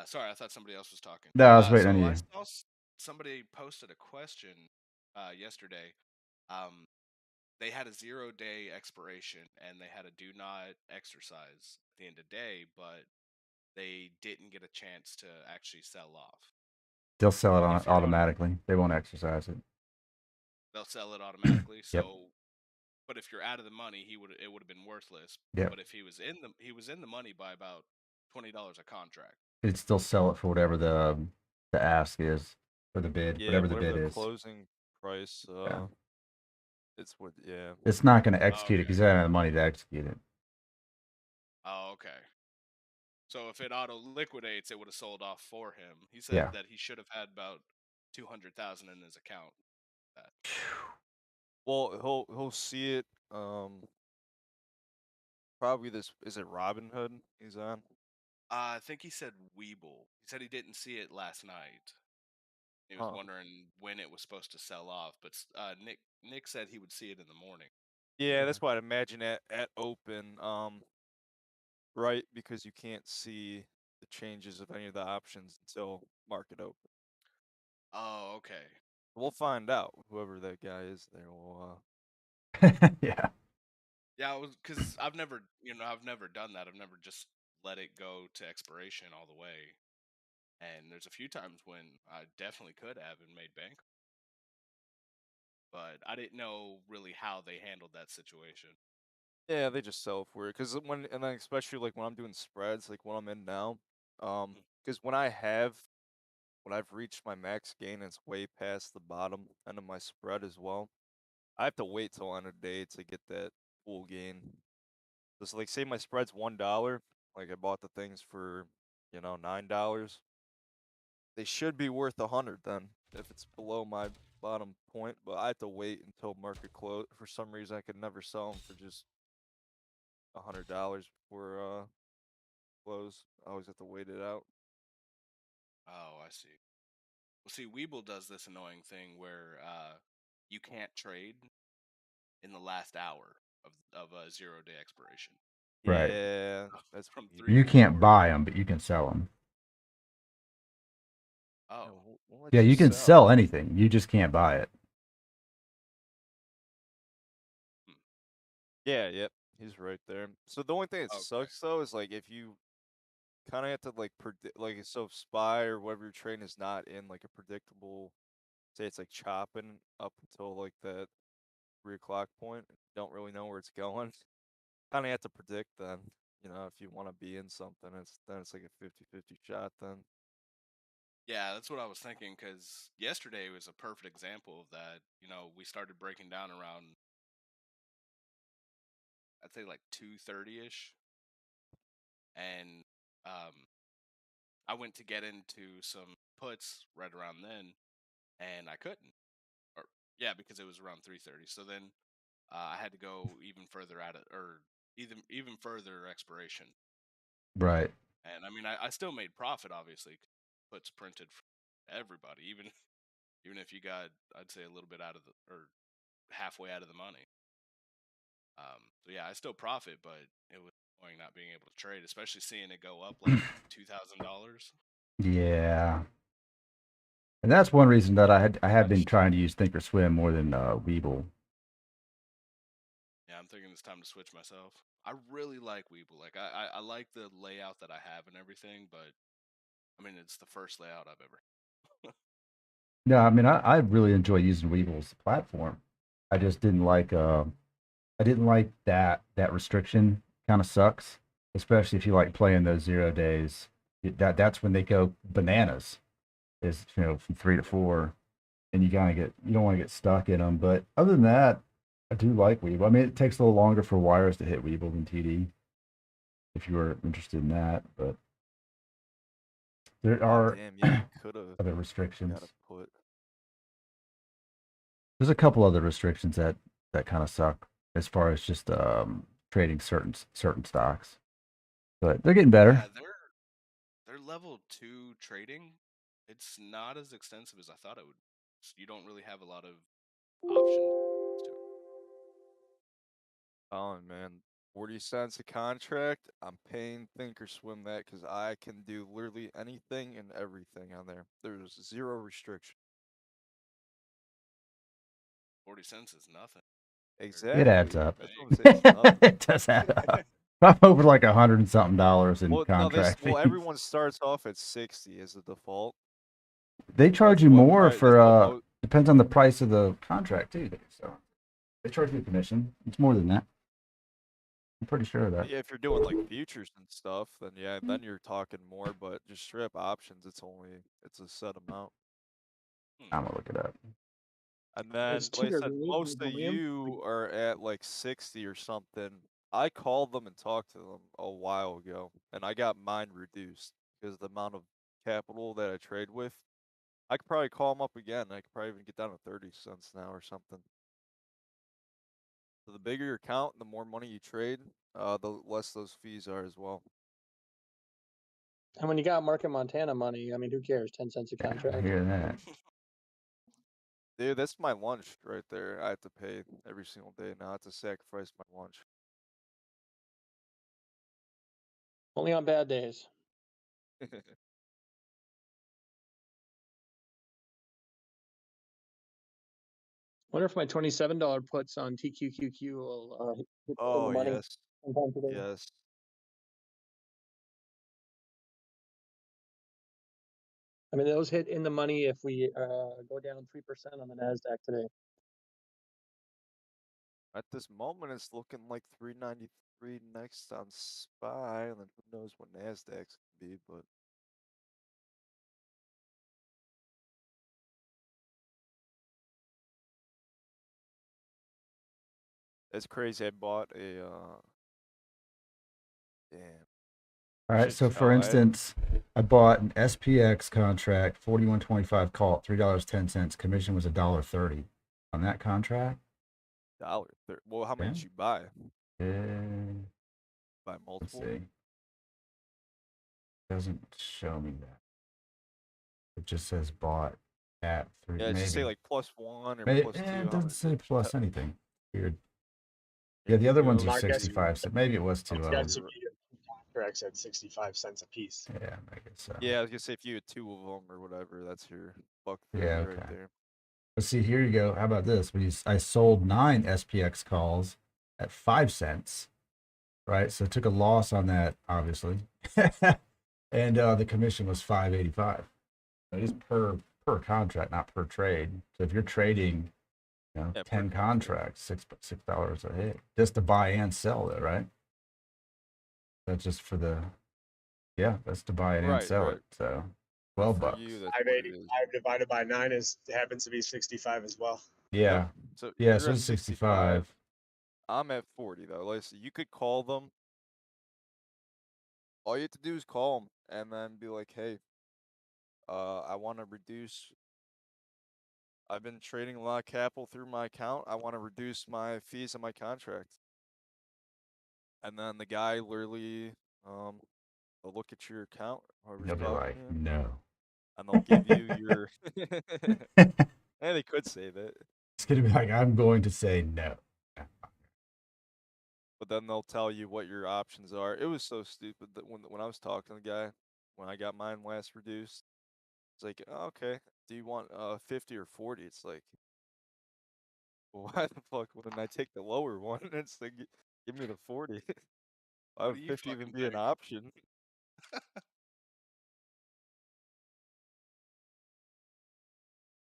Sorry, I thought somebody else was talking. No, I was waiting on So I you. saw somebody posted a question yesterday. Um, they had a 0-day expiration and they had a do not exercise at the end of the day, but they didn't get a chance to actually sell off. They'll sell it on If you're on, automatically. They won't exercise it. they'll sell it automatically. Yep. So, but if you're out of the money, it would have been worthless. Yep. But if he was in the money by about $20 a contract. It'd still sell it for whatever the ask is, or the bid, Yeah, whatever the whatever bid the is. closing price. Yeah. It's what. Yeah. It's not going to Oh, execute it okay. because they don't have the money to execute it. Oh, okay. So if it auto liquidates, it would have sold off for him. He said Yeah. that he should have had about 200,000 in his account. Well, he'll see it. Probably this. Is it Robinhood he's on? I think he said WEBULL. He said he didn't see it last night. He was Huh. wondering when it was supposed to sell off, but Nick said he would see it in the morning. Yeah, that's what I'd imagine at open. Right, because you can't see the changes of any of the options until market open. Oh, okay. We'll find out. Whoever that guy is, there will. Yeah. Yeah, it was because I've never done that. I've never just let it go to expiration all the way. And there's a few times when I definitely could have and made bank, but I didn't know really how they handled that situation. Yeah, they just sell for it. Cause and then especially like when I'm doing spreads, like what I'm in now, Mm. because when I've reached my max gain, and it's way past the bottom end of my spread as well. I have to wait till end of day to get that full gain. Just like say my spread's $1, like I bought the things for $9. They should be worth 100 then if it's below my bottom point, but I have to wait until market close. For some reason, I could never sell them for just $100 before close. I always have to wait it out. Oh, I see. Well, see, Webull does this annoying thing where you can't trade in the last hour of a 0-day expiration Right. Yeah, that's from weird. 3 You to can't 4. buy them, but you can sell them. Oh, Yeah, we'll let Yeah, you you can sell. sell anything. You just can't buy it. hmm. Yeah, yep, he's right there. So the only thing that Okay. sucks though is like if you kind of have to like predict, like so if SPY or whatever your train is not in like a predictable, say it's like chopping up until like that 3 o'clock point, don't really know where it's going. Kind of have to predict then. If you want to be in something, it's like a 50-50 shot then. Yeah, that's what I was thinking because yesterday was a perfect example of that. We started breaking down around, I'd say like 2:30 ish, and um, I went to get into some puts right around then, and I couldn't. Or yeah, because it was around 3:30. So then I had to go even further out of, or even further expiration. Right. And I mean, I still made profit, obviously. Puts printed for everybody, even if you got, I'd say, a little bit out of the, or halfway out of the money. So yeah, I still profit, but it was annoying not being able to trade, especially seeing it go up like $2,000. Yeah. And that's one reason that I had been trying to use Thinkorswim more than Webull. Yeah, I'm thinking it's time to switch myself. I really like Weeble. Like I like the layout that I have and everything, but I mean it's the first layout I've ever. No, I mean I really enjoy using Webull as a platform. I just didn't like that restriction kind of sucks, especially if you like playing those 0 days. That's when they go bananas. Is from 3 to 4, and you don't want to get stuck in them. But other than that, I do like Webull. I mean, it takes a little longer for wires to hit Webull than TD, if you were interested in that. But there Oh are damn, yeah, you could have other got a restrictions. put. There's a couple other restrictions that kind of suck as far as just trading certain stocks, but they're getting better. Yeah, they're level 2 trading. It's not as extensive as I thought it would. You don't really have a lot of options to it. Oh man, 40 cents a contract, I'm paying Thinkorswim that because I can do literally anything and everything on there. There's zero restriction. 40 cents is nothing. Exactly. It adds up. That's what I'm saying. It's nothing. It does add up. I'm over like $100 and something in Well, no, contract fees. everyone starts off at 60 as a default. They charge That's you what more pri- that's what for depends on the price of the contract too. So they charge you a commission. It's more than that. I'm pretty sure of that. Yeah, if you're doing like futures and stuff, then yeah, then you're talking more. But just straight up options, it's a set amount. I'm gonna look it up. And then, It's like I tier said, rate, most of William. you are at like 60 or something. I called them and talked to them a while ago, and I got mine reduced because the amount of capital that I trade with. I could probably call them up again. I could probably even get down to 30 cents now or something. So the bigger your account, the more money you trade, the less those fees are as well. And when you got Market Montana money, I mean, who cares? 10 cents a I contract. hear that. Dude, that's my lunch right there. I have to pay every single day now. I have to sacrifice my lunch. Only on bad days. Wonder if my $27 puts on TQQQ will hit the Oh, money yes. sometime today. Yes. I mean, those hit in the money if we go down 3% on the NASDAQ today. At this moment, it's looking like 393 next on SPY, and then who knows what NASDAQ's gonna be, but it's crazy. I bought a damn. All right. Shit So just for fell. instance, I bought an SPX contract, 41.25 call at $3.10. Commission was $1.30 on that contract. $1. Well, how many Yeah. did you buy? Buy Let's multiple? see. Doesn't show me that. It just says bought at 3. Yeah, maybe. just say like +1 or Maybe, +2. it how doesn't many- say plus anything. Weird. Here Yeah, the you other go. ones are Mark, that's- 65 cents. Maybe it was too It's low. got contracts at 65 cents a piece. Yeah, I guess so. Yeah, I was gonna say if you had 2 of them or whatever, that's your $1.30 Yeah, right okay. there. But see, here you go. How about this? I sold 9 SPX calls at 5 cents, right? So I took a loss on that, obviously. And the commission was $5.85. It is per contract, not per trade. So if you're trading, Yeah, per 10 contract. contracts, $6 a hit, just to buy and sell it, right? That's just for the, that's to buy it and Right, sell right. it. So But 12 for bucks. you, that's what it is. 585 divided by 9 happens to be 65 as well. Yeah. Yep. So Yeah, you're so at it's 65. I'm at 40 though. Listen, you could call them. All you have to do is call them and then be like, "Hey, I want to reduce. I've been trading a lot of capital through my account. I want to reduce my fees on my contract." And then the guy literally, will look at your account, whoever's They'll be talking like, to you, no. and they'll give you your. And they could say that, It's going to be like, I'm going to say no. but then they'll tell you what your options are. It was so stupid that when I was talking to the guy, when I got mine last reduced, it's like, "Oh, okay, do you want 50 or 40?" It's like, well, why the fuck wouldn't I take the lower one? It's like, give me the 40. Why What would do you 50 even fucking be an think? option?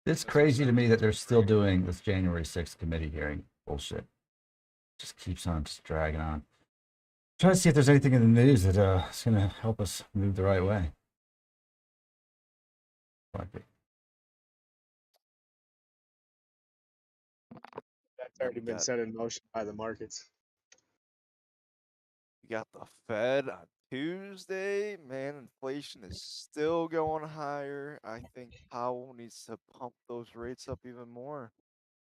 It's That's crazy to me that insanity. they're still doing this January 6th committee hearing bullshit. Just keeps on just dragging on. Trying to see if there's anything in the news that is going to help us move the right way. Like it. That's Then already we been got set in motion by the markets. we got the Fed on Tuesday. Man, inflation is still going higher. I think Powell needs to pump those rates up even more.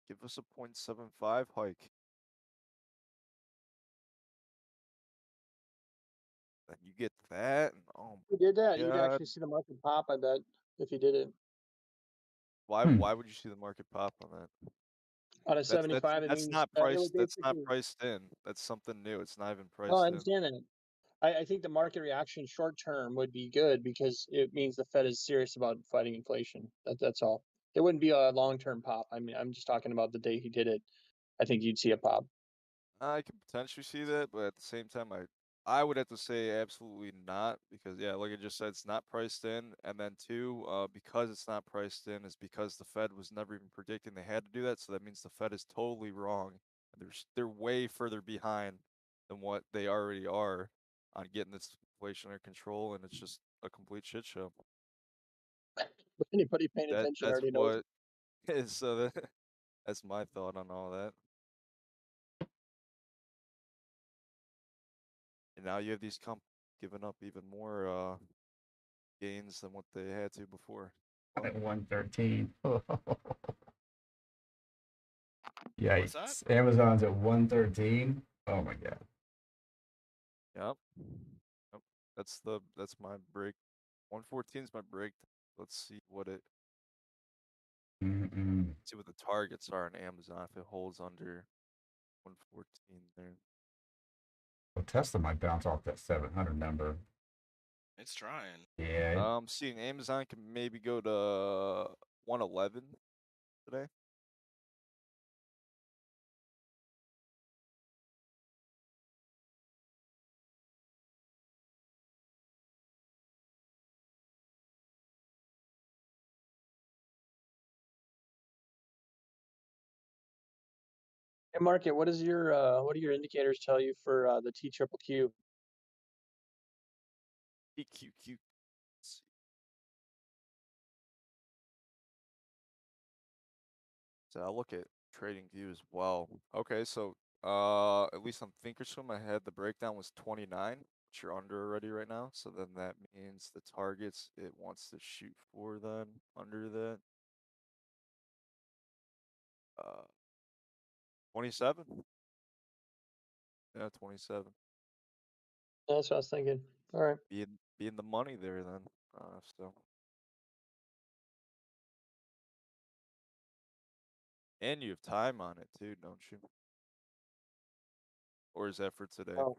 Give us a 0.75 hike. Then you get that, and oh If you did that, my you'd god, actually see the market pop, I bet, if you did it. why would you see the market pop on that? On a 75, it That's means not it priced. would That's not basically. priced in. That's something new. It's not even No, I priced in. understand that. I think the market reaction short term would be good because it means the Fed is serious about fighting inflation. That's all. It wouldn't be a long term pop. I mean, I'm just talking about the day he did it. I think you'd see a pop. I could potentially see that, but at the same time, I would have to say absolutely not because yeah, like I just said, it's not priced in, and then two, because it's not priced in, is because the Fed was never even predicting they had to do that, so that means the Fed is totally wrong. They're way further behind than what they already are on getting this inflation under control, and it's just a complete shit show. Anybody paying attention That's already knows. what is that's my thought on all that. And now you have these giving up even more gains than what they had to before. At 113. What's that? Yikes. Amazon's at 113. Oh my god. Yep. Yep. That's my break. 114 is my break. Let's see what it see what the targets are on Amazon if it holds under 114 there. Well, Tesla might bounce off that 700 number. It's trying. Yeah. Seeing Amazon can maybe go to 111 today. Hey, market. What do your indicators tell you for the T triple Q? EQQ. So I'll look at trading view as well. Okay, so at least on Thinkorswim I had the breakdown was 29, which you're under already right now. So then that means the targets it wants to shoot for then under that. 27. Yeah, 27. That's what I was thinking. All right. Be in the money there then. So. And you have time on it too, don't you? Or is that for today? Oh.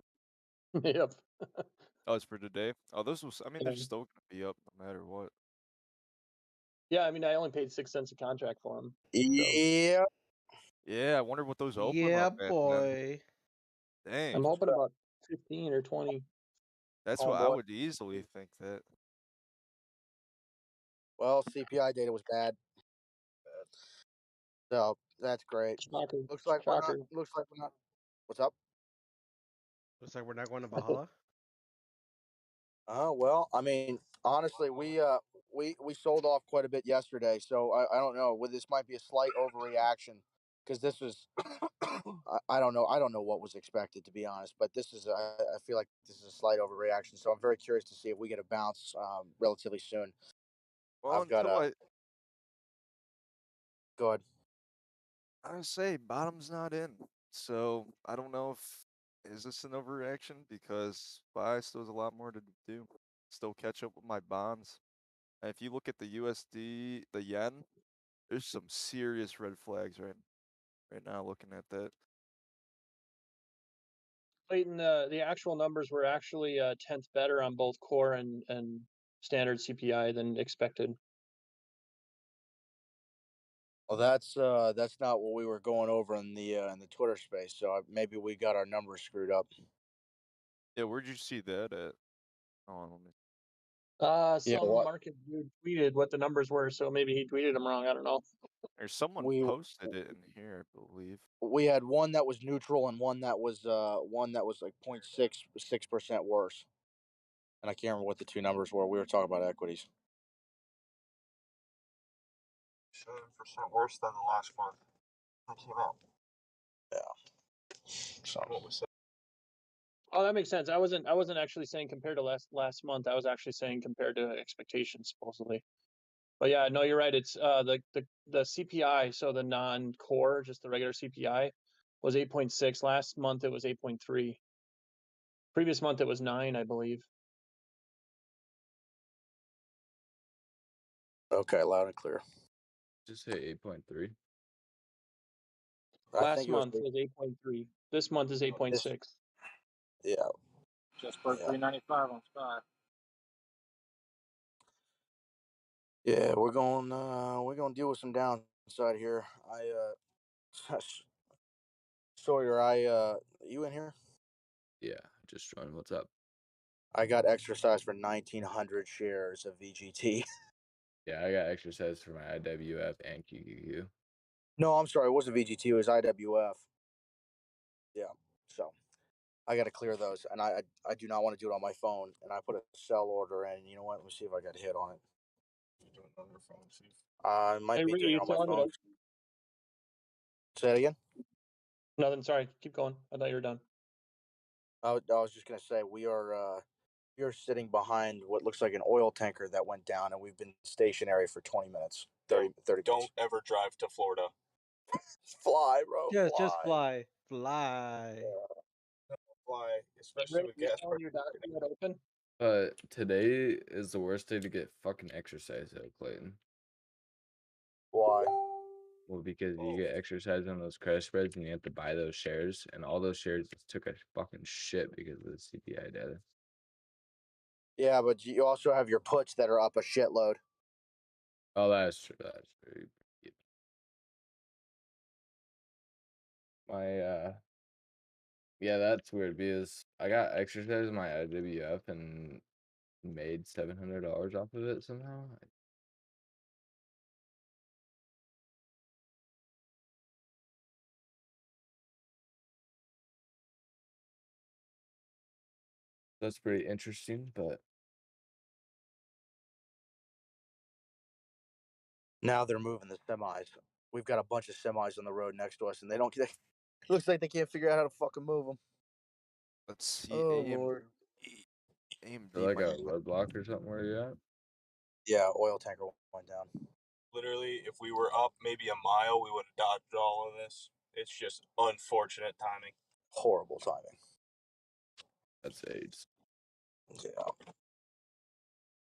Yep. Oh, it's for today? Oh, they're Yeah. still gonna be up no matter what. Yeah, I mean, I only paid 6 cents a contract for them. Yeah. Yeah, I wonder what those open Yeah, up at then. boy. Dang. I'm hoping about 15 or 20. That's Oh, what I boy. would easily think that. Well, CPI data was bad. So that's great. Shocker. Looks like we're not. What's up? Looks like we're not going to Valhalla. Well, I mean, honestly, we sold off quite a bit yesterday, so I don't know. This might be a slight overreaction because this was I don't know what was expected, to be honest, but this is I feel like this is a slight overreaction. So I'm very curious to see if we get a bounce relatively soon. Well, I've got until go ahead. I would say bottom's not in. So I don't know if is this an overreaction because buy still has a lot more to do. Still catch up with my bonds. And if you look at the USD, the yen, there's some serious red flags right now looking at that. Clayton, the actual numbers were actually a tenth better on both core and standard CPI than expected. Well, that's not what we were going over in the Twitter space. So maybe we got our numbers screwed up. Yeah, where'd you see that at? Oh, let me. Some market dude tweeted what the numbers were, so maybe he tweeted them wrong. I don't know. Or someone posted it in here, I believe. We had one that was neutral and one that was like 0.66% worse. And I can't remember what the two numbers were. We were talking about equities. 7% worse than the last month. I came out. Yeah. So what was that? Oh, that makes sense. I wasn't actually saying compared to last month. I was actually saying compared to expectations, supposedly. But yeah, no, you're right. It's the CPI, so the non-core, just the regular CPI, was 8.6. Last month it was 8.3. Previous month it was 9, I believe. Okay, loud and clear. Just say 8.3. I Last think it was month was 8.3. This month is 8.6. yeah. Just for Yeah. 395 on spot. Yeah, we're gonna deal with some downside here. Sawyer, you in here? Yeah, just joined. What's up? I got exercise for 1,900 shares of VGT. Yeah, I got exercise for my IWF and QQQ. No, I'm sorry, it wasn't VGT. It was IWF. Yeah, so I got to clear those, and I do not want to do it on my phone. And I put a sell order in. You know what? Let me see if I got hit on it. Do it on your phone, see. I might Hey, be Ree, doing you it on my telling me phone. Say it again. Nothing. Sorry. Keep going. I thought you were done. I was just gonna say we are sitting behind what looks like an oil tanker that went down, and we've been stationary for 20 minutes. 30 Don't minutes. ever drive to Florida. Fly, bro. Just fly. Fly. Fly, Hey, especially Rick, with you gas telling prices. your doctor you had open? Today is the worst day to get fucking exercise at, Clayton. Why? Well, because you get exercise on those credit spreads and you have to buy those shares, and all those shares took a fucking shit because of the CPI data. Yeah, but you also have your puts that are up a shitload. Oh, that's true. That's true. Yeah, that's weird because I got exercise in my IWF and made $700 off of it somehow. That's pretty interesting, but Now they're moving the semis. We've got a bunch of semis on the road next to us, and they don't. It looks like they can't figure out how to fucking move them. Let's see. Oh Lord. AMD they're like might a be. roadblock or something where you at. Yeah, oil tanker went down. Literally, if we were up maybe a mile, we would have dodged all of this. It's just unfortunate timing. Horrible timing. That's AIDS. Yeah.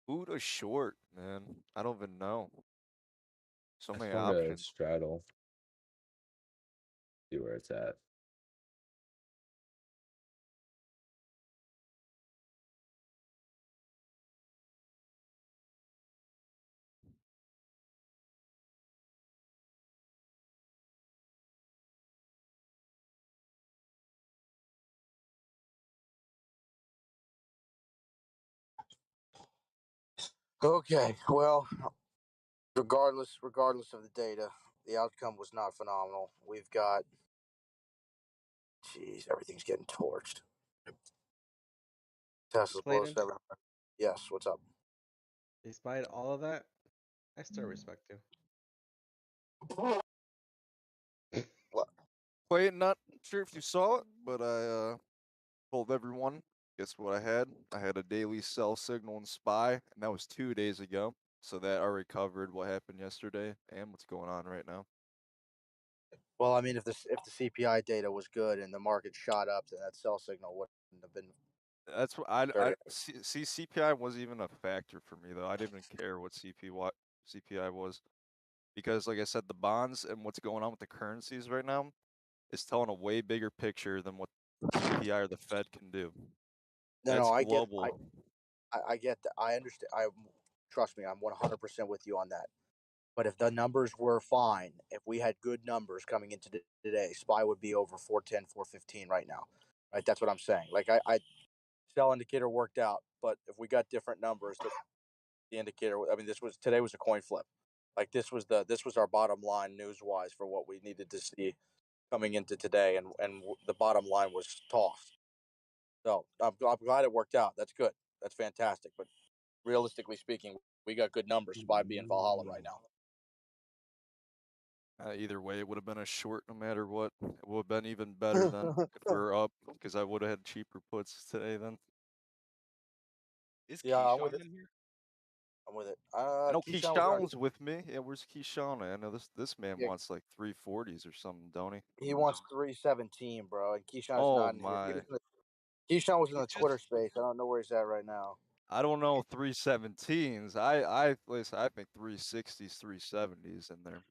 Who to short, man? I don't even know. So I many just wanted to options. straddle, see where it's at. Okay. Well, regardless of the data, the outcome was not phenomenal. We've got. Jeez, everything's getting torched. Tesla's below Clayton, 700. Yes. What's up? despite all of that, I still respect you. Wait, not sure if you saw it, but I told everyone. Guess what I had? I had a daily sell signal in SPY, and that was 2 days ago. So that already covered what happened yesterday and what's going on right now. Well, I mean, if the CPI data was good and the market shot up, then that sell signal wouldn't have been. That's what I Very- see. CPI wasn't even a factor for me though. I didn't even care what CPI was, because like I said, the bonds and what's going on with the currencies right now is telling a way bigger picture than what CPI or the Fed can do. No, That's I get. global. I get that. I understand. Trust me. I'm 100% with you on that. But if the numbers were fine, if we had good numbers coming into today, SPY would be over 410, 415 right now. Right? That's what I'm saying. Like I sell indicator worked out, but if we got different numbers, the indicator. I mean, today was a coin flip. Like this was our bottom line news wise for what we needed to see coming into today, and the bottom line was tossed. So I'm glad it worked out. That's good. That's fantastic. But realistically speaking, we got good numbers. SPY being Valhalla right now. Either way, it would have been a short no matter what. It would have been even better than if we were up, because I would have had cheaper puts today then. Is Yeah, I'm with Keyshawn it. in here? I'm with it. I know Keyshawn was Keyshawn was with me. Yeah, where's Keyshawn? I know this man yeah, wants like 340s or something, don't he? he wants 317, bro, and Keyshawn's Oh not in here. my. Keyshawn was in He the just Twitter space. I don't know where he's at right now. I don't know 317s. Listen, I think 360s, 370s in there.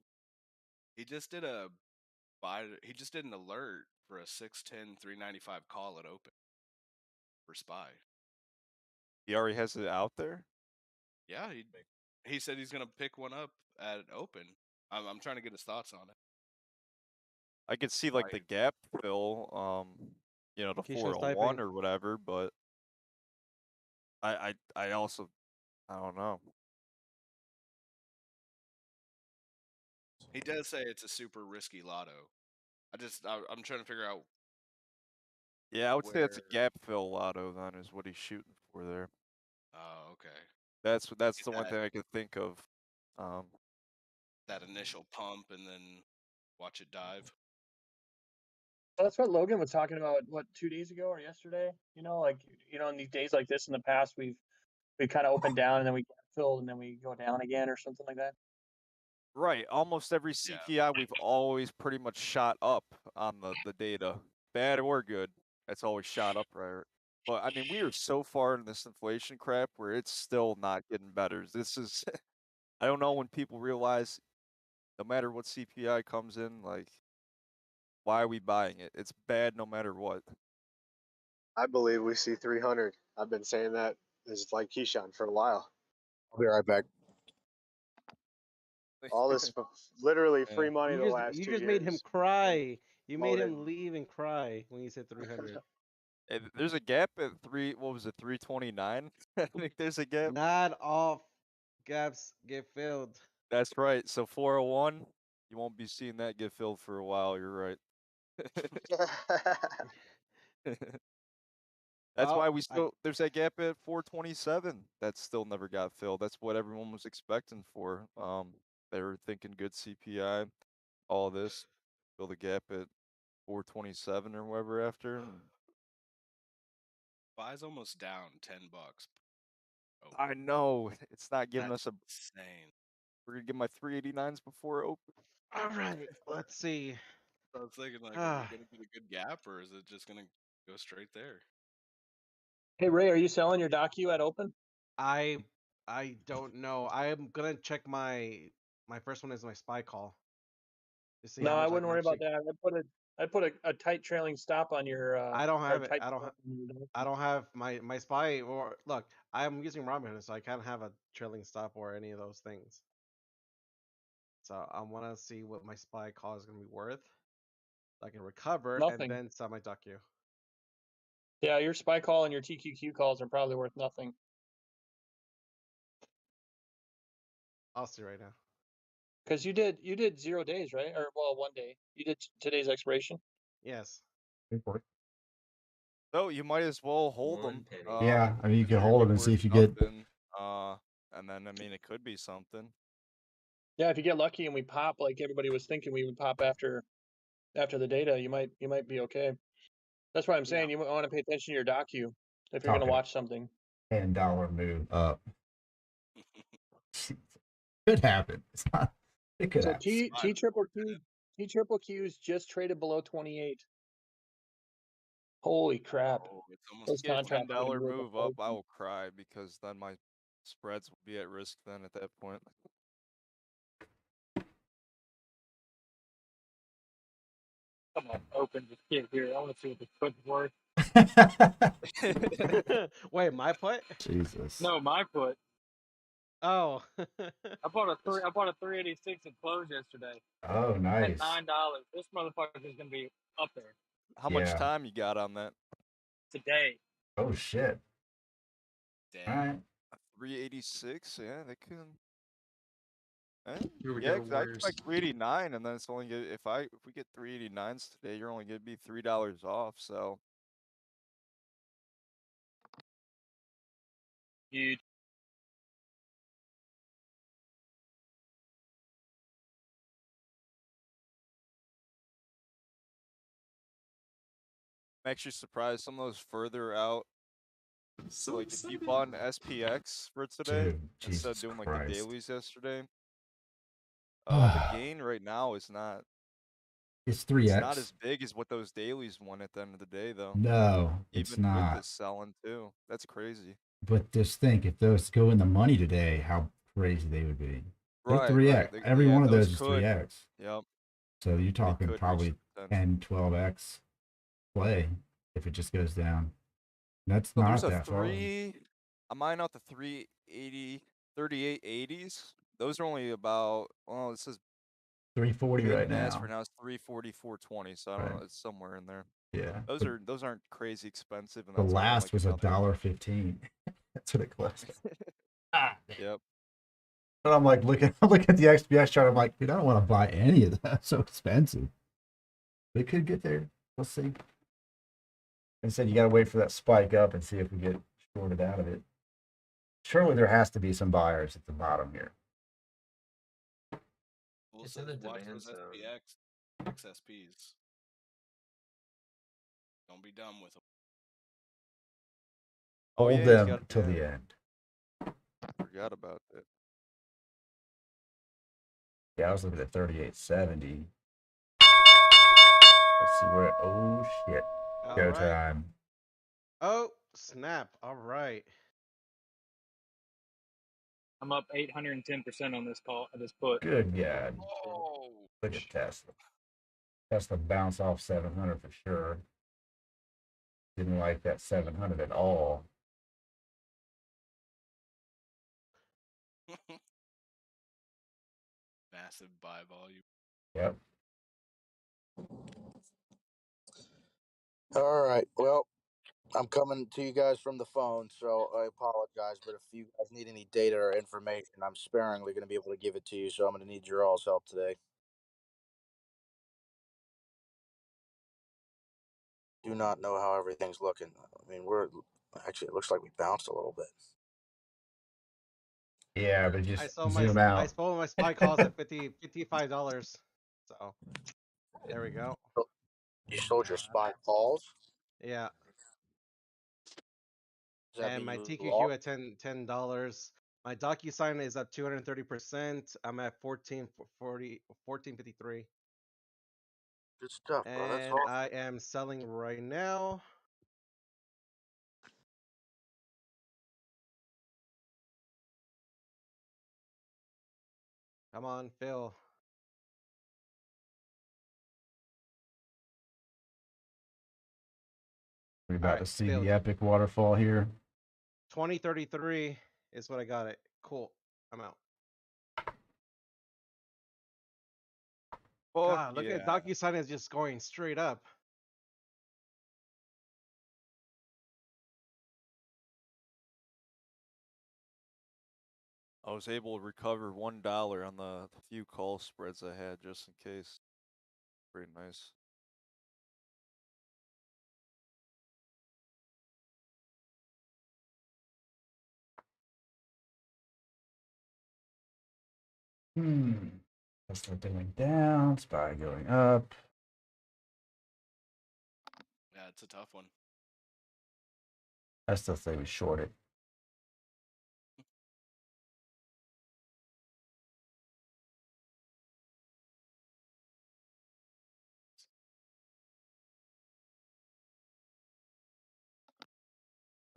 he just did a He just did an alert for a 610 395 call at open for SPY. He already has it out there. Yeah, he said he's gonna pick one up at open. I'm trying to get his thoughts on it. I could see like the gap fill, you know, the Keisha's 401 typing. or whatever, but I also I don't know. He does say it's a super risky lotto. I'm trying to figure out. Yeah, I would say it's a where- gap fill lotto then is what he's shooting for there. Oh, okay. That's Get the one thing I could think of. That initial pump and then watch it dive. That's what Logan was talking about, what, 2 days ago or yesterday? You know, like, you know, in these days like this in the past, we kind of opened down and then we filled and then we go down again or something like that. Right, almost every CPI we've always pretty much shot up on the data, bad or good. It's always shot up, right? But I mean, we are so far in this inflation crap where it's still not getting better. This is, I don't know when people realize, no matter what CPI comes in, like, why are we buying it? It's bad no matter what. I believe we see 300. I've been saying that as like Keyshawn for a while. I'll be right back. All this literally free Yeah. money the last You 2 just years. made him cry. You made Loaded. him leave and cry when you said 300. There's a gap at what was it, 329? I think there's a gap. Not all gaps get filled. That's right. So 401, you won't be seeing that get filled for a while. You're right. That's why we still there's that gap at 427 that still never got filled. That's what everyone was expecting for. They were thinking good CPI, all this, fill the gap at 427 or whatever after. SPY's almost down $10. I know it's not giving That's us a. insane. We're gonna get my 389s before open. All right, let's see. I was thinking, like, are we gonna get a good gap, or is it just gonna go straight there? Hey Ray, are you selling your docu at open? I don't know. I'm gonna check my first one is my SPY call. To see No, how much I wouldn't can worry actually... about that. I put a tight trailing stop on your. I don't have it. tight I don't have my SPY, or look, I'm using Robinhood, so I can't have a trailing stop or any of those things. So I want to see what my SPY call is going to be worth. So I can recover Nothing. and then sell my docu. Yeah, your SPY call and your TQQ calls are probably worth nothing. I'll see right now. Because you did 0 days, right? Or well, 1 day. You did today's expiration. Yes. So you might as well hold them. Yeah, I mean, you can if hold them and we're see if you get. nothing, and then I mean it could be something. Yeah, if you get lucky and we pop like everybody was thinking we would pop after the data, you might be okay. That's why I'm saying you want to pay attention to your docu if you're going to watch something. $10 move up. Could happen. It's not. It could So happen. T triple Q's just traded below 28. Holy crap! It's almost Those Get a contracts are gonna $10 be worth a move up, I fortune. will cry because then my spreads will be at risk then at that point. Come on, open this kid here. I want to see what the put's worth. Wait, my put? Jesus. No, my put. Oh. I bought a 386 at close yesterday. Oh, nice. At $9. This motherfucker is gonna be up there How much time you got on that? today. Oh shit. Damn. All right. 386, yeah, they can. Here we Yeah, go, 'cause I Warriors. expect 389, and then it's only if we get 389s today, you're only gonna be $3 off. So Huge. I'm actually surprised some of those further out. So like if you bought an SPX for today instead of doing like the dailies yesterday, the gain right now is not. It's 3x. It's not as big as what those dailies won at the end of the day, though. No, it's even not. with this selling too. That's crazy. But just think, if those go in the money today, how crazy they would be. They're Right, 3x. right. Every one of those is 3x. Yep. So you're We talking could probably reach the potential. 10, 12x play if it just goes down. That's So there's not a that far. I'm eyeing out the 380, 3880s. Those are only about, well, it says 340 bid right and ask now. for now is 340, 420. So I don't Right. know, it's somewhere in there. Yeah. Those aren't crazy expensive, and The that's only last like was another. $1.15. That's what it cost. Yep. But I'm like I'm looking at the XPS chart. I'm like, dude, I don't want to buy any of that. It's so expensive. But it could get there. We'll see. And said you got to wait for that spike up and see if we get shorted out of it. Surely there has to be some buyers at the bottom here. Well, It's says in the watch demand those zone. SPX XSPs. Don't be dumb with them. Oh, Hold yeah, he's them got till the end. Forgot about it. Yeah, I was looking at 3870. Let's see where. Oh shit! Go All right. time. Oh, snap. All right. I'm up 810% on this call. This put. Good God! Oh, Look at Tesla. Tesla bounce off 700 for sure. Didn't like that 700 at all. massive buy volume. Yep. All right. Well, I'm coming to you guys from the phone, so I apologize. But if you guys need any data or information, I'm sparingly going to be able to give it to you. So I'm going to need your all's help today. Do not know how everything's looking. I mean, it looks like we bounced a little bit. Yeah, but I just sold zoom out. my SPY calls at $55. So there we go. You sold your SPY calls? Yeah. Does that And mean my you TQQ lost? at $10. My DocuSign is up 230%. I'm at 1453. Good stuff, bro. That's And awesome. I am selling right now. Come on, Phil. We're about Alright, to see Phil. the epic waterfall here. 2033 is what I got it. Cool. I'm out. Fuck God, look yeah. at DocuSign is just going straight up. I was able to recover $1 on the few call spreads I had just in case. Pretty nice. Tesla going down, SPY going up. Yeah, it's a tough one. I still say we short it.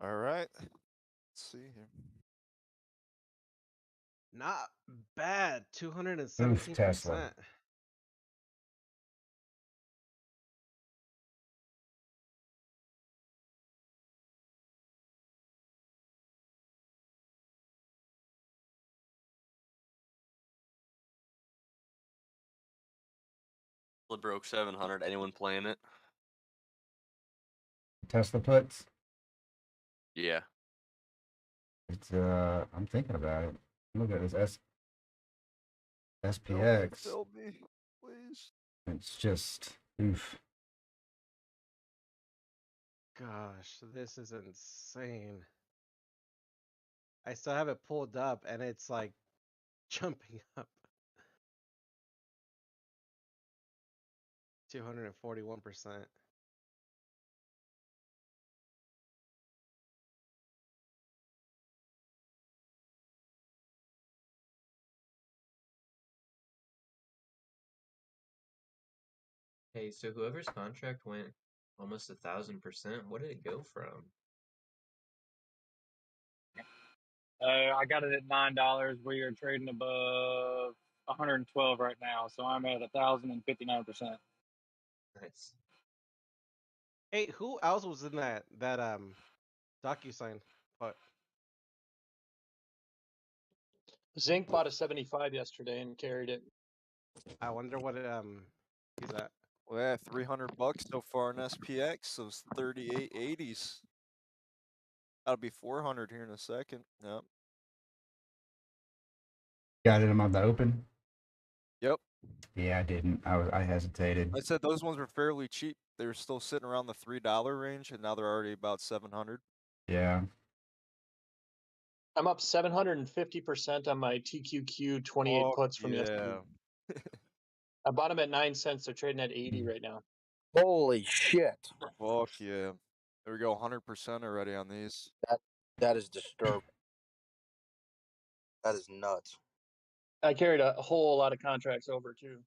All right. Let's see here. Not bad. Oof, Tesla. 217%. Broke 700. Anyone playing it? Tesla puts. Yeah. It's I'm thinking about it. Look at this SPX. Help me, please. It's just oof. Gosh, this is insane. I still have it pulled up and it's like jumping up. 241%. Hey, so whoever's contract went almost 1,000%, what did it go from? I got it at $9. We are trading above 112 right now, so I'm at 1,059%. Nice. Hey, who else was in that DocuSign put? Zinc bought a 75 yesterday and carried it. I wonder what he's at. Well, yeah, $300 so far in SPX. Those 3880s. That'll be 400 here in a second. Yep. Got him on the open. Yep. Yeah, I didn't. I hesitated. I said those ones were fairly cheap. They were still sitting around the $3 range, and now they're already about 700. Yeah. I'm up 750% on my TQQ 28 Oh puts from yesterday. yeah. I bought them at 9 cents. They're trading at 80 right now. Holy shit! Fuck yeah. There we go, 100% already on these. That is disturbing. That is nuts. I carried a whole lot of contracts over too.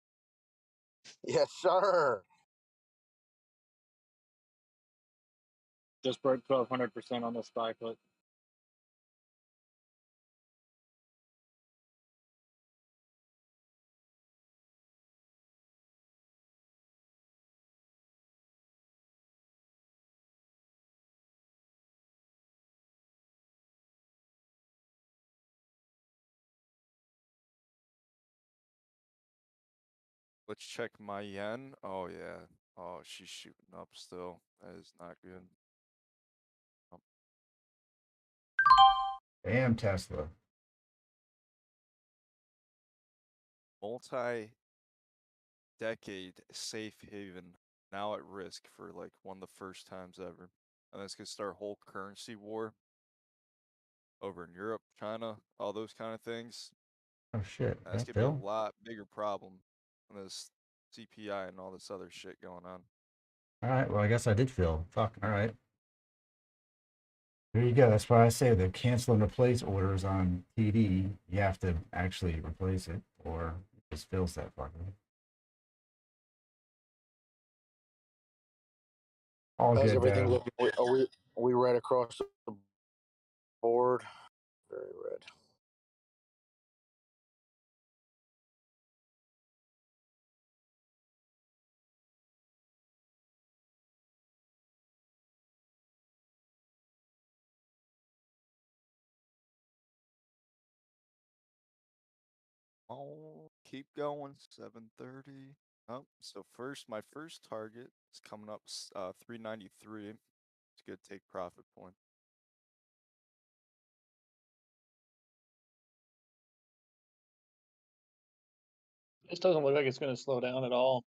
Yes, sir. Just broke 1,200% on the SPY put. Let's check my yen. Oh yeah. Oh, she's shooting up still. That is not good. Damn Tesla. Multi-decade safe haven now at risk for like one of the first times ever. And this could start a whole currency war over in Europe, China, all those kind of things. Oh shit. That's That gonna be a Phil? lot bigger problem than this CPI and all this other shit going on. All right. Well, I guess I did feel. Fuck. All right. There you go. That's why I say the cancel and replace orders on TD. You have to actually replace it, or it just fills that fucker. All How's good everything though. looking? Are we red across the board? Very red. Oh, keep going. 730. Oh, so my first target is coming up 393. It's a good take profit point. This doesn't look like it's going to slow down at all.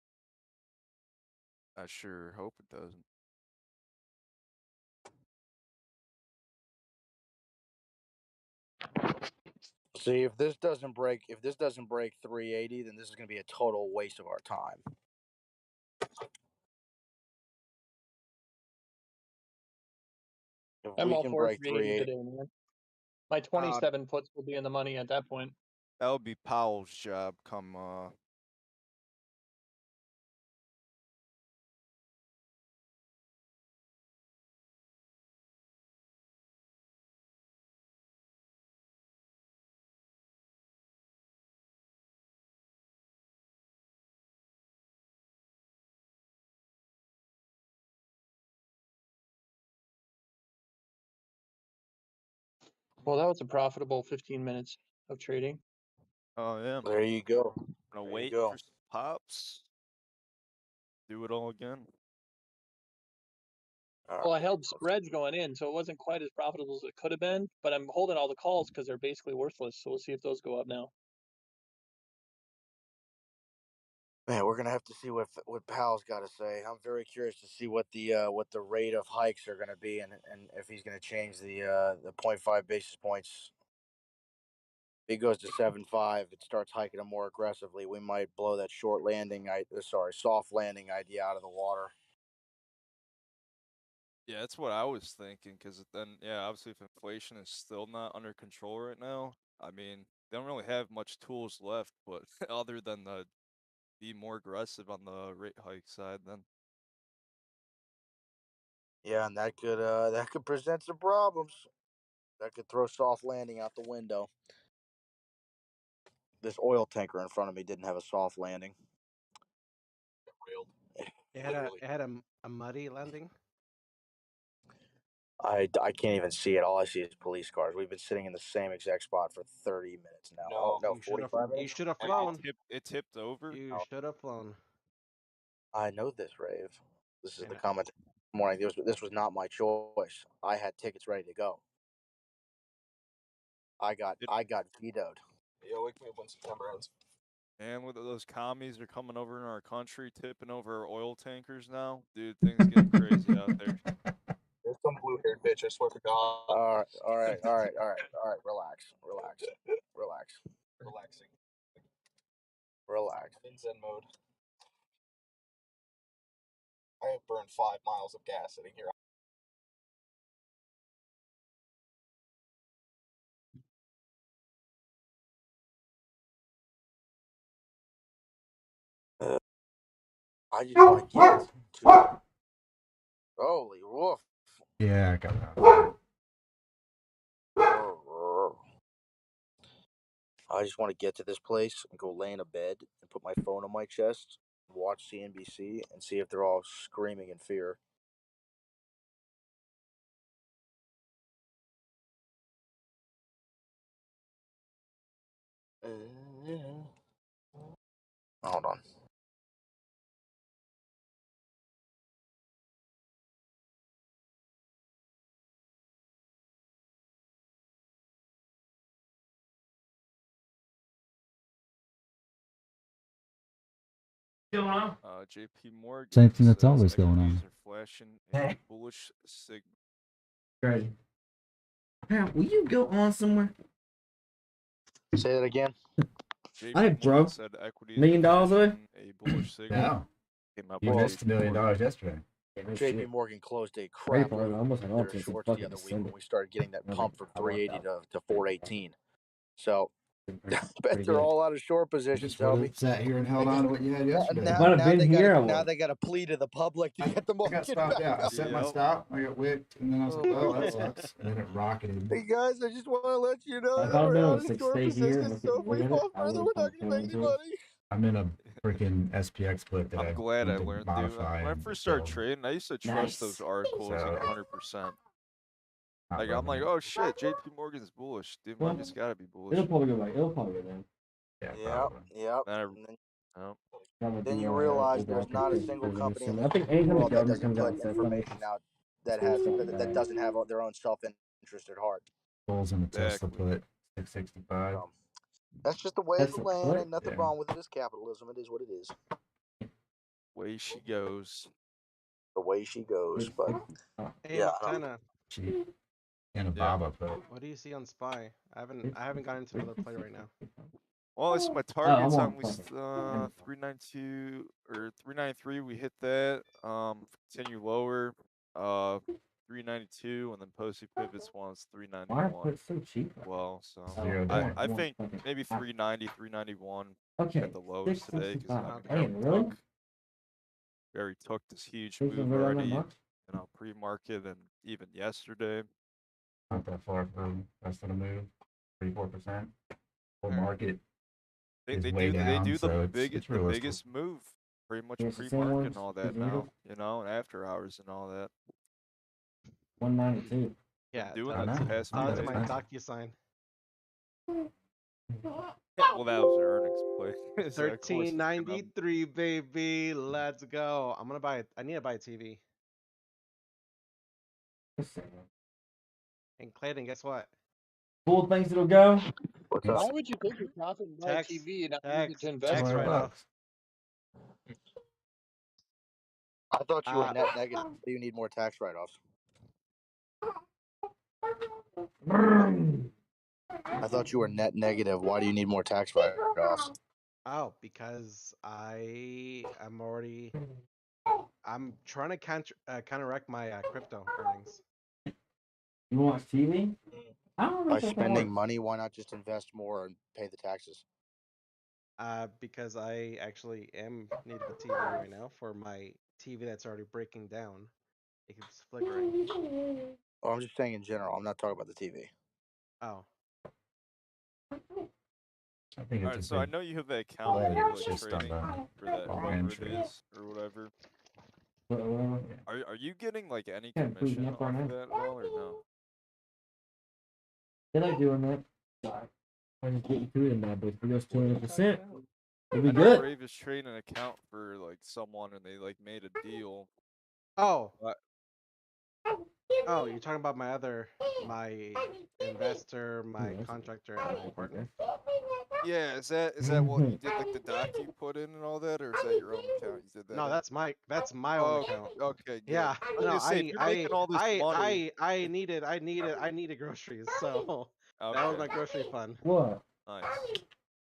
I sure hope it doesn't. See, if this doesn't break 380, then this is going to be a total waste of our time. If I'm we all can for break 380 380, today, man. My 27 puts will be in the money at that point. That would be Powell's job come Well, that was a profitable 15 minutes of trading. oh yeah. there you go. Gonna There you wait go. for some pops. Do it all again. Well, I held spreads going in, so it wasn't quite as profitable as it could have been, but I'm holding all the calls because they're basically worthless. So we'll see if those go up now. Man, we're gonna have to see what Powell's got to say. I'm very curious to see what the rate of hikes are gonna be, and if he's gonna change the 0.5 basis points. If he goes to 7.5, it starts hiking them more aggressively. We might blow that soft landing idea out of the water. Yeah, that's what I was thinking. Because then, yeah, obviously, if inflation is still not under control right now, I mean, they don't really have much tools left, but other than be more aggressive on the rate hike side, then. Yeah, and that could present some problems. That could throw soft landing out the window. this oil tanker in front of me didn't have a soft landing. Railed. It had a muddy landing. I can't even see it. All I see is police cars. We've been sitting in the same exact spot for 30 minutes now. No. Oh, no, You should have. 45 You minutes. should have Hey, flown. it tipped over. You should have flown. I know this, Rave. This is I the know. comment this morning. This was not my choice. I had tickets ready to go. I got vetoed. Yo, wake me up when September ends. And with those commies are coming over in our country, tipping over oil tankers now, dude, things getting crazy out there. There's some blue-haired bitch, I swear to God. All right. Relax. Relaxing. Relax. I'm in Zen mode. I have burned 5 miles of gas sitting here. I just want to get to. Holy woof. Yeah, I got that. I just want to get to this place and go lay in a bed and put my phone on my chest, watch CNBC, and see if they're all screaming in fear. Hold on. Going on? JP Morgan. Same thing that's says always going on. equities are flashing a bullish signal. Crazy. Will you go on somewhere? Say that again. Hey, bro. Said equities $1 million away? flashing a bullish signal. Yeah. Came up You with missed $1 million yesterday. JP Morgan closed a crap Almost load had of all their to shorts fucking the other week December. when we started getting that pump from I lucked 380 out. to 418. So I bet Pretty they're good. all out of short positions. Just Tell would me. have sat here and held on to what you had yesterday. If I'd have been here, I now would. they got a plea to the public to get the I market got stopped back out. I up. set my stop. I got whipped, and then I was like, Oh, "Oh, that sucks." And then it rocketed. Hey guys, I just want to let you know If that I'd we're been able out to of like short stay here and positions. look So if we at it, fall I further, would we're have not fell going to make any into it. money. I'm in a freaking SPX split that I'm glad I need to learned, dude. modify When I and first started build. trading, I used to trust those articles So, like 100%. not Like, I'm loving like, it. oh shit, JP Morgan's bullish. Dude, Well, market's gotta be bullish. It'll probably go back. It'll probably go down. Yeah, Yep. Then Then you realize there's not a single company in I this think anytime the world that government doesn't comes out put and says something, information out that it's has gonna that doesn't have their own self-interest at heart. Bulls in the Tesla Exactly. put 665. That's just the way of That's the a land. put? Ain't nothing Yeah. wrong with it. It's capitalism. It is what it is. Way she goes. The way she goes. But Hey, yeah, McKenna. Cheap. And a Yeah. Baba put. What do you see on SPY? I haven't gotten into another play right now. Well, this is my I'm targets. on We fucking. 392 or 393. We hit that. Continue lower. 392, and then posty pivots was Why are 391. puts so cheap? Well, so Zero day. I think maybe 390, 391 Okay. at the lows today because I mean, 665. Hey, really? we already took this huge Think move really that already, much? pre-market and even yesterday. Not that far from rest of the move. 34%. Full Alright. market They is do way down, the so it's the realistic. biggest move, pretty much Here's the same pre-market ones, and all that these now, needles. and after hours and all that. 192. Yeah, doing I that know. the past Not tell few it that to my days. expensive. DocuSign. Well, that was an earnings play. So of course it's gonna- 1393, baby. Let's go. I'm gonna buy it. I need to buy a TV. And Clayton, guess what? Cool things that'll go. what's Why up? would you take your profit and buy a Tax, TV and not use it tax, to invest? tax $200 write-off. bucks. I thought you were Uh, net negative. Do you need more tax write-offs? I thought you were net negative. Why do you need more tax write-offs? Oh, because I'm trying to counteract my crypto earnings. You want TV? I don't know By if that spending works. money, why not just invest more and pay the taxes? Because I actually am need of a TV right now for my TV that's already breaking down. It keeps flickering. Oh, I'm just saying in general. I'm not talking about the TV. Oh. I think All it's right, a so I big know you have that account delay. where you It's like just on trading for that the whatever it entry. is or whatever. Are you getting like any Yeah, food commission up off right of now. that at all or no? They like doing that. Sorry. I just getting through it now, but if it goes 200%, it'll be I know good. Brave is trading an account for like someone and they like made a deal. Oh, But oh, you're talking about my investor, my Yeah, contractor, and my partner. yeah, is that what you did, like the doc you put in and all that, or is that your own account you did that No, in? that's my own Oh, account. okay, good. Yeah, I was no, gonna say if you're making all this money. I needed groceries, so that was my Okay, grocery fund. What? nice.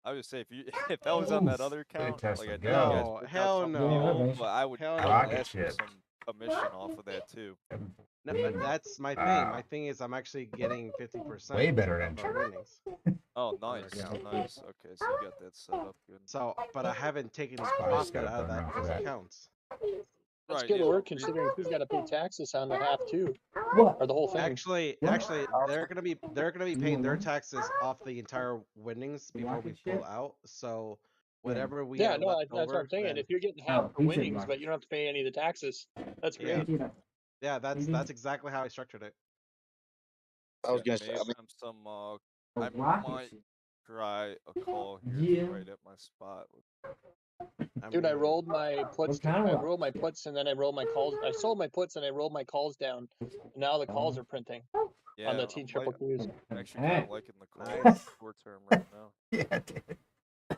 I would say if you if that was on that Oof, other big account, like Tesla I know you guys go. No, worked out hell some Yeah, deal, no, man. but I would hell Rocket no. ask for ship. some commission off of that too. No, that's my thing. Wow. My thing is I'm actually getting 50% Way better of our entry. winnings. Oh, Other nice, account. nice. Okay, so you got that set up good. So, but I haven't taken any Spider's profit got a out of burner off of those that. accounts. That's Right, good yeah. work considering he's got to pay taxes on the half too, What? or the whole thing. Actually, they're gonna be paying their taxes off the entire winnings before we Rocket pull ship? out. So Yeah. whatever we Yeah, have no, left that's what over, I'm saying. then If you're getting half Oh, the he said winnings, rocket but you don't have to pay any of the taxes, that's yeah, great. yeah, that's exactly how I structured it. I was Yeah, gonna say. maybe I mean, A I rocket might ship. try a call here Yeah. right at my spot. Dude, I mean, rolled my puts. What kind of I rocket rolled my ship? puts and then I rolled my calls. I sold my puts and I rolled my calls down. Now the calls are printing on Yeah, the T triple Qs. I'm actually kind of liking the call Nice. short term right now. Yeah, it did.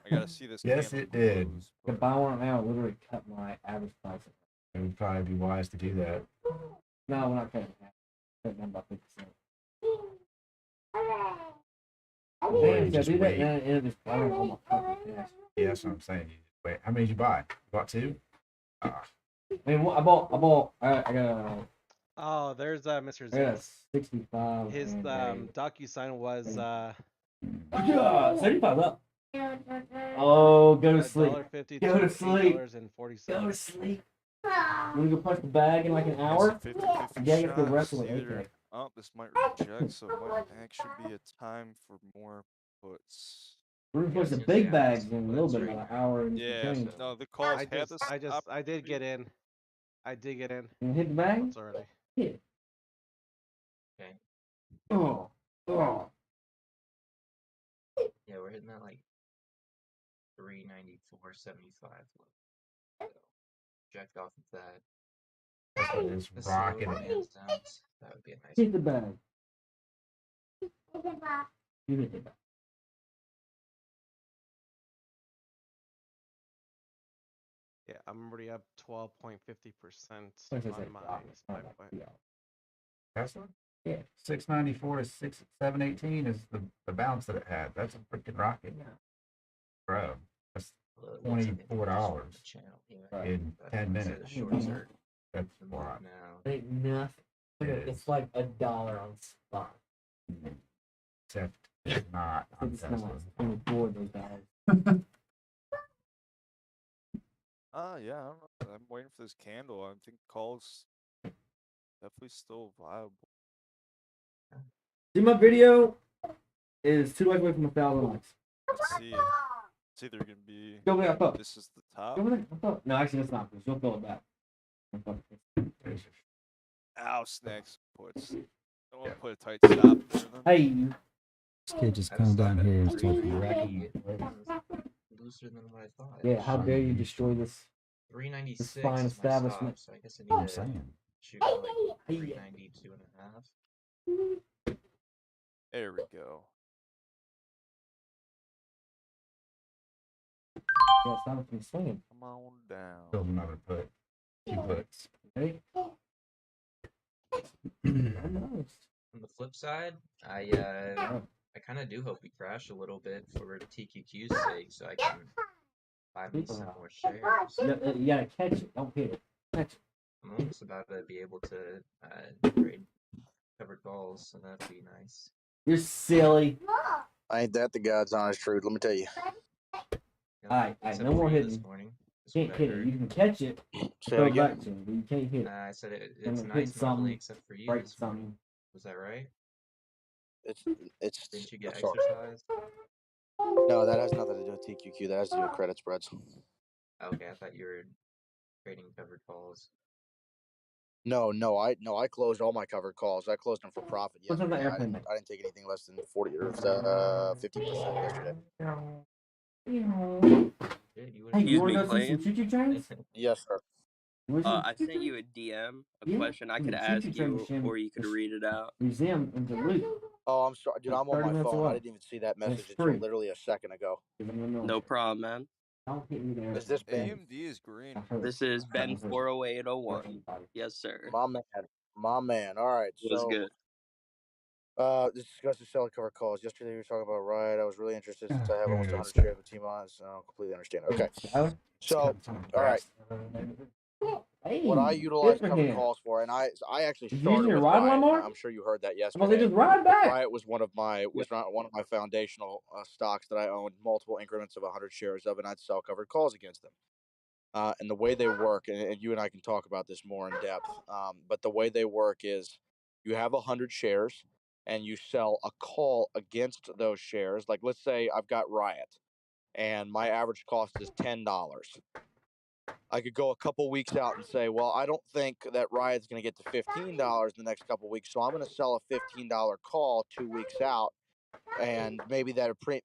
I gotta see this. Yes, candle it did. close, To but- buy one now literally cut my average price. It would probably be wise to do that. No, we're not cutting that. Cutting them about 50%. Or you Damn, just do that wait. and it'll just I don't know my fucking cash. Yeah, that's what I'm saying. You just wait. How many did you buy? You bought two? Ah, I mean, I bought. I got Oh, there's Mr. I got Z. 65. His and DocuSign was yeah, 75 up. Oh, go to sleep. $1.50 Go to to sleep. $8.40. Go to sleep. Wanna go punch the bag in like an hour? 50-50 Yeah, you have to shots. wrestle with Either, AK. oh, this might reject, so it might actually be a time for more puts. We're gonna push the gonna big say, I bags have in a some little puts bit, right about an now. hour and some Yeah, change. no, the calls I have this. did get in. I did get in. You hit the bag? Once already. Hit. Okay. Oh. Yeah, we're hitting that like 394.75. So jacked off of that. that's what it is. Let's see what Rocking. hands down. That would be a nice Hit the one. bag. You hit the bag. Yeah, I'm already up 12.50% Like I on said, my rockets, spy not point. yeah. Tesla? Yeah. 694 to 718 is the bounce that it had. That's a freaking rocket. Yeah. Bro, that's Well, it looks like it just went $24 up the channel here. Right. in But 10 like I said, minutes. the shorts are That's the a move lot. now. Ain't nothing. It It's is. like $1 on spot. Except it's not on It's not. Tesla. It's 24 those dollars. Yeah, I don't know. I'm waiting for this candle. I think calls definitely still viable. See, my video is 2 likes away from 1,000 likes. Let's see. It's either gonna be Go over there, up. this is the top. Go over there, up. No, actually, that's not. Because you'll fill it back. Ow, snacks puts. Don't want to put a tight stop there. Then. Hey, This kid just I comes just thought down that here and three starts ninety wrecking. looser than what I thought. yeah, how dare you destroy this? 396 This fine is my establishment. stop, so I guess I I'm need to saying. shoot for like 392.5. There we go. Yeah, it's not what you're saying. Come on down. Build another put. 2 puts. Hey. On the flip side, I kind of do hope we crash a little bit for TQQ's sake, so I can buy me some more shares. You gotta catch it. Don't hit it. Catch it. I'm almost about to be able to trade covered calls, so that'd be nice. You're silly. ain't that the God's honest truth? Let me tell you. Alright, Except no more for you this hitting. morning. is Can't what I hit it. heard. You can catch it. Say Throw it it again. back to him, but you can't hit it. I said it's Then hit nice normally, something, except for you break this morning. something. Was that right? It's Didn't you get sorry. exercise? No, that has nothing to do with TQQ. That has to do with credit spreads. Okay, I thought you were trading covered calls. No, I closed all my covered calls. I closed them for profit What's on the yesterday. airplane mode? I didn't take anything less than 40 or 50% yesterday. Dude, you Hey, you Excuse want me, to go see some Clayton. choo-choo trains? Yes, sir. You want to see I choo-choo sent you trains? a DM, a Yeah. question I could The ask choo-choo train you, or you could read it out. museum in Duluth. Oh, I'm sorry, dude. Like I'm on 30 my minutes phone. I away. didn't even see that And it's message until free. literally a second ago. Even in the No military. problem, man. Don't hit me there. Is this Ben? AMD is green. I've heard. This is I've Ben heard. 40801. Yes, sir. My man. My man. All right. Was So, good. discuss the seller cover calls. Yesterday we were talking about Riot. I was really interested since I have almost Here it 100 is. shares with T-Mons. I don't completely understand. Okay. Tyler? So, all right. Hey, What I utilize covered Abraham. calls for, and I actually You started using your with rod Riot. lawnmower? I'm sure you heard that Well, they yesterday. just ride back. Riot was one of my foundational stocks that I owned multiple increments of 100 shares of, and I'd sell covered calls against them. And the way they work, and you and I can talk about this more in depth, but the way they work is you have 100 shares and you sell a call against those shares. Like, let's say I've got Riot and my average cost is $10. I could go a couple weeks out and say, well, I don't think that Riot's going to get to $15 in the next couple weeks, so I'm going to sell a $15 call 2 weeks out, and maybe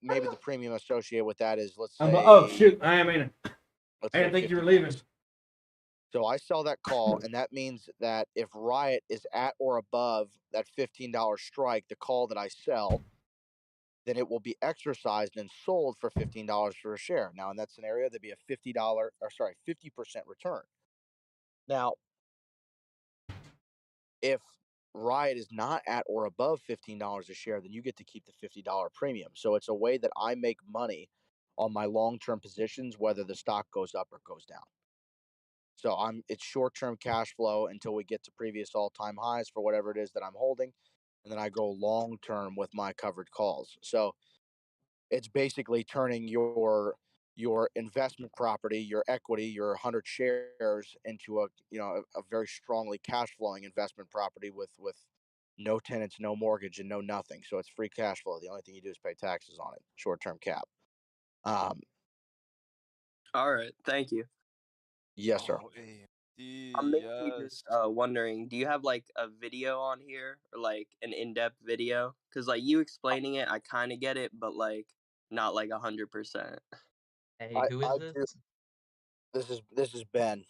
maybe the premium associated with that is, let's say, Oh shoot, I didn't think you were $50. leaving. So I sell that call, and that means that if Riot is at or above that $15 strike, the call that I sell, then it will be exercised and sold for $15 for a share. Now, in that scenario, there'd be a $50 50% return. Now, if Riot is not at or above $15 a share, then you get to keep the $50 premium. So it's a way that I make money on my long-term positions, whether the stock goes up or goes down. So it's short-term cash flow until we get to previous all-time highs for whatever it is that I'm holding, and then I go long-term with my covered calls. So it's basically turning your investment property, your equity, your 100 shares into a very strongly cash flowing investment property with no tenants, no mortgage, and no nothing. So it's free cash flow. The only thing you do is pay taxes on it. Short-term cap. All right. Thank you. Yes, sir. Oh, AMD, I'm mainly yes. just wondering, do you have like a video on here or like an in-depth video? Because like you explaining it, I kind of get it, but like not like 100%. Hey, who is I this? do. This is Ben.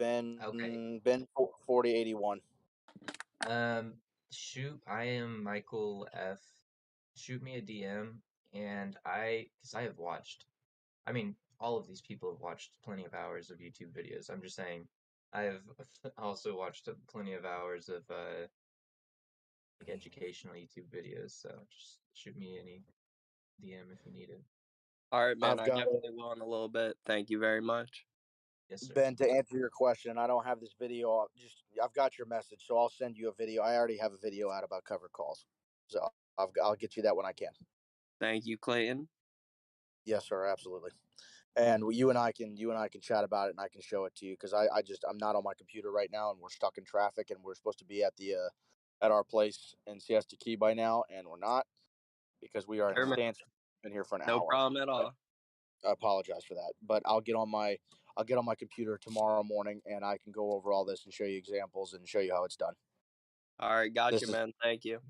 Okay. Ben 4081. Shoot, I am Michael F. Shoot me a DM, and because I have watched, I mean, all of these people have watched plenty of hours of YouTube videos. I'm just saying, I have also watched plenty of hours of like educational YouTube videos. So just shoot me any DM if you need it. All right, man. I've I got definitely will in a little bit. Thank you very much. Yes, sir. Ben, to answer your question, I don't have this video. I've got your message, so I'll send you a video. I already have a video out about covered calls, so I'll get you that when I can. Thank you, Clayton. Yes, sir, absolutely. And you and I can chat about it, and I can show it to you because I'm not on my computer right now, and we're stuck in traffic, and we're supposed to be at our place in Siesta Key by now, and we're not because we are in Sure, man. stance. Been here for an No hour. problem at all. I apologize for that, but I'll get on my computer tomorrow morning, and I can go over all this and show you examples and show you how it's done. All right, gotcha, This is man. Thank you.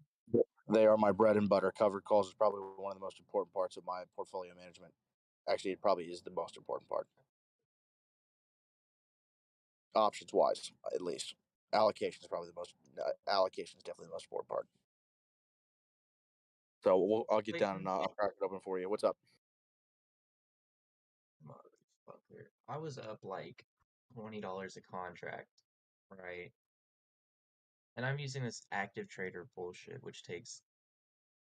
They are my bread and butter. Covered calls is probably one of the most important parts of my portfolio management. Actually, it probably is the most important part. Options wise, at least. Allocation is probably allocation is definitely the most important part. So I'll get down and I'll crack it open for you. What's up? Motherfucker. I was up like $20 a contract, right? And I'm using this active trader bullshit, which takes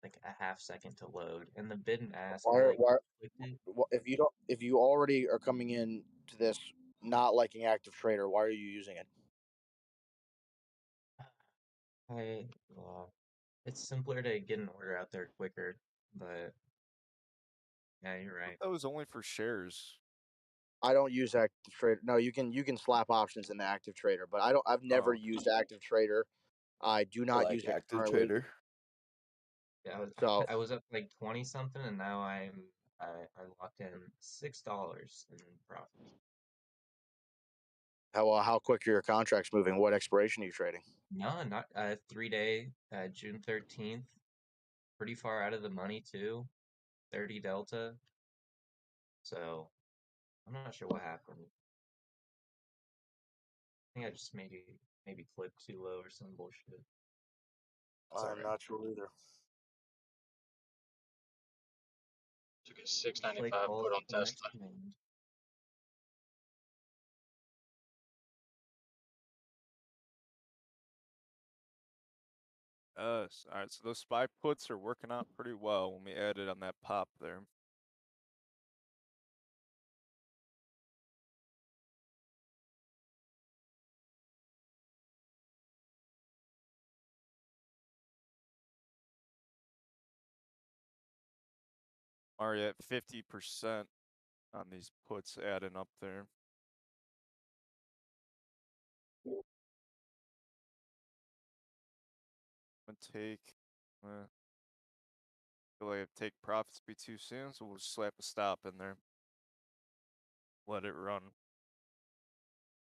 like a half second to load. And the bid and ask, I like clicked it. If you already are coming in to this not liking active trader, why are you using it? It's simpler to get an order out there quicker, but yeah, you're right. That was only for shares. I don't use active trader. No, you can slap options in the active trader, but I've never Oh. used active trader. I do not use it active currently. trader. Yeah, So I was up like 20 something, and now I'm I locked in $6 in profit. How quick are your contracts moving? What expiration are you trading? No, not 3-day, June 13th. Pretty far out of the money too. 30 delta. So I'm not sure what happened. I think I just maybe clicked too low or some bullshit. I'm not sure either. Took a 695 Play put calls on with the next Tesla. command. All right, so those SPY puts are working out pretty well when we added on that pop there. Already at 50% on these puts adding up there. I'm gonna take, feel like if take profits be too soon, so we'll just slap a stop in there. Let it run.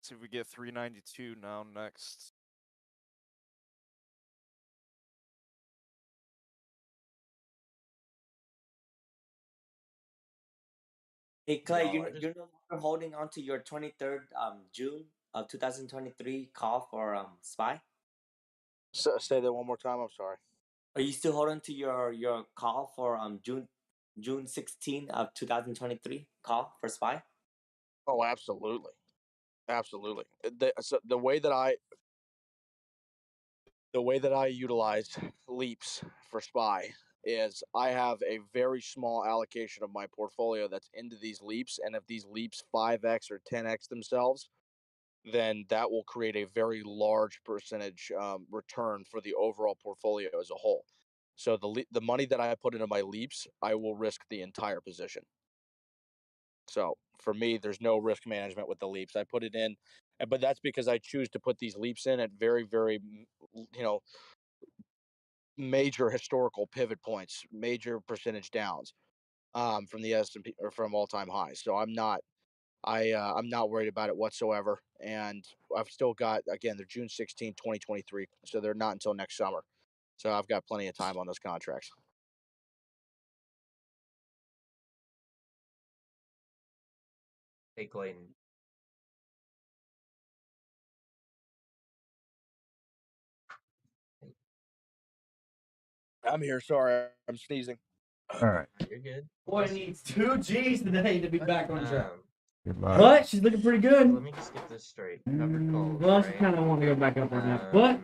See if we get 392 now next. Hey Clay, Y'all, you're no longer holding on to your 23rd June of 2023 call for SPY? So, say that one more time. I'm sorry. Are you still holding to your call for June 16 of 2023 call for SPY? Oh, absolutely, absolutely. The way that I utilize leaps for SPY is I have a very small allocation of my portfolio that's into these leaps, and if these leaps 5x or 10x themselves, then that will create a very large percentage return for the overall portfolio as a whole. So the money that I put into my leaps, I will risk the entire position. So for me, there's no risk management with the leaps. I put it in, but that's because I choose to put these leaps in at very, very, major historical pivot points, major percentage downs from the S&P or from all-time highs. So I'm not worried about it whatsoever. And I've still got, again, they're June 16, 2023. So they're not until next summer. So I've got plenty of time on those contracts. hey Clayton. I'm here. Sorry, I'm sneezing. All right. You're good. Boy needs 2 G's today to be back on track. Good luck. But she's looking pretty good. Let me just get this straight. Covered calls, Well, she right? kind of want to go back up on that. But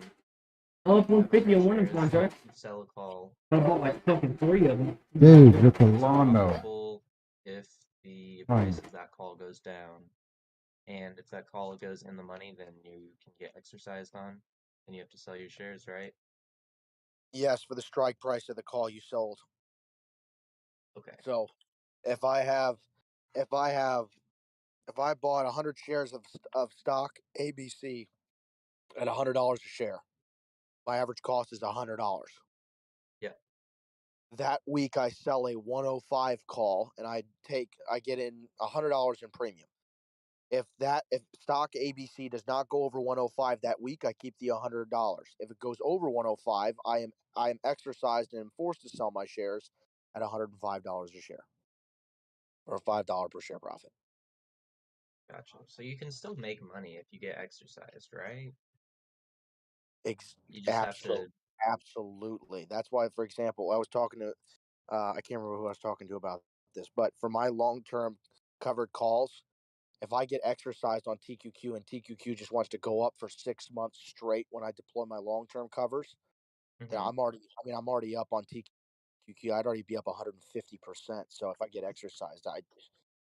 all up 150 on one of them contracts. Sell a call. I bought like fucking 3 of them. Dude, with the It's lawnmower. profitable if the price of that call goes down. And if that call goes in the money, then you can get exercised on. And you have to sell your shares, right? Yes, for the strike price of the call you sold. Okay. So if I bought 100 shares of stock ABC at $100 a share, my average cost is $100. Yeah. That week I sell a 105 call and I get in $100 in premium. If stock ABC does not go over 105 that week, I keep the $100. If it goes over 105, I am exercised and am forced to sell my shares at $105 a share, or a $5 per share profit. Gotcha. So you can still make money if you get exercised, right? You just have to. Absolutely. That's why, for example, I was talking to, I can't remember who I was talking to about this, but for my long-term covered calls, if I get exercised on TQQ and TQQ just wants to go up for 6 months straight when I deploy my long-term covers, then I'm already up on TQQ. I'd already be up 150%. So if I get exercised,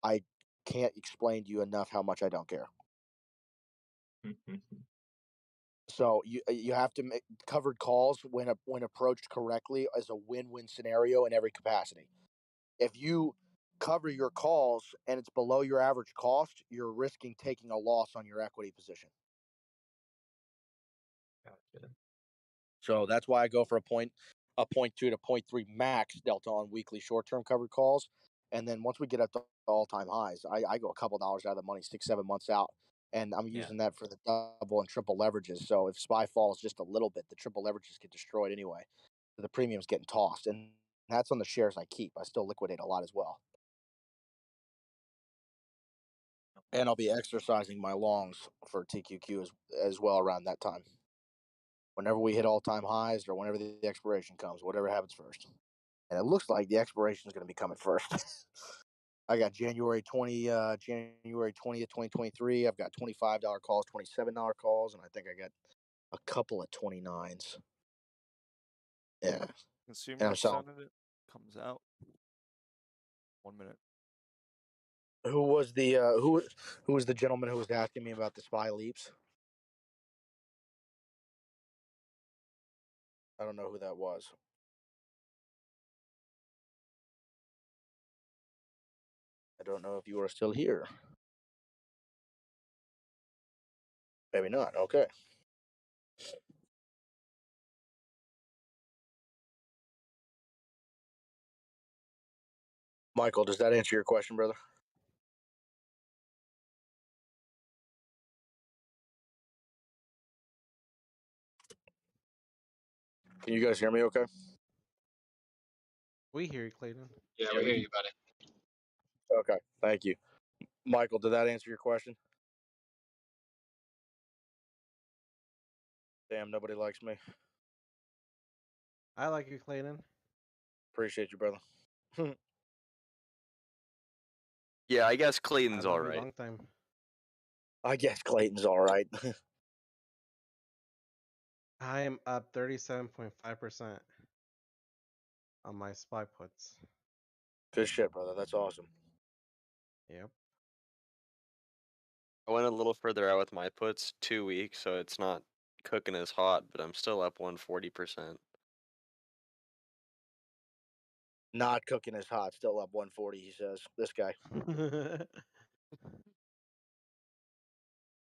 I can't explain to you enough how much I don't care. So you have to make covered calls when approached correctly as a win-win scenario in every capacity. If you cover your calls and it's below your average cost, you're risking taking a loss on your equity position. Gotcha. So that's why I go for a 0.2 to 0.3 max delta on weekly short-term covered calls, And then once we get up to all-time highs, I go a couple dollars out of the money 6-7 months out, and I'm using that for the double and triple leverages. So if SPY falls just a little bit, the triple leverages get destroyed anyway. So the premium's getting tossed, and that's on the shares I keep. I still liquidate a lot as well. And I'll be exercising my longs for TQQ as well around that time. Whenever we hit all-time highs or whenever the expiration comes, whatever happens first. And it looks like the expiration is going to be coming first. I got January 20th, 2023. I've got $25 calls, $27 calls, and I think I got a couple of 29s. Yeah. Consumer sentiment comes out. 1 minute. Who was the who was the gentleman who was asking me about the SPY leaps? I don't know who that was. I don't know if you are still here. Maybe not. Okay. Michael, does that answer your question, brother? Can you guys hear me okay? We hear you, Clayton. Yeah, we hear you, buddy. Okay, thank you. Michael, did that answer your question? Damn, nobody likes me. I like you, Clayton. Appreciate you, brother. Yeah, I guess Clayton's I love all you right. long time. I guess Clayton's all right. I am up 37.5% on my SPY puts. Good shit, brother. That's awesome. Yep. I went a little further out with my puts 2 weeks, so it's not cooking as hot, but I'm still up 140%. Not cooking as hot, still up 140. He says. This guy,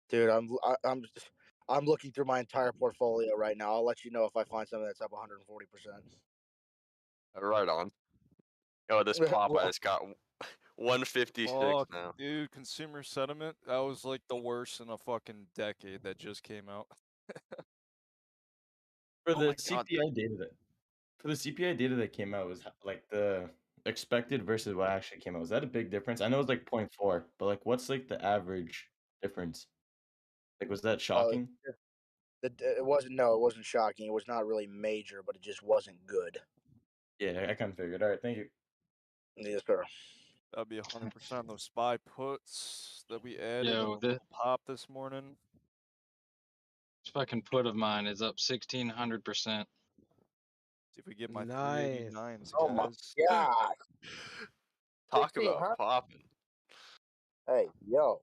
dude. I'm looking through my entire portfolio right now. I'll let you know if I find something that's up 140%. Right on. Oh, this Popeye's got 156 Fuck, now. dude, consumer sentiment, that was like the worst in a fucking decade that just came out. For Oh the my God, CPI data that came out, was like the expected versus what actually came out. Was that a big difference? I know it's like 0.4, but like what's like the average difference? Like was that shocking? It wasn't. No, it wasn't shocking. It was not really major, but it just wasn't good. Yeah, I kind of figured. All right, thank you. Yes, sir. That'd be 100% those SPY puts that we added Yo, in the little pop this morning. This fucking put of mine is up 1,600%. See if we get my Nice. 389s, Oh my guys. God. Talk about 1,500? popping. Hey, yo,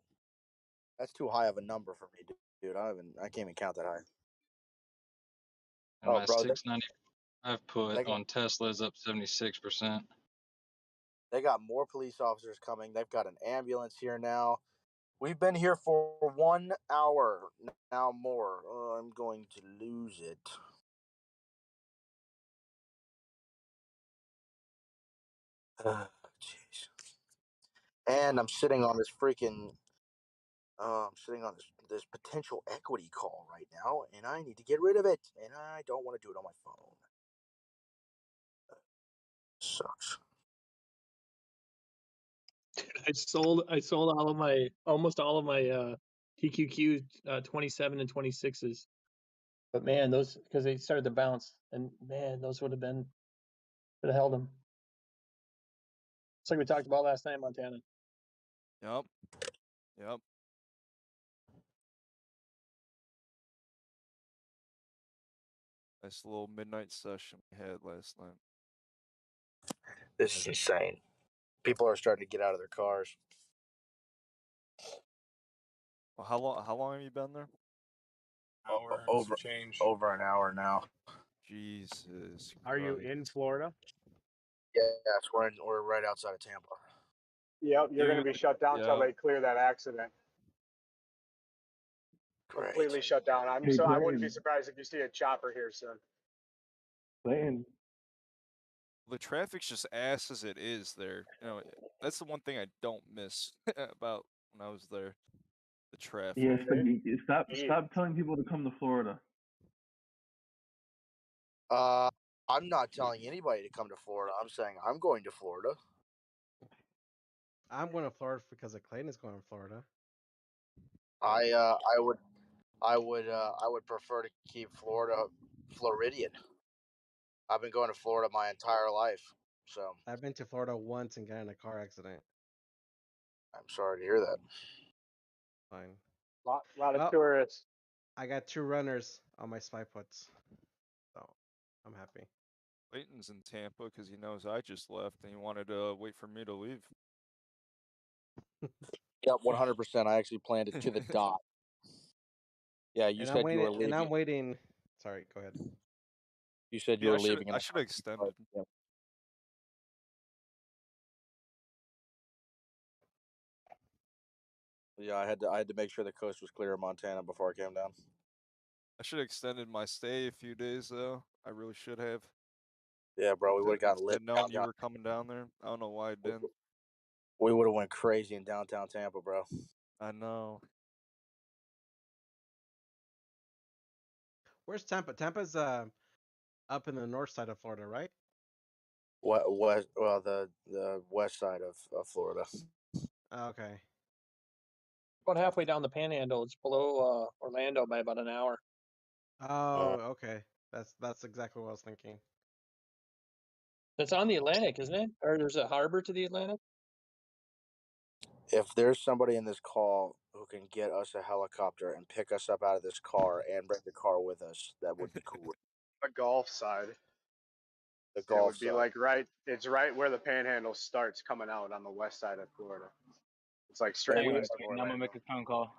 that's too high of a number for me, dude. I can't even count that high. And Oh, my bro, 695 put they got on Tesla is up 76%. they got more police officers coming. They've got an ambulance here now. We've been here for 1 hour now more. Oh, I'm going to lose it. Jeez. And I'm sitting on this freaking. I'm sitting on this potential equity call right now, and I need to get rid of it, and I don't want to do it on my phone. Sucks. I sold almost all of my TQQ 27 and 26s. But man, those, because they started to bounce, and man, those would have held them. It's like we talked about last night, Montana. Yep. Yep. Nice little midnight session we had last night. This is insane. People are starting to get out of their cars. Well, how long have you been there? Hour and Over some change. over an hour now. Jesus. Are you in Christ. Florida? Yes, we're right outside of Tampa. Yep, you're going to Dude, be shut down until yeah. they clear that accident. Great. Completely shut down. I wouldn't be surprised if you see a chopper here soon. Clayton, The traffic's just ass as it is there. You know, that's the one thing I don't miss about when I was there. The traffic. Yeah, stop telling people to come to Florida. I'm not telling anybody to come to Florida. I'm saying I'm going to Florida. I'm going to Florida because Clayton is going to Florida. I would prefer to keep Florida Floridian. I've been going to Florida my entire life, so I've been to Florida once and got in a car accident. I'm sorry to hear that. Fine. Lot of Well, tourists. I got 2 runners on my spy puts, so I'm happy. Clayton's in Tampa because he knows I just left and he wanted to wait for me to leave. Yep, 100%. I actually planned it to the dot. Yeah, you And said you were and leaving. I'm waiting. Sorry, go ahead. You said you were leaving. I should have extended. Yeah. Yeah, I had to make sure the coast was clear of Montana before I came down. I should have extended my stay a few days though. I really should have. Yeah, bro, we would have gotten lit. Had known you were coming down there. I don't know why I didn't. We would have went crazy in downtown Tampa, bro. I know. Where's Tampa? Tampa's up in the north side of Florida, right? West, well, the west side of Florida. Okay. About halfway down the Panhandle. It's below Orlando by about an hour. Oh, okay. That's exactly what I was thinking. It's on the Atlantic, isn't it? Or there's a harbor to the Atlantic? If there's somebody in this call who can get us a helicopter and pick us up out of this car and bring the car with us, that would be cool. The Gulf side. The It Gulf would be side. like it's right where the Panhandle starts coming out on the west side of Florida. It's like straight Hang on a west of second. I'm gonna Orlando. make a phone call.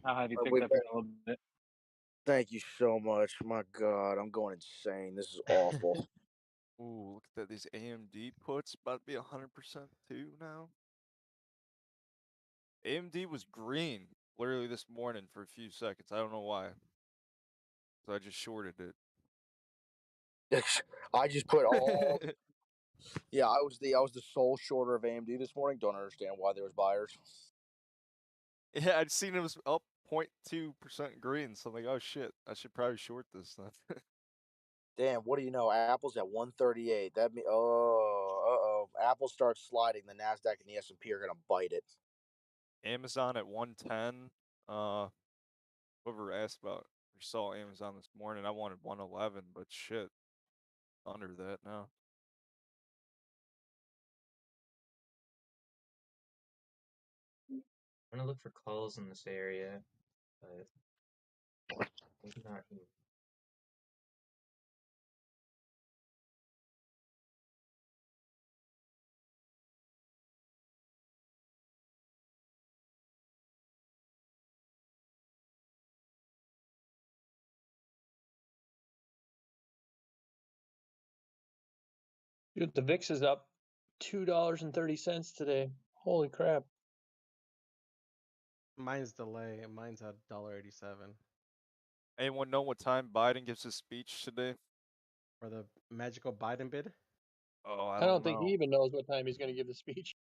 I'll have you But picked we've up in got- a little bit. Thank you so much. My God, I'm going insane. This is awful. Ooh, look at that. These AMD puts about to be 100% too now. AMD was green literally this morning for a few seconds. I don't know why. So I just shorted it. I just put all. Yeah, I was the sole shorter of AMD this morning. Don't understand why there was buyers. Yeah, I'd seen it was up 0.2% green, so I'm like, oh shit, I should probably short this stuff. Damn, what do you know? Apple's at 138. That mean Apple starts sliding. The Nasdaq and the S&P are gonna bite it. Amazon at 110. Whoever asked about or saw Amazon this morning, I wanted 111, but shit, under that now. I'm gonna look for calls in this area, but maybe not here. Dude, the VIX is up $2.30 today. Holy crap. Mine's delay. Mine's at $1.87 Anyone know what time Biden gives his speech today? for the magical Biden bid. Oh, I don't think he even knows what time he's going to give the speech.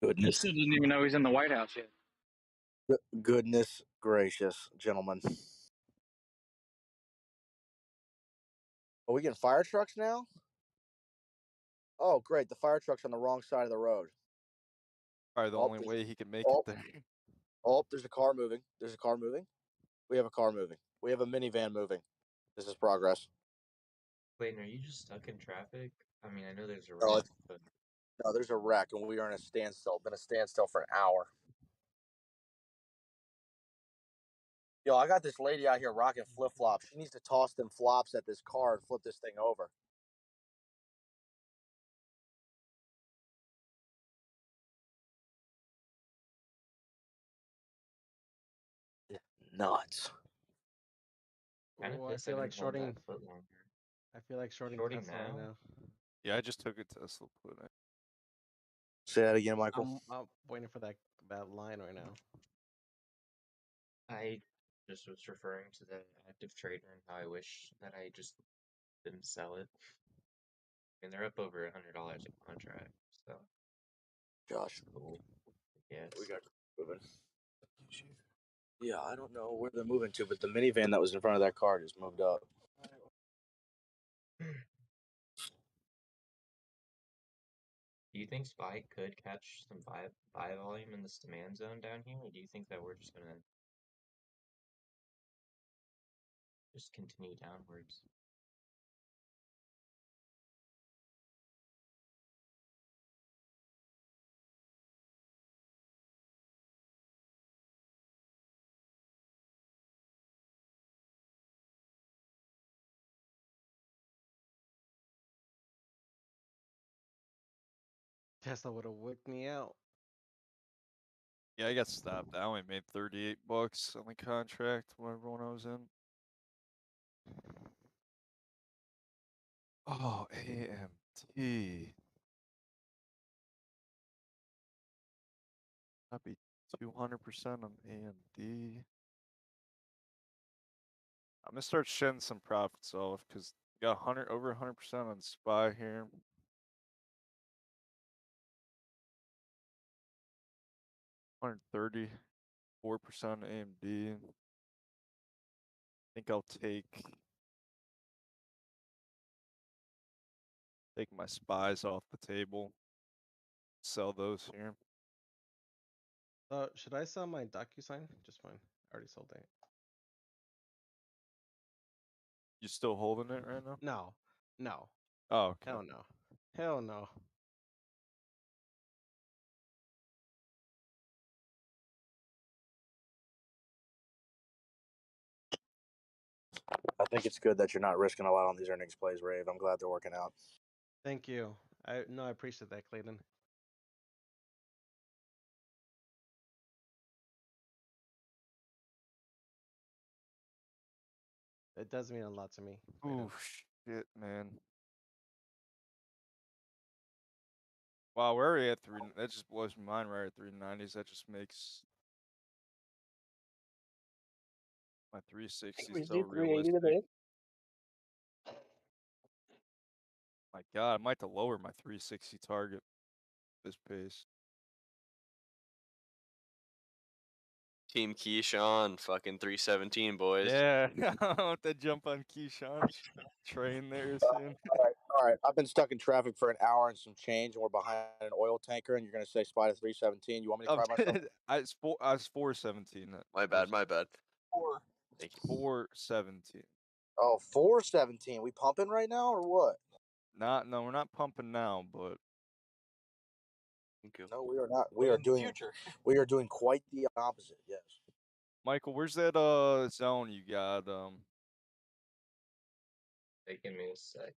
He Goodness. still doesn't even know he's in the White House yet. Goodness gracious, gentlemen. Are we getting fire trucks now? Oh, great. The fire truck's on the wrong side of the road. Probably the only way he can make it there. Oh, there's a car moving. There's a car moving. We have a car moving. We have a minivan moving. This is progress. Clayton, are you just stuck in traffic? I mean, I know there's a No, wreck, but No, there's a wreck, and we are in a standstill. Been a standstill for an hour. Yo, I got this lady out here rocking flip flops. She needs to toss them flops at this car and flip this thing over. Nuts. kind of Ooh, I pissed I feel like didn't hold shorting. that foot longer. I feel like shorting Tesla right now. Yeah, I just took a Tesla put. Say that again, Michael. I'm waiting for that line right now. Just was referring to the active trader and how I wish that I just didn't sell it. I mean, they're up over $100 a contract, so Josh, cool. Yes. we got moving. Yeah, I don't know where they're moving to, but the minivan that was in front of that car just moved up. Do you think SPY could catch some buy volume in this demand zone down here, or do you think that we're just gonna just continue downwards? Tesla would have whipped me out. Yeah, I got stopped. I only made $38 on the contract, whatever one I was in. Oh, AMT. I'd be 200% on AMD. I'm gonna start shedding some profits off because got over 100% on SPY here. 134% AMD. I think I'll take my SPYs off the table. Sell those here. Should I sell my DocuSign? Just fine. I already sold it. You still holding it right now? No. No. Oh, okay. Hell no. Hell no. I think it's good that you're not risking a lot on these earnings plays, Rave. I'm glad they're working out. Thank you. I appreciate that, Clayton. It does mean a lot to me. Oh shit, man. Wow, we're already at 3. That just blows my mind. We're at 390s. That just makes my 360 We so see 380 realistic. today. My God, I might have to lower my 360 target this pace. Team Keyshawn, fucking 317, boys. Yeah, I want to jump on Keyshawn's train there soon. All right. I've been stuck in traffic for an hour and some change, and we're behind an oil tanker, and you're going to say SPY to 317. You want me to try myself? I was 417. My bad, my bad. Thank you. 417. Oh, 417. We pumping right now or what? No, we're not pumping now, but Thank you. No, we are not. We are doing we are doing quite the opposite. Yes. Michael, where's that zone you got? Give me a second.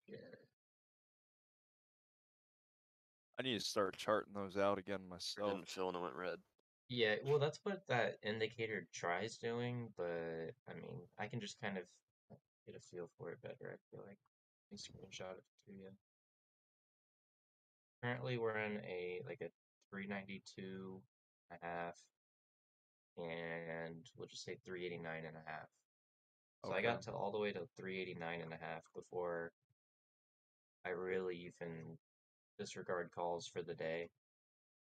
I need to start charting those out again myself. Didn't feel when it went red. Yeah, well, that's what that indicator tries doing, but I mean, I can just kind of get a feel for it better, I feel like. Let me screenshot it to you. Currently, we're in a 392 and a half, and we'll just say 389 and a half. So I got to all the way to 389 and a half before I really even disregard calls for the day.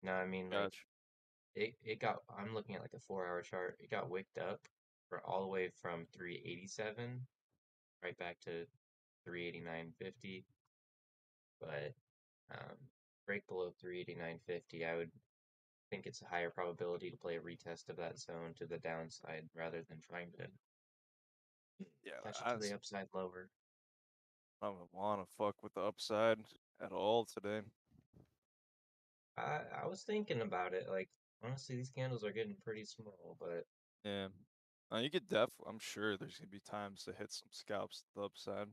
Now, I mean, like, it got, I'm looking at like a 4-hour chart. It got wicked up for all the way from 387 right back to 389.50. But break below 389.50, I would think it's a higher probability to play a retest of that zone to the downside rather than trying to catch it to the upside lower. I don't want to fuck with the upside at all today. I was thinking about it. Like, honestly, these candles are getting pretty small, but yeah, you could I'm sure there's gonna be times to hit some scalps to the upside.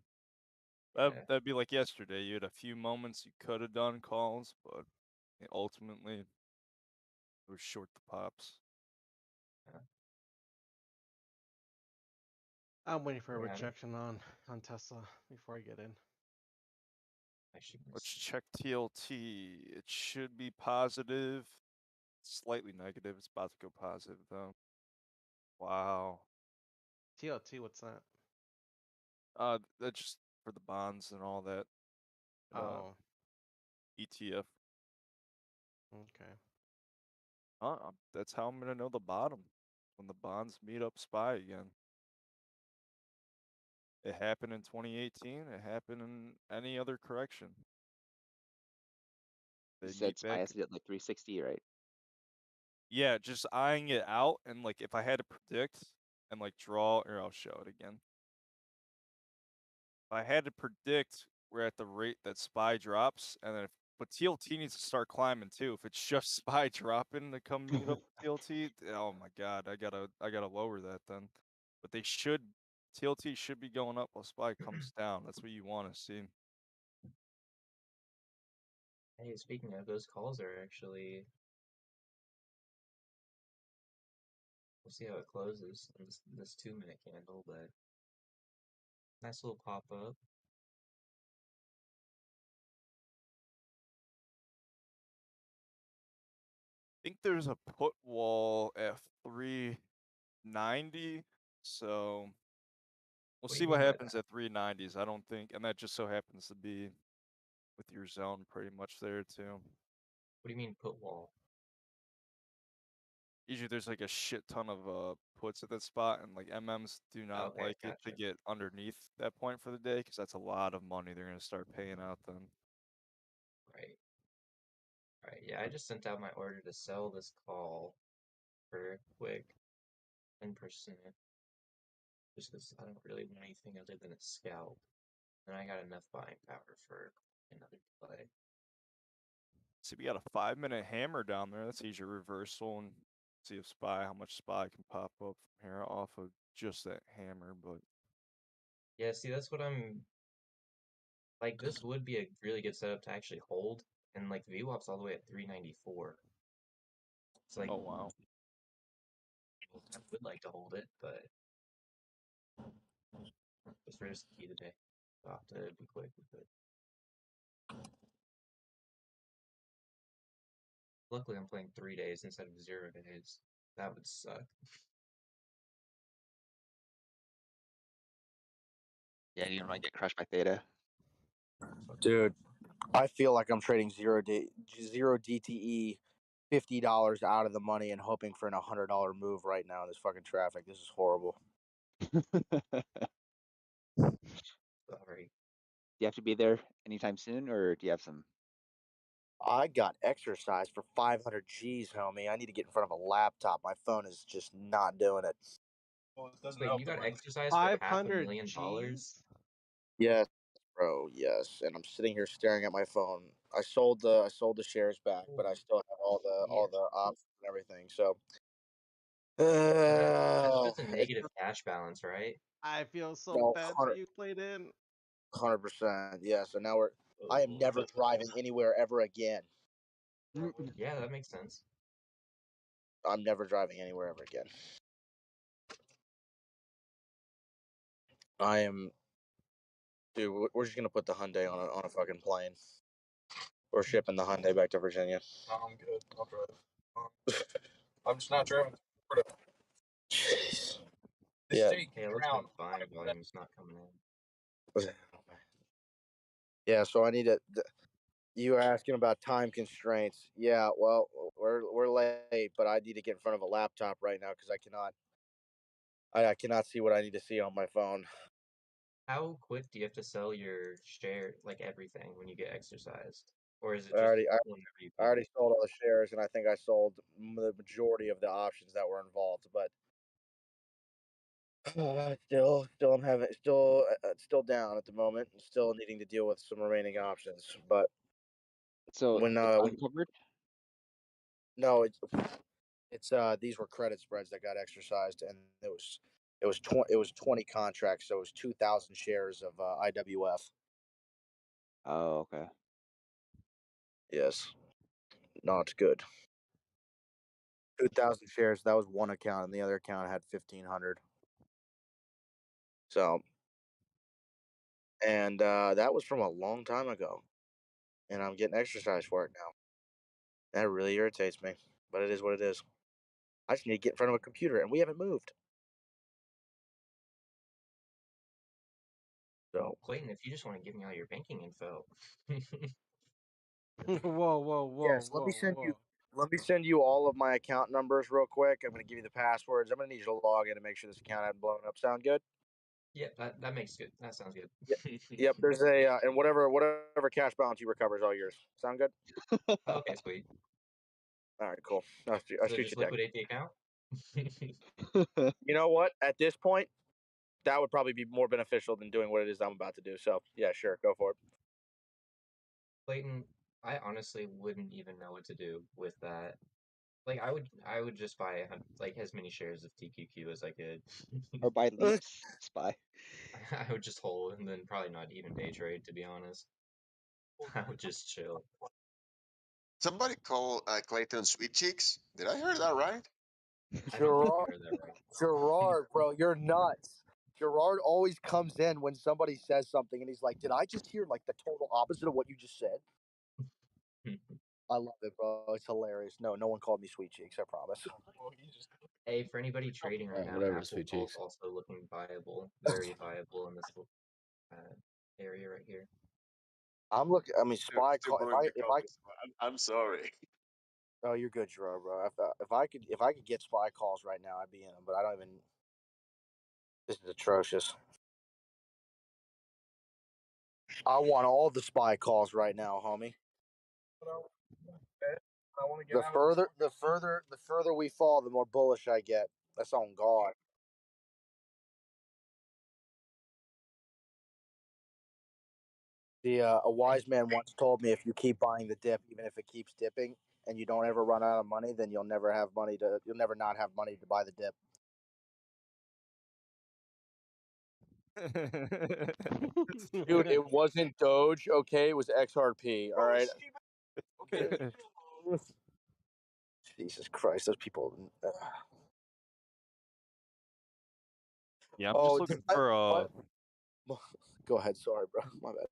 That'd be like yesterday. You had a few moments you could have done calls, but ultimately it was short the pops. Yeah. I'm waiting for a rejection on Tesla before I get in. Let's check TLT. It should be positive. Slightly negative. It's about to go positive though. Wow. TOT, what's that? That's just for the bonds and all that. Oh, ETF. okay. That's how I'm gonna know the bottom when the bonds meet up SPY again. It happened in 2018. It happened in any other correction. You They said meet SPY back. has to do it like 360, right? Yeah, just eyeing it out, and like if I had to predict and like draw, or I'll show it again. If I had to predict, we're at the rate that SPY drops, and then but TLT needs to start climbing too. If it's just SPY dropping to come meet up with TLT, oh my god, I gotta lower that then. But they should, TLT should be going up while SPY comes down. That's what you want to see. Hey, speaking of, those calls are actually. We'll see how it closes on this 2-minute candle, but nice little pop up. I think there's a put wall at 390, so we'll What do see you what mean by happens at 390s. I don't think, and that just so happens to be with your zone pretty much there too. What do you mean put wall? Usually there's like a shit ton of puts at that spot, and like MMs do not Okay, like it to gotcha. get underneath that point for the day because that's a lot of money they're gonna start paying out then. Right. Alright, yeah, I just sent out my order to sell this call for a quick 10%. Just because I don't really want anything other than a scalp. And I got enough buying power for another play. See, we got a 5-minute hammer down there. That's easy reversal, and see if how much SPY can pop up from here off of just that hammer. But Yeah, see, that's what I'm like. This would be a really good setup to actually hold, and like VWAP's all the way at 394. It's like, oh wow, I would like to hold it, but just for just the key today. I'll have to be quick with it. Luckily, I'm playing 3 days instead of 0 days. That would suck. Yeah, you don't want to get crushed by theta. Dude, I feel like I'm trading zero DTE, $50 out of the money and hoping for an $100 move right now in this fucking traffic. This is horrible. Sorry. Do you have to be there anytime soon, or do you have some? I got exercise for 500 G's, homie. I need to get in front of a laptop. My phone is just not doing it. Well, it doesn't Wait, help you that got we're in exercise for $500 $500,000? G's? Yes, bro. Yes, and I'm sitting here staring at my phone. I sold the shares back, but I still have all the options and everything. So, So that's just a it's negative cash balance, right? I feel so no bad for you, played in. 100%. Yeah. So now I am Oh, never driving anywhere ever again. yeah, that makes sense. I'm never driving anywhere ever again. I am, dude. We're just gonna put the Hyundai on a fucking plane. We're shipping the Hyundai back to Virginia. No, I'm good. I'll drive. I'm just not driving. Jeez. The Yeah. state Yeah, can it looks drown. like buying volume's not coming in. Yeah. So I need to. You were asking about time constraints. Yeah. Well, we're late, but I need to get in front of a laptop right now because I cannot see what I need to see on my phone. How quick do you have to sell your share, like everything, when you get exercised? Or is it I just already I, whenever you I can? already sold all the shares, and I think I sold the majority of the options that were involved. But still, I'm having still down at the moment. Still needing to deal with some remaining options. But So when it's uncovered. no, it's these were credit spreads that got exercised, and it was 20 contracts, so it was 2,000 shares of IWF. Oh, okay. Yes, not good. 2,000 shares. That was one account, and the other account had 1,500. So, and that was from a long time ago, and I'm getting exercise for it now. That really irritates me, but it is what it is. I just need to get in front of a computer, and we haven't moved. So Clayton, if you just want to give me all your banking info. Whoa, whoa, whoa, yes, whoa, let me send you all of my account numbers real quick. I'm gonna give you the passwords. I'm gonna need you to log in to make sure this account hadn't blown up. Sound good? Yeah, that makes good. That sounds good. Yep. There's a and whatever cash balance you recover is all yours. Sound good? Okay, sweet. All right, cool. I'll shoot So you just a text. liquidate the account. You know what? At this point, that would probably be more beneficial than doing what it is I'm about to do. So yeah, sure, go for it. Clayton, I honestly wouldn't even know what to do with that. Like I would just buy like as many shares of TQQ as I could. Or buy leaks, SPY. I would just hold and then probably not even day trade, to be honest. I would just chill. Somebody call Clayton Sweet Cheeks. Did I hear that right? I don't think Gerard, you heard that right. Gerard, bro, you're nuts. Gerard always comes in when somebody says something and he's like, "Did I just hear like the total opposite of what you just said?" I love it, bro. It's hilarious. No one called me Sweet Cheeks. I promise. Hey, for anybody trading right now, whatever, Aapl Sweet Call is Cheeks. also looking viable, very viable in this area right here. I'm looking. I mean, SPY Still call. growing the company. I'm sorry. Oh, you're good, Gerard, bro. If I could get SPY calls right now, I'd be in them. But I don't even. This is atrocious. I want all the SPY calls right now, homie. The further we fall, the more bullish I get. That's on God. A wise man once told me, if you keep buying the dip, even if it keeps dipping, and you don't ever run out of money, then you'll never not have money to buy the dip. Dude, it wasn't Doge, okay? It was XRP, all right? Jesus Christ, those people. Yeah, I'm just looking for Go ahead, sorry, bro. My bad.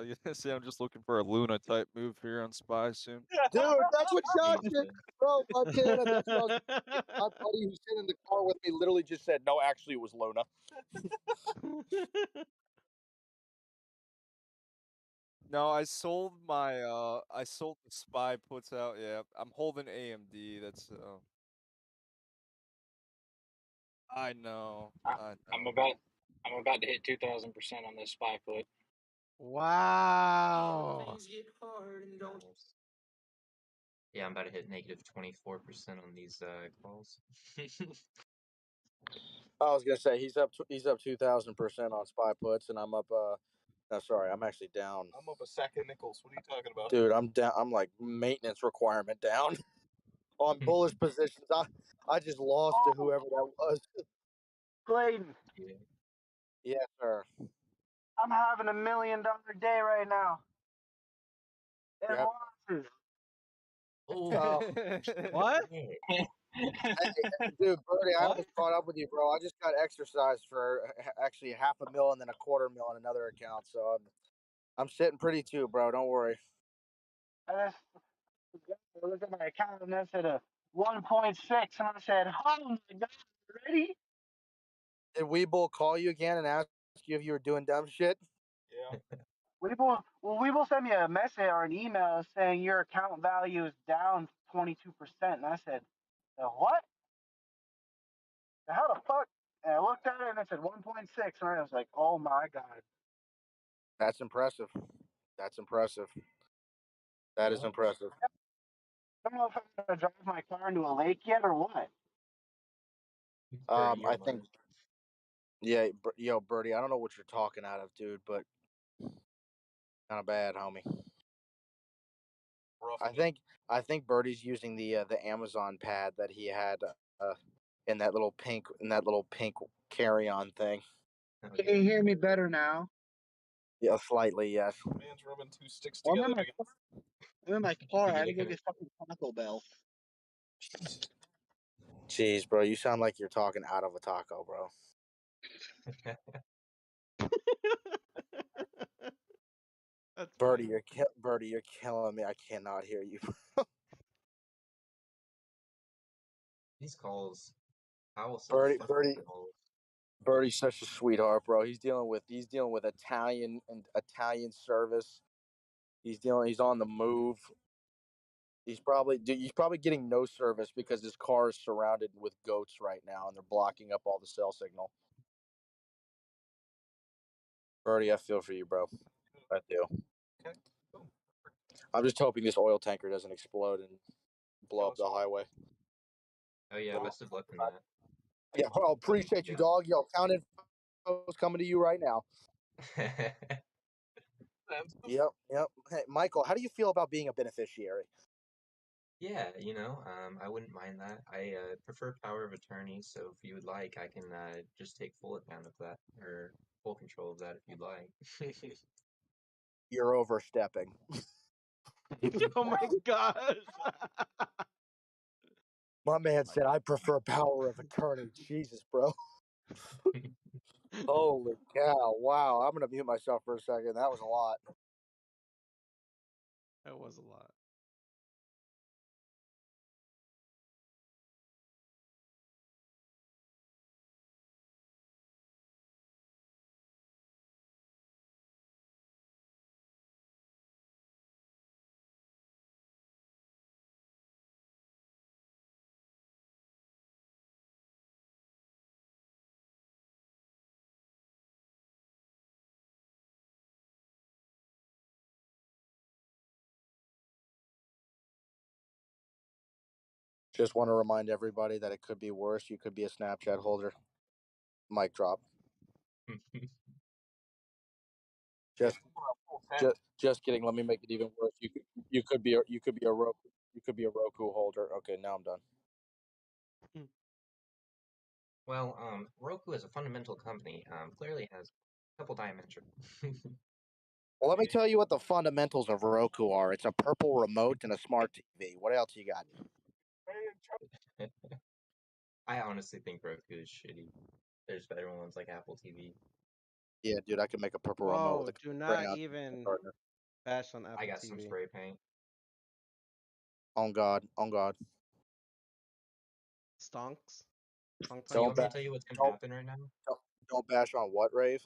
you say I'm just looking for a Luna type move here on SPY soon. Dude, that's what John said, bro. Montana, that's what I was. My buddy who's sitting in the car with me literally just said, "No, actually, it was Luna." No, I sold the SPY puts out. Yeah, I'm holding AMD. That's I know. I I'm know. about to hit 2,000% on this SPY put. Wow. Nice. Yeah, I'm about to hit negative 24% on these calls. I was gonna say he's up 2,000% on SPY puts, and I'm up. No, sorry, I'm actually down. I'm up a sack of nickels. What are you talking about? Dude, I'm down. I'm like maintenance requirement down on bullish positions. I just lost to whoever that was. Clayton, Yes, sir. I'm having $1 million day right now. And Yep. losses. Oh. What? Hey, dude, Birdie, I almost caught up with you, bro. I just got exercised for actually $500,000 and then $250,000 on another account, so I'm sitting pretty too, bro. Don't worry. I looked at my account and I said 1.6, and I said, "Oh my God, ready?" Did WEBULL call you again and ask you if you were doing dumb shit? Yeah. Weeble sent me a message or an email saying your account value is down 22%, and I said, "What? How the fuck?" And I looked at it and it said 1.6, and I was like, "Oh my God." That's impressive. That's impressive. That is impressive. I don't know if I'm gonna drive my car into a lake yet or what. I think. Yeah, yo, Birdie, I don't know what you're talking out of, dude, but kind of bad, homie. I think Birdie's using the Amazon pad that he had in that little pink carry-on thing. Can you hear me better now? Yeah, slightly, yes. Man's rubbing two sticks Well, together. I'm in my car. I had to go get fucking Taco Bell. Jeez, bro, you sound like you're talking out of a taco, bro. That's Birdie, you're killing me. I cannot hear you. These calls, I will say Birdie, fuck Birdie, these calls. Birdie's such a sweetheart, bro. He's dealing with Italian service. He's on the move. He's probably getting no service because his car is surrounded with goats right now, and they're blocking up all the cell signal. Birdie, I feel for you, bro. I do. Okay, cool. I'm just hoping this oil tanker doesn't explode and blow up the highway. Oh yeah, best of luck in that. Yeah, well, appreciate you, dog. Yo, count info's coming to you right now. Yep. Hey, Michael, how do you feel about being a beneficiary? Yeah, I wouldn't mind that. I prefer power of attorney, so if you would like, I can just take full account of that, or full control of that if you'd like. You're overstepping. Oh my gosh. My man said, I prefer power of attorney. Jesus, bro. Holy cow. Wow. I'm going to mute myself for a second. That was a lot. That was a lot. Just want to remind everybody that it could be worse. You could be a Snapchat holder. Mic drop. Just kidding. Let me make it even worse. You could be a Roku holder. Okay, now I'm done. Well, Roku is a fundamental company. Clearly has a couple diametric. Well, let me tell you what the fundamentals of Roku are. It's a purple remote and a smart TV. What else you got? I honestly think Roku is shitty. There's better ones like Apple TV. Yeah, dude, I can make a purple remote with a do not even bash on Apple I got TV. some spray paint. On God. Stonks. So you want me to tell you what's gonna happen right now? Don't bash on what, Rave?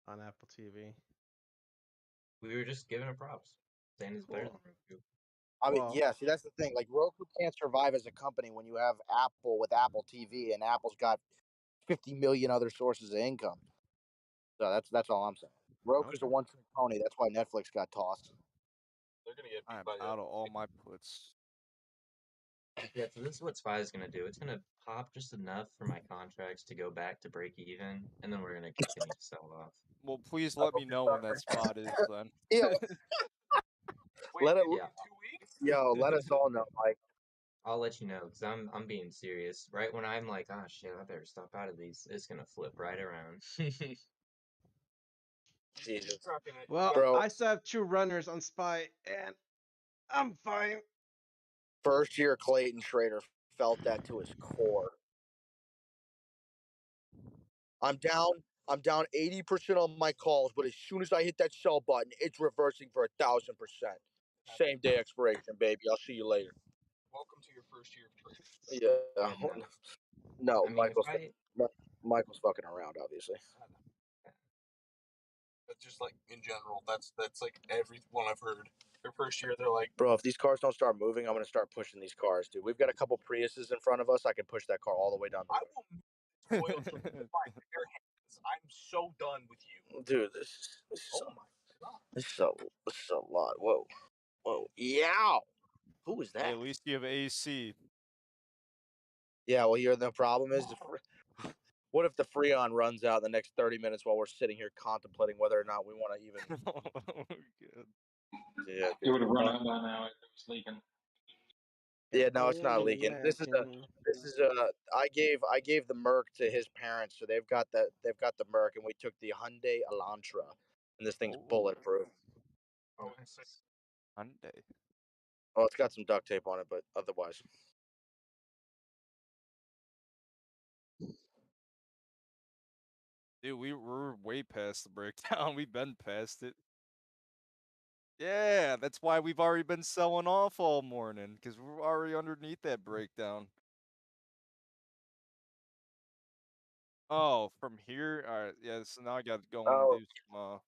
On Apple TV. We were just giving it props, saying it's better than Roku. I mean, yeah, see, that's the thing. Like, Roku can't survive as a company when you have Apple with Apple TV, and Apple's got 50 million other sources of income. So that's all I'm saying. Roku's a one-trick pony. That's why Netflix got tossed. They're gonna get I'm out of all my puts. Yeah, so this is what SPY is gonna do. It's gonna pop just enough for my contracts to go back to break even, and then we're gonna continue to sell off. Well, please let me know when that spot is then. Yeah. Let it. Yeah. Yo, let us all know, Mike. I'll let you know, because I'm being serious. Right when I'm like, oh shit, I better stop out of these, it's gonna flip right around. Jesus. Well, Bro. I still have 2 runners on SPY, and I'm fine. First year Clayton Schrader felt that to his core. I'm down 80% on my calls, but as soon as I hit that sell button, it's reversing for 1,000%. Same day expiration, baby. I'll see you later. Welcome to your first year of trading. Yeah. No, I mean, Michael's fucking around, obviously. But just like in general, that's like everyone I've heard. Their first year, they're like, bro, if these cars don't start moving, I'm gonna start pushing these cars, dude. We've got a couple Priuses in front of us. I can push that car all the way down the road. oil truck with my bare hands. I'm so done with you, dude. This is a lot. Whoa. Yeah. Who is that? Hey, at least you have AC. Yeah. Well, here the problem is, what if the Freon runs out in the next 30 minutes while we're sitting here contemplating whether or not we want to even? Yeah. It would have run out by now if it was leaking. Yeah, no, it's not leaking. This is I gave the Merc to his parents, so they've got the Merc, and we took the Hyundai Elantra, and this thing's bulletproof. Oh, nice. Hyundai. Oh, it's got some duct tape on it, but otherwise. Dude, we're way past the breakdown. We've been past it. Yeah, that's why we've already been selling off all morning, because we're already underneath that breakdown. Oh, from here? All right. Yeah. So now I got to go and Oh, do some.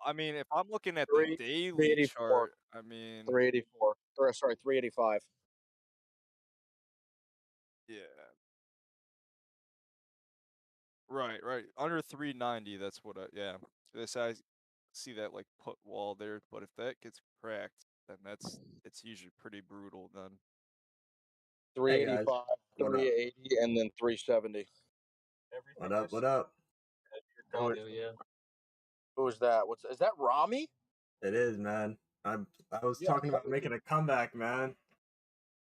I mean, if I'm looking at the three daily 384. chart, I mean, 384. Or sorry, 385. yeah. Right, right. Under 390, that's what yeah. This I see that like put wall there, but if that gets cracked, then it's usually pretty brutal then. Hey guys, 385, what up? 380, and then 370. What up? What up? Who, yeah. who is that? Is that Rami? It is, man. I was Yeah, talking about making a comeback, man.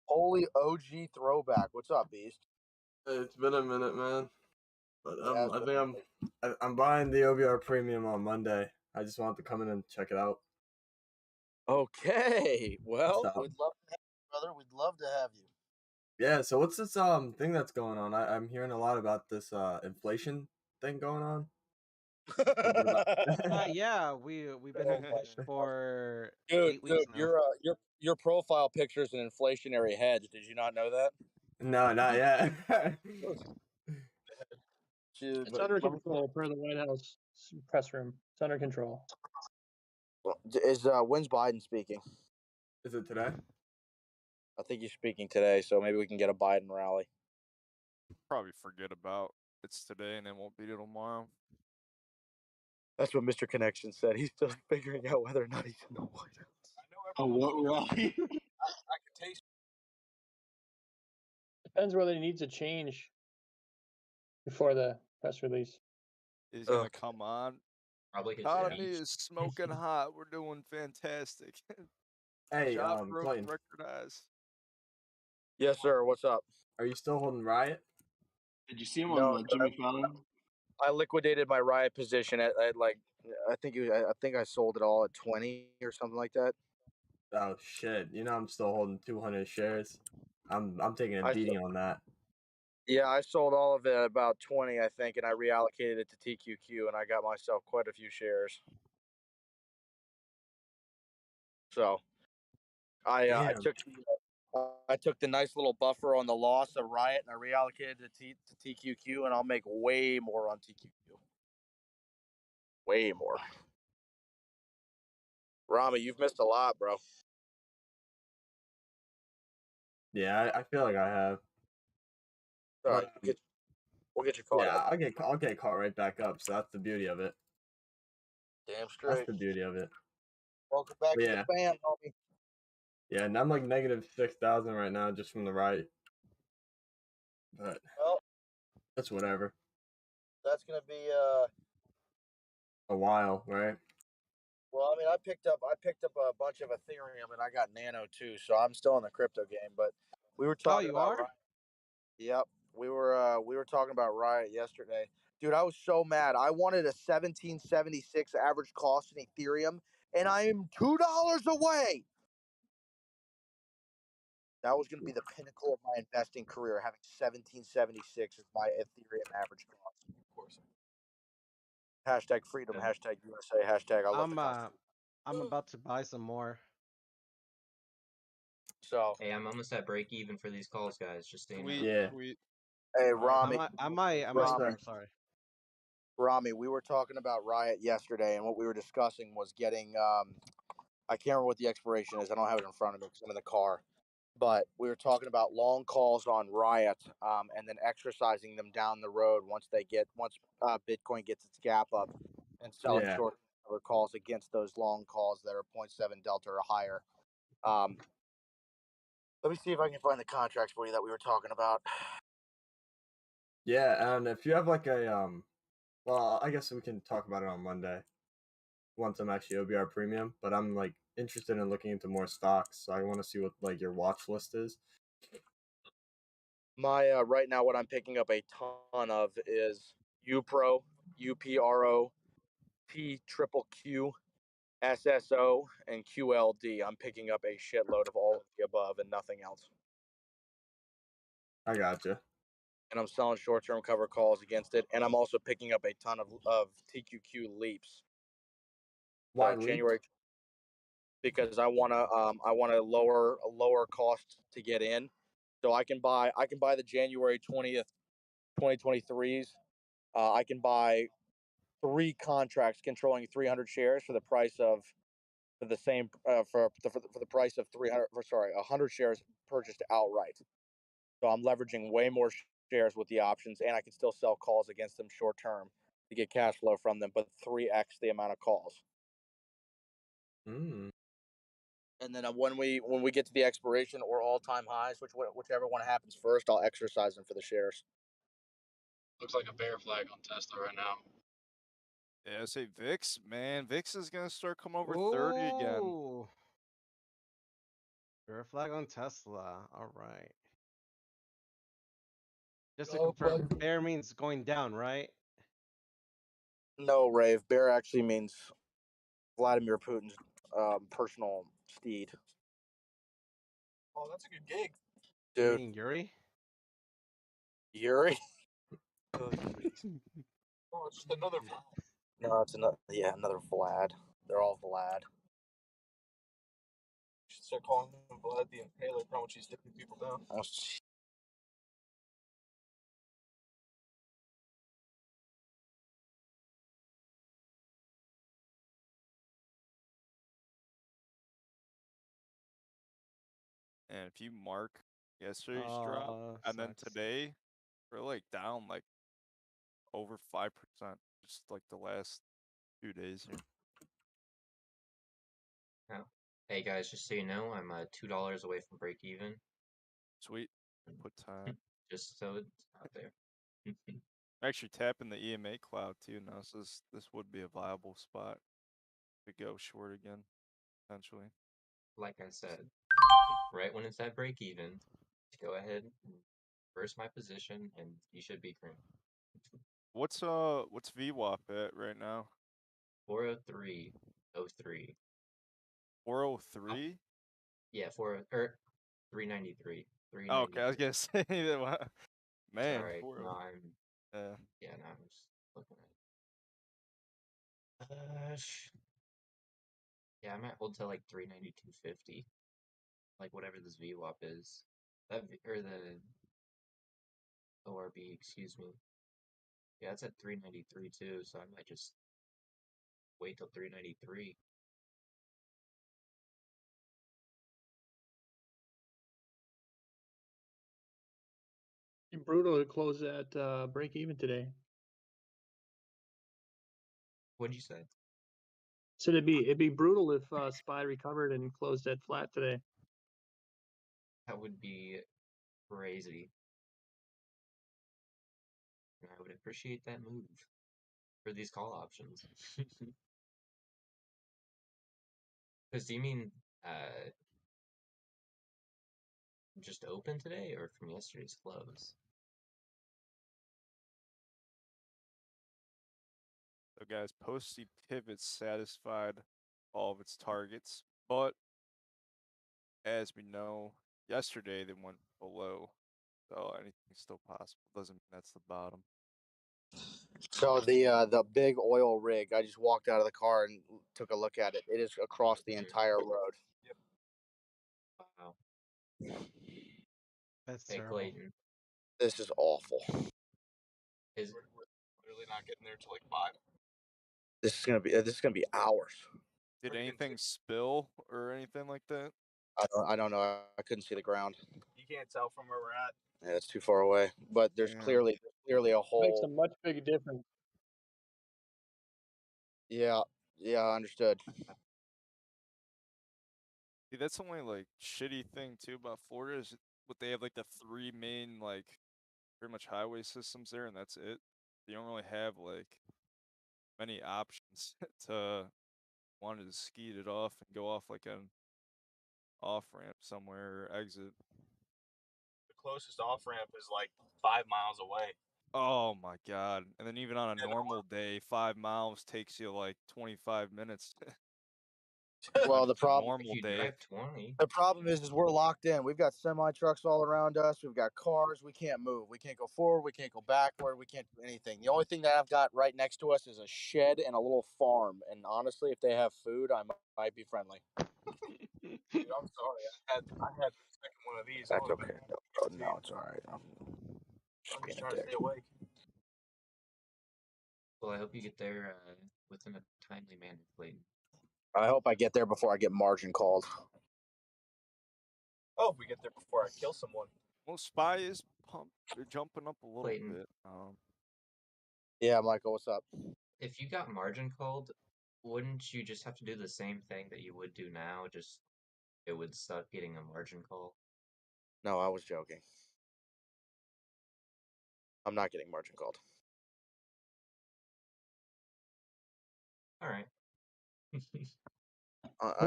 holy OG throwback. What's up, Beast? It's been a minute, man. But It has I been. think I'm buying the OBR Premium on Monday. I just wanted to come in and check it out. Okay. Well, So we'd love to have you, brother. We'd love to have you. yeah, so what's this thing that's going on? I'm hearing a lot about this inflation thing going on. Yeah, we've been in inflation for Dude, 8 weeks now. your profile picture is an inflationary hedge. Did you not know that? No, not yet. It's under control per the White House press room. It's under control. When's Biden speaking? Is it today? I think he's speaking today, so maybe we can get a Biden rally. Probably forget about it's today and it won't be tomorrow. That's what Mr. Connection said. He's still figuring out whether or not he's in the White House. Oh, what rally? I can taste. Depends whether he needs a change before the press release. He's gonna come on. Probably his Economy age. is smoking hot. We're doing fantastic. Hey, Job growth Clayton. record highs. Yes, sir. What's up? Are you still holding Riot? Did you see him No, on Jimmy Fallon? I liquidated my Riot position at like I think I sold it all at 20 or something like that. Oh shit! You know I'm still holding 200 shares. I'm taking a I beating on that. Yeah, I sold all of it at about 20, I think, and I reallocated it to TQQ, and I got myself quite a few shares. So I took the nice little buffer on the loss of Riot, and I reallocated it to TQQ, and I'll make way more on TQQ. Way more. Rami, you've missed a lot, bro. Yeah, I feel like I have. All right, we'll get you caught Yeah, up. I'll get caught right back up. So that's the beauty of it. Damn straight. That's the beauty of it. Welcome back But to yeah. the fam, homie. Yeah, and I'm like negative 6,000 right now just from the Riot. But Well, that's whatever. that's gonna be A while, right? Well, I mean, I picked up a bunch of Ethereum, and I got Nano too, so I'm still in the crypto game. But we were talking about are? Riot. Yep, we were talking about Riot yesterday, dude. I was so mad. I wanted a 1776 average cost in Ethereum, and I am $2 away. That was going to be the pinnacle of my investing career, having 1776 as my Ethereum average cost. Of course. Hashtag freedom. Hashtag USA. Hashtag I love the Constitution. I'm about to buy some more. So Hey, I'm almost at break even for these calls, guys. Just so you know. Yeah. Hey, Rami. I might. Rami. Sorry. Rami, we were talking about Riot yesterday, and what we were discussing was getting. I can't remember what the expiration is. I don't have it in front of me because I'm in the car. But we were talking about long calls on Riot, and then exercising them down the road once Bitcoin gets its gap up, and selling Yeah. short cover calls against those long calls that are 0.7 delta or higher. Let me see if I can find the contracts for you that we were talking about. Yeah, and if you have like a well, I guess we can talk about it on Monday once I'm actually OBR Premium. But I'm like interested in looking into more stocks, so I want to see what like your watch list is. My right now, what I'm picking up a ton of is UPRO, UPRO, PQQQ, SSO, and QLD. I'm picking up a shitload of all of the above and nothing else. I gotcha. And I'm selling short-term cover calls against it, and I'm also picking up a ton of TQQ leaps. Why So leaps? January, because I want to lower cost to get in, so I can buy the January 20th 2023s, I can buy 3 contracts controlling 300 shares for the price of for the same for the price of 100 shares purchased outright. So I'm leveraging way more shares with the options, and I can still sell calls against them short term to get cash flow from them, but 3x the amount of calls. Mm. And then when we get to the expiration or all time highs, whichever one happens first, I'll exercise them for the shares. Looks like a bear flag on Tesla right now. Yeah, I say VIX, man. VIX is gonna start coming over 30 again. Ooh. Bear flag on Tesla. All right. Just to confirm, bear means going down, right? No, Rave. Bear actually means Vladimir Putin's personal steed. Oh, that's a good gig. You Dude, mean Yuri? Yuri? Oh, it's just another Vlad. No, it's another Vlad. They're all Vlad. You should start calling him Vlad the Impaler from which he's dipping people down. Oh, And if you mark yesterday's drop and then Sucks. today, we're like down like over 5%, just like the last 2 days here. Oh. Hey guys, just so you know, I'm $2 away from break even. Sweet. Put time. Just so it's out there. I'm actually tapping the EMA cloud too now, so this would be a viable spot to go short again, potentially. Like I said, right when it's at break even, go ahead and reverse my position, and you should be green. What's VWAP at right now? 403.03. 403? Yeah, 393. Oh, okay, I was gonna say that. Man, Sorry, 40. no, I'm. Yeah, no, I'm just looking at it. Yeah, I might hold till like 392.50, like whatever this VWAP is. Or the ORB, excuse me. Yeah, it's at 393 too, so I might just wait till 393. Brutal to close at break even today. What'd you say? So it'd be brutal if SPY recovered and closed at flat today. That would be crazy. And I would appreciate that move for these call options. Because do you mean just open today or from yesterday's close? So guys, Posty Pivots satisfied all of its targets, but as we know, yesterday they went below, so anything's still possible. Doesn't mean that's the bottom. So the big oil rig, I just walked out of the car and took a look at it. It is across the entire road. Yep. Wow. That's Hey, terrible. Clayton. This is awful. Is We're literally not getting there till like 5. This is gonna be hours. Did anything spill or anything like that? I don't know. I couldn't see the ground. You can't tell from where we're at. Yeah, it's too far away. But there's Yeah. clearly a Makes hole. a much big difference. Yeah, understood. See, that's the only like shitty thing too about Florida is what they have like the 3 main like pretty much highway systems there, and that's it. You don't really have like many options to wanted to skeet it off and go off like an off ramp somewhere or exit. The closest off ramp is like 5 miles away. Oh my god. And then even on a normal day, 5 miles takes you like 25 minutes. Well, the problem normal day. 20. The problem is we're locked in. We've got semi trucks all around us. We've got cars. We can't move. We can't go forward. We can't go backward. We can't do anything. The only thing that I've got right next to us is a shed and a little farm. And honestly, if they have food, I might be friendly. Dude, I'm sorry. I had the second one of these. That's okay. No, it's all right. I'm just trying to stay awake. Well, I hope you get there within a timely manner, Clayton. I hope I get there before I get margin called. Oh, if we get there before I kill someone. Well, SPY is jumping up a little Clayton. bit. Yeah, Michael, what's up? If you got margin called, wouldn't you just have to do the same thing that you would do now? Just it would suck getting a margin call. No, I was joking. I'm not getting margin called. All right. We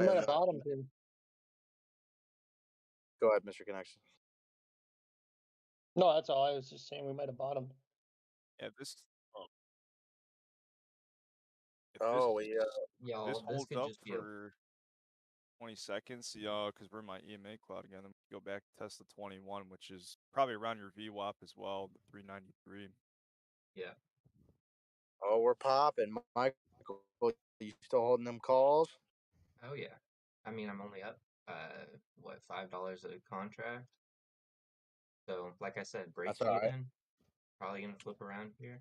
might have bottomed him. Go ahead, Mr. Connection. No, that's all. I was just saying we might have bottomed. Yeah, this. Oh, This this holds could up just be for 20 seconds. Because we're in my EMA cloud again. Then we go back to test the 21, which is probably around your VWAP as well, the 393. Yeah. Oh, we're popping. Michael, you still holding them calls? Oh yeah. I mean, I'm only up what, $5 a contract. So, like I said, break That's all right. even. Probably gonna flip around here.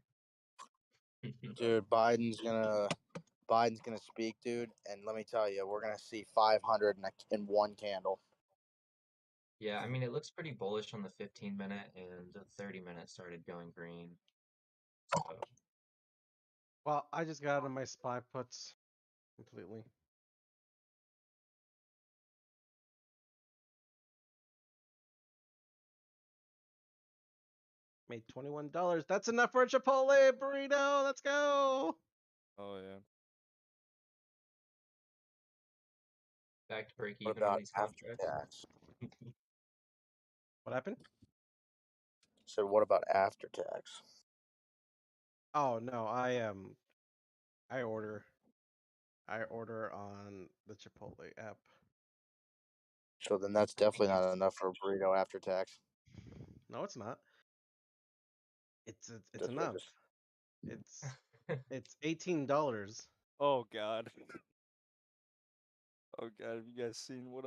Dude, Biden's gonna speak, dude, and let me tell you, we're gonna see 500 in one candle. Yeah, I mean, it looks pretty bullish on the 15-minute, and the 30-minute started going green. So, Well, I just got out of my SPY puts completely. Made $21. That's enough for a Chipotle burrito. Let's go. Oh yeah. back to break What even on about these after contracts. tax? What happened? So what about after tax? Oh no, I order on the Chipotle app. So then that's definitely not enough for a burrito after tax. No, it's not. It's That's what I enough. just- It's $18. Oh god. Oh god, have you guys seen what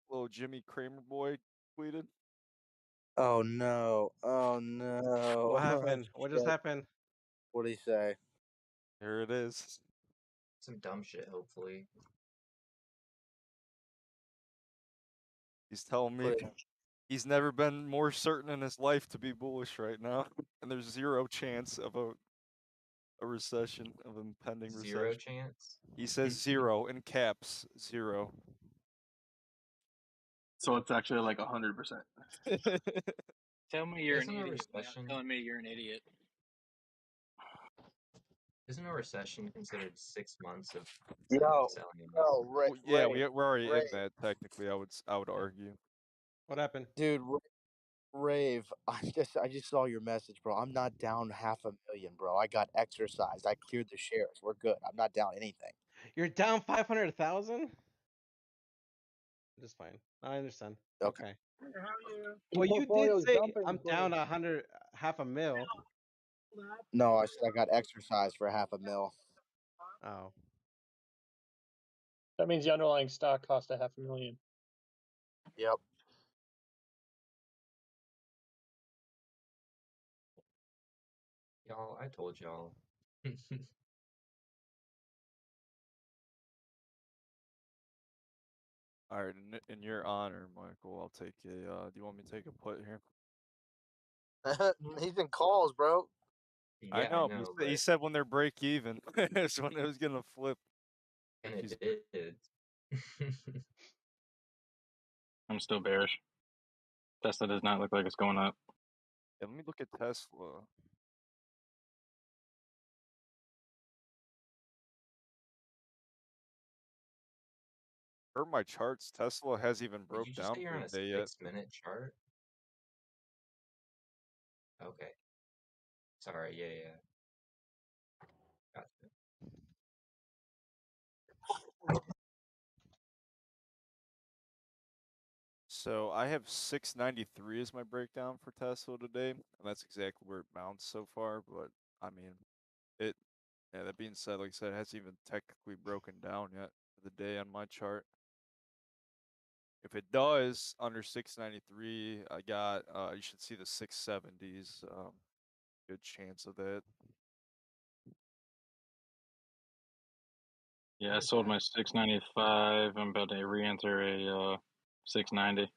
little Jimmy Kramer boy tweeted? Oh no! Oh no! What happened? What just happened? What did he say? Here it is. Some dumb shit, hopefully. He's telling me he's never been more certain in his life to be bullish right now, and there's zero chance of a recession, of impending recession. Zero chance? He says zero in caps, zero. So it's actually like 100%. Tell me you're Isn't an a idiot without recession? telling me you're an idiot. Isn't a recession considered 6 months of Yo, selling enough? Well, yeah, we're already in that technically. I would argue. What happened? Dude, Rave, I just saw your message, bro. I'm not down $500,000, bro. I got exercised. I cleared the shares. We're good. I'm not down anything. You're down 500,000? Just fine. I understand. Okay. Well, you did say I'm down half a mil. No, I said I got exercised for $500,000. Oh. That means the underlying stock cost $500,000. Yep. Y'all, I told y'all. All right, in your honor, Michael, I'll take a. Do you want me to take a put here? He's in calls, bro. Yeah, I know, but he said when they're break even, it's when it was gonna flip. And If he's- it did. I'm still bearish. Tesla does not look like it's going up. Yeah, let me look at Tesla. Per my charts, Tesla has even Did broke you just down say you're for on a a day yet. 6-minute chart? Okay. Sorry, yeah. Gotcha. So I have 693 as my breakdown for Tesla today, and that's exactly where it bounced so far. But I mean, yeah, that being said, like I said, it hasn't even technically broken down yet for the day on my chart. If it does under 693, I got you should see the 670s. Good chance of that. Yeah, I sold my 695. I'm about to re-enter a 690.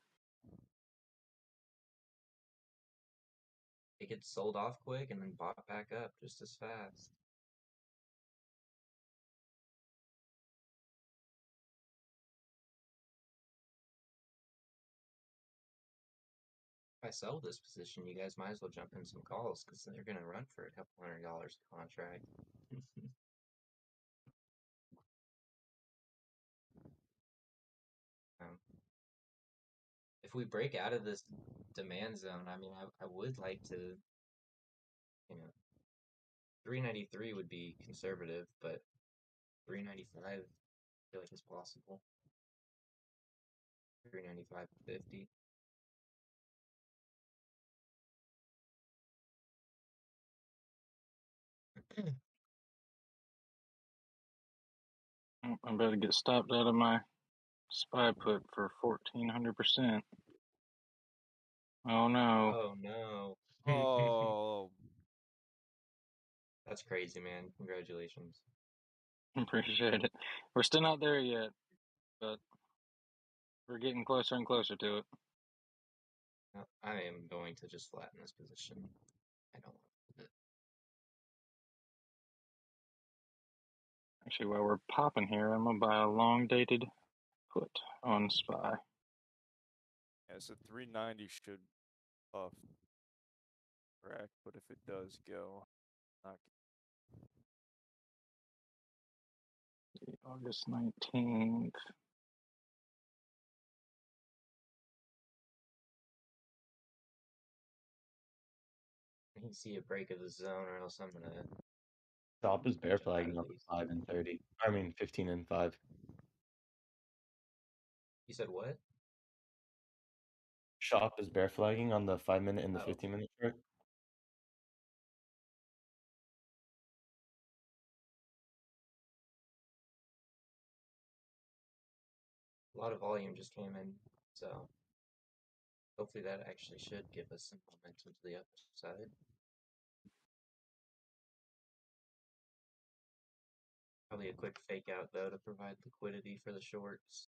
It gets sold off quick and then bought back up just as fast. If I sell this position, you guys might as well jump in some calls because they're gonna run for a couple $100 a contract. If we break out of this demand zone, I mean, I would like to, 393 would be conservative, but 395 I feel like is possible. 395.50. I'm about to get stopped out of my SPY put for 1400%. Oh no. Oh no. Oh. That's crazy, man. Congratulations. Appreciate it. We're still not there yet, but we're getting closer and closer to it. I am going to just flatten this position. I don't want it. Actually, while we're popping here, I'm gonna buy a long dated put on SPY. Yeah, so 390 should crack, but if it does go, not August 19th. I can see a break of the zone, or else I'm gonna Stop is bear jump out flagging of on these. 5 and 30. I mean 15 and 5. You said what? Shop is bear flagging on the 5-minute and the Oh. 15-minute chart. A lot of volume just came in, so hopefully that actually should give us some momentum to the upside. Probably a quick fake out though to provide liquidity for the shorts.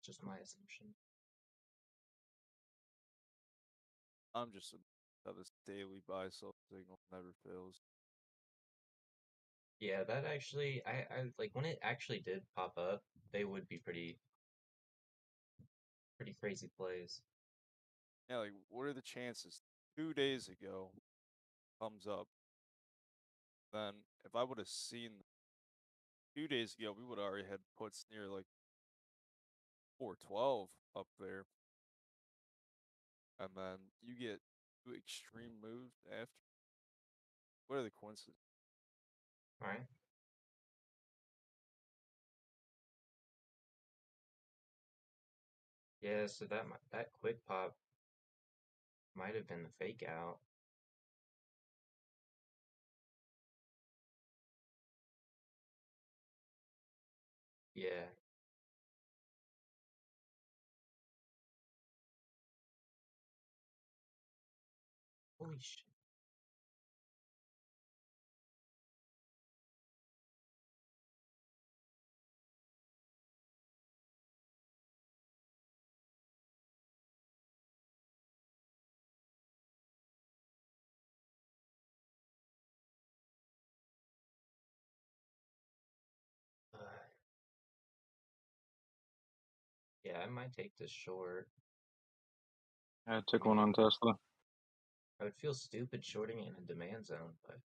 Just my assumption. I'm just how this daily buy sell signal never fails. Yeah, that actually, I like when it actually did pop up, they would be pretty crazy plays. Yeah, like what are the chances? 2 days ago, comes up. Then if I would have seen 2 days ago, we would have already had puts near like 412 up there. And then you get 2 extreme moves after. What are the coincidences? All right. Yeah, so that quick pop might have been the fake out. Yeah. Holy shit. Yeah, I might take this short. I took one on Tesla. I would feel stupid shorting it in a demand zone, but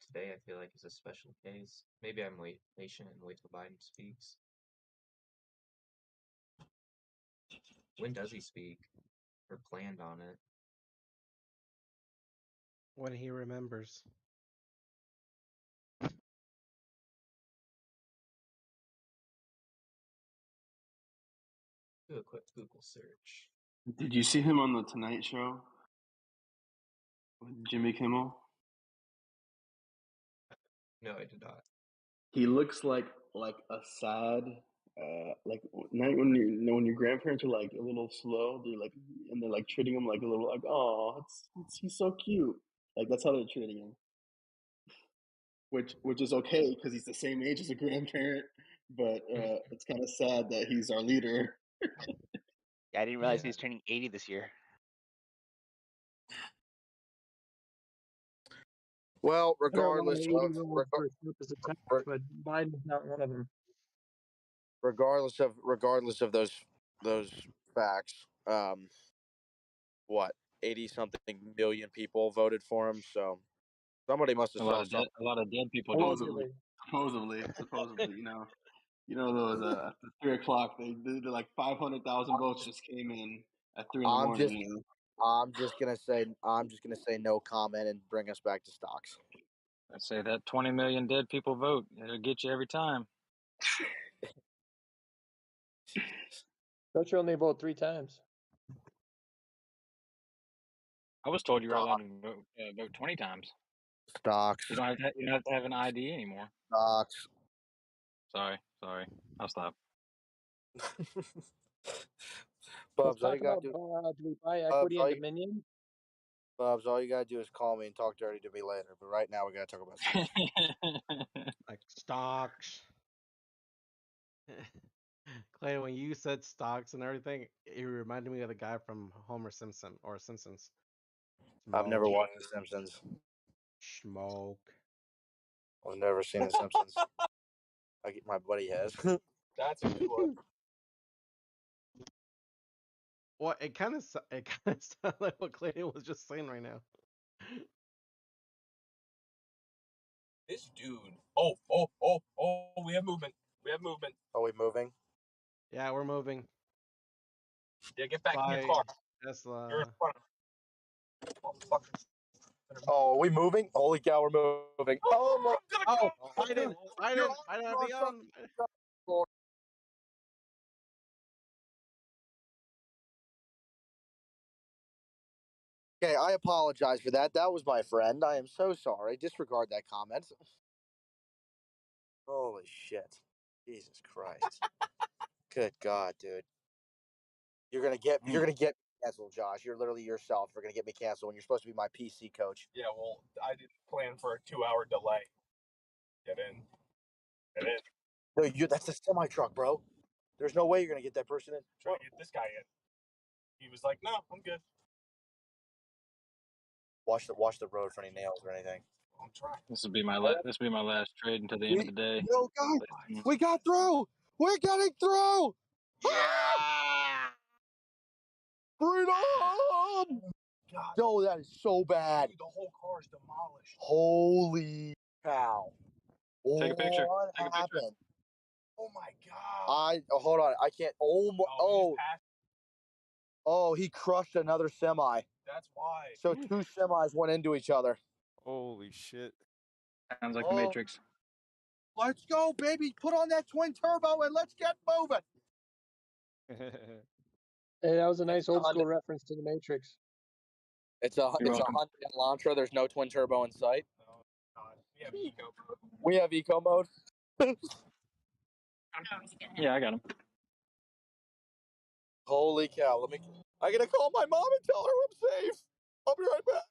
today I feel like it's a special case. Maybe I'm patient and wait till Biden speaks. When does he speak? Or planned on it? When he remembers. Do a quick Google search. Did you see him on the Tonight Show with Jimmy Kimmel? No, I did not. He looks like a sad, like when your grandparents are like a little slow, they're like, and they're like treating him like a little like, oh, he's so cute. Like that's how they're treating him. Which is okay because he's the same age as a grandparent, but it's kind of sad that he's our leader. Yeah, I didn't realize he was turning 80 this year. Well, I know a lot of regardless of 80-year-olds for his attack, but Biden's not one of them. regardless of those facts, what 80-something million people voted for him, so somebody must have A saw something. lot of dead people did. Supposedly, you know those at 3 o'clock they're like 500,000 votes just came in at 3 in the morning. You know? I'm just gonna say no comment and bring us back to stocks. I say that 20 million dead people vote. It'll get you every time. Don't you only vote 3 times? I was told you were allowed to vote 20 times. Stocks. You don't have to have an ID anymore. Stocks. Sorry. I'll stop. Bubs, Let's all talk you gotta about do. do we buy equity in Dominion? Bubs, all you gotta do is call me and talk dirty to me later. But right now we gotta talk about stocks. Like stocks. Clay, when you said stocks and everything, it reminded me of the guy from Homer Simpson or Simpsons. I've never watched The Simpsons. Smoke. I've never seen The Simpsons. My buddy has. That's a good one. Well, it kind of sounded like what Clay was just saying right now. This dude. Oh, we have movement. Are we moving? Yeah, we're moving. Yeah, get back in your Bye, car. Tesla. You're in front of Oh, are we moving? Holy cow, we're moving. Oh my! Oh, Biden, be on. Okay, I apologize for that. That was my friend. I am so sorry. Disregard that comment. Holy shit. Jesus Christ. Good God, dude. You're gonna get canceled, Josh. You're literally yourself. You're gonna get me canceled when you're supposed to be my PC coach. Yeah, well, I didn't plan for a 2-hour delay. Get in. No, that's a semi truck, bro. There's no way you're gonna get that person in. Try to get this guy in. He was like, "No, I'm good." Watch the road for any nails or anything. I'm trying. This will be my last trade until the end of the day. Yo, guys, we got through. We're getting through. Yeah! Freedom! God. Yo, that is so bad. Dude, the whole car is demolished. Holy cow! Take a picture. What Take a picture. happened? Oh my God. Hold on. I can't. Oh, he crushed another semi. That's why. So 2 semis went into each other. Holy shit. Sounds like the Matrix. Let's go, baby. Put on that twin turbo and let's get moving. Hey, that was a nice old school reference to the Matrix. It's a Hyundai Elantra. There's no twin turbo in sight. We have eco mode. Yeah, I got him. Holy cow! I gotta call my mom and tell her I'm safe. I'll be right back.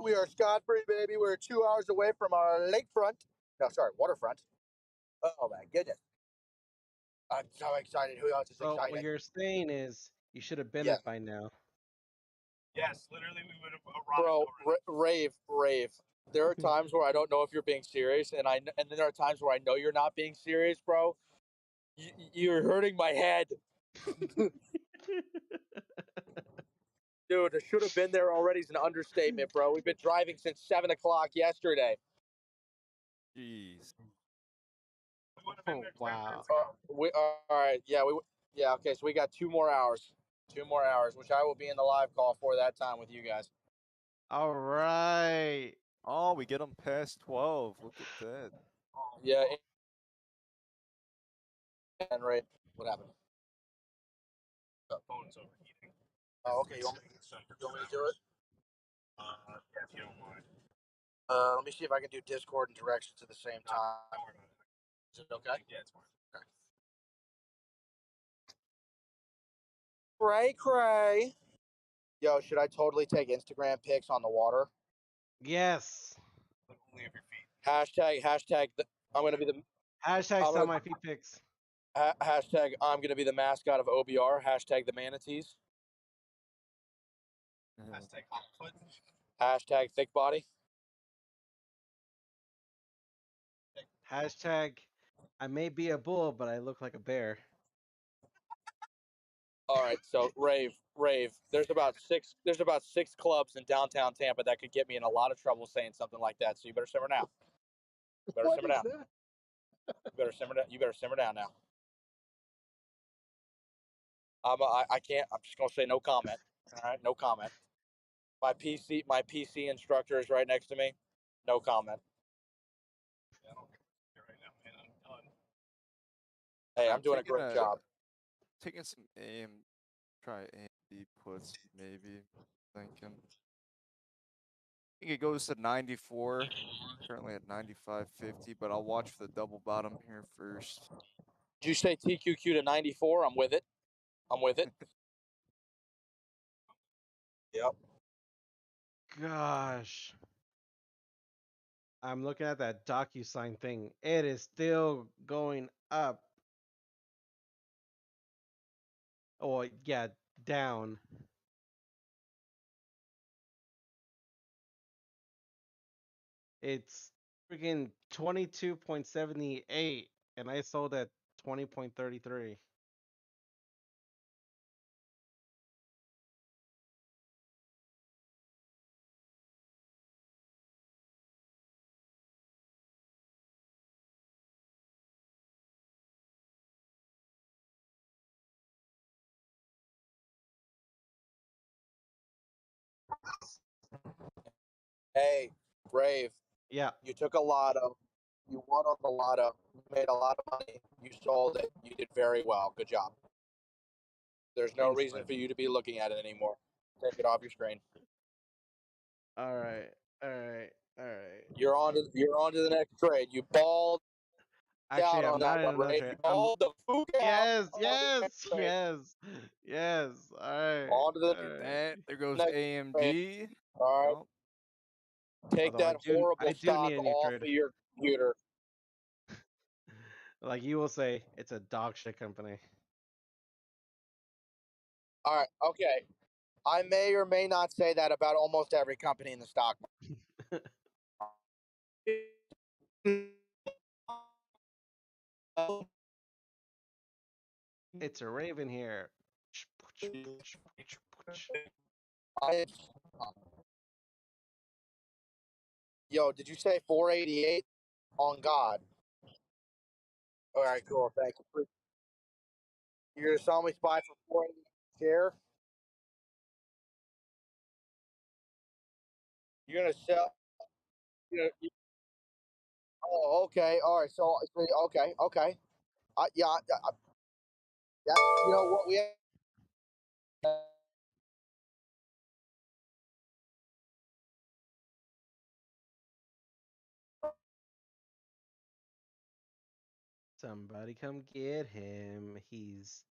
We are scot-free, baby. We're 2 hours away from our lakefront. No, sorry, waterfront. Oh my goodness. I'm so excited. Who else is So excited? what you're saying is you should have been it by now. Yes, literally, we would have arrived. Bro, rave. there are times where I don't know if you're being serious, and then there are times where I know you're not being serious, bro. You're hurting my head. Dude, I should have been there already is an understatement, bro. We've been driving since 7 o'clock yesterday. Jeez. Oh, wow. All right, yeah, okay. So we got 2 more hours, which I will be in the live call for that time with you guys. All right. Oh, we get them past 12. Look at that. Yeah. And right, what happened? The phone's overheating. Oh, okay. You want me to do it? Yeah, if you don't mind. Let me see if I can do Discord and directions at the same time. Is it okay? Yeah, it's fine. Okay. Cray. Yo, should I totally take Instagram pics on the water? Yes. Only of your feet. Hashtag. I'm gonna be the. Hashtag sell my feet pics. Hashtag. I'm gonna be the mascot of OBR. Hashtag the manatees. Hashtag hot foot. Hashtag thick body. Hashtag I may be a bull, but I look like a bear. All right, so rave. There's about six clubs in downtown Tampa that could get me in a lot of trouble saying something like that. So you better simmer down. You better simmer down. You better simmer down now. I can't. I'm just gonna say no comment. All right, no comment. My PC instructor is right next to me. No comment. Hey, I'm doing a great job. Taking some try AMD puts maybe. Thinking. I think it goes to 94. Currently at 95.50, but I'll watch for the double bottom here first. Did you say TQQ to 94? I'm with it. Yep. Gosh. I'm looking at that DocuSign thing. It is still going up. Oh, yeah, down. It's freaking 22.78, and I sold at 20.33. Hey, Rave. Yeah. You took a lotto. You won on the lotto. You made a lot of money. You sold it. You did very well. Good job. There's no Thanks, reason bud. for you to be looking at it anymore. Take it off your screen. All right. You're on to the next trade. You balled Actually, out I'm on not that in one, another Ray. trade. You balled the fuck out. Yes. All right. On to the Look at that. There goes next AMD. trade. All right. Yep. Take Although that horrible I do stock need a new off trade. of your computer. Like you will say, it's a dog shit company. All right. Okay. I may or may not say that about almost every company in the stock market. It's a raven here. Yo, did you say 488? On God. All right, cool. Thank you. You're gonna sell me SPY for 488 share? You're gonna sell? Oh, okay. All right. So okay. Yeah. You know what we. Somebody come get him. He's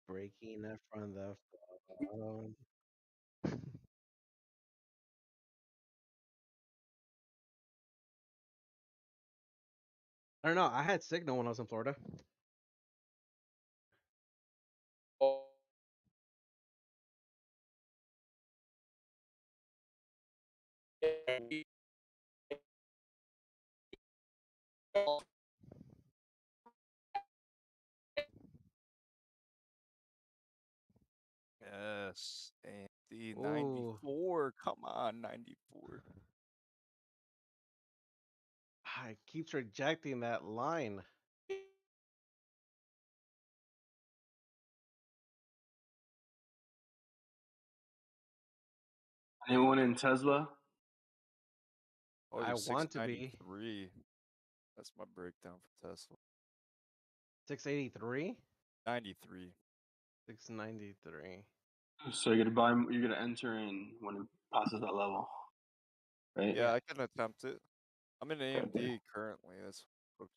breaking up from the phone. I don't know. I had signal when I was in Florida. Yes, and the Ooh. 94. Come on, 94. It keeps rejecting that line. Anyone in Tesla? Oh, I you're want to be 693. That's my breakdown for Tesla. 683, 93. 693. So you're gonna buy. You're gonna enter in when it passes that level, right? Yeah, I can attempt it. I'm in AMD currently. That's what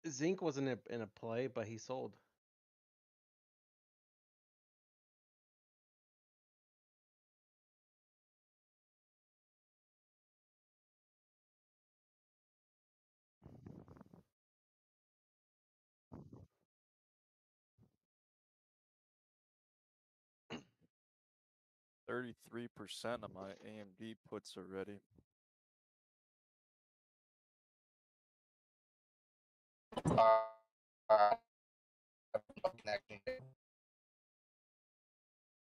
Zinc wasn't in a play, but he sold. .33% of my AMD puts already.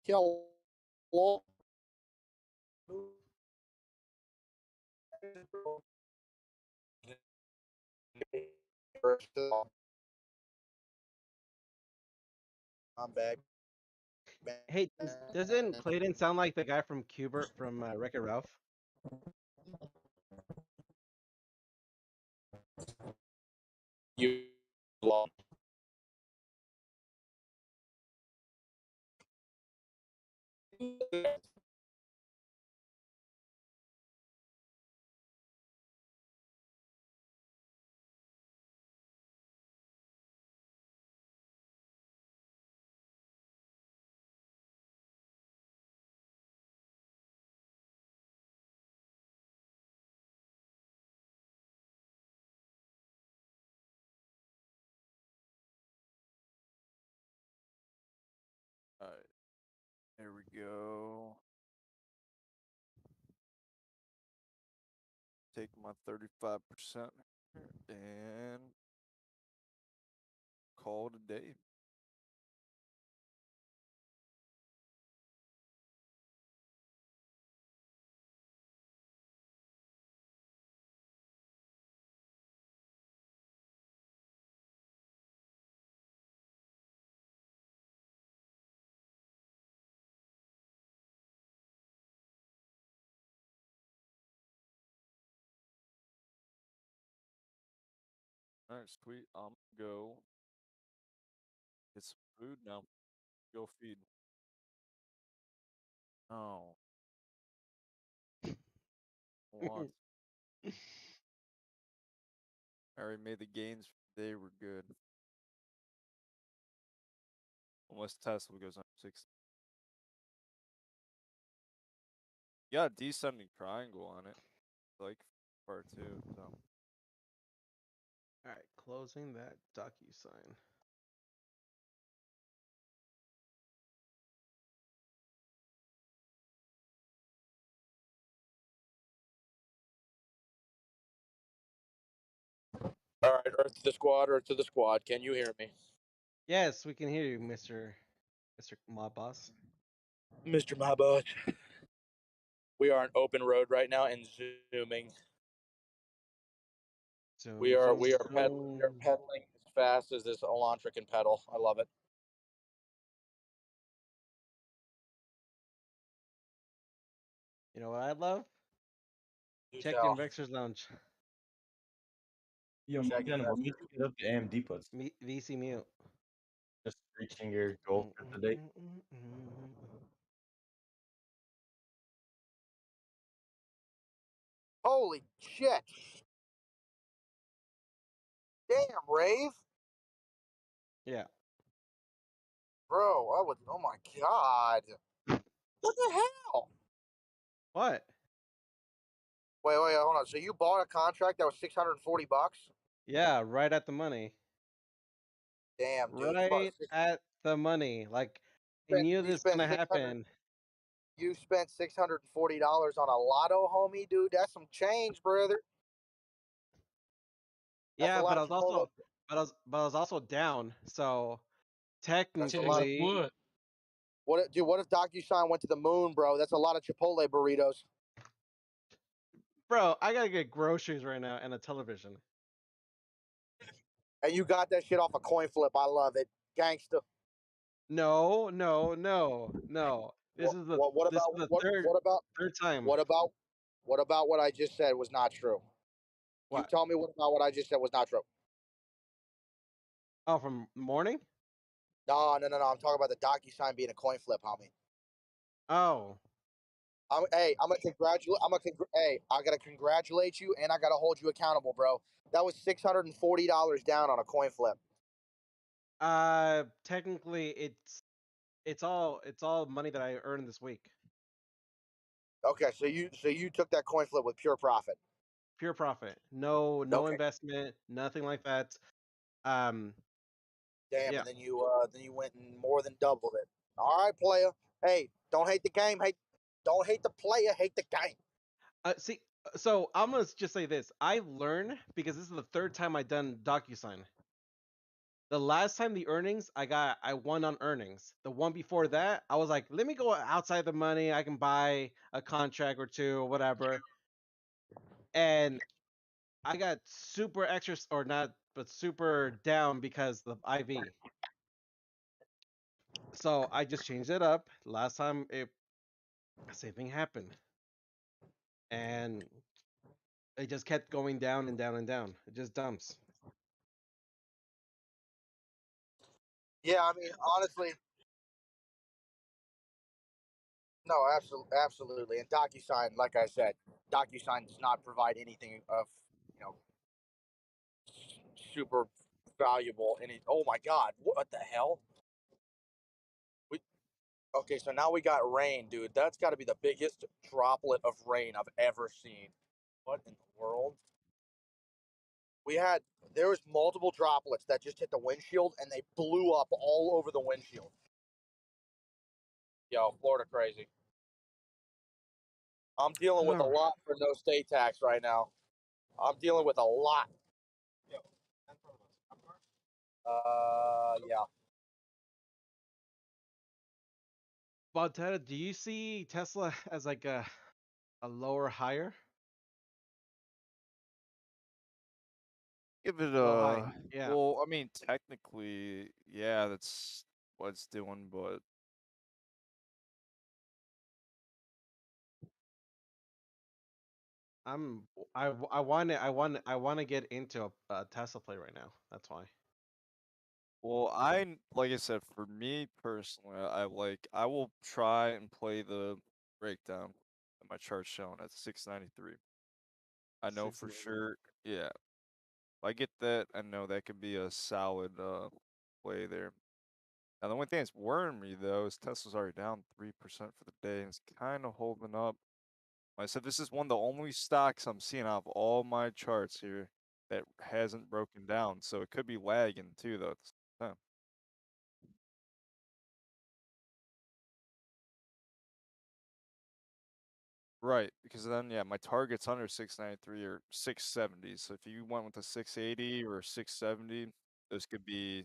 Hello. I'm back. Hey, doesn't Clayton sound like the guy from Cubert from Wreck-It Ralph? You lost. Alright. There we go. Take my 35% and call it a day. Alright, sweet. I'm gonna go get some food now. Go feed. Oh. What? I already made the gains for the day. We're good. Unless Tesla goes up 6. You got a descending triangle on it. Like part 2, so. All right, closing that DocuSign. All right, Earth to the squad, Earth to the squad. Can you hear me? Yes, we can hear you, Mr. Mob Boss. Mr. My Boss. We are on open road right now and zooming. We are pedaling as fast as this Elantra can pedal. I love it. You know what I love? Do Check tell. in Rexer's Lounge. Yo, Check Morgan, it what made you get up to AMD puts? VC mute. Just reaching your goal for the day. Holy shit. Damn, Rave. Yeah. Bro, oh my god. What the hell? What? Wait, hold on. So you bought a contract that was $640? Yeah, right at the money. Damn, dude. Right at the money. Like, I knew this was gonna happen. You spent $640 on a Lotto, homie, dude. That's some change, brother. That's a Yeah, lot but I of was also, Chipotle. but I was also down. So That's a lot of. technically, What? Dude? What if DocuSign went to the moon, bro? That's a lot of Chipotle burritos. bro, I gotta get groceries right now and a television. And you got that shit off a coin flip. I love it, gangster. No, no, no, no. This is the What this is about the what? third What about third time. what about what I just said was not true? You What? tell me what about what I just said was not true. Oh, from morning? No. I'm talking about the DocuSign being a coin flip, homie. Oh, Hey, I'm gonna congratulate. Hey, I gotta congratulate you, and I gotta hold you accountable, bro. That was $640 down on a coin flip. technically it's all money that I earned this week. Okay, so you took that coin flip with pure profit. Pure profit. No Okay. investment, nothing like that. Um, Damn, yeah. and then you went and more than doubled it. All right, player. Hey, don't hate the game. Don't hate the player. Hate the game. See, so I'm gonna just say this. I learned because this is the third time I done DocuSign. The last time the earnings, I won on earnings. The one before that, I was like, let me go outside the money. I can buy a contract or two or whatever. And I got super extra or not, but super down because of IV. So I just changed it up. Last time same thing happened. And it just kept going down and down and down. It just dumps. Yeah, I mean, honestly, no, absolutely. And DocuSign, like I said, DocuSign does not provide anything of you know super valuable. Oh my God, what the hell? Okay, so now we got rain, dude. That's got to be the biggest droplet of rain I've ever seen. What in the world? There was multiple droplets that just hit the windshield and they blew up all over the windshield. Yo, Florida crazy. I'm dealing with a Alright. lot for no state tax right now. I'm dealing with a lot. Yeah. Montana, do you see Tesla as like a lower higher? Give it Low high. a Yeah. well. I mean, technically, yeah, that's what it's doing, but I want to get into a Tesla play right now. That's why. well, like I said, for me personally, I will try and play the breakdown that my chart's showing at 693. I know for 690. sure, yeah. If I get that, I know that could be a solid play there. Now the only thing that's worrying me though is Tesla's already down 3% for the day and it's kind of holding up. Like I said, this is one of the only stocks I'm seeing out of all my charts here that hasn't broken down, so it could be lagging too though at the same time. Right, because then yeah, my target's under 693 or 670. So if you went with a 680 or 670, those could be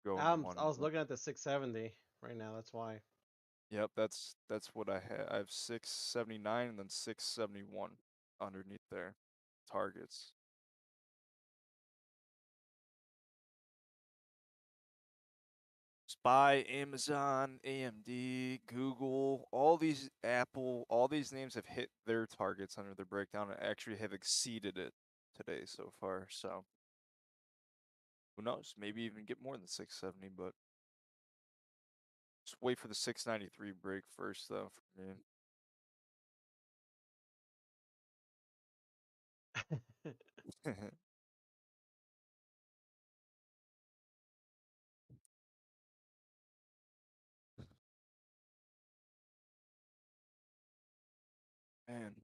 going I money. was looking at the 670 right now. That's why. Yep, that's what I have. I have 679 and then 671 underneath there. Targets. Spy, Amazon, AMD, Google, all these Apple, all these names have hit their targets under their breakdown and actually have exceeded it today so far. So who knows? Maybe even get more than 670, but just wait for the 693 break first though for me. Man.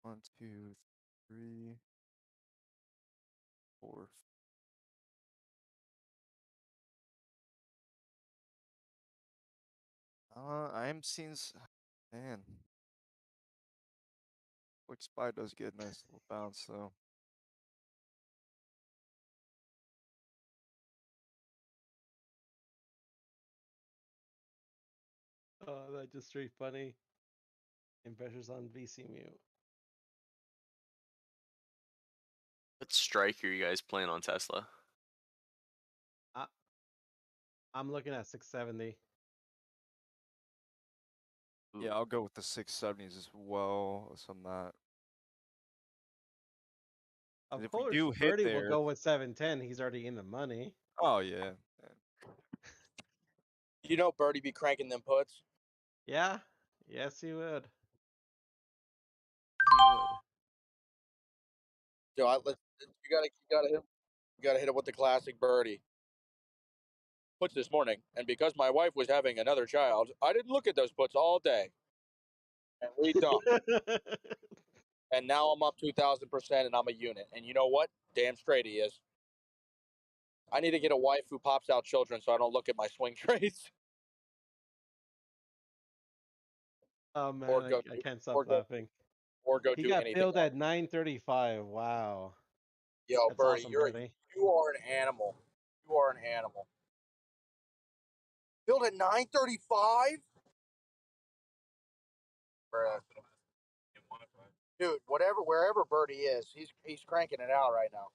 One, two, three, four, I am seeing, man. Quick SPY does get a nice little bounce though. Oh, that's just straight funny. Investors on VC mute. What strike are you guys playing on Tesla? I'm looking at 670. Yeah, I'll go with the 670s as well. So I'm not. Of If we course, do hit Birdie will there, go with 710. He's already in the money. oh yeah. You know, Birdie be cranking them puts. Yeah. Yes, he would. So you gotta hit it with the classic Birdie. Puts this morning, and because my wife was having another child, I didn't look at those puts all day. And we dumped. And now I'm up 2,000%, and I'm a unit. And you know what? Damn straight he is. I need to get a wife who pops out children so I don't look at my swing trades. Oh man, Or go I do, can't stop laughing. or go He do got anything filled else. at 935. Wow. Yo, That's Birdie, awesome, Birdie. you are an animal. You are an animal. Filled at 935? Dude, wherever Birdie is, he's cranking it out right now.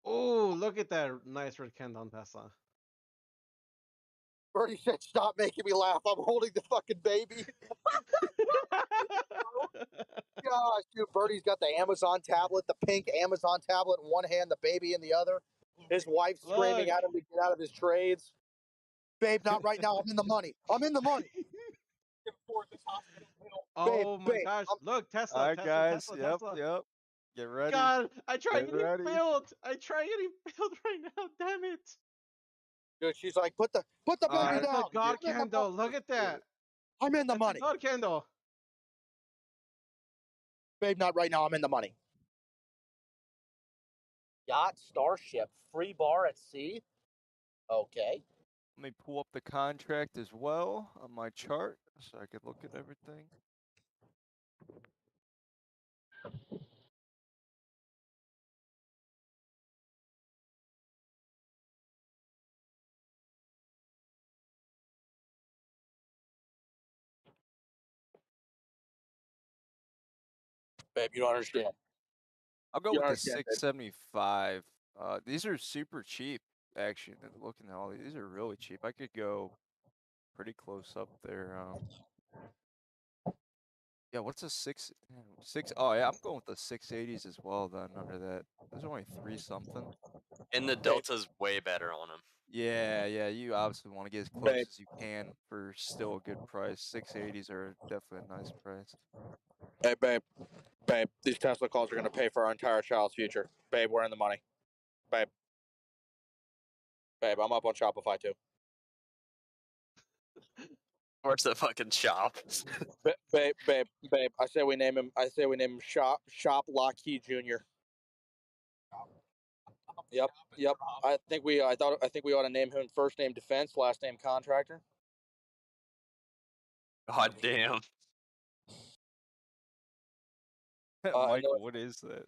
Oh, look at that nice red candle on Tesla. Birdie said, "Stop making me laugh. I'm holding the fucking baby." Gosh, dude, Birdie's got the Amazon tablet, the pink Amazon tablet in one hand, the baby in the other. His wife screaming at him to get out of his trades. Babe, not right now. I'm in the money. I'm in the money. Oh my gosh! Look, Tesla, Alright, Tesla, guys. Tesla, Yep, Tesla. yep. Get ready. God, I tried Get getting ready. filled. I tried getting filled right now. Damn it! Dude, she's like, put the baby That's down. a God I'm in the candle. money. Look at that. I'm in the That's money. a God candle. Babe, not right now. I'm in the money. Yacht, Starship, free bar at sea. Okay. Let me pull up the contract as well on my chart so I can look at everything. Babe, you don't understand. I'll go You with don't the understand, babe. 675. These are super cheap, actually. Looking at all these are really cheap. I could go pretty close up there. Yeah, what's a six? Oh yeah, I'm going with the 680s as well. Then under that, there's only 3 something. And the delta's way better on them. Yeah, yeah. You obviously want to get as close Babe. as you can for still a good price. 680s are definitely a nice price. Hey, babe, these Tesla calls are going to pay for our entire child's future. Babe, we're in the money. Babe, I'm up on Shopify too. Where's the fucking shop? Babe, I say we name him Shop Lockheed Jr. Yep. I think we ought to name him first name Defense, last name Contractor. God damn. Michael, what is that?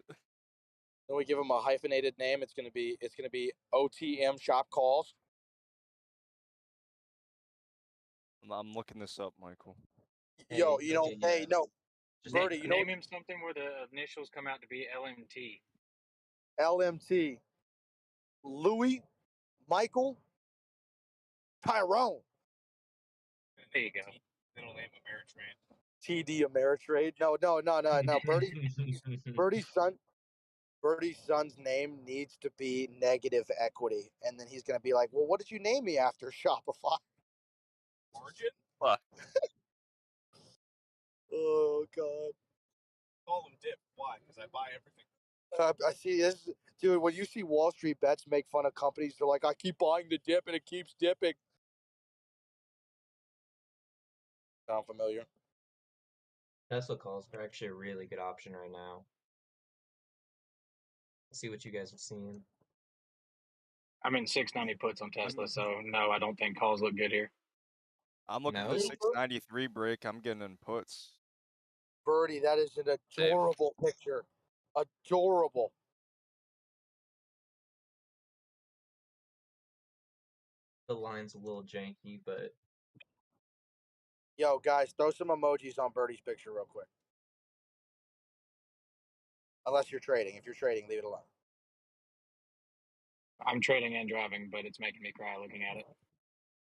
Then we give him a hyphenated name. It's gonna be OTM Shop Calls. I'm looking this up, Michael. Yo, you know, hey, no, Birdie, you know, name him something where the initials come out to be LMT. LMT, Louis, Michael, Tyrone. There you go. Middle name Ameritrade. TD Ameritrade. No. Birdie's son's name needs to be negative equity, and then he's gonna be like, "Well, what did you name me after?" Shopify. Margin? Fuck. Oh God. Call them dip. Why? Because I buy everything. I see this, dude. When you see Wall Street bets make fun of companies, they're like, "I keep buying the dip and it keeps dipping." Sound familiar? Tesla calls are actually a really good option right now. See what you guys are seeing. I'm in 690 puts on Tesla, so no, I don't think calls look good here. I'm looking for No? 693 break. I'm getting in puts. Birdie, that is an adorable picture. Adorable. The line's a little janky, but Yo, guys, throw some emojis on Birdie's picture real quick. Unless you're trading. If you're trading, leave it alone. I'm trading and driving, but it's making me cry looking at it.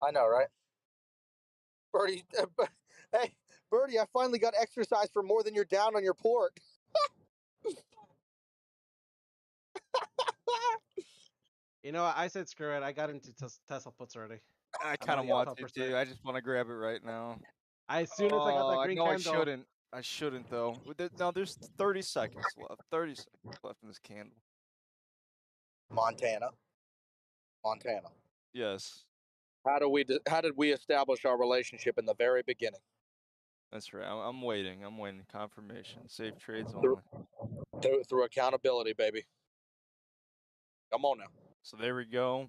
I know, right? Birdie, hey, Birdie, I finally got exercise for more than you're down on your port. You know what? I said screw it. I got into Tesla puts already. I I'm kind of already up want to 12%. too. I just want to grab it right now. As soon as I got that green no, I candle. shouldn't. I shouldn't though. No, there's 30 seconds left. 30 seconds left in this candle. Montana. Yes, How did we establish our relationship in the very beginning? that's right. I'm waiting. I'm waiting. Confirmation. Safe trades Through, only. through accountability, baby. Come on now. So there we go.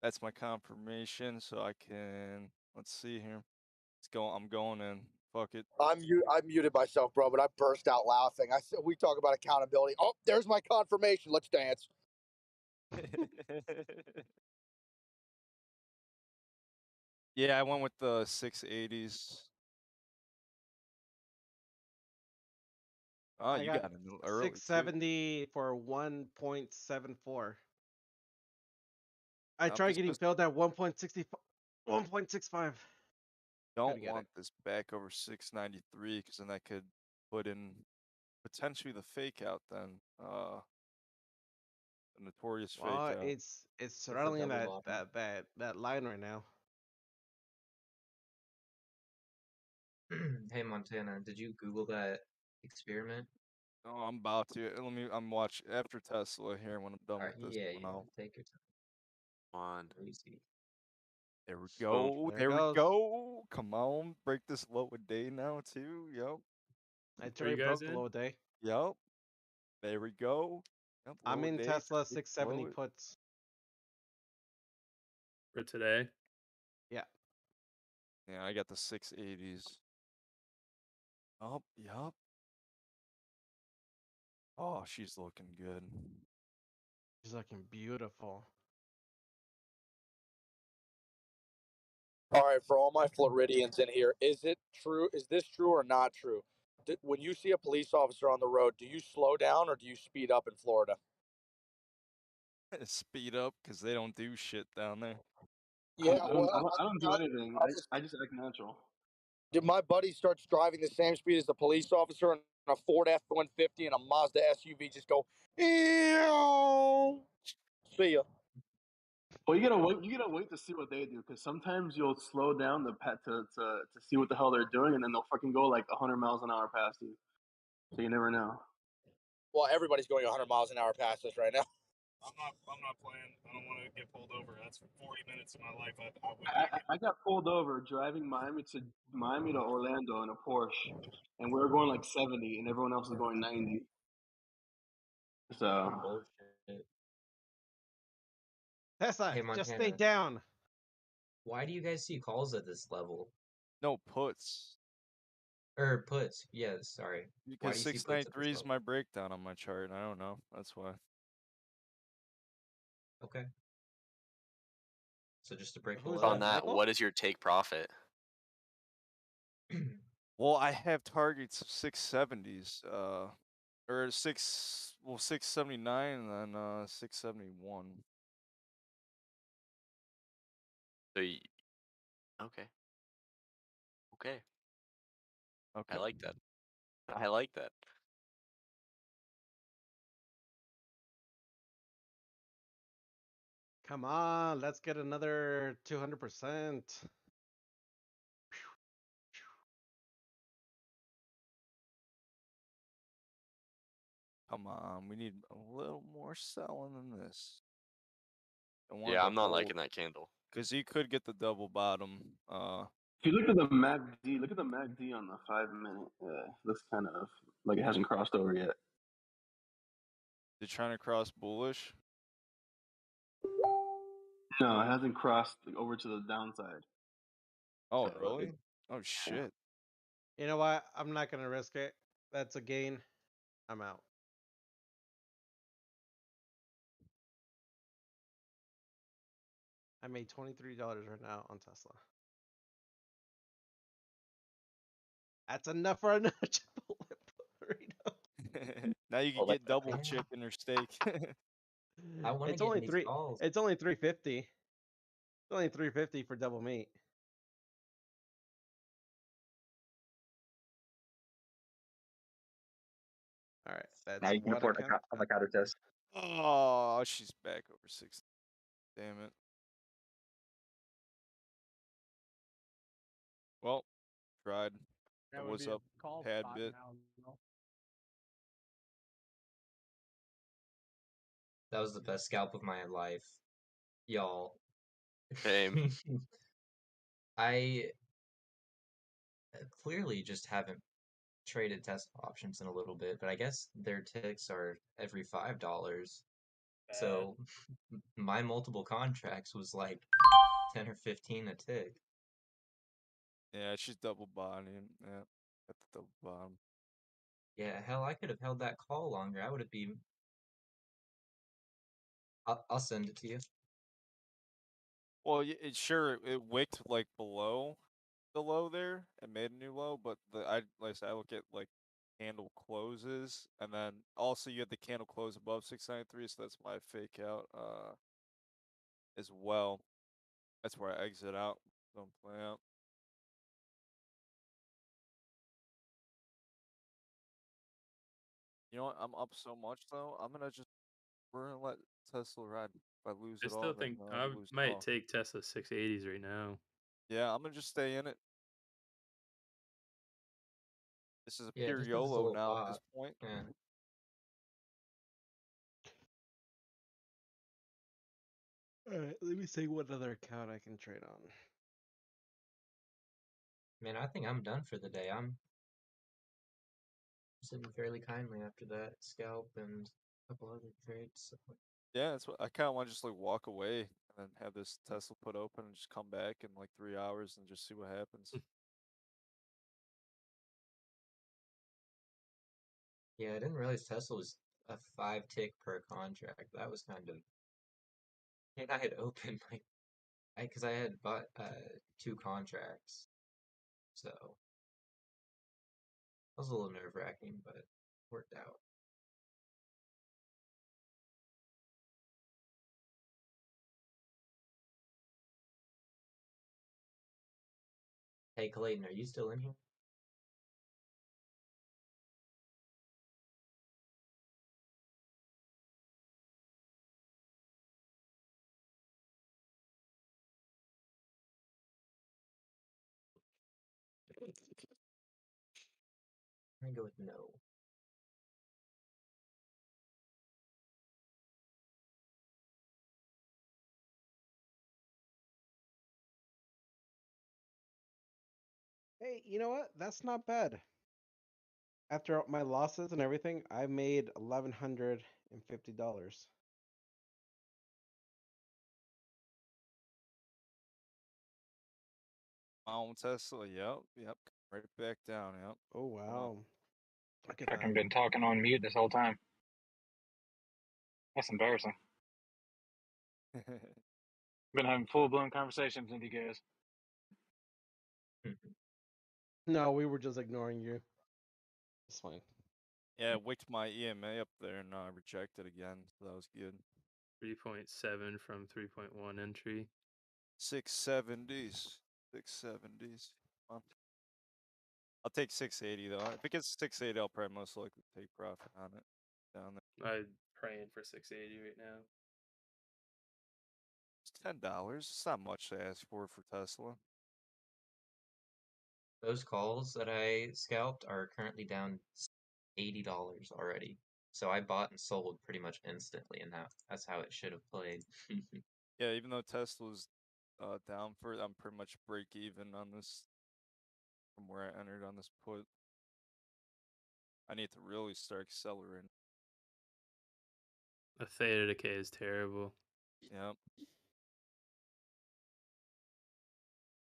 That's my confirmation. So I can. Let's see here. Let's go. I'm going in. Fuck it. I muted myself, bro, but I burst out laughing. I said, we talk about accountability. Oh, there's my confirmation. Let's dance. Yeah, I went with the 680s. Oh, I you got got it early. 670 for 1.74. I Nope, tried this getting was- filled at 1.65. Don't get want this back over 693 because then I could put in potentially the fake out then. The notorious fake Well, out. it's a straddling double that line right now. hey Montana, did you Google that experiment? Oh, I'm about to. I'm watching after Tesla here when I'm done Alright, with this yeah, one. yeah. I'll... Take your time. On. Crazy. There we Boom. go. There it There we goes. go. Come on, break this low a day now too. Yep. It's Are you already guys broke the in? low day. Yep. There we go. Yep, I'm low in day, Tesla break 670 low. puts. For today? Yeah. Yeah, I got the 680s. Oh, yep. Oh, she's looking good. She's looking beautiful. All right, for all my Floridians in here, is it true? Is this true or not true? When you see a police officer on the road, do you slow down or do you speed up in Florida? Speed up because they don't do shit down there. Yeah, I don't do anything. I just act natural. Did my buddy starts driving the same speed as the police officer and a Ford F-150 and a Mazda SUV just go, ew. See ya. Well, you gotta wait. You gotta wait to see what they do, because sometimes you'll slow down the pet to see what the hell they're doing, and then they'll fucking go like 100 miles an hour past you. So you never know. Well, everybody's going 100 miles an hour past us right now. I'm not playing. I don't want to get pulled over. That's 40 minutes of my life. I got pulled over driving Miami to Orlando in a Porsche, and we were going like 70, and everyone else was going 90. So Bullshit. Tesla, Hey just stay Montana, down. why do you guys see calls at this level? No puts. Or puts, yeah, sorry. Why Because do you see puts at this 693 is level? my breakdown on my chart. I don't know. That's why. Okay. So just to break Who's below. On that, Michael? what is your take profit? Well, I have targets of 670s. Or 679 and then 671. So you, okay. Okay. Okay. I like that. I like that. Come on, let's get another 200%. Come on, we need a little more selling than this. Yeah, I'm not liking that candle. Because you could get the double bottom. if you look at the MACD, look at the MACD on the 5 minute. Looks kind of like it hasn't crossed over yet. They're trying to cross bullish. No, it hasn't crossed over to the downside. Oh, So really? Oh, shit. You know what? I'm not gonna risk it. That's a gain. I'm out. I made $23 right now on Tesla. That's enough for another burrito. Now you can Well, get that's double okay. chicken or steak. I want to It's get only in these three. calls. It's only $3.50. It's only $3.50 for double meat. All right, that's Now you can one afford account. avocado toast. Oh, she's back over 60. Damn it. Well, tried. That It would was be a up call tad spot bit. now. No? That was the best scalp of my life, y'all. Same. I clearly just haven't traded Tesla options in a little bit, but I guess their ticks are every $5. So my multiple contracts was like 10 or 15 a tick. Yeah, she's double bottoming. Yeah, at the double bottom. Yeah, hell, I could have held that call longer. I would have been. I'll send it to you. Well, it sure it wicked like below the low there and made a new low, but like I said, I look at like candle closes, and then also you had the candle close above 693, so that's my fake out as well. That's where I exit out. Don't play out. You know what? I'm up so much though. We're gonna let Tesla ride. If I lose I it still all, then think I I lose it might all. take Tesla 680s right now. Yeah, I'm gonna just stay in it. This is a Yeah, pure just 'cause it's a YOLO little now at pop. this point. Yeah. All right, let me see what other account I can trade on. Man, I think I'm done for the day. I'm sitting fairly kindly after that scalp and a couple other trades. So. Yeah, that's what I kind of want to just like walk away and then have this Tesla put open and just come back in like 3 hours and just see what happens. Yeah, I didn't realize Tesla was a 5 tick per contract. That was kind of. And I had opened like, because I had bought 2 contracts, so it was a little nerve-wracking, but it worked out. Hey, Clayton, are you still in here? I'm gonna go with no. Hey, you know what? That's not bad. After my losses and everything, I made $1,150. Mount Tesla, yep, right back down, yep. Oh wow! Look at Fucking that. been talking on mute this whole time. That's embarrassing. Been having full blown conversations with you guys. No, we were just ignoring you. It's fine. Yeah, it wicked my EMA up there and I rejected again, so that was good. 3.7 from 3.1 entry. 670s. 670s. I'll take 680 though. If it gets 680, I'll probably most likely take profit on it down there. I'm praying for 680 right now. It's $10. It's not much to ask for Tesla. Those calls that I scalped are currently down $80 already. So I bought and sold pretty much instantly, and that's how it should have played. Yeah, even though Tesla's down for, I'm pretty much break even on this from where I entered on this put. I need to really start accelerating. The theta decay is terrible. Yep.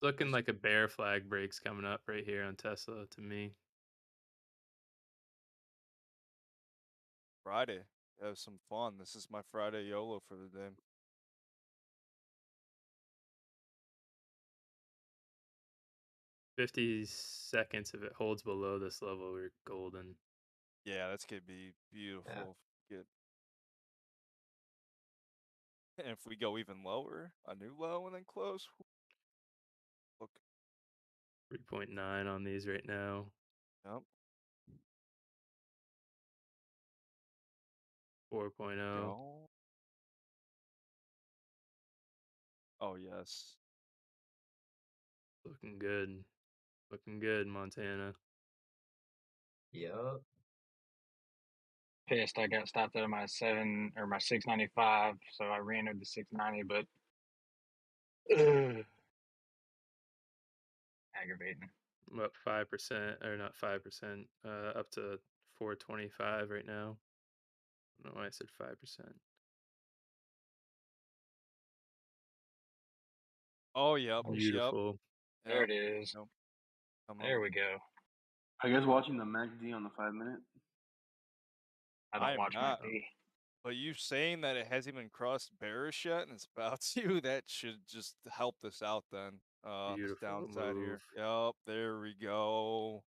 Looking like a bear flag break's coming up right here on Tesla to me. Friday. Have some fun. This is my Friday YOLO for the day. $50 if it holds below this level, we're golden. Yeah, that's gonna be beautiful. Get and if we go even lower, a new low and then close. Look. 3.9 on these right now. Yep. 4.0. Go. Oh yes. Looking good. Looking good, Montana. Yup. Pissed I got stopped out of my 695, so I re-entered the 690, but aggravating. I'm up 5%, or not 5%, up to 425 right now. I don't know why I said 5%. Oh yep. Beautiful. Yep. There it is. Yep. There we go. Are you guys watching the MACD on the 5-minute? I I don't am watch not. MACD. But you saying that it hasn't even crossed bearish yet and it's about to, that should just help this out then. This Beautiful downside here. move. Yup, there we go.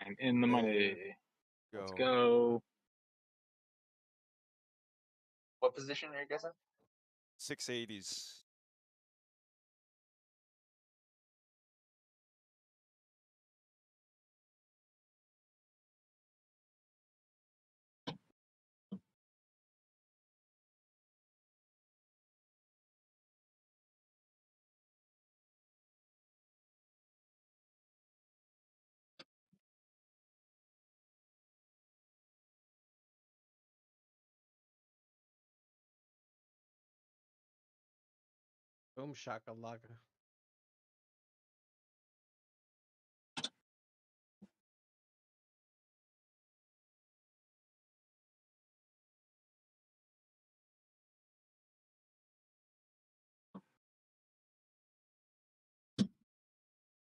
I'm in the money. Let's Go. go. What position are you guys in? 680s. Boom shakalaka.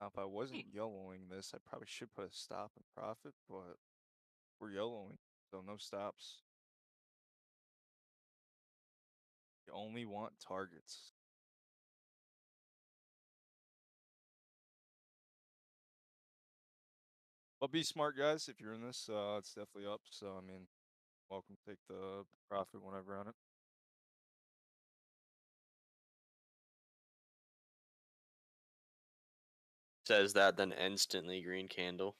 Now, if I wasn't YOLOing this, I probably should put a stop and profit, but we're YOLOing, so no stops. You only want targets. But be smart, guys. If you're in this, it's definitely up. So, I mean, welcome to take the profit whenever on it. Says that, then instantly green candle.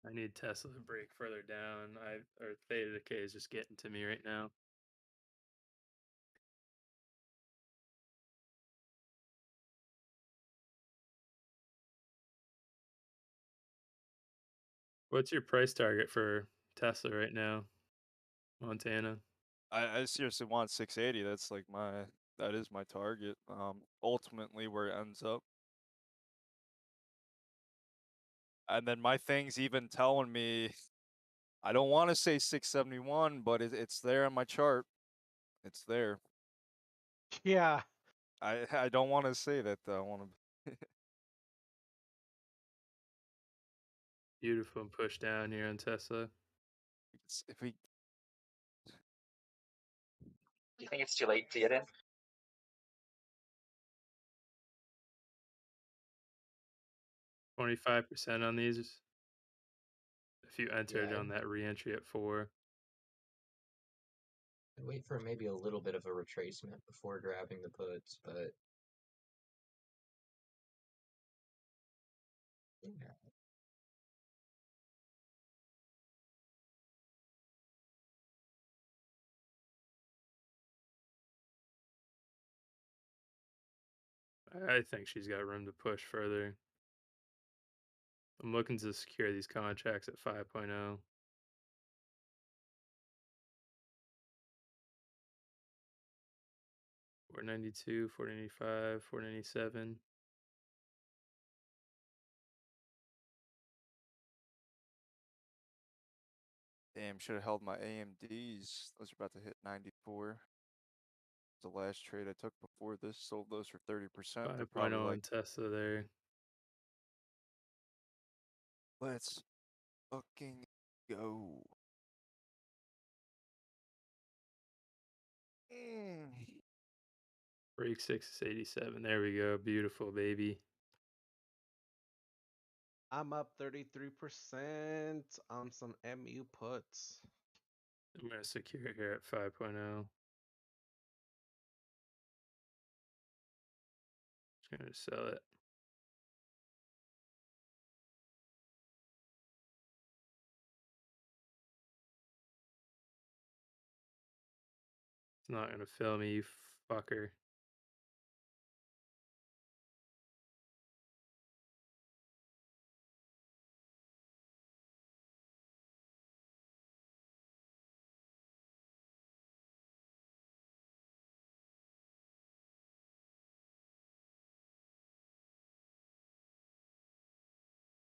I need Tesla to break further down. Or theta decay is just getting to me right now. What's your price target for Tesla right now, Montana? I seriously want 680. That's like that is my target. Ultimately where it ends up. And then my thing's even telling me, I don't want to say 671, but it's there on my chart. It's there. Yeah. I don't want to say that though. I want to. Beautiful push down here on Tesla. If we. Do you think it's too late to get in? 25% on these. If you entered Yeah, on that re-entry at 4. I'd wait for maybe a little bit of a retracement before grabbing the puts, but yeah. I think she's got room to push further. I'm looking to secure these contracts at 5.0. $492, $495, $497. Damn, should have held my AMDs. Those are about to hit 94. The last trade I took before this, sold those for 30%. They're probably 5.0 like, on Tesla there. let's fucking go. Break 6 is 87. There we go. Beautiful, baby. I'm up 33% on some MU puts. I'm going to secure it here at 5.0. Just going to sell it. It's not going to fill me, you fucker.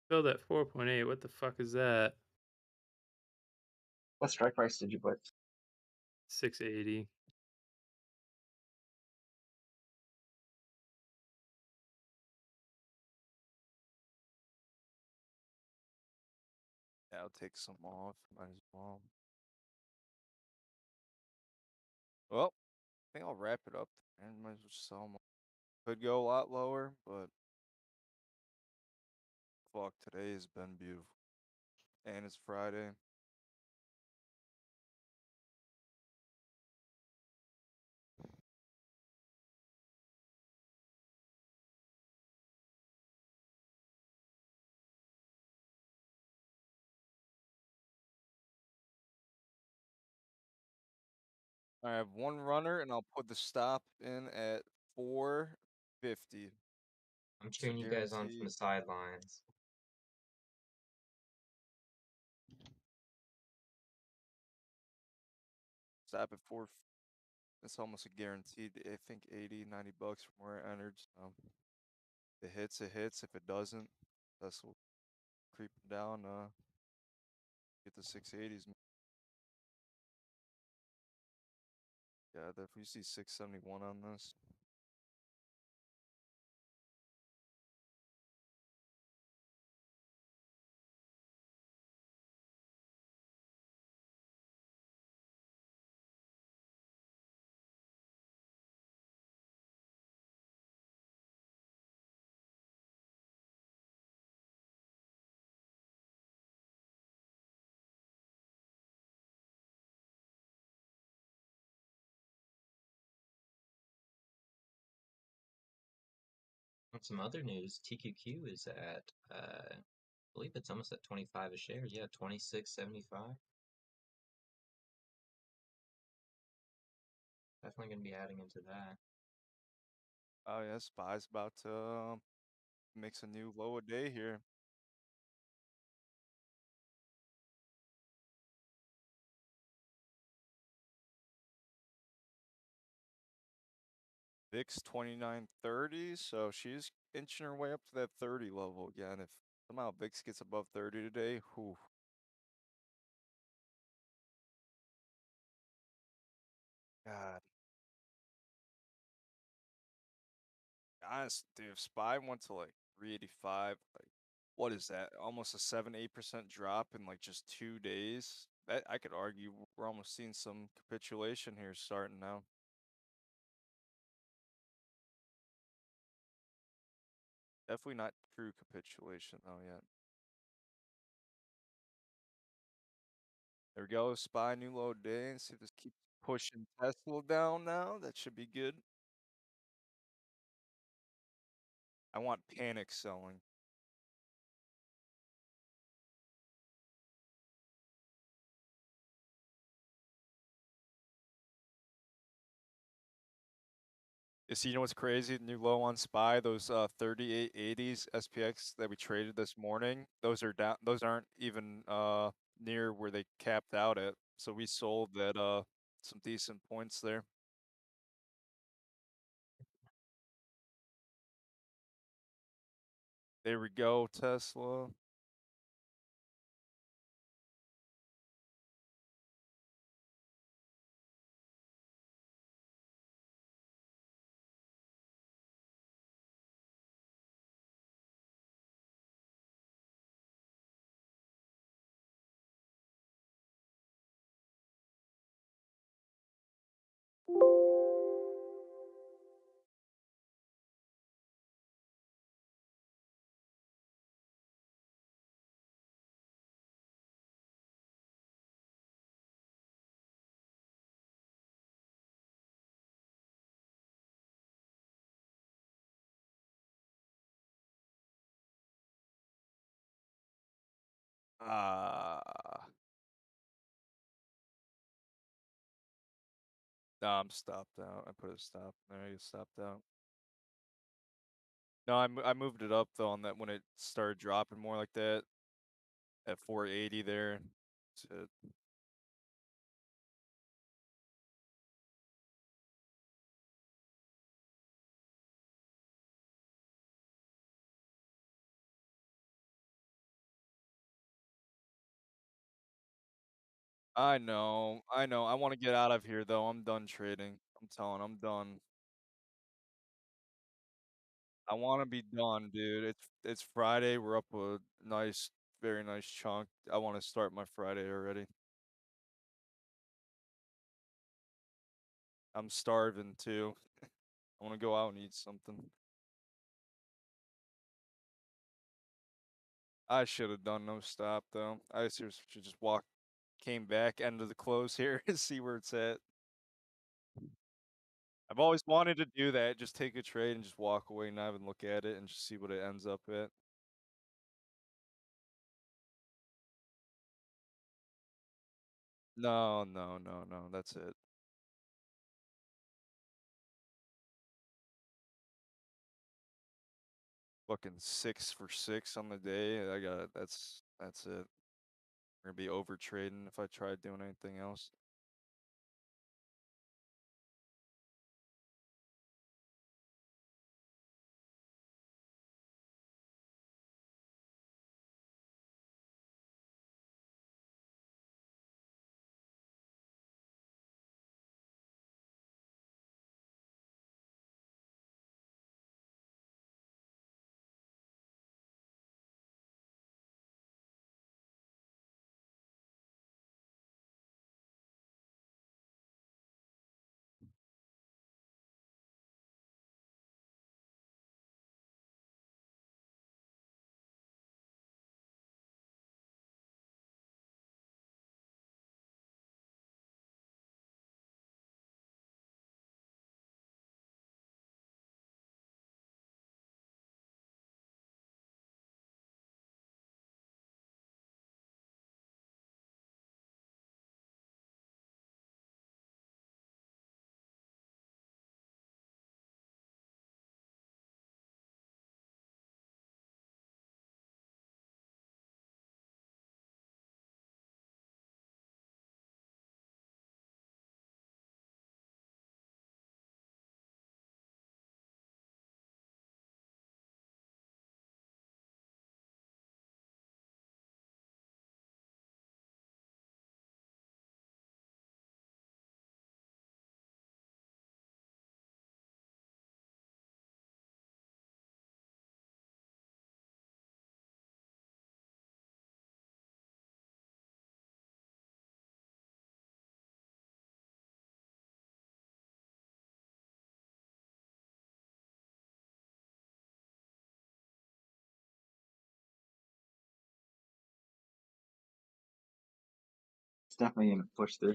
Filled at 4.8. What the fuck is that? What strike price did you put? 680. Yeah, I'll take some off. Might as well. Well, I think I'll wrap it up and might as well just sell them. Could go a lot lower, but fuck, today has been beautiful. And it's Friday. I have one runner and I'll put the stop in at 450. I'm It's a cheering you guys on from guarantee. the sidelines. Stop at 4. It's almost a guaranteed, I think 80, 90 bucks from where I entered. So if it hits, it hits. If it doesn't, that's what creeping down, get the 680s. Yeah, if we see 671 on this. On some other news, TQQ is at, I believe it's almost at 25 a share. Yeah, 26.75. Definitely going to be adding into that. Oh yeah, SPY's about to mix a new low a day here. VIX 29.30, so she's inching her way up to that 30 level again. If somehow VIX gets above 30 today, whew. God. Honest, dude, if SPY went to like 385, like what is that? Almost a 7-8% drop in like just 2 days. That I could argue we're almost seeing some capitulation here starting now. Definitely not true capitulation though yet. There we go, SPY new low day. And see if this keeps pushing Tesla down now. That should be good. I want panic selling. You know what's crazy? The new low on SPY, those 3880s SPX that we traded this morning, those are down. Those aren't even near where they capped out at. So we sold at some decent points there. There we go, Tesla. No, I'm stopped out. I put a stop. There, I get stopped out. No, I moved it up though on that when it started dropping more like that at 480 there. That's it. I know. I want to get out of here though. I'm done trading. I'm telling. I'm done. I want to be done, dude. It's Friday. We're up a nice, very nice chunk. I want to start my Friday already. I'm starving too. I want to go out and eat something. I should have done no stop though. I seriously should just came back, end of the close here, and see where it's at. I've always wanted to do that. Just take a trade and just walk away, not even look at it, and just see what it ends up at. No, no, no, no. That's it. Fucking 6 for 6 on the day. I got it. That's it. We're gonna be over trading if I tried doing anything else. It's definitely gonna push through.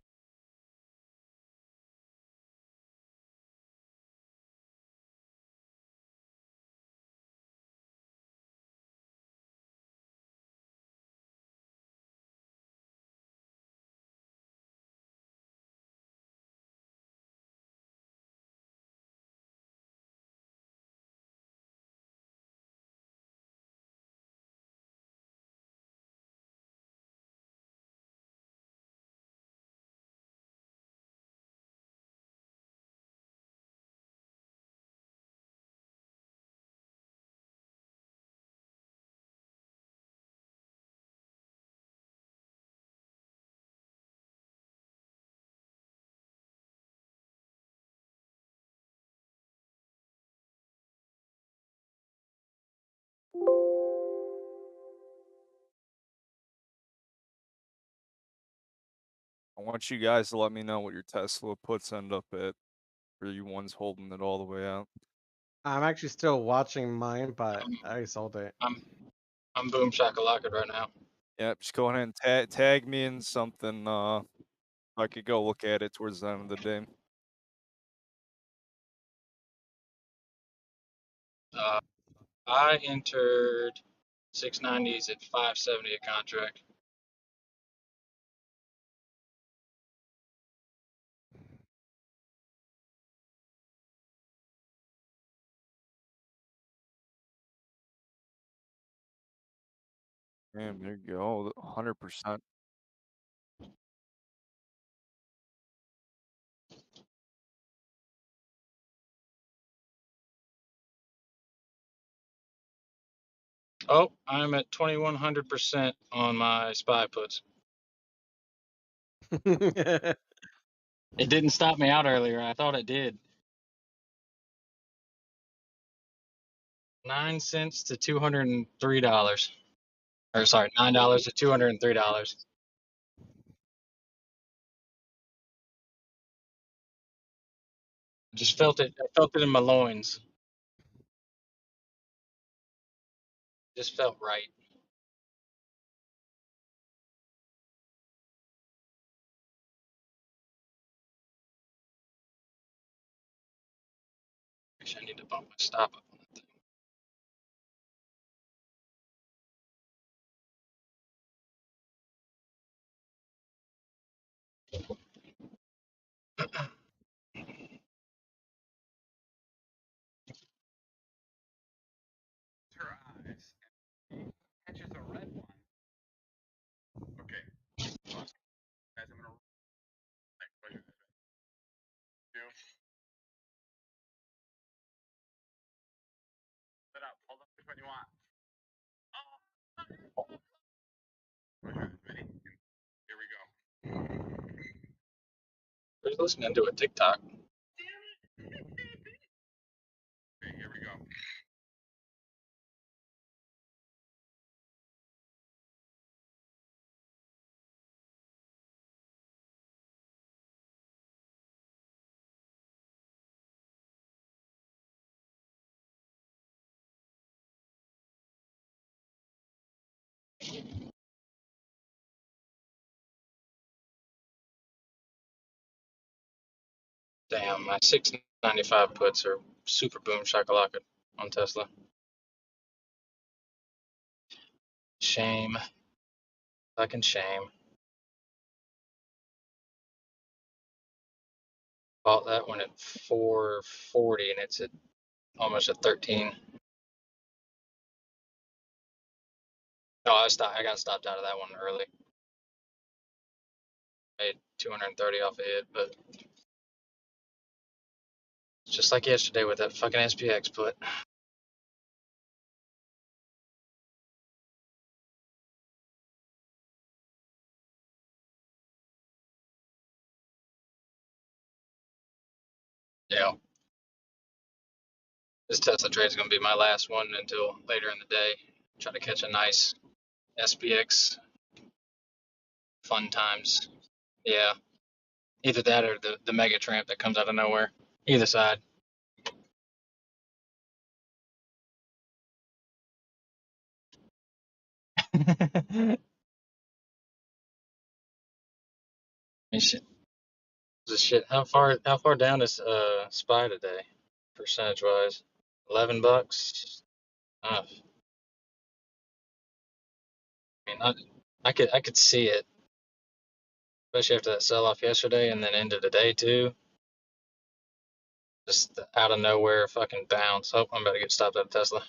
I want you guys to let me know what your Tesla puts end up at, for you ones holding it all the way out. I'm actually still watching mine, but I sold it. I'm boom shakalaka right now. Yeah, just go ahead and tag me in something. I could go look at it towards the end of the day. I entered 690s at 570 a contract. Damn, there you go, 100%. Oh, I'm at 2100% on my SPY puts. It didn't stop me out earlier. I thought it did. 9 cents to $203. Or sorry, $9 to $203. I just felt it. I felt it in my loins. Just felt right. Actually, I need to bump my stop up on that thing. Her eyes and catches a red one. Okay. Guys, I'm gonna Set up. Hold up. Which one you want? Ready? Here we go. Who's listening to a TikTok? Okay, here we go. Damn, my 695 puts are super boom shakalaka on Tesla. Shame. Fucking shame. Bought that one at 440 and it's at almost at 13. No, I got stopped out of that one early. Made 230 off of it, but just like yesterday with that fucking SPX put. Yeah. This Tesla trade is going to be my last one until later in the day. Try to catch a nice SPX. Fun times. Yeah. Either that or the mega tramp that comes out of nowhere. Either side. And shit. This shit. How far down is SPY today? Percentage wise. $11. I mean, I could see it, especially after that sell off yesterday and then into today too. Just the out of nowhere fucking bounce. Oh, I'm about to get stopped at a Tesla.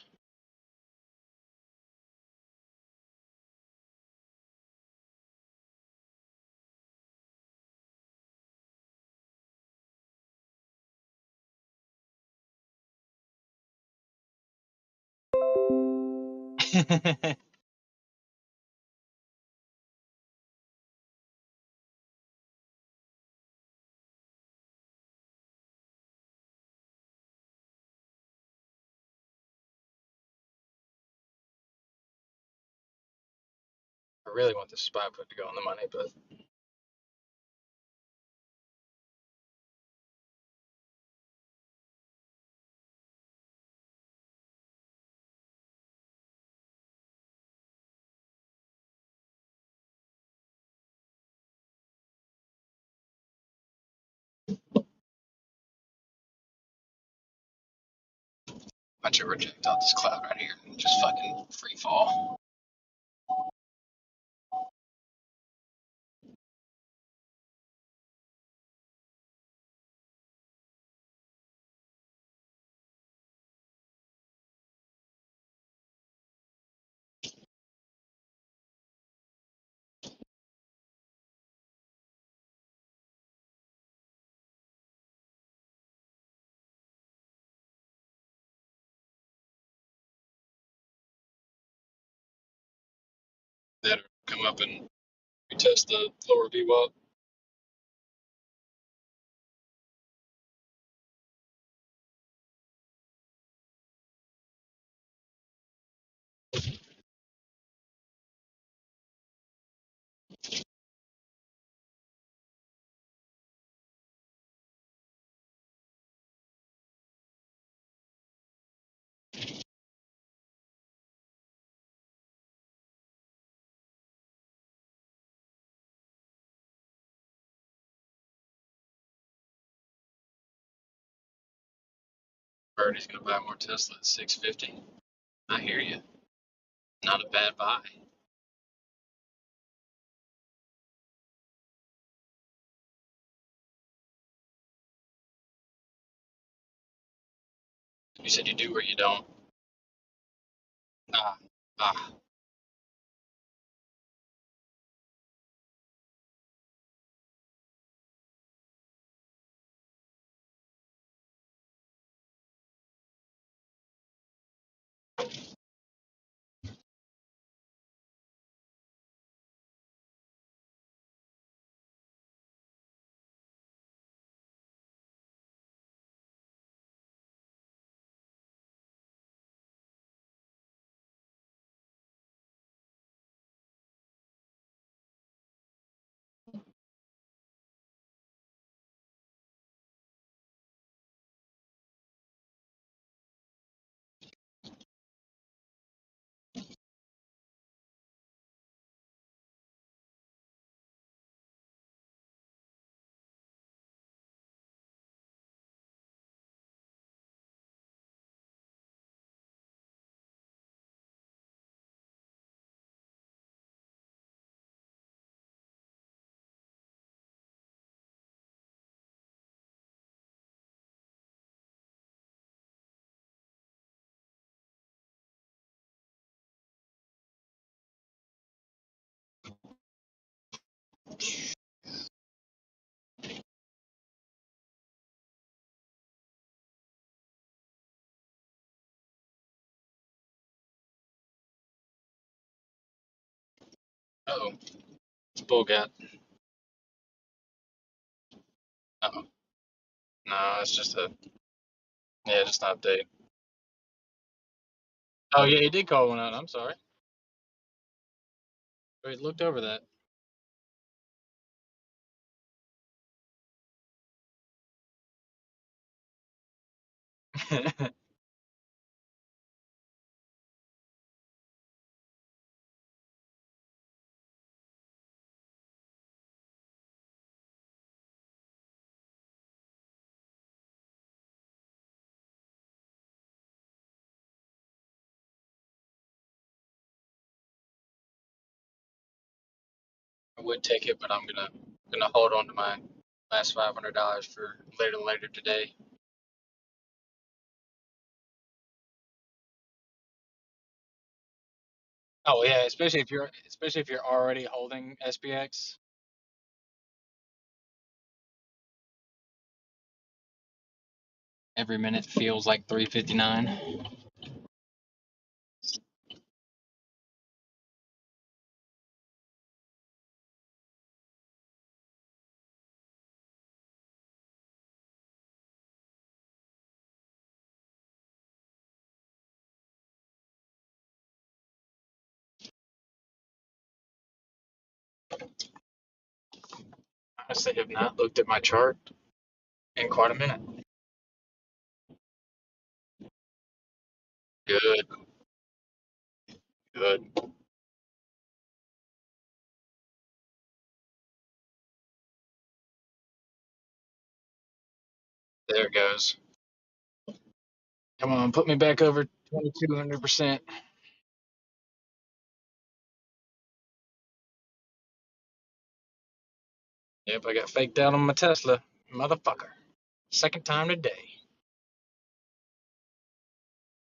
I really want this SPY put to go on the money, but Bunch of reject out this cloud right here. Just fucking free fall. That come up and retest the lower VWAP. Birdie's gonna buy more Tesla at 650. I hear you. Not a bad buy. You said you do or you don't. Ah, ah. Uh oh. It's Bullgat. Uh oh. No, it's just a just an update. Oh yeah, he did call one out. I'm sorry. Wait, looked over that. I would take it, but I'm gonna hold on to my last $500 for later today. Oh yeah, especially if you're already holding SPX. Every minute feels like 359. Honestly, have not looked at my chart in quite a minute. Good, good. There it goes. Come on, put me back over 2200%. Yep, I got faked out on my Tesla. Motherfucker. Second time today.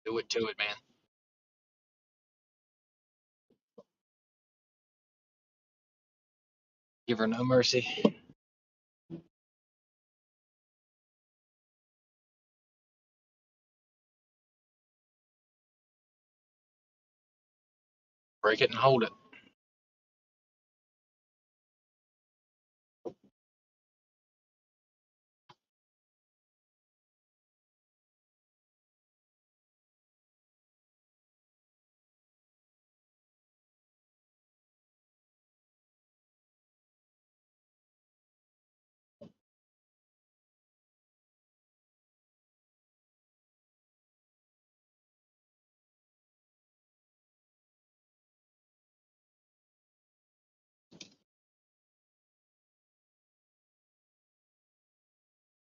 Do it to it, man. Give her no mercy. Break it and hold it.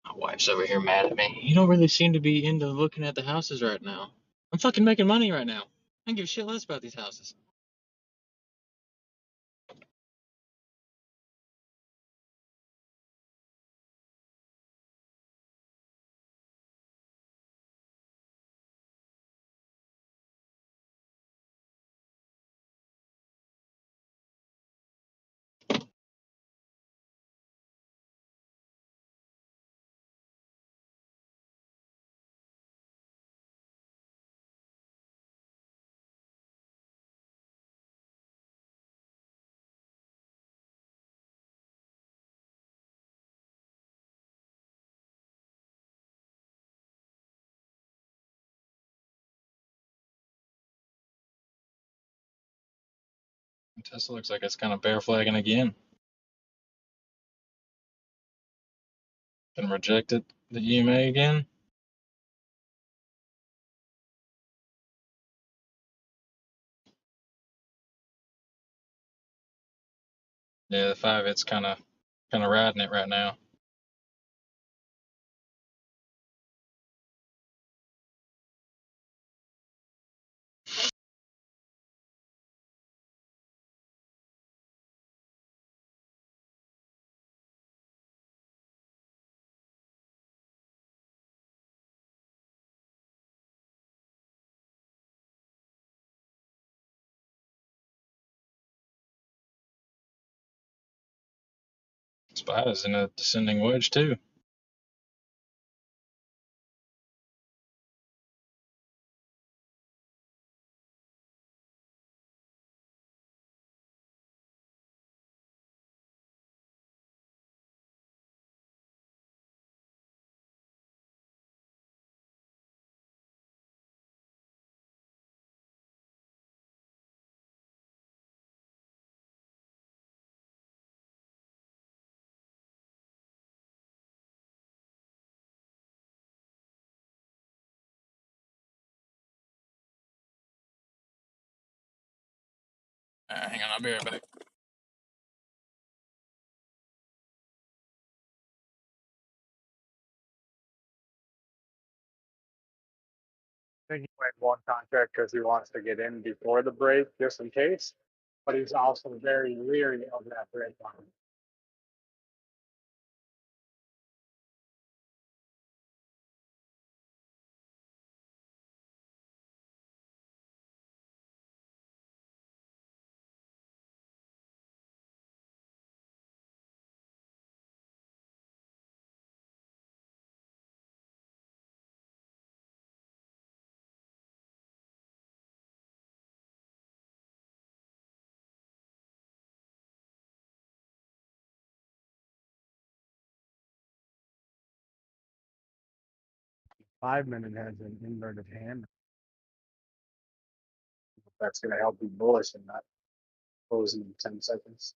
My wife's over here mad at me. You don't really seem to be into looking at the houses right now. I'm fucking making money right now. I don't give a shit less about these houses. Tesla looks like it's kind of bear flagging again. Been rejected the EMA again. Yeah, the 5 it's kind of riding it right now. SPY is in a descending wedge too. Hang on, I'll be right back. I think he went one contract because he wants to get in before the break, just in case. But he's also very leery of that break line. Five-minute has an inverted hand. That's going to help you bullish and not closing in 10 seconds.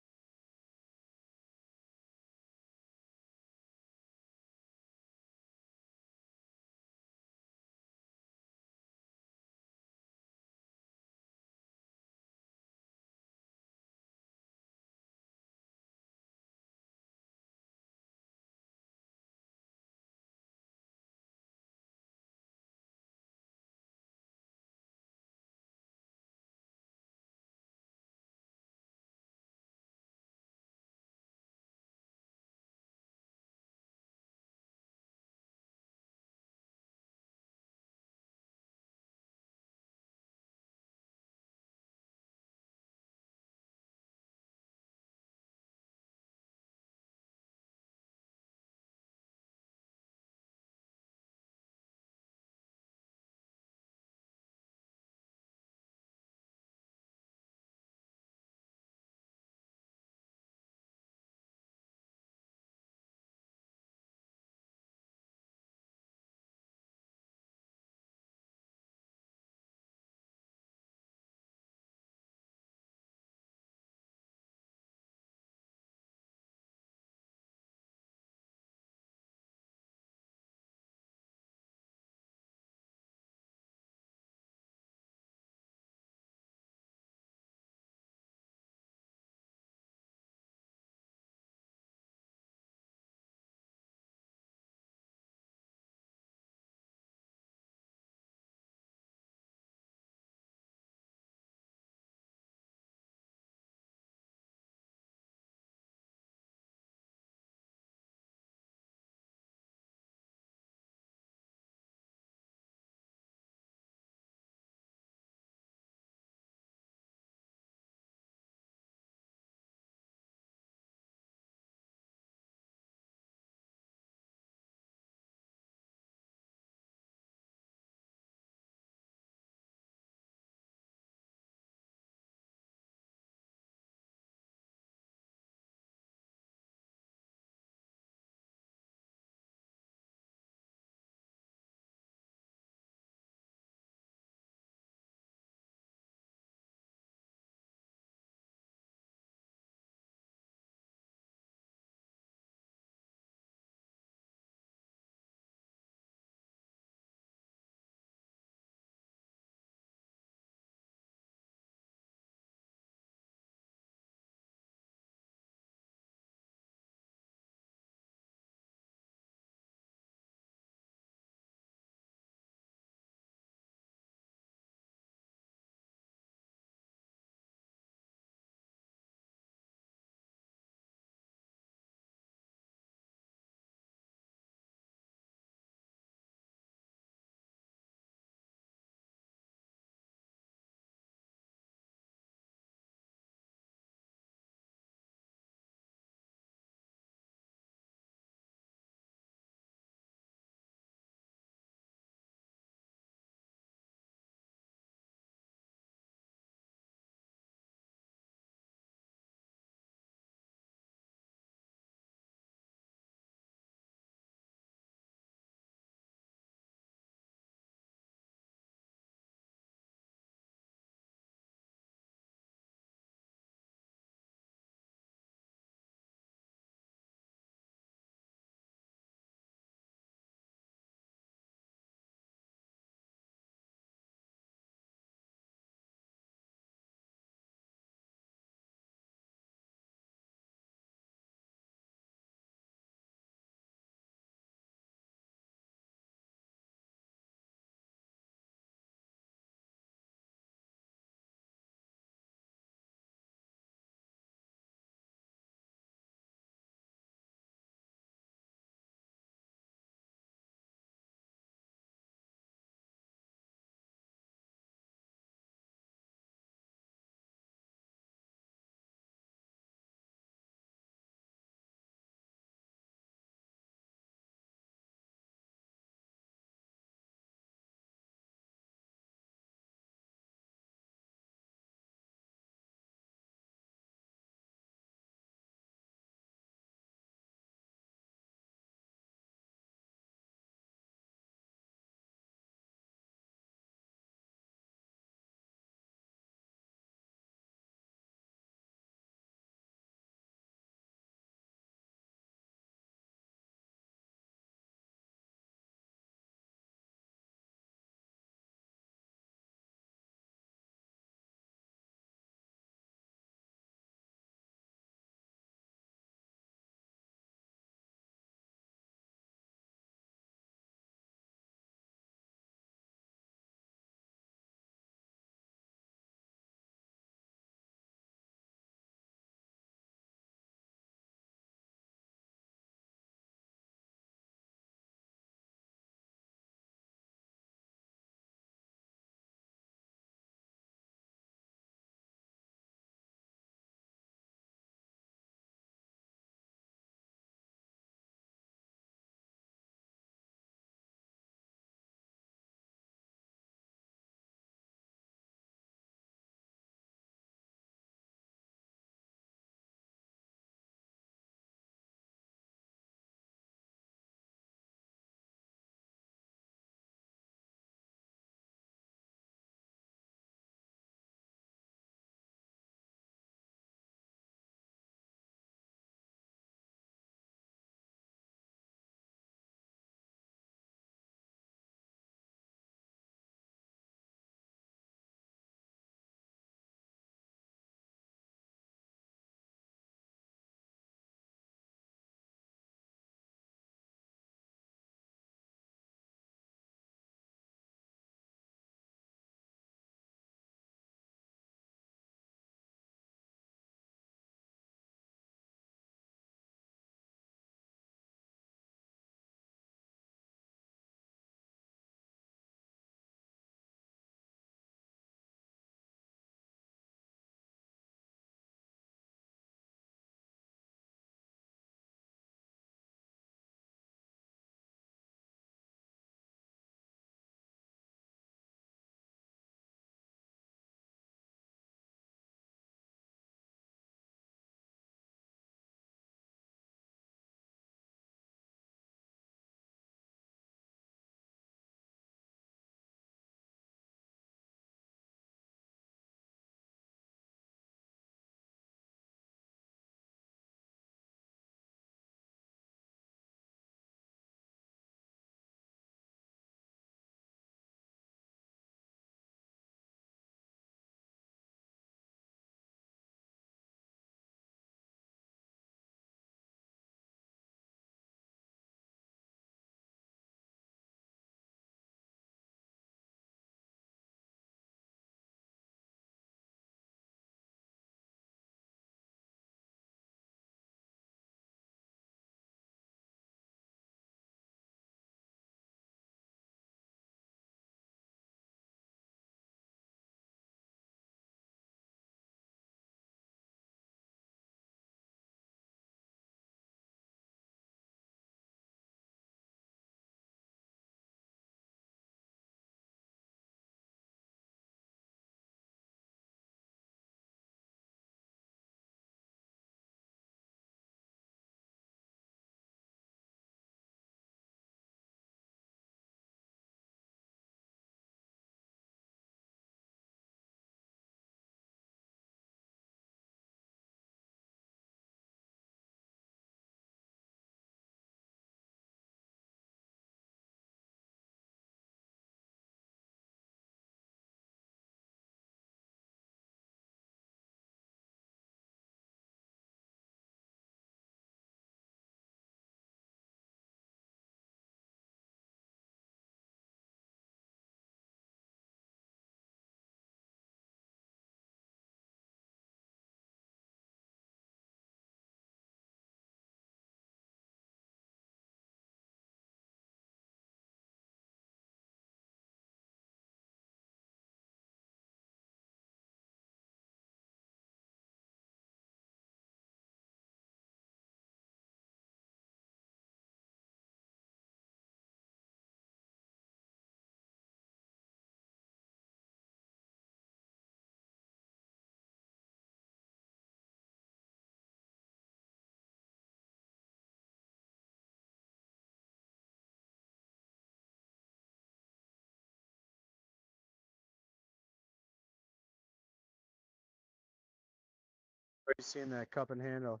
seeing that cup and handle.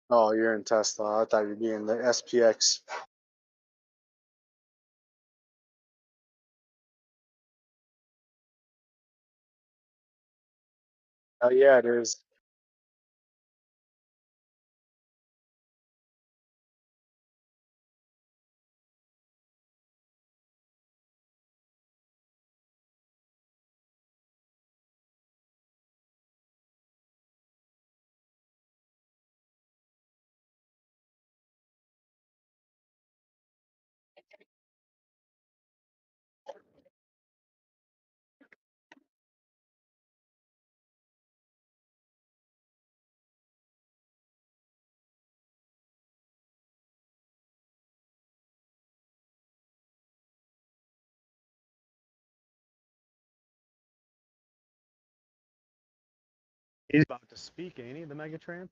Oh, you're in Tesla. I thought you'd be in the SPX. Oh yeah, it is. He's about to speak, ain't he, the Megatramp?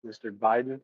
Mr. Biden.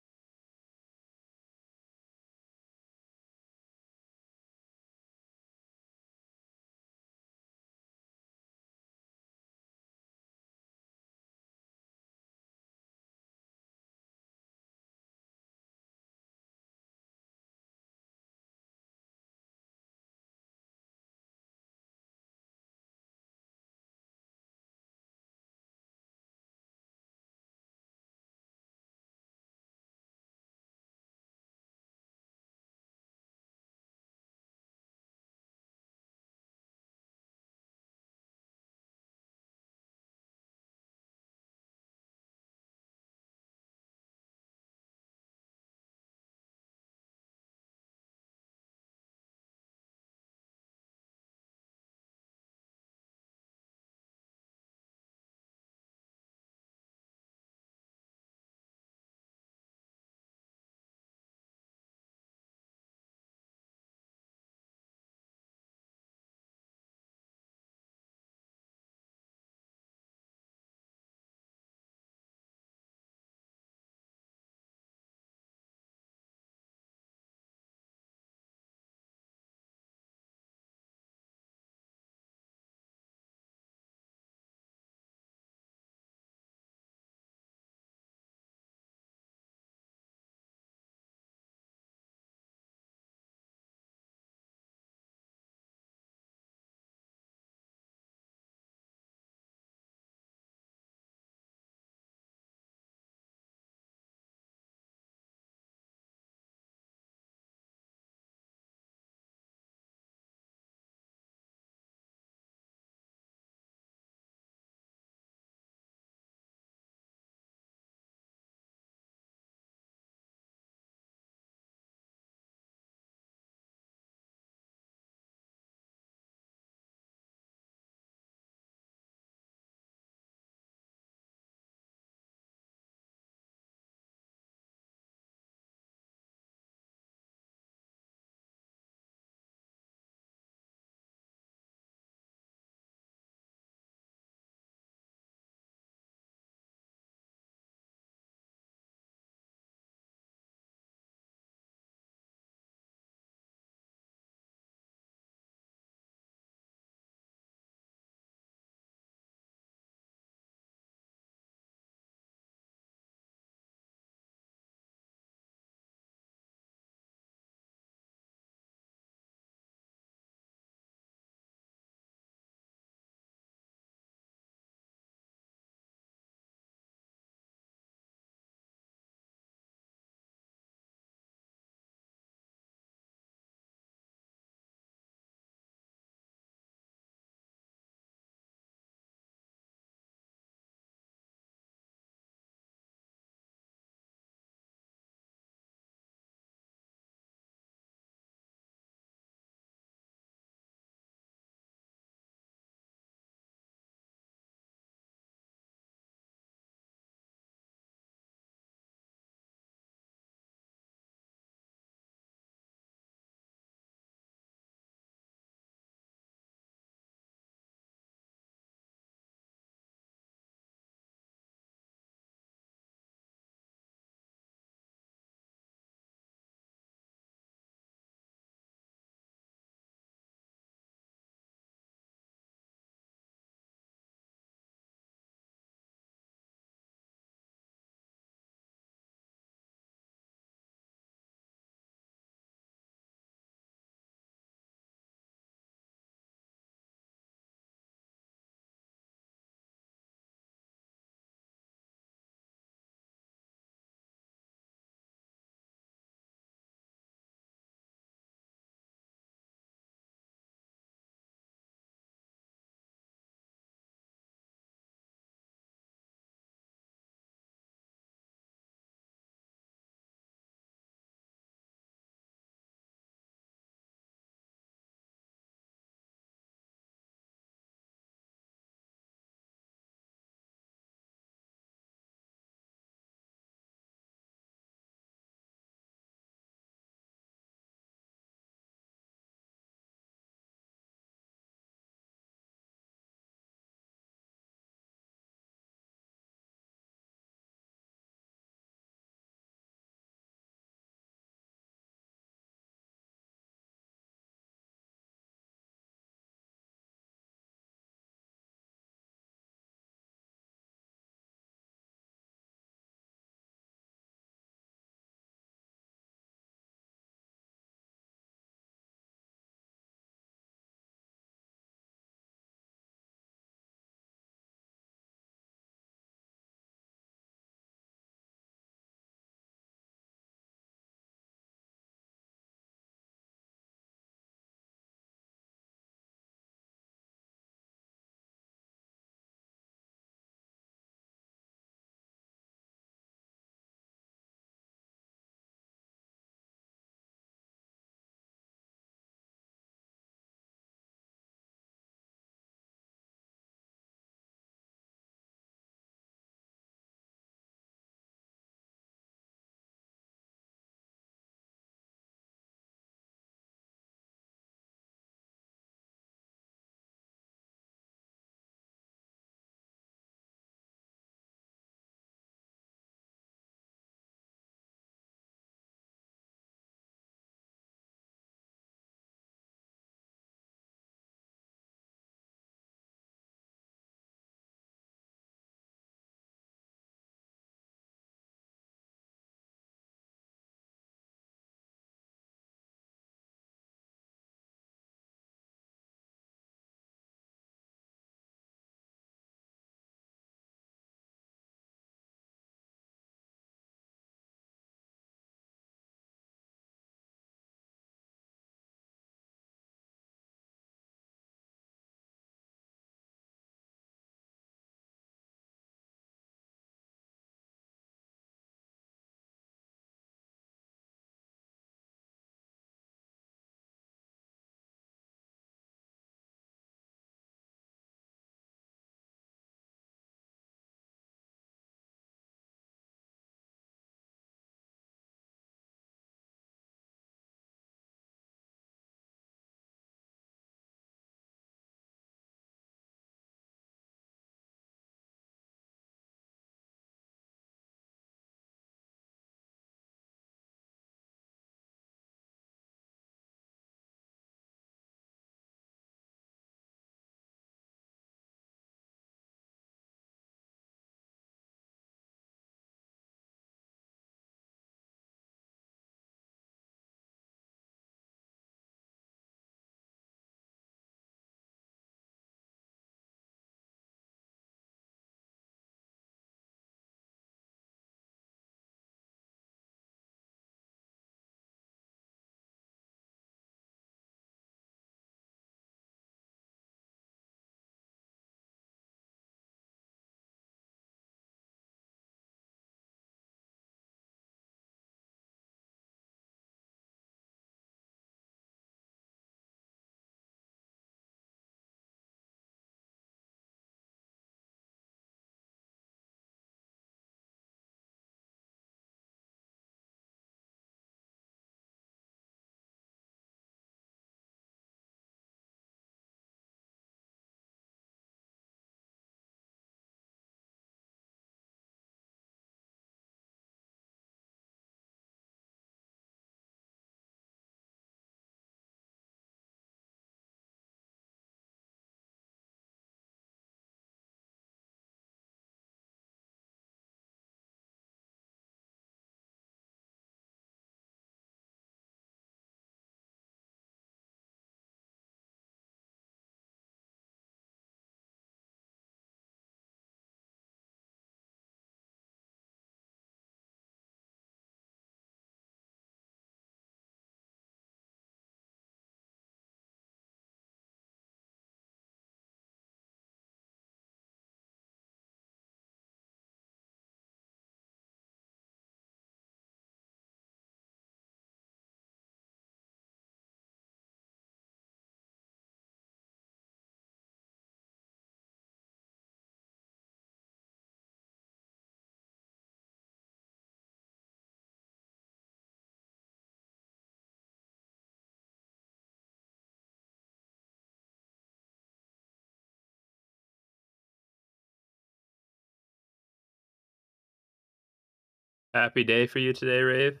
Happy day for you today, Rave?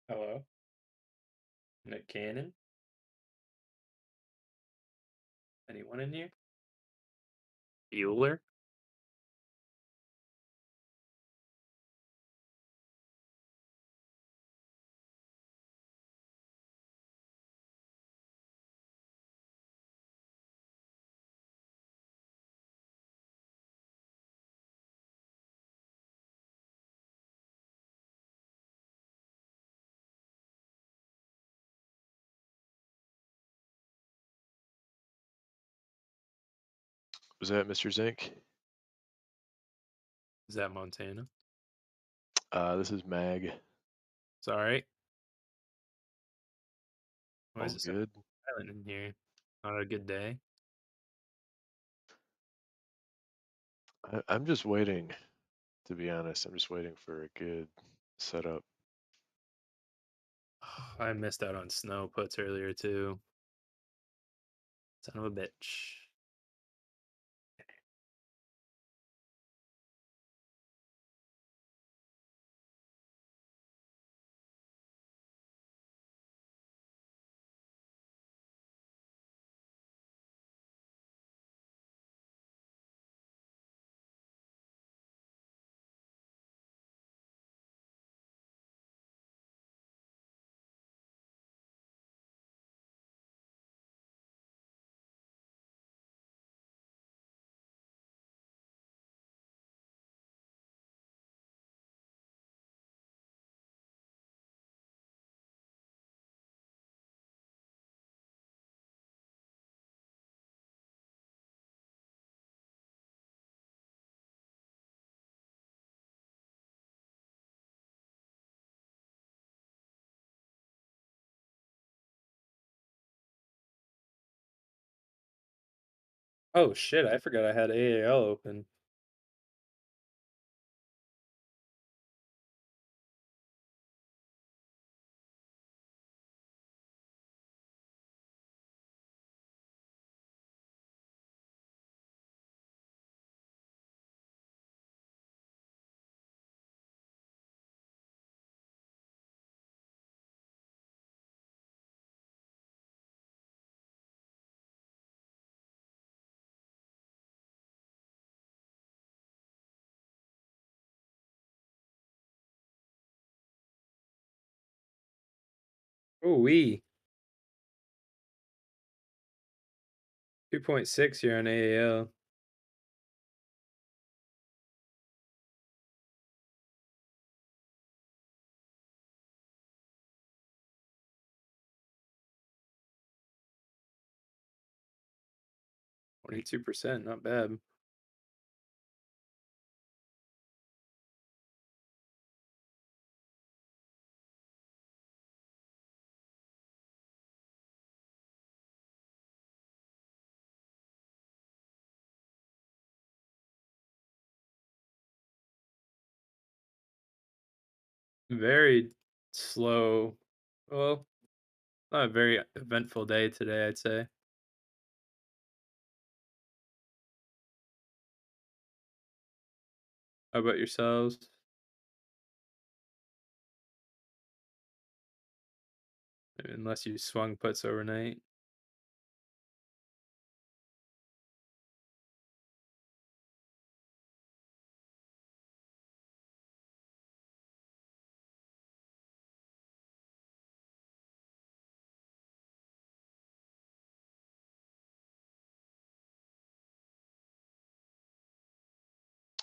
Hello? Nick Cannon? Anyone in here? Bueller? Was that Mr. Zink? Is that Montana? This is Mag. Sorry. Why All is it so good. silent in here? Not a good day? I'm just waiting, to be honest. I'm just waiting for a good setup. I missed out on snow puts earlier too. Son of a bitch. Oh shit, I forgot I had AAL open. Oh wee. 2.6 here on AAL. %, not bad. Very slow. Well, not a very eventful day today, I'd say. How about yourselves? Unless you swung puts overnight.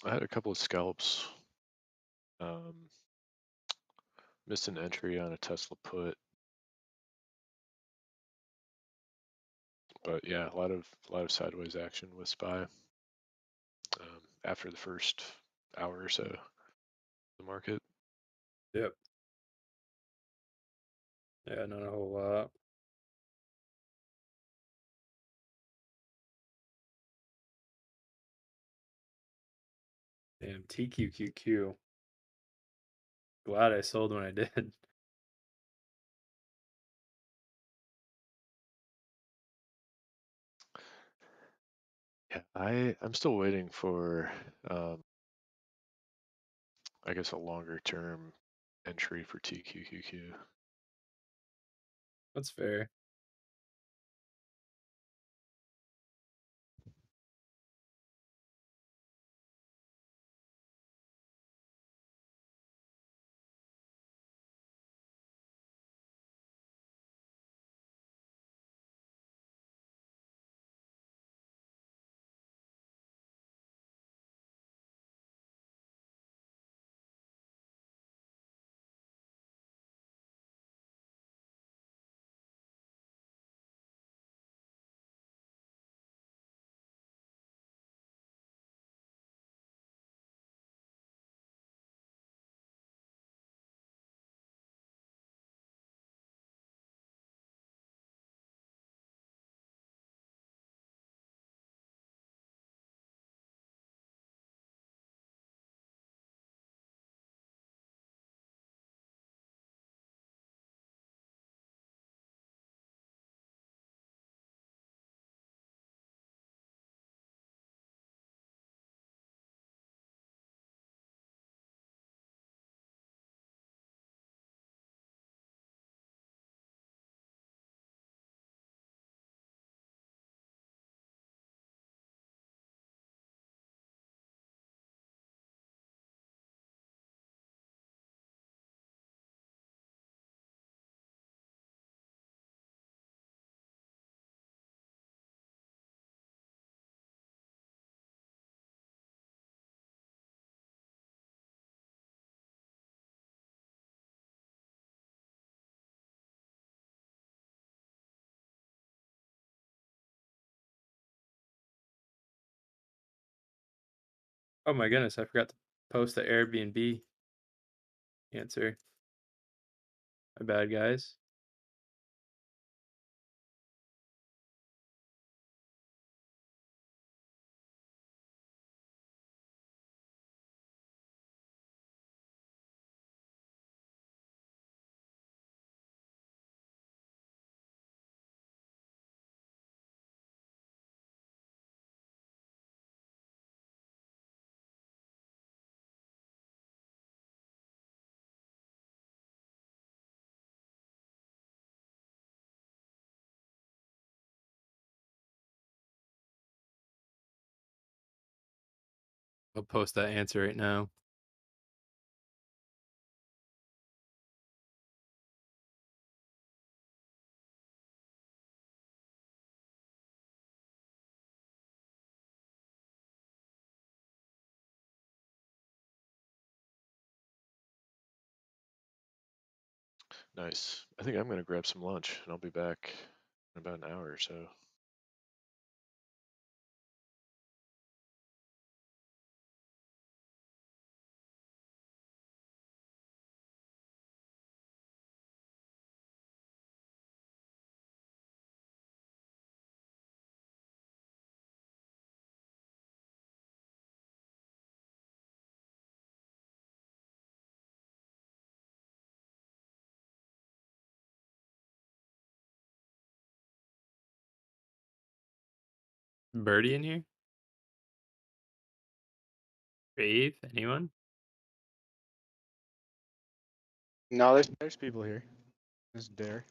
I had a couple of scalps. Missed an entry on a Tesla put. But yeah, a lot of sideways action with SPY after the first hour or so of the market. Yep. Yeah, not a whole lot. Damn, TQQQ. Glad I sold when I did. Yeah, I'm still waiting for I guess a longer term entry for TQQQ. That's fair. Oh my goodness, I forgot to post the Airbnb answer. My bad, guys. I'll post that answer right now. Nice. I think I'm gonna grab some lunch and I'll be back in about an hour or so. Birdie in here? Brave? Anyone? No, there's people here. There's Dare.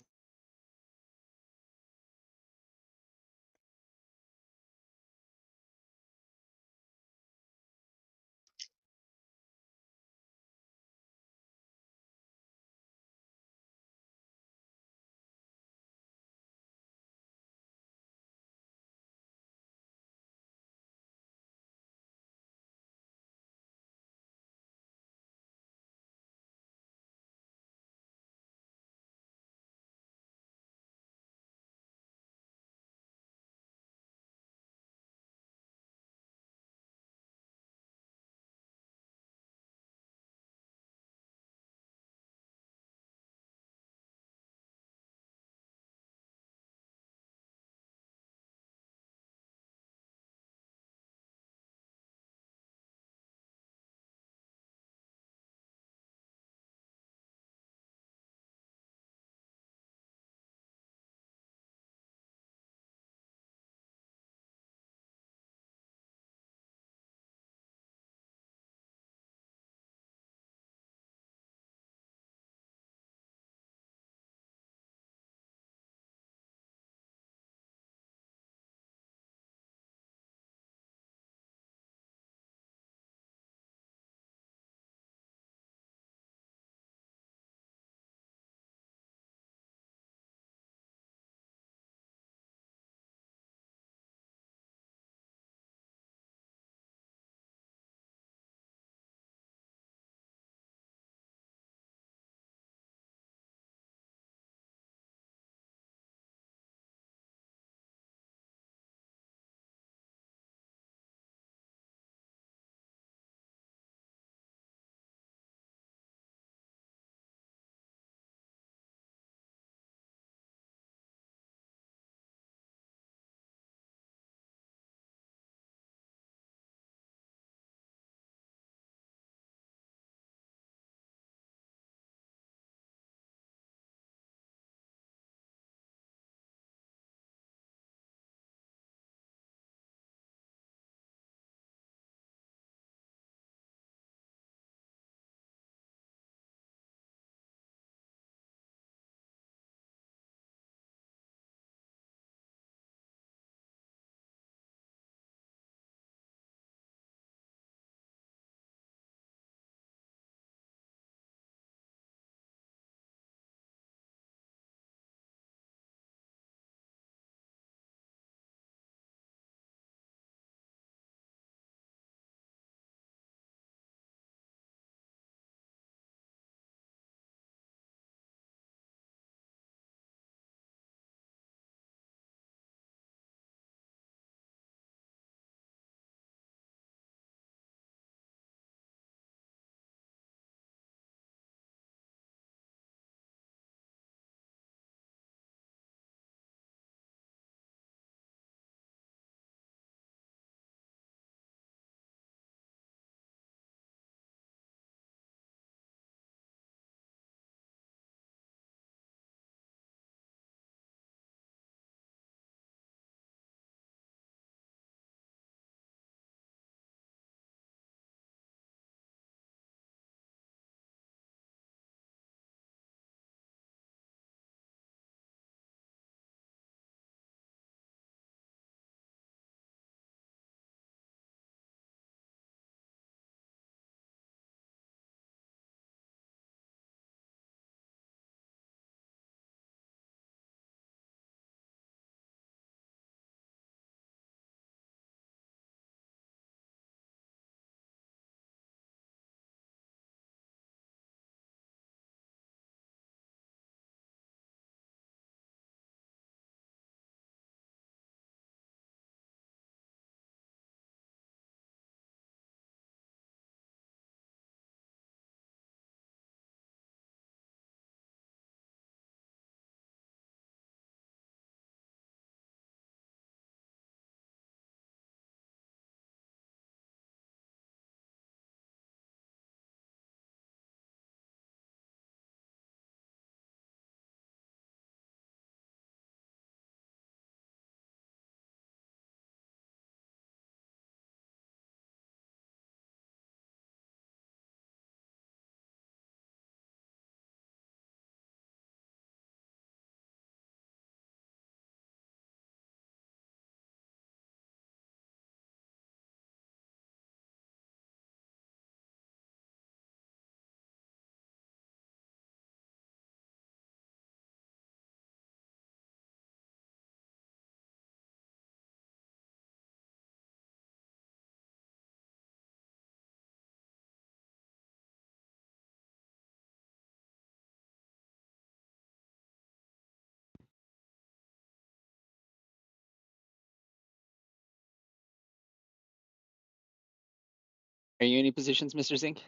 Are you in any positions, Mr. Zink?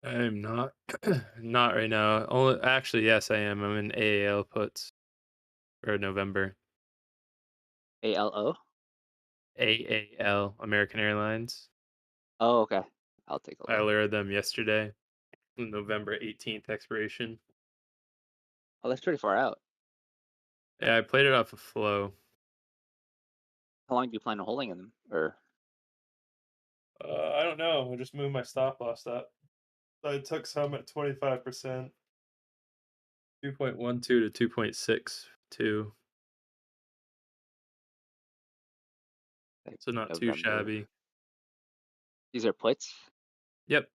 I'm not. Not right now. Only actually, yes, I am. I'm in AAL puts for November. ALO? AAL, American Airlines. Oh, okay. I'll take a I look. lured them yesterday. November 18th expiration. Oh, that's pretty far out. Yeah, I played it off of flow. How long do you plan on holding in them? Or I don't know. I just moved my stop loss up. I took some at 25%. 2.12 to 2.62. So not too November. shabby. These are puts? Yep.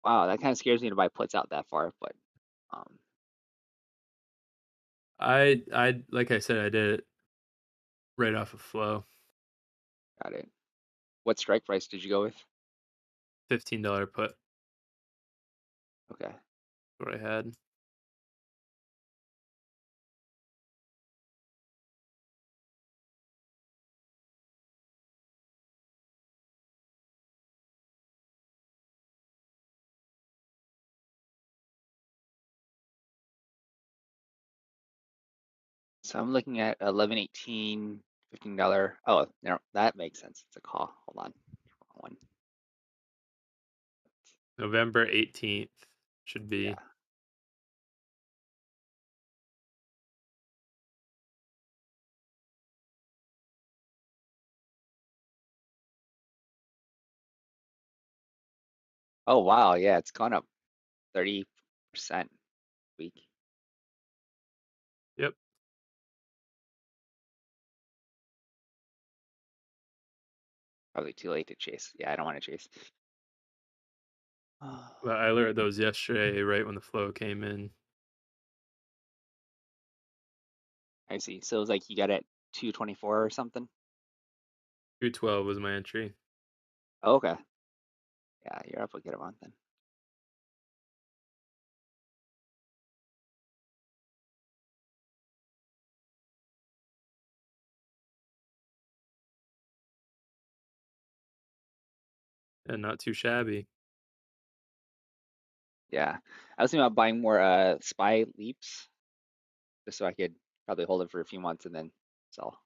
Wow, that kind of scares me to buy puts out that far, but I like I said, I did it right off of flow. got it. What strike price did you go with? $15 put. Okay. What I had. So I'm looking at 11.18, $15. Oh, no, that makes sense. It's a call. Hold on. Wrong one. November 18th should be. Yeah. Oh wow, yeah, it's gone up 30% week. Yep. Probably too late to chase. Yeah, I don't want to chase. But I lured those yesterday right when the flow came in. I see. So it was like you got it 224 or something? 212 was my entry. Oh, okay. Yeah, you're up a good amount then. And not too shabby. Yeah. I was thinking about buying more SPY leaps just so I could probably hold it for a few months and then sell.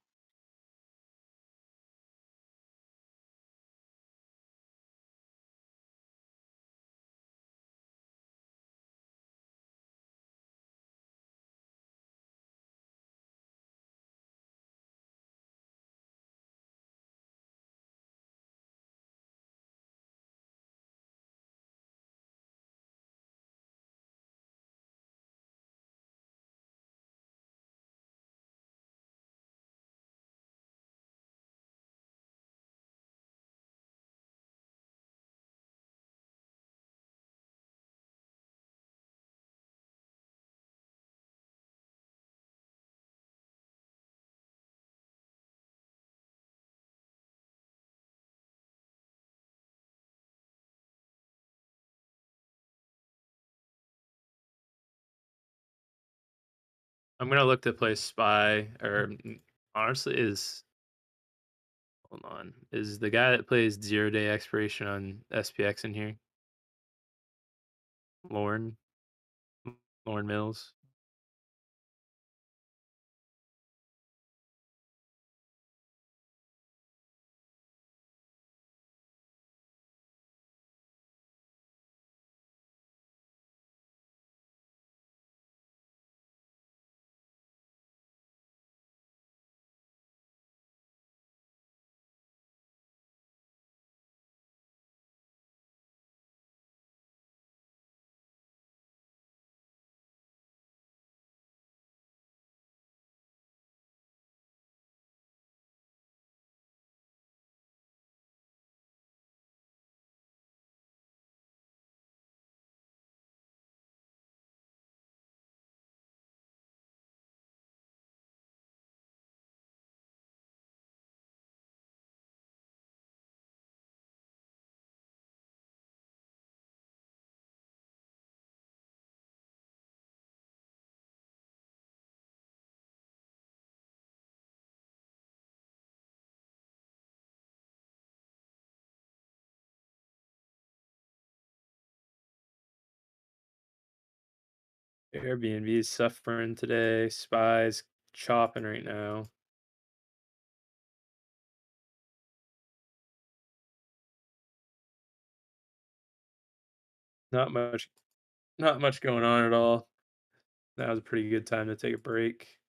I'm gonna look to play SPY, or honestly hold on. Is the guy that plays 0-day expiration on SPX in here? Lauren Mills. Airbnb is suffering today. SPY's chopping right now. Not much going on at all. That was a pretty good time to take a break.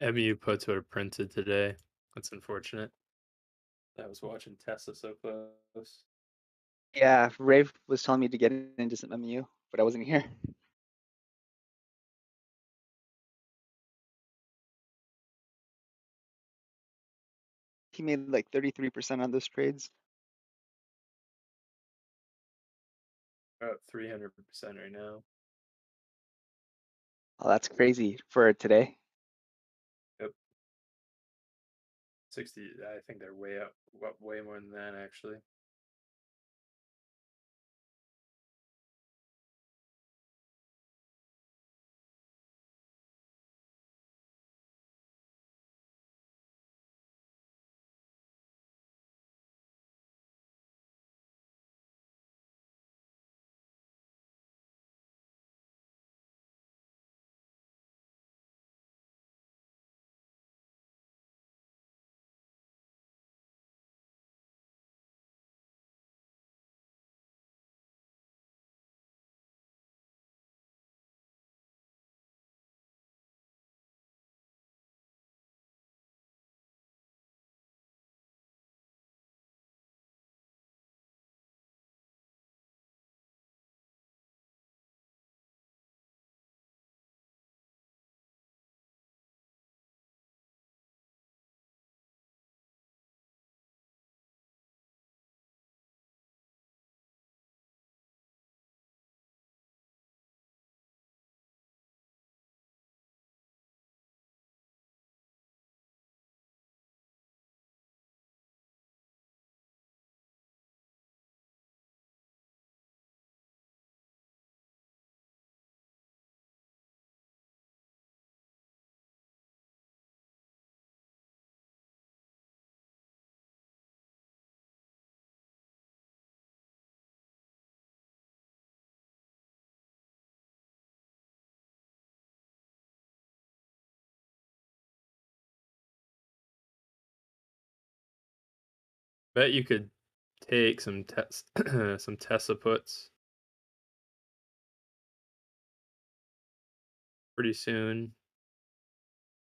MU puts were printed today. That's unfortunate. I was watching Tesla so close. Yeah, Rave was telling me to get into some MU, but I wasn't here. He made like 33% on those trades. About 300% right now. Oh, that's crazy for today. Yep. 60. I think they're way up, way more than that actually. Bet you could take some some Tesla puts pretty soon.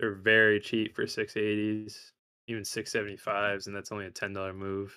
They're very cheap for 680s, even 675s, and that's only a $10 move.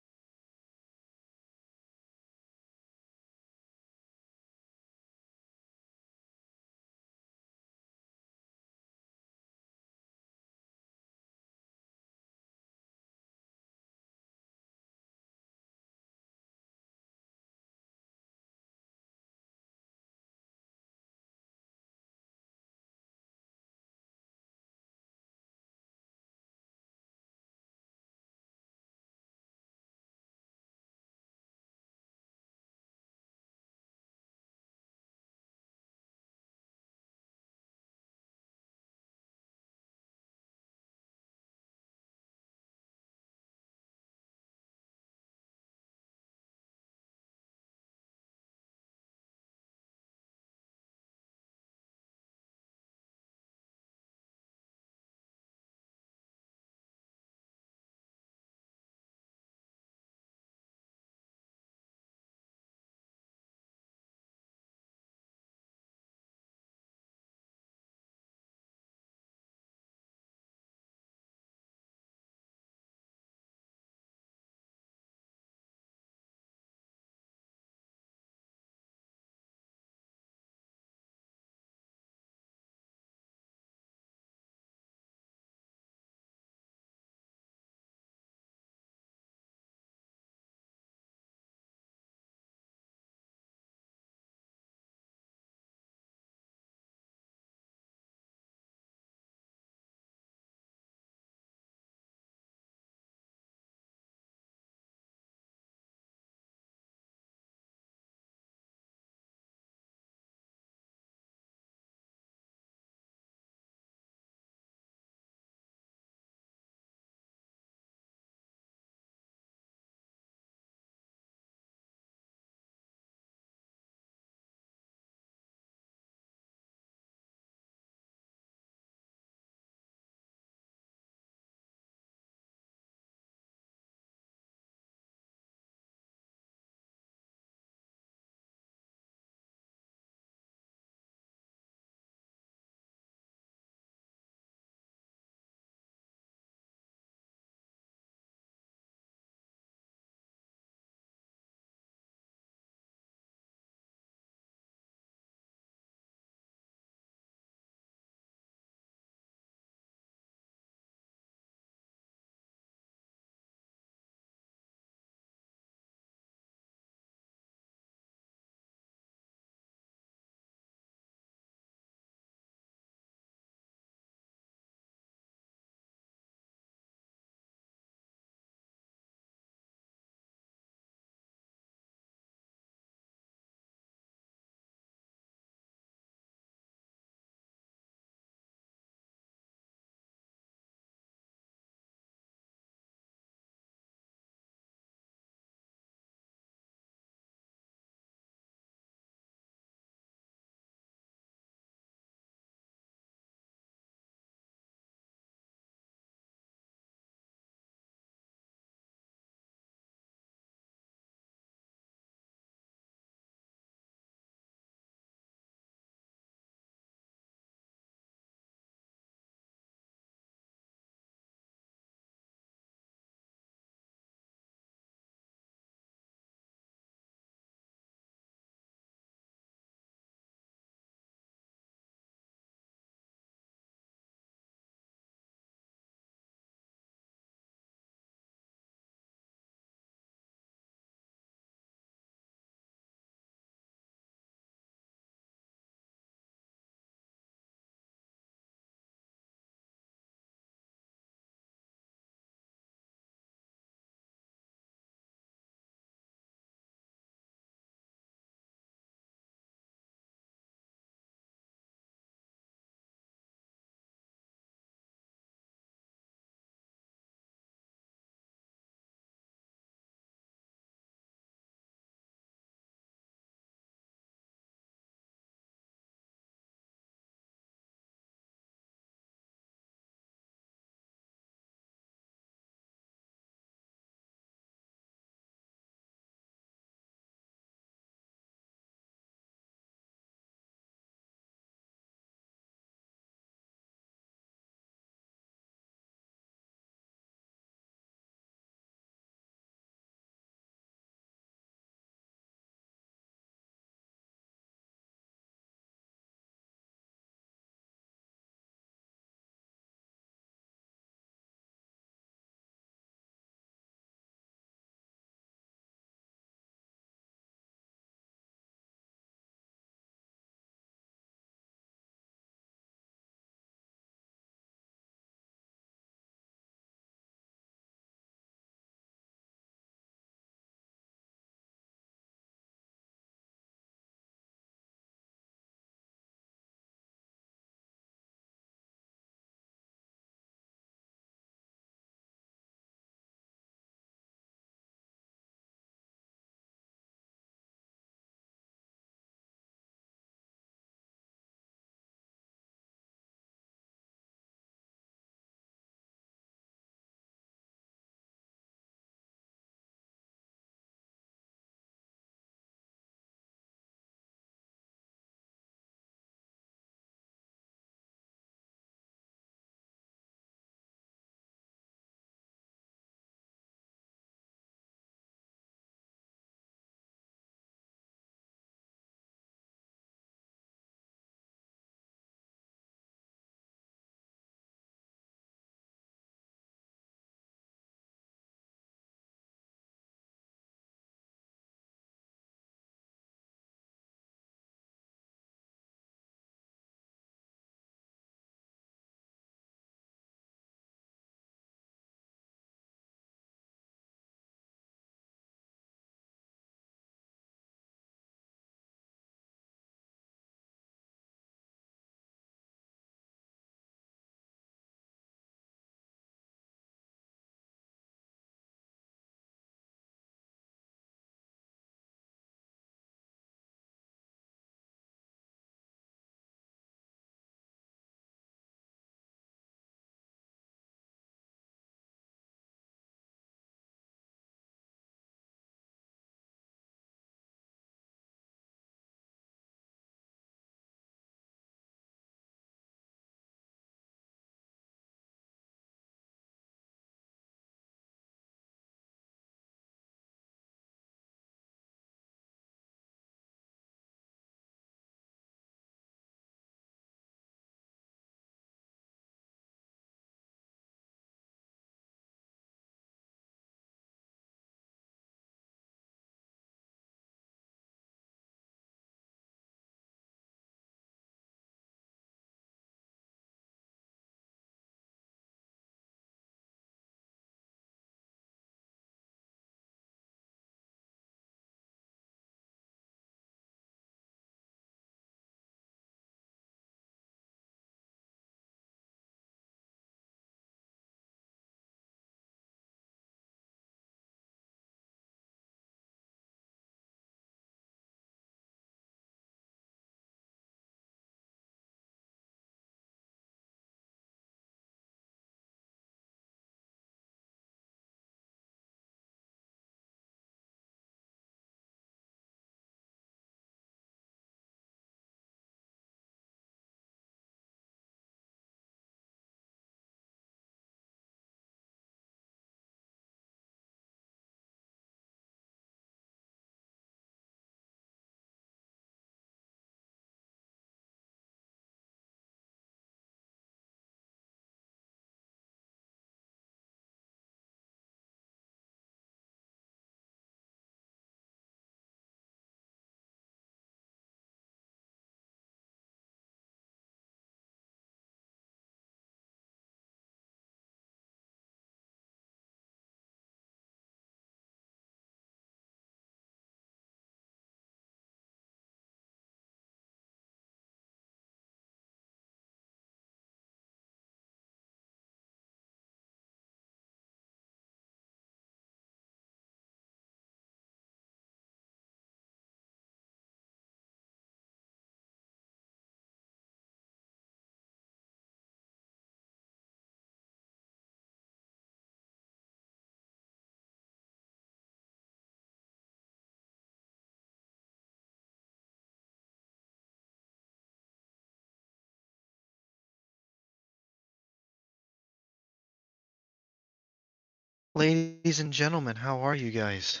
Ladies and gentlemen, how are you guys?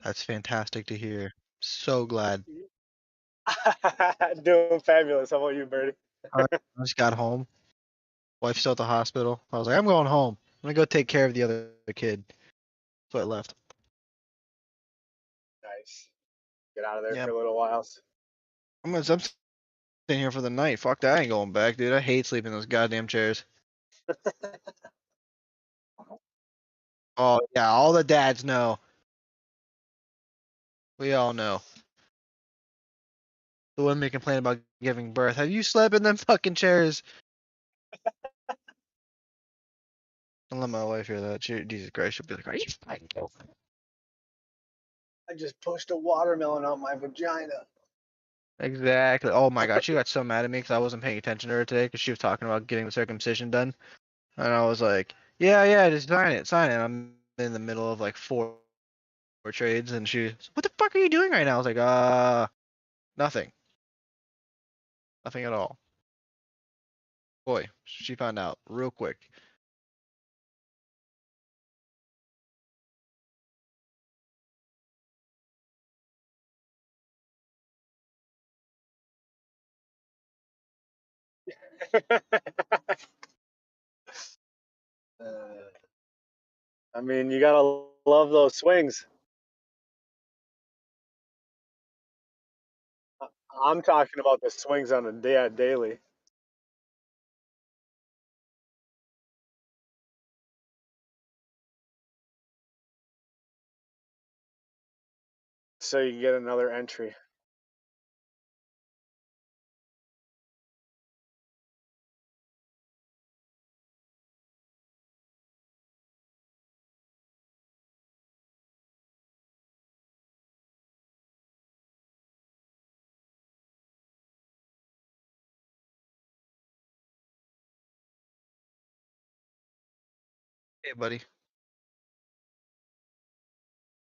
That's fantastic to hear. So glad. Doing fabulous. How about you, Birdie? I just got home. Wife's still at the hospital. I was like, I'm going home. I'm gonna go take care of the other kid. So I left. Nice. Get out of there Yeah, for a little while. I'm staying here for the night. Fuck that. I ain't going back, dude. I hate sleeping in those goddamn chairs. Oh yeah, all the dads know. We all know. The women complain about giving birth. Have you slept in them fucking chairs? Don't let my wife hear that. Jesus Christ, she'll be like, "Are you fucking joking?" I just pushed a watermelon out my vagina. Exactly. Oh my God, she got so mad at me because I wasn't paying attention to her today because she was talking about getting the circumcision done, and I was like, "Yeah, yeah, just sign it, sign it." I'm in the middle of like four trades, and she, "What the fuck are you doing right now?" I was like, nothing, nothing at all." Boy, she found out real quick. I mean, you gotta love those swings. I'm talking about the swings on a daily. So you get another entry. Hey, buddy.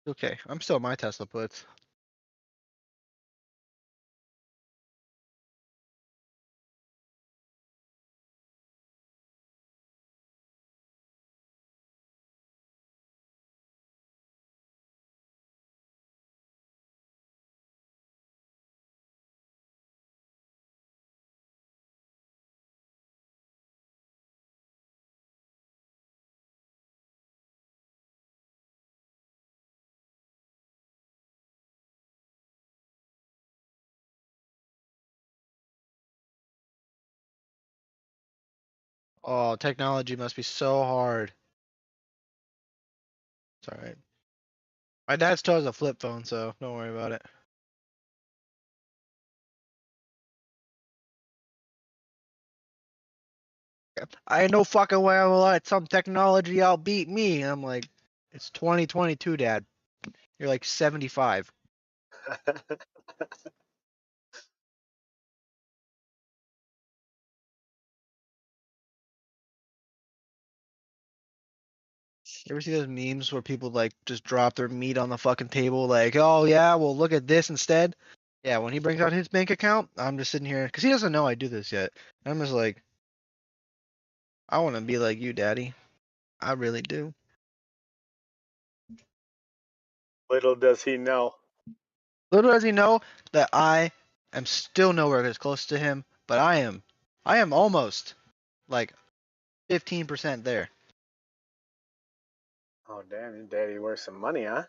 Okay, I'm still my Tesla puts. Oh, technology must be so hard. It's alright. My dad still has a flip phone, so don't worry about it. I ain't no fucking way I will let some technology outbeat me. I'm like, it's 2022, Dad. You're like 75. You ever see those memes where people like just drop their meat on the fucking table, like, oh yeah, well look at this instead? Yeah, when he brings out his bank account, I'm just sitting here because he doesn't know I do this yet. I'm just like, I want to be like you, Daddy. I really do. Little does he know. Little does he know that I am still nowhere as close to him, but I am almost like 15% there. Oh damn, your daddy worth some money, huh?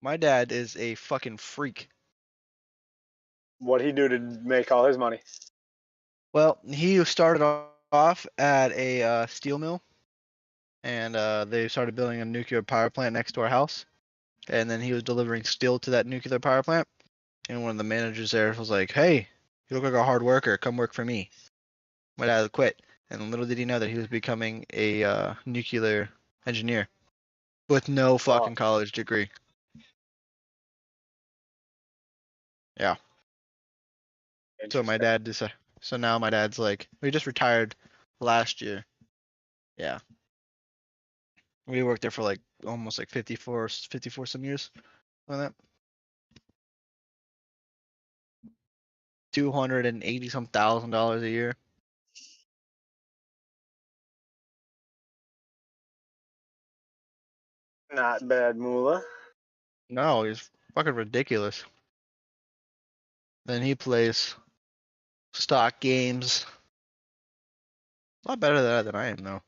My dad is a fucking freak. What'd he do to make all his money? Well, he started off at a steel mill, and they started building a nuclear power plant next to our house. And then he was delivering steel to that nuclear power plant. And one of the managers there was like, "Hey, you look like a hard worker. Come work for me." My dad quit, and little did he know that he was becoming a nuclear engineer with no Oh, fucking college degree. Yeah. So my interesting. dad decided. So now my dad's like, we just retired last year. Yeah. We worked there for like almost like 54 some years on that. 280 some $1,000 a year. Not bad, Moolah. No, he's fucking ridiculous. Then he plays stock games. A lot better at that than I am, though.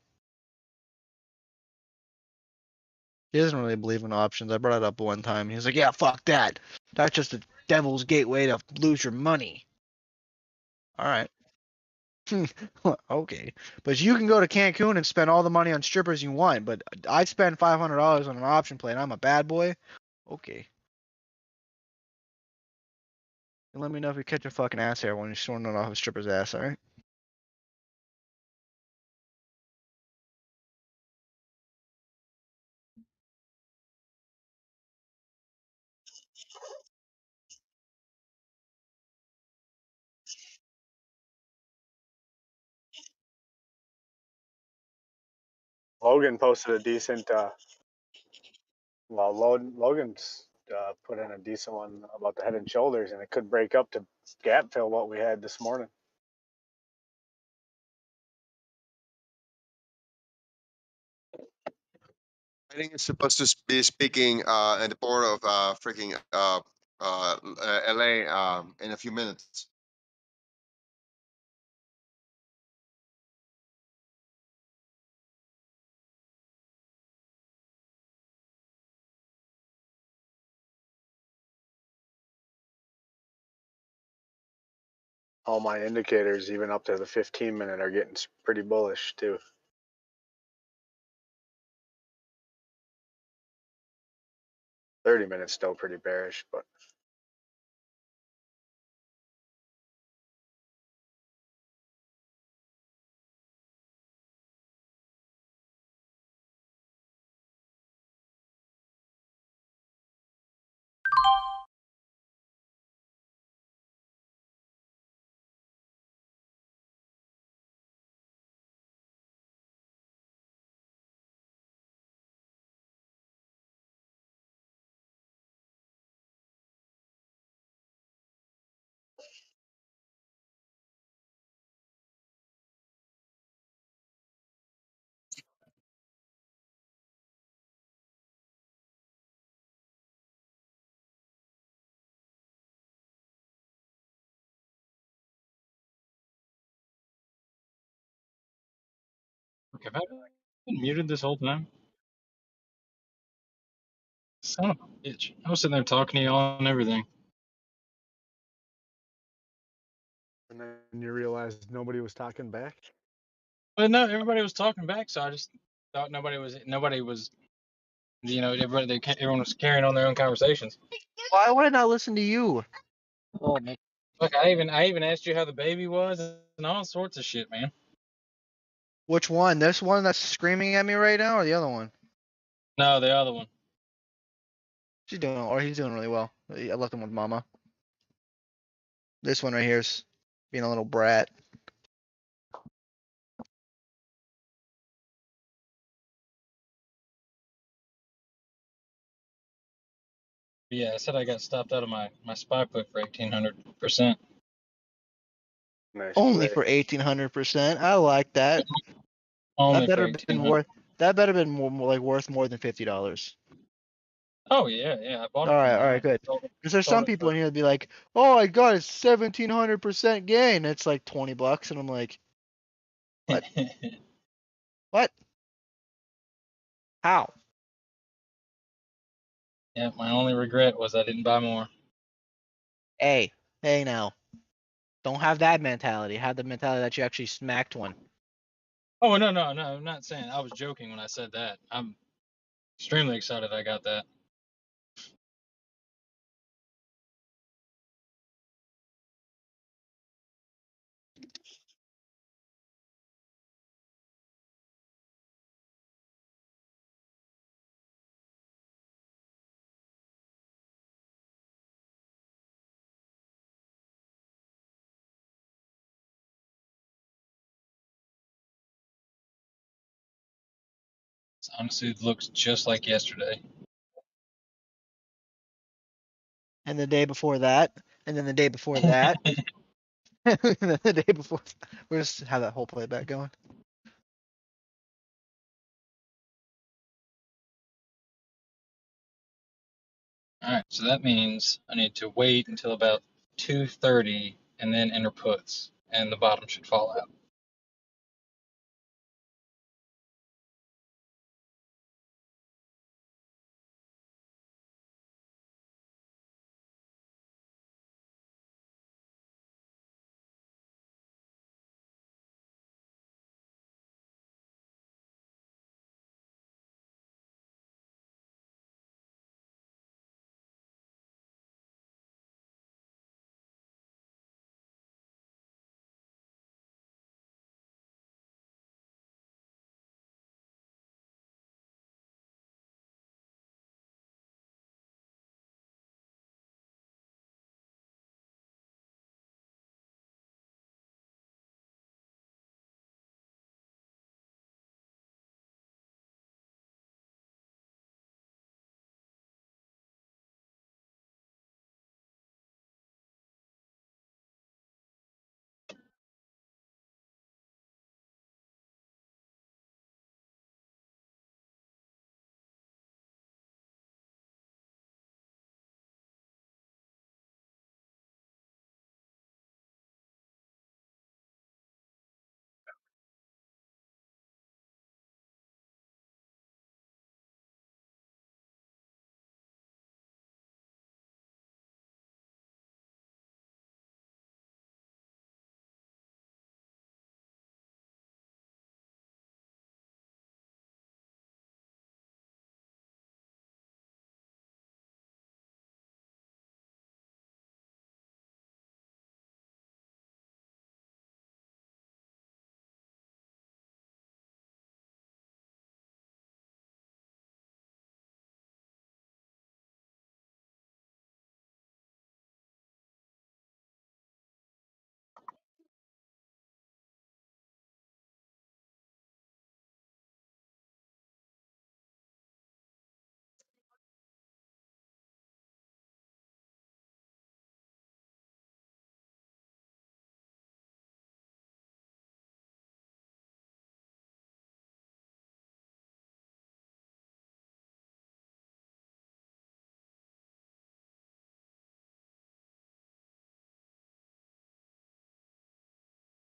He doesn't really believe in options. I brought it up one time. He's like, yeah, fuck that. That's just the devil's gateway to lose your money. All right. Okay. But you can go to Cancun and spend all the money on strippers you want, but I spend $500 on an option play and I'm a bad boy? Okay. And let me know if you catch a fucking ass hair when you're snorting it off a stripper's ass, alright? Logan posted a decent. Logan's put in a decent one about the Head and Shoulders, and it could break up to gap fill what we had this morning. I think it's supposed to be speaking at the port of freaking LA in a few minutes. All my indicators, even up to the 15-minute, are getting pretty bullish too. 30-minute's still pretty bearish, but Have I been muted this whole time? Son of a bitch. I was sitting there talking to you all and everything. and then you realized nobody was talking back. But no, everybody was talking back, so I just thought nobody was, everyone was carrying on their own conversations. Why would I not listen to you? Oh man. Look, I even asked you how the baby was and all sorts of shit, man. Which one? This one that's screaming at me right now, or the other one? No, the other one. She's doing, or he's doing really well. I left him with Mama. This one right here is being a little brat. Yeah, I said I got stopped out of my spy put for 1,800%. Nice Only play. for 1,800%. I like that. Only That for better have been 1,800. worth. That better have been like worth more than $50. Oh yeah, I bought All it for right, 9. good. Sold Because there's sold some it people for in here that be like, "Oh my God, it's 1,700% gain." It's like $20, and I'm like, what? What? How? Yeah, my only regret was I didn't buy more. Hey, now. Don't have that mentality. Have the mentality that you actually smacked one. Oh no, I'm not saying. I was joking when I said that. I'm extremely excited I got that. It honestly looks just like yesterday. And the day before that, and then the day before that, and then the day before. We'll just have that whole playback going. All right, so that means I need to wait until about 2:30 and then enter puts, and the bottom should fall out.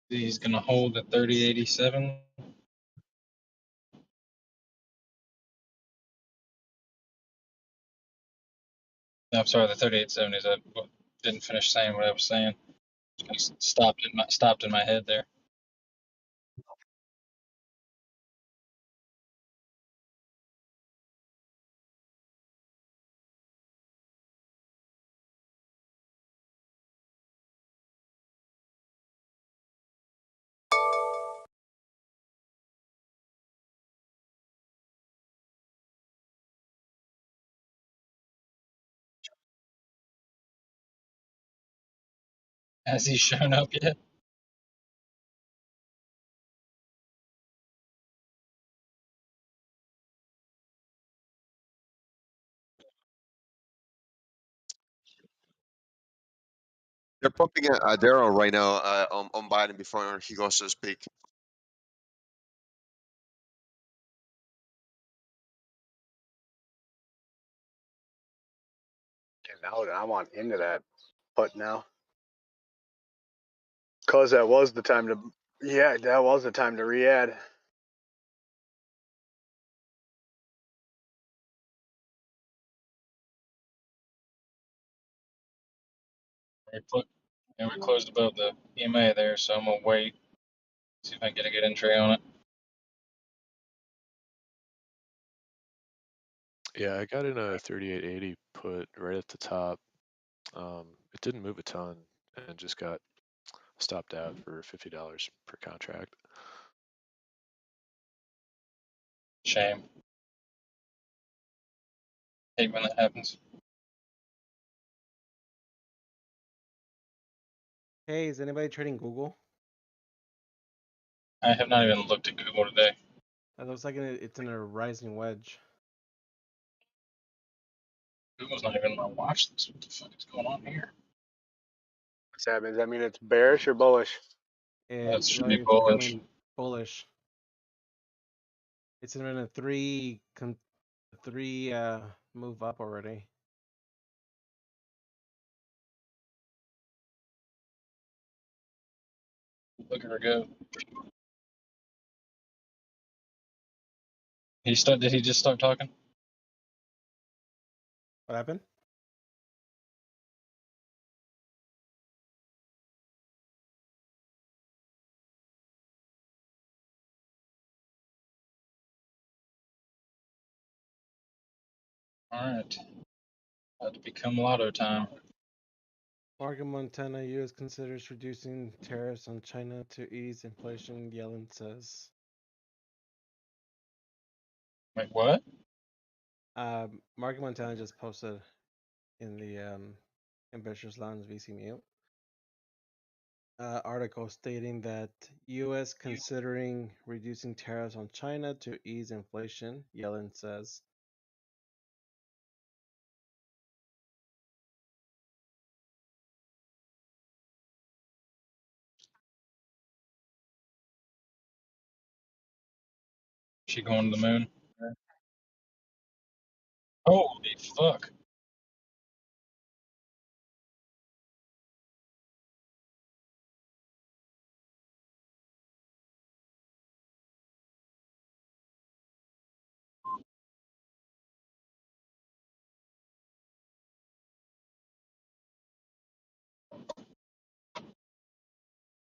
He's gonna hold at 30.87. No, I'm sorry, the 38.70s. I didn't finish saying what I was saying. I stopped in my head there. Has he shown up yet? They're pumping Daryl right now on Biden before he goes to speak. And now I want into that put now. Cause that was the time to, yeah, that was the time to re-add. And we closed above the EMA there, so I'm gonna wait, see if I can get a good entry on it. Yeah, I got in a 38.80 put right at the top. It didn't move a ton and just got stopped out for $50 per contract. Shame. Hate when that happens. Hey, is anybody trading Google? I have not even looked at Google today. It looks like it's in a rising wedge. Google's not even on my watch list. What the fuck is going on here? What's that mean? Does that mean it's bearish or bullish? That It should looks be like it's bullish. becoming bullish. It's in a three move up already. Look at her go. Did he just start talking? What happened? Alright. About to become lotto time. Oregon, Montana, U.S. considers reducing tariffs on China to ease inflation, Yellen says. Wait, what? Market Montana just posted in the Investors Lounge VC Mute article stating that U.S. considering reducing tariffs on China to ease inflation, Yellen says. She going to the moon? Holy fuck.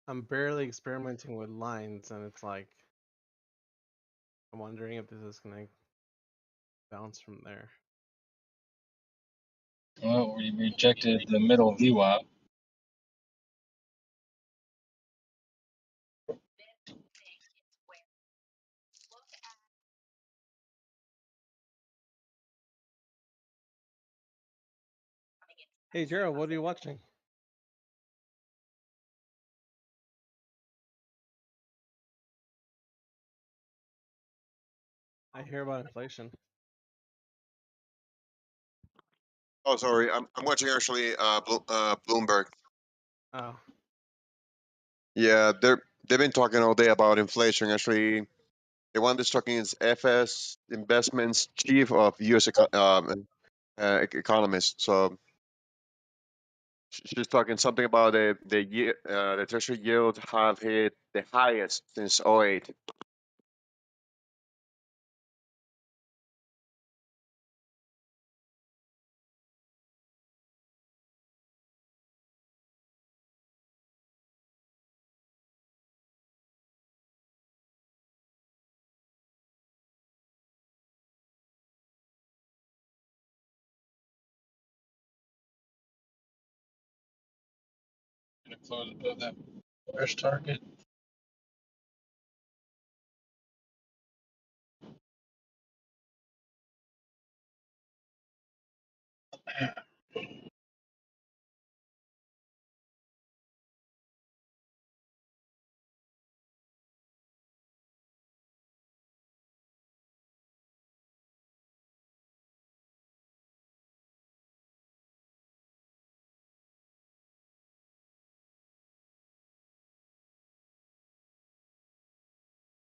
I'm barely experimenting with lines, and it's like I'm wondering if this is gonna bounce from there. Well, we rejected the middle VWAP. Hey Gerald, what are you watching? I hear about inflation. Oh, sorry. I'm watching actually Bloomberg. Oh, Yeah, they've been talking all day about inflation. Actually, the one that's talking is FS Investments Chief of U.S. Economist. So she's talking something about the treasury yield have hit the highest since '08. Gonna close above that first target.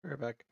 we're back.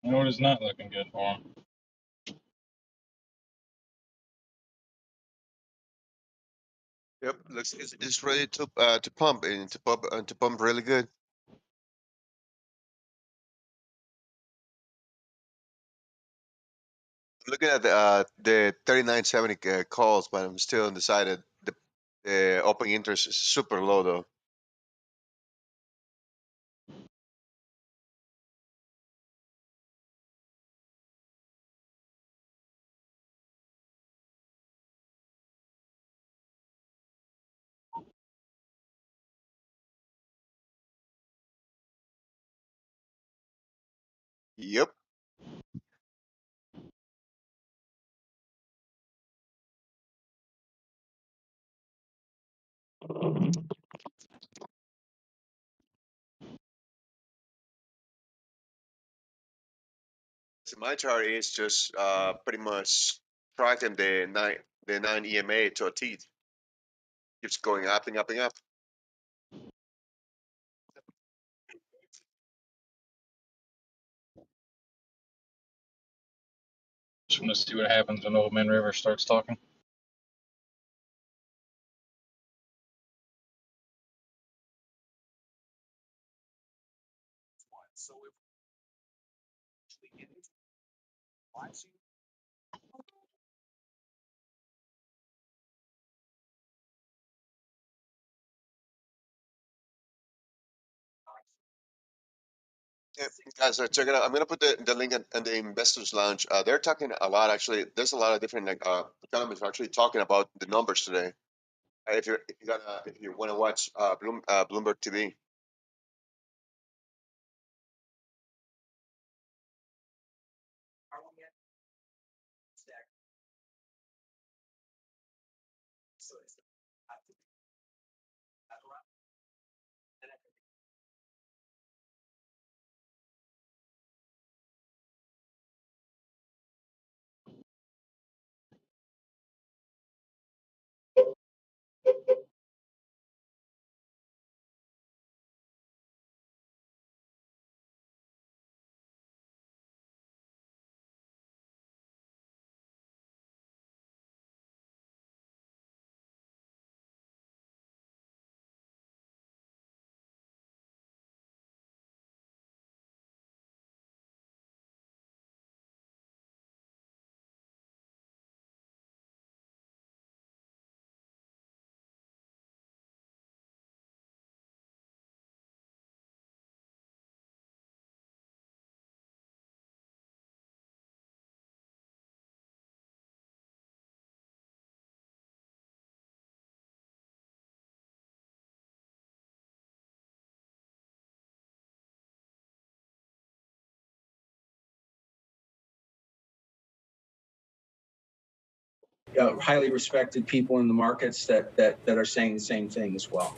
No, it is not looking good for him. Yep, looks it's ready to pump and to pump really good. I'm looking at the 3970 calls, but I'm still undecided. The open interest is super low though. Yep. So my chart is just pretty much tracking the 9 EMA to a T. Keeps going up and up and up. Just want to see what happens when Old Man River starts talking. Yeah, guys, check it out. I'm gonna put the link in the investors lounge. They're talking a lot actually. There's a lot of different like economists actually talking about the numbers today. If you want to watch Bloomberg TV. Highly respected people in the markets that are saying the same thing as well.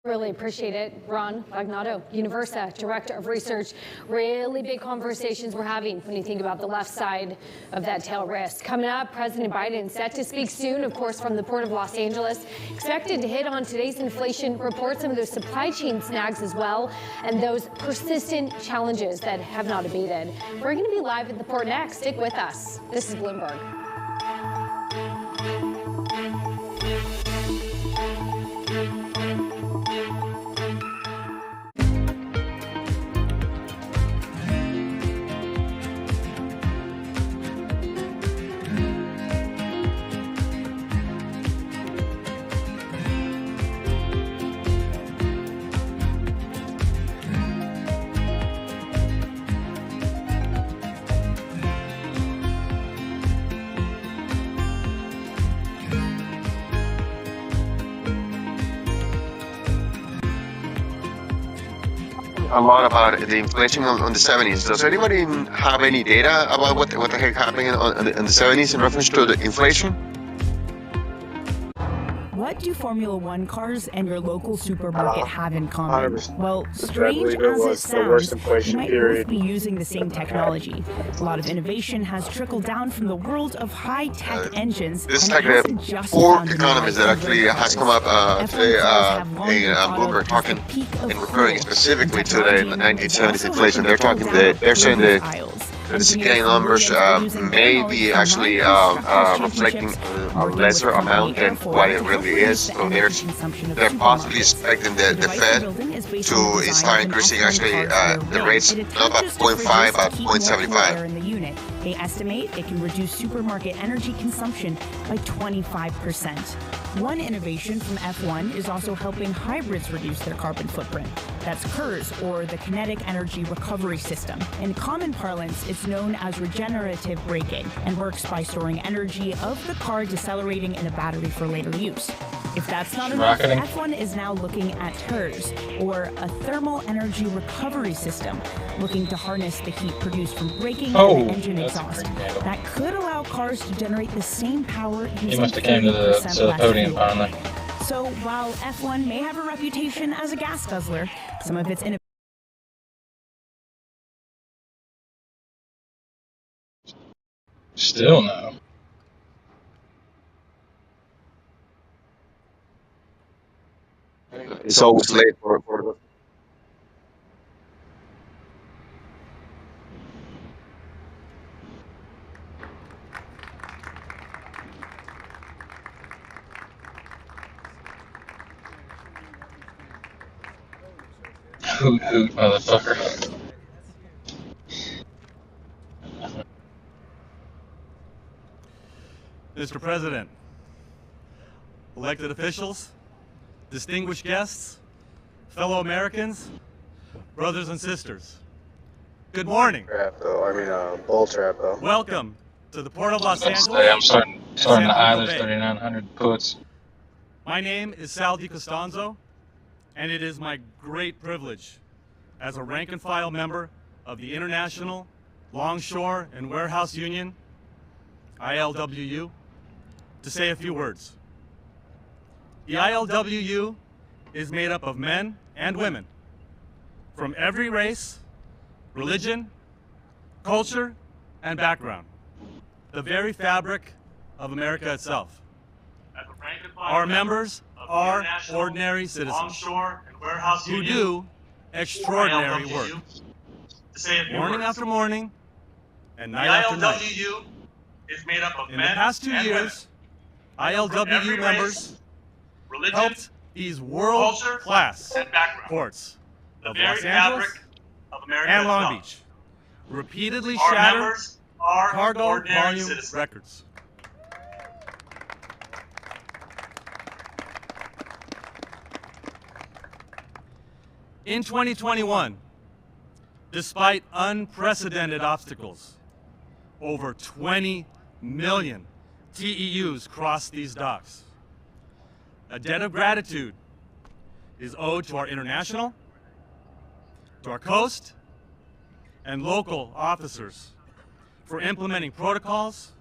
Really appreciate it. Ron Magnato, Universa, Director of Research. Really big conversations we're having when you think about the left side of that tail risk. Coming up, President Biden set to speak soon, of course, from the Port of Los Angeles. Expected to hit on today's inflation report, some of those supply chain snags as well, and those persistent challenges that have not abated. We're going to be live at the port next. Stick with us. This is Bloomberg. A lot about the inflation on the 70s. Does anybody have any data about what the heck happening in the 70s in reference to the inflation? What do Formula One cars and your local supermarket have in common? 100%. Well, I strange believe it as it was the worst sounds, inflation you might period. both be using the same technology. A lot of innovation has trickled down from the world of high-tech engines. This is and like it hasn't the just fourth found economist that actually has come up today in Bloomberg talking and referring specifically to the 1970s inflation. They're saying that the CPI numbers may be actually reflecting a lesser amount than what it really is. So they're possibly expecting the Fed to start increasing actually the rates not by 0.5 but 0.75. In the unit. They estimate it can reduce supermarket energy consumption by 25%. One innovation from F1 is also helping hybrids reduce their carbon footprint. That's KERS, or the Kinetic Energy Recovery System. In common parlance, it's known as regenerative braking and works by storing energy of the car decelerating in a battery for later use. If that's not enough, F1 is now looking at TERS, or a thermal energy recovery system, looking to harness the heat produced from braking and engine exhaust. That could allow cars to generate the same power using 30% less fuel. So while F1 may have a reputation as a gas guzzler, some of its innovations Still no. It's always late for Hoot hoot, motherfucker. Mr. President, elected officials, distinguished guests, fellow Americans, brothers and sisters, good morning. Trap though, I mean bull trap though. Welcome to the Port of Los Let's Angeles. say I'm starting to eye those Bay. 3,900 puts. My name is Sal DiCostanzo, and it is my great privilege as a rank and file member of the International Longshore and Warehouse Union, ILWU, to say a few words. The ILWU is made up of men and women from every race, religion, culture, and background, the very fabric of America itself. Our members are ordinary citizens who do extraordinary work, morning after morning and night after night. In the past 2 years, ILWU members helped these world-class ports of Los Angeles and Long Beach repeatedly shatter cargo volume records. In 2021, despite unprecedented obstacles, over 20 million TEUs crossed these docks. A debt of gratitude is owed to our international, to our coast, and local officers for implementing protocols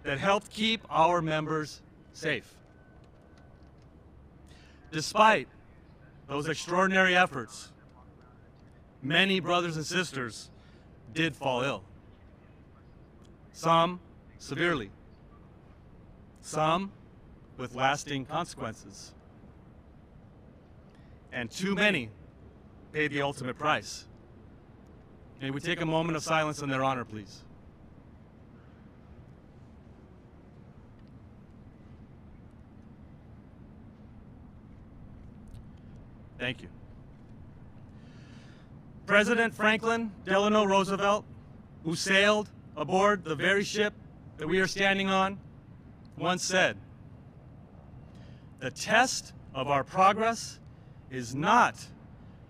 that helped keep our members safe. Despite those extraordinary efforts, many brothers and sisters did fall ill. Some severely, some with lasting consequences, and too many paid the ultimate price. May we take a moment of silence in their honor, please. Thank you. President Franklin Delano Roosevelt, who sailed aboard the very ship that we are standing on, once said, "The test of our progress is not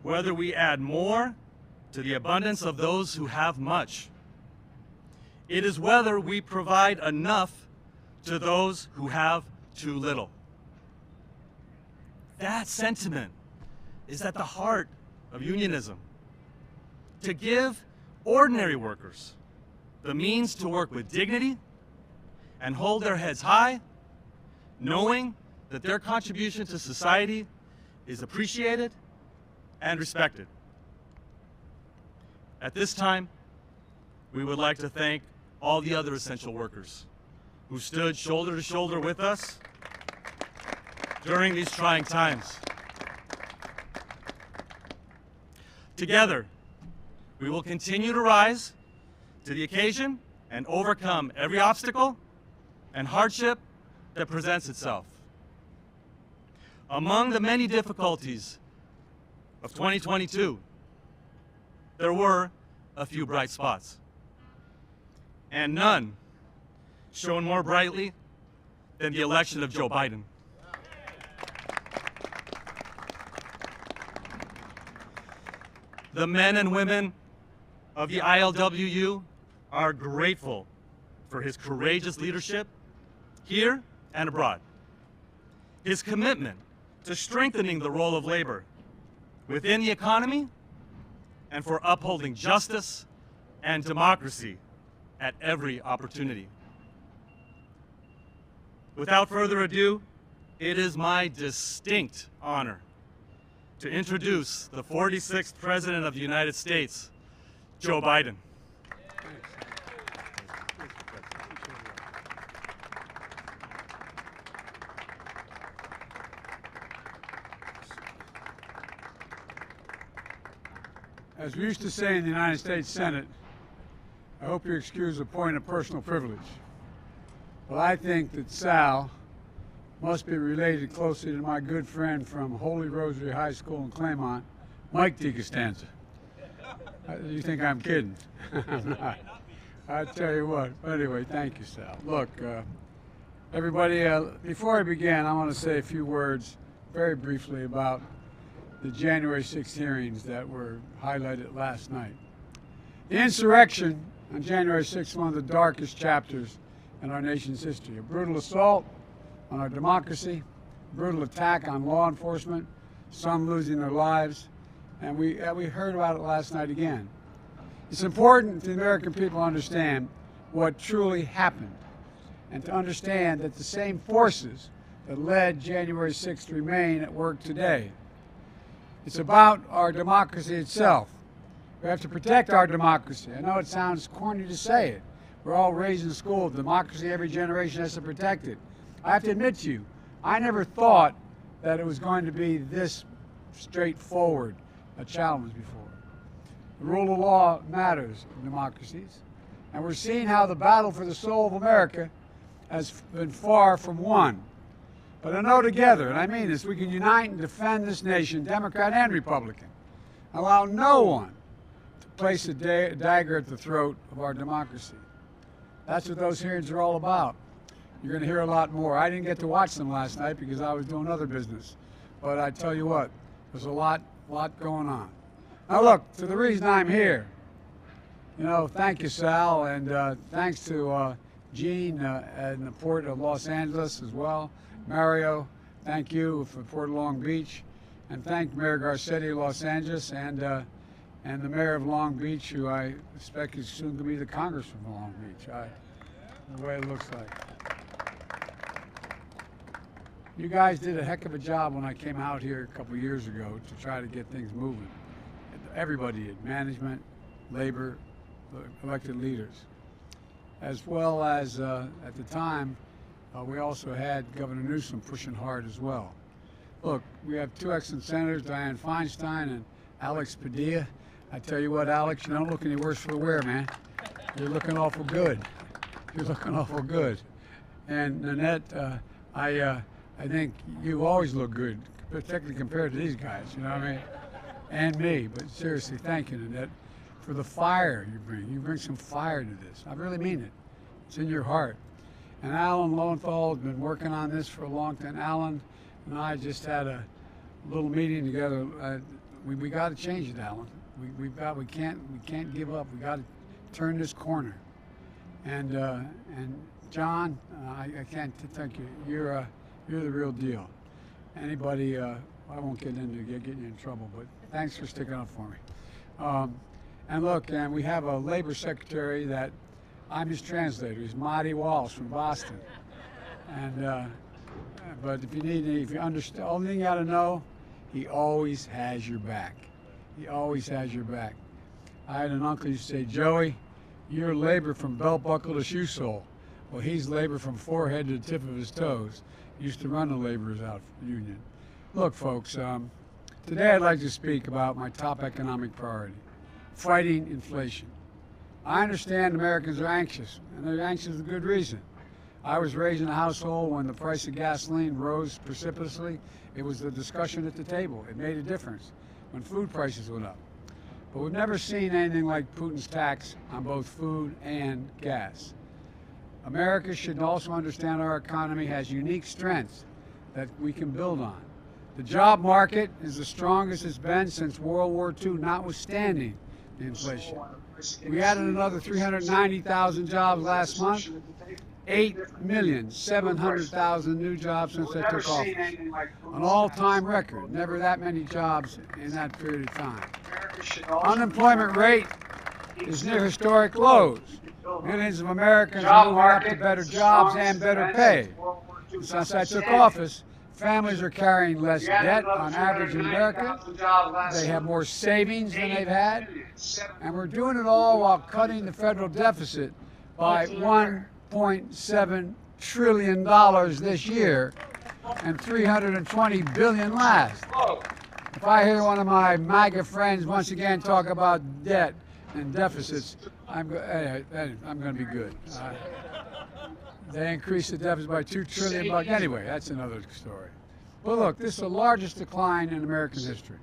whether we add more to the abundance of those who have much. It is whether we provide enough to those who have too little." That sentiment is at the heart of unionism. To give ordinary workers the means to work with dignity and hold their heads high, knowing that their contribution to society is appreciated and respected. At this time, we would like to thank all the other essential workers who stood shoulder to shoulder with us during these trying times. Together, we will continue to rise to the occasion and overcome every obstacle and hardship that presents itself. Among the many difficulties of 2022, there were a few bright spots, and none shone more brightly than the election of Joe Biden. The men and women of the ILWU are grateful for his courageous leadership here and abroad, his commitment to strengthening the role of labor within the economy, and for upholding justice and democracy at every opportunity. Without further ado, it is my distinct honor to introduce the 46th President of the United States, Joe Biden. As we used to say in the United States Senate, I hope you excuse a point of personal privilege, but I think that Sal must be related closely to my good friend from Holy Rosary High School in Claymont, Mike DeCostanza. You think I'm kidding? I'm not. I tell you what. Anyway, thank you, Sal. Look, everybody, before I begin, I want to say a few words very briefly about the January 6th hearings that were highlighted last night. The insurrection on January 6th is one of the darkest chapters in our nation's history. A brutal assault on our democracy, a brutal attack on law enforcement, some losing their lives, and we heard about it last night again. It's important the American people understand what truly happened and to understand that the same forces that led January 6th remain at work today. It's about our democracy itself. We have to protect our democracy. I know it sounds corny to say it. We're all raised in school. Democracy, every generation has to protect it. I have to admit to you, I never thought that it was going to be this straightforward a challenge before. The rule of law matters in democracies, and we're seeing how the battle for the soul of America has been far from won. But I know together, and I mean this, we can unite and defend this nation, Democrat and Republican. Allow no one to place a dagger at the throat of our democracy. That's what those hearings are all about. You're going to hear a lot more. I didn't get to watch them last night because I was doing other business. But I tell you what, there's a lot going on. Now look, to the reason I'm here, you know, thank you, Sal, and thanks to Gene in the Port of Los Angeles as well. Mario, thank you for Port of Long Beach, and thank Mayor Garcetti of Los Angeles and the Mayor of Long Beach, who I expect is soon to be the Congressman of Long Beach. The way it looks like. You guys did a heck of a job when I came out here a couple years ago to try to get things moving. Everybody did, management, labor, elected leaders, as well as at the time. We also had Governor Newsom pushing hard as well. Look, we have two excellent senators, Dianne Feinstein and Alex Padilla. I tell you what, Alex, you don't look any worse for the wear, man. You're looking awful good. You're looking awful good. And Nanette, I think you always look good, particularly compared to these guys, you know what I mean? And me, but seriously, thank you, Nanette, for the fire you bring. You bring some fire to this. I really mean it. It's in your heart. And Alan Lowenthal has been working on this for a long time. Alan and I just had a little meeting together. We got to change it, Alan. We can't give up. We got to turn this corner. And John, I can't thank you. You're the real deal. Anybody, I won't get into getting you in trouble, but thanks for sticking up for me. And look, and we have a labor secretary that I'm his translator. He's Marty Walsh from Boston. And but if you need any, if you understand, only thing you got to know, he always has your back. He always has your back. I had an uncle who used to say, Joey, you're labor from belt buckle to shoe sole. Well, he's labor from forehead to the tip of his toes. He used to run the laborers out union. Look, folks, today I'd like to speak about my top economic priority, fighting inflation. I understand Americans are anxious, and they're anxious for good reason. I was raised in a household when the price of gasoline rose precipitously. It was the discussion at the table. It made a difference when food prices went up. But we've never seen anything like Putin's tax on both food and gas. America should also understand our economy has unique strengths that we can build on. The job market is the strongest it's been since World War II, notwithstanding the inflation. We added another 390,000 jobs last month, 8,700,000 new jobs since I took office. An all-time record, never that many jobs in that period of time. Unemployment rate is near historic lows. Millions of Americans are moving up to better jobs and better pay. Since I took office, families are carrying less debt on average in America. They have more savings than they've had. And we're doing it all while cutting the federal deficit by $1.7 trillion this year and $320 billion last. If I hear one of my MAGA friends once again talk about debt and deficits, I'm going to be good. They increased the deficit by $2 trillion. Anyway, that's another story. But look, this is the largest decline in American history.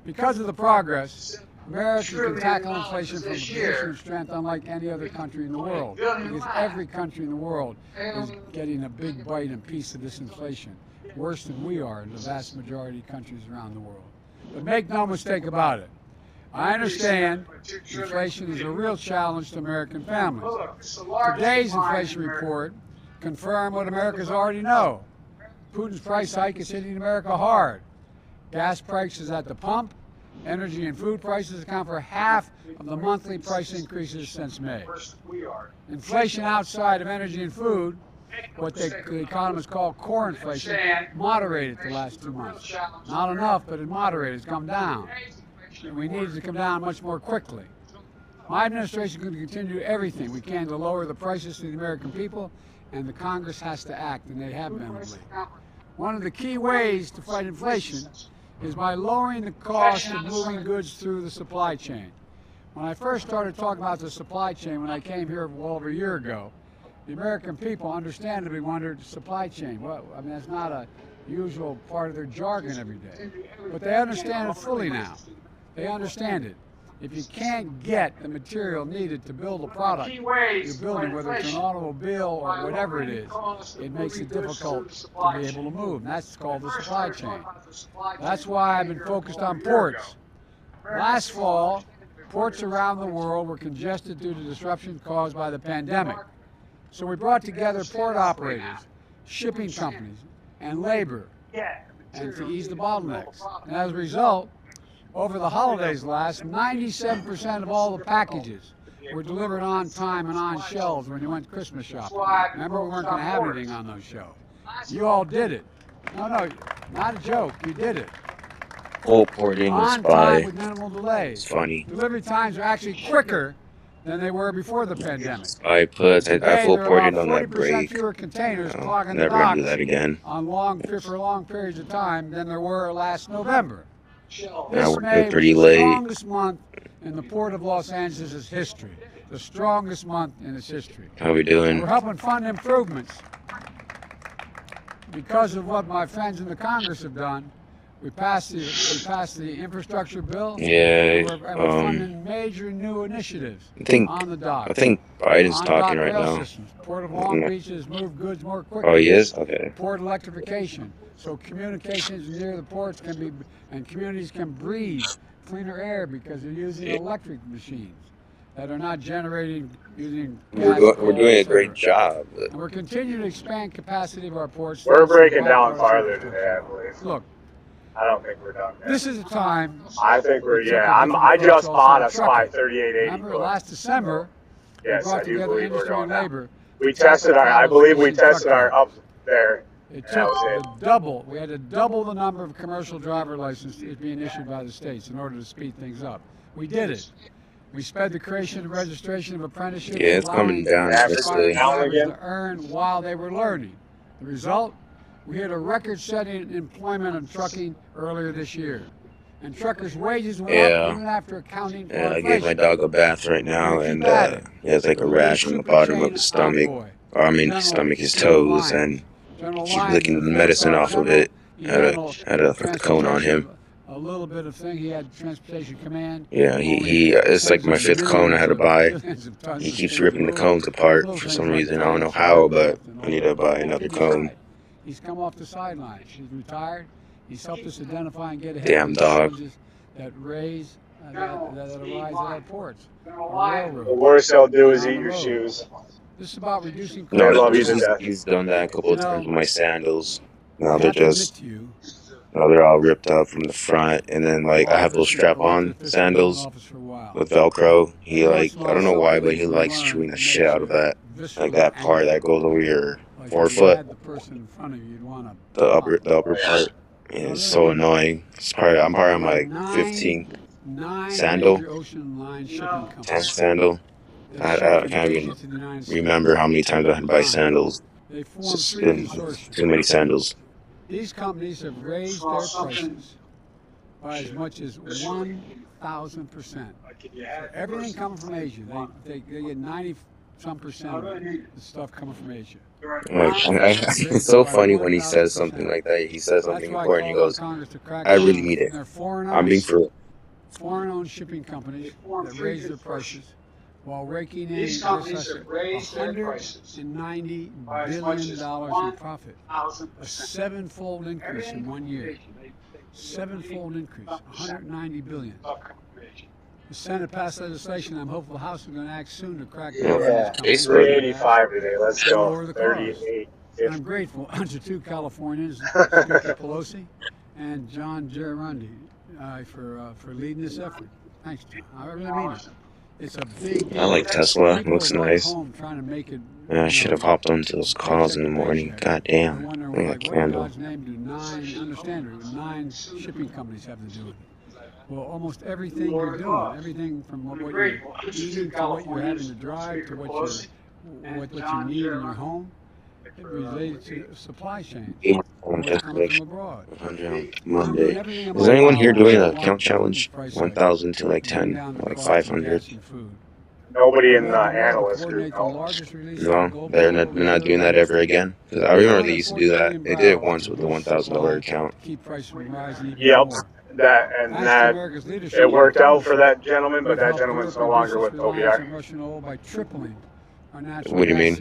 Because of the progress, America can tackle inflation from a position of strength unlike any other country in the world. Because every country in the world is getting a big bite and piece of this inflation, worse than we are in the vast majority of countries around the world. But make no mistake about it. I understand inflation is a real challenge to American families. Today's inflation report confirmed what Americans already know. Putin's price hike is hitting America hard. Gas prices at the pump, energy and food prices account for half of the monthly price increases since May. Inflation outside of energy and food, what the economists call core inflation, moderated the last 2 months. Not enough, but it moderated. It's come down. And we need it to come down much more quickly. My administration is going to continue everything we can to lower the prices to the American people, and the Congress has to act, and they have been lately. One of the key ways to fight inflation is by lowering the cost of moving goods through the supply chain. When I first started talking about the supply chain when I came here well over a year ago, the American people understandably wondered, supply chain, well, I mean, that's not a usual part of their jargon every day. But they understand it fully now. They understand it. If you can't get the material needed to build a product you're building, whether it's an automobile or whatever it is, it makes it difficult to be able to move. And that's called the supply chain. That's why I've been focused on ports. Last fall, ports around the world were congested due to disruptions caused by the pandemic. So we brought together port operators, shipping companies, and labor, and to ease the bottlenecks. And as a result, over the holidays last, 97% of all the packages were delivered on time and on shelves when you went Christmas shopping. Remember, we weren't going to have anything on those shelves. You all did it. No, not a joke. You did it. Full porting is On time with minimal delays. It's funny. Delivery times are actually quicker than they were before the pandemic. I full ported on that break. Fewer containers clogging Never the gonna docks do that again. for long periods of time than there were last November. I This worked May was pretty the late. strongest month in the Port of Los Angeles' history. The strongest month in its history. How we doing? We're helping fund improvements. Because of what my friends in the Congress have done, we passed the infrastructure bill. Yeah, We're funding major new initiatives on the dock. I think Biden's On talking dock right rail now. systems. Port of Long Beach has moved goods more quickly. Oh, he is? Okay. Port electrification, so communications near the ports can be, and communities can breathe cleaner air because they're using electric machines that are not generating using gas. We're doing a great job. And we're continuing to expand capacity of our ports. We're thanks to breaking down bipartisan farther efforts. today, I believe. Look, I don't think we're done yet. this is a time. I think we're, we took yeah. a different I approach just also bought in a SPY trucking. 3880. Remember last December, Yes, we brought I do together believe we're industry going and now. labor. We tested our, I believe we tested our up there. It That took was the double. We had to double the number of commercial driver licenses being issued by the states in order to speed things up. We did it. We sped the creation and registration of apprenticeships. Yeah, it's coming down quickly. To earn while they were learning. The result? We hit a record-setting employment in trucking earlier this year. And truckers' wages went Yeah. up even after accounting for And I inflation. gave my dog a bath right now, and he has like a rash on the bottom of his stomach. Or I mean, his stomach, his toes, and keep licking the medicine off of it. Had to put the cone on him. A little bit of thing. He had Transportation Command. Yeah, he it's like my 5th cone I had to buy. He keeps ripping the cones apart for some reason. I don't know how, but I need to buy another cone. He's come off the sidelines. He's retired. He's helped us identify and get ahead Damn of the dog. challenges that arise at our ports. The worst they'll do is eat your shoes. This is about reducing I love you costs. to death. He's done that a couple of times with my sandals. Now they're all ripped up from the front, and then like I have those strap-on sandals with Velcro. He like, I don't know why, but he likes chewing the shit out of that. Like that part that goes over your forefoot. The upper part is so annoying. I'm probably on my 15th sandal, 10th sandal. I can't even remember how many times I had to buy sandals. It's just been too many sandals. These companies have raised their prices by as much as 1,000%. Everything coming from Asia, they get 90-some% of the stuff coming from Asia. It's so funny when he says something like that. He says something important. He goes, "I really need it. I'm being for real." Foreign-owned shipping companies that raise their prices while raking in $190 billion in profit. A 7-fold increase in 1 year. 7-fold increase, $190 billion. The Senate passed legislation. I'm hopeful the House is going to act soon to crack down on these companies. 385 today. Let's go. 38. And I'm grateful to 2 Californians, Speaker Pelosi and John Gerundi, for leading this effort. Thanks, John. I really mean it. It's a big deal. I like Tesla. It looks nice. Yeah, I should have hopped onto those calls in the morning. God damn. I got a candle. God's name do 9 shipping companies have to do it. Well, almost everything you're doing, everything from what you're eating to what you're having to drive to what you need in your home, it related to supply chain. Coming from abroad. Monday. Is anyone here doing a count challenge? 1,000 to like 10, like 500? Nobody in the analyst group. No, they're not doing that ever again. Because I remember they used to do that. They did it once with the $1,000 account. Yep. That it worked out for that gentleman, but that gentleman's no longer with OBR. What do you mean?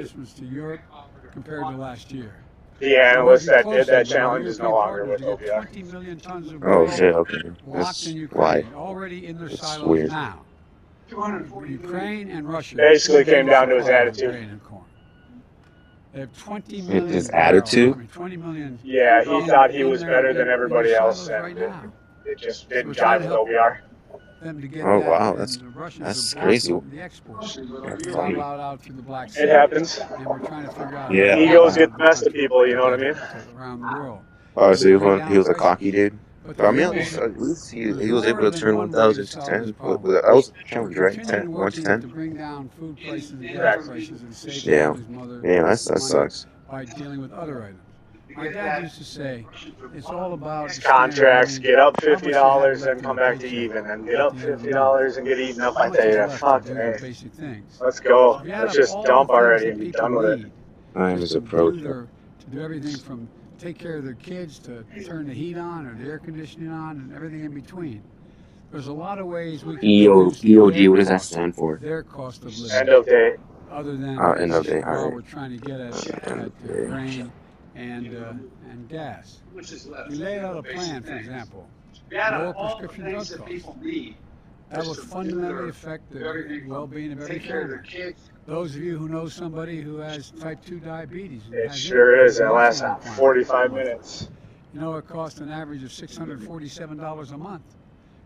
Compared to last year. The analyst that did that challenge is no longer with OBR. Oh shit, okay. That's why. It's weird. Ukraine and Russia Basically came down to his attitude. They have 20 million His attitude? 20 million. Yeah, he thought he was better than everybody else, and it just didn't jive with OBR. Oh wow, that's crazy. That's funny. It happens. Yeah. Egos get the best of people, you know what I mean? Oh, so he was a cocky dude? But I mean, at least he was able to turn 1,000 to 10. That was a challenge, right? 10, 1 to 10? Yeah. Yeah, that sucks. By dealing with other items. My dad used to say, it's all about These contracts, get up $50 and come back to even, and get up $50 and get eaten up by data. Fuck, man. Let's go. Let's just dump already and be done with it. Time is approaching. To do everything from take care of their kids to turn the heat on or the air conditioning on and everything in between. There's a lot of ways we can EOD, what does that stand for? Their cost of living. End of day. Other than end of day, while we're trying to get at grain and gas. We laid out a plan, for example, lower prescription drug costs. That would fundamentally affect the well-being of every family. Those of you who know somebody who has type 2 diabetes. It sure is. It lasts 45 minutes. You know, it costs an average of $647 a month.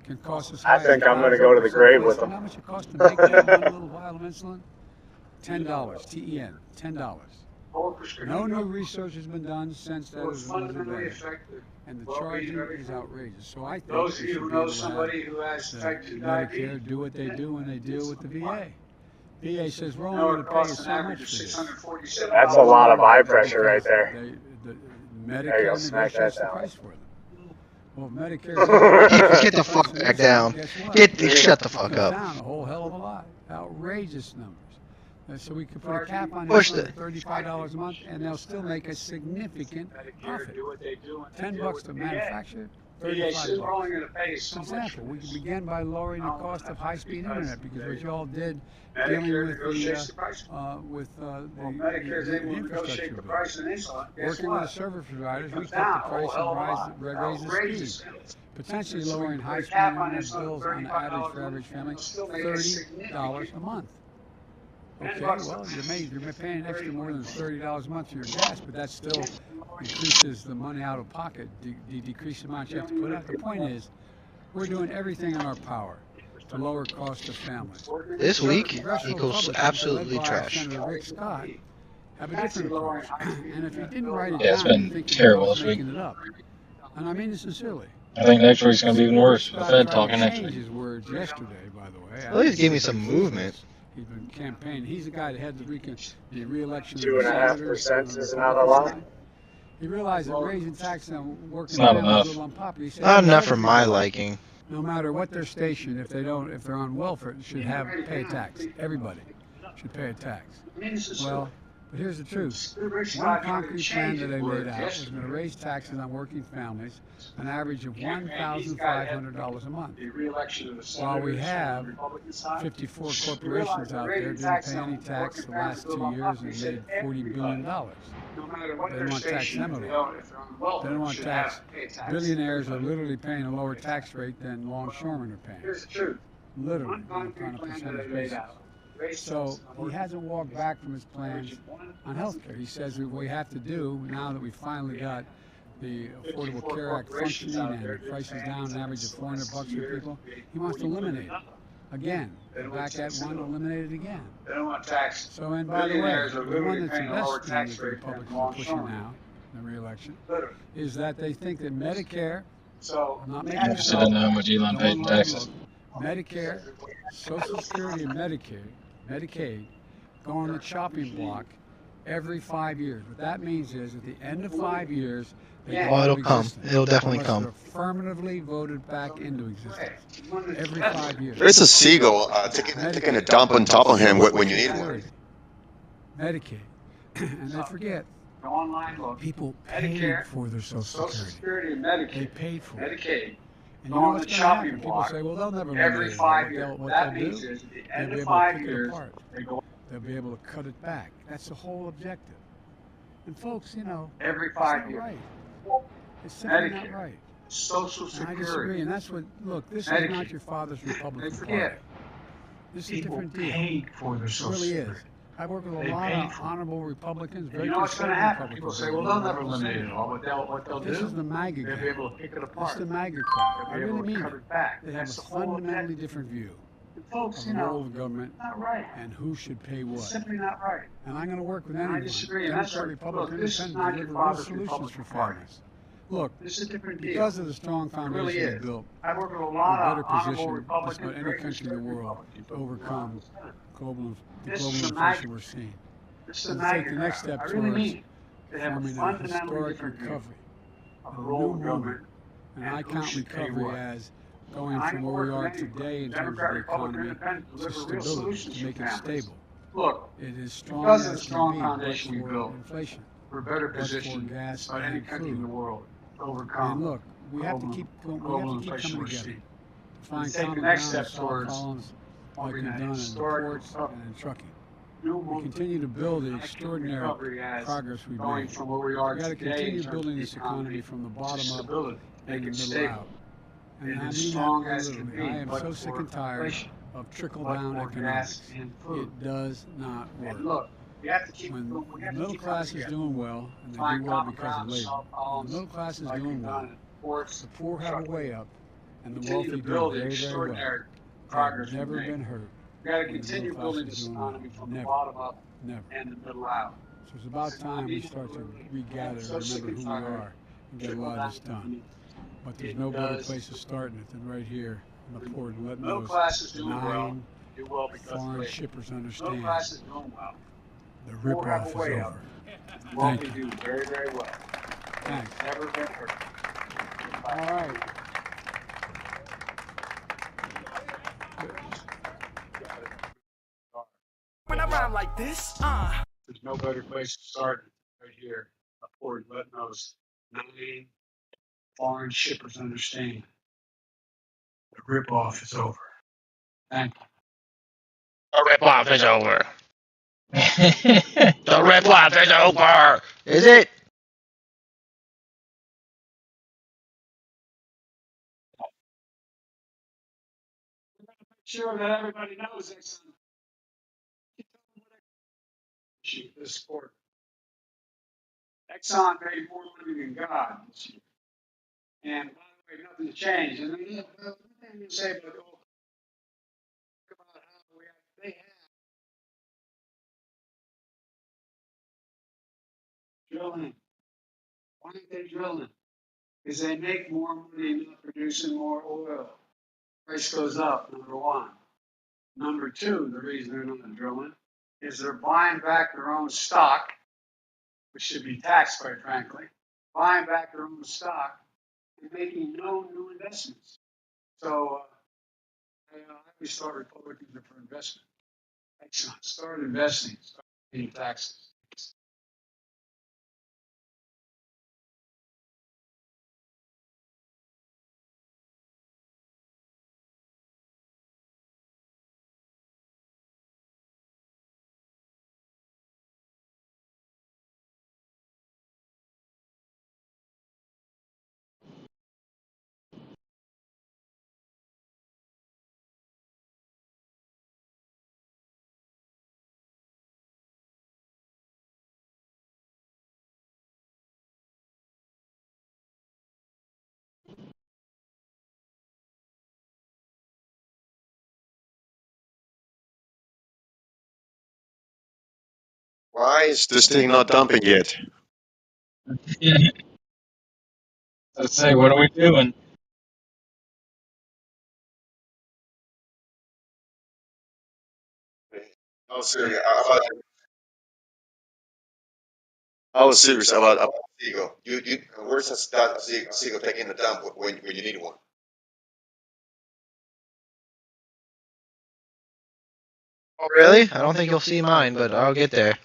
Can cost us. I think I'm going to go to the grave with them. How much it costs to make that one little vial of insulin? $10, T-E-N, $10. No new research has been done since that was invented, and the charging is outrageous. So I think those of you who know somebody who has type 2 diabetes, do what they do when they deal with the VA. VA says we're only going to pay you so much for this. That's a lot of eye pressure right there. Medicare There you go, smack that down. price for them. Well, if Medicare Get the fuck back down. Shut the fuck up. Down a whole hell of a lot. Outrageous numbers. So we could put a cap on Push this one at $35 a month, and they'll still make a significant profit. $10 to manufacture, $35. For example, we could begin by lowering the cost of high-speed internet, because what you all did dealing with the infrastructure bill. Working with the service providers, we took the price and raised the speed. Potentially lowering high-speed internet bills on average for average family, $30 a month. Okay, well, you're paying extra more than $30 a month for your gas, but that still increases the money out of pocket, decrease the amount you have to put out. The point is, we're doing everything in our power to lower cost of families. This week equals absolutely trash. Senator Rick Scott have a different approach. And if you didn't write it Yeah, it's down, been terrible this week. it up. And I mean it sincerely. I think next week's going to be even worse. The Fed talking next week. His words yesterday, by the way. At least give me some movement. He's been campaigning. He's the guy that had the re-election. 2.5% is not a lot. He realized that raising taxes on working not enough. was unpopular. He said, Not enough for my liking. no matter what their station, if they're on welfare, should pay a tax. Everybody should pay a tax. Well, but here's the truth. One concrete plan that they laid out was going to raise taxes on working families an average of $1,500 a month. While we have 54 corporations out there didn't pay any tax the last 2 years and made $40 billion. They don't want tax them at all. They don't want tax. Billionaires are literally paying a lower tax rate than longshoremen are paying. Here's the truth. Literally, on a percentage basis. So he hasn't walked back from his plans on health care. He says what we have to do, now that we finally got the Affordable Care Act functioning and the prices down an average of $400 for people, he wants to eliminate it. Again, back at one, eliminate it again. They don't want tax. So, and by the way, the one that's the best thing that the Republicans are pushing now, in the re-election, is that they think that Medicare, I'm not making I don't know how much Elon paid in taxes. Medicare, Social Security, and Medicaid go on the chopping block every 5 years. What that means is, at the end of 5 years, they go out of it'll come. existence It'll definitely unless come. they're affirmatively voted back into existence. Every 5 years. There's a seagull taking a dump on top of him when you need one. Medicaid. And they forget, Go online, look. people paid Medicare, for their Social Social Security. Security, and They Medicaid. paid for it. Medicaid. And Go you know on what's the going to chopping happen? People block say, well, they'll never every eliminate it. 5 years. What That they'll means do, is at the they'll end be of able to 5 pick it years, apart. they go They'll be able to cut it back. That's the whole objective. And folks, you know, every it's 5 not years. right. It's simply not Medicare, right. Social And I disagree, Security. and that's what, look, this is Medicaid. not your father's Republican They Party. forget. This is a People different deal. paid for their It Social really is. Security. I work with a They lot paid of for it. honorable Republicans, And very you know what's going to conservative happen? People Republicans. say, well, they'll never eliminate it all. What they'll This do, is the MAGA they'll be guy. able to pick it It's apart. the MAGA crowd. I They'll be able really to mean cut it. it back. They have a That's the whole fundamentally objective. different view And folks, of you the know, role of government not right. and who should pay It's what. simply not right. And I'm going to work with And I anyone, disagree. And that's Democrat, what, Republican, look, this is Independent, not to your deliver real father's solutions for Republican Party. families. Look, This is a different deal. because of the strong It foundation really we is. built, I work with a we're lot better of honorable positioned just Republicans, about any very country in the conservative world Republicans. to overcome the This global is the inflation MAGA. we're seeing. This is the And to take MAGA the next crowd. step I really towards mean it. They have a forming a fundamentally historic different view recovery, of a the new role of movement. government. And and I who count should pay recovery what. as going And I from can where we work are with anyone, today in terms of Democrat, the Republican, economy Independent, to deliver real stability, solutions to for make it families. stable. Look, It is strong because of the as strong can be, but foundation we for built, inflation, we're better but for positioned gas than any and country in the food. world to And overcome look, we have to global, keep global coming inflation we're together seeing. to find And take the common next ground step to solve towards problems like forming we've a done in historic ports recovery. and in trucking. New We movement. continue to build the I can extraordinary recovery as progress we've going made. from where we are We got to today in continue terms building of the this economy from the to bottom up stability, and make the it middle stable. out. And And I as mean strong that as can literally. I be, am but so sick for and tired inflation, of trickle but down for economics. gas and food. It does not work. And look, we have to keep When we the have to middle keep class coming is together. doing well, and they Find do well common because of ground, labor, solve when problems the middle class is like doing we've well, done in ports, the poor have a trucking. way up, and the Continue wealthy to do build the very, very well. extraordinary They've progress we've never made. been hurt. We got to when the continue middle class building is this doing economy well. from the Never. bottom up Never. and the middle out. So it's about time we start to regather and remember who we are and get a lot of this done. But there's no better place to start it than right here in the port and letting Middle those class is doing well. 9 Do well because of foreign labor. shippers Middle understand class is doing well. the Poor have ripoff a is way over. up. Thank Wealthy you. do very, very well. Thanks. Never been hurt. All right. When I rhyme like this, There's no better place to start than right here. Upward, letting those 9 foreign shippers understand the ripoff is over. Thank you. The ripoff is over. The ripoff is over. Is it? Sure that everybody knows Exxon. This quarter. Exxon made more money than God this year. And by the way, nothing's changed. And then, one thing you say about oil, about how they have drilling. Why aren't they drilling? Because they make more money not producing more oil. Price goes up, number one. Number two, the reason they're not drilling is they're buying back their own stock, which should be taxed, quite frankly. Buying back their own stock and making no new investments. So I always thought Republicans are for investment. Exxon, start investing, start paying taxes. Why is this thing not dumping yet? Let's say, what are we doing? I was serious about, I was serious about Seagull. Where's that Seagull taking the dump when you need one? Oh, really? I don't think you'll see mine, but I'll get there.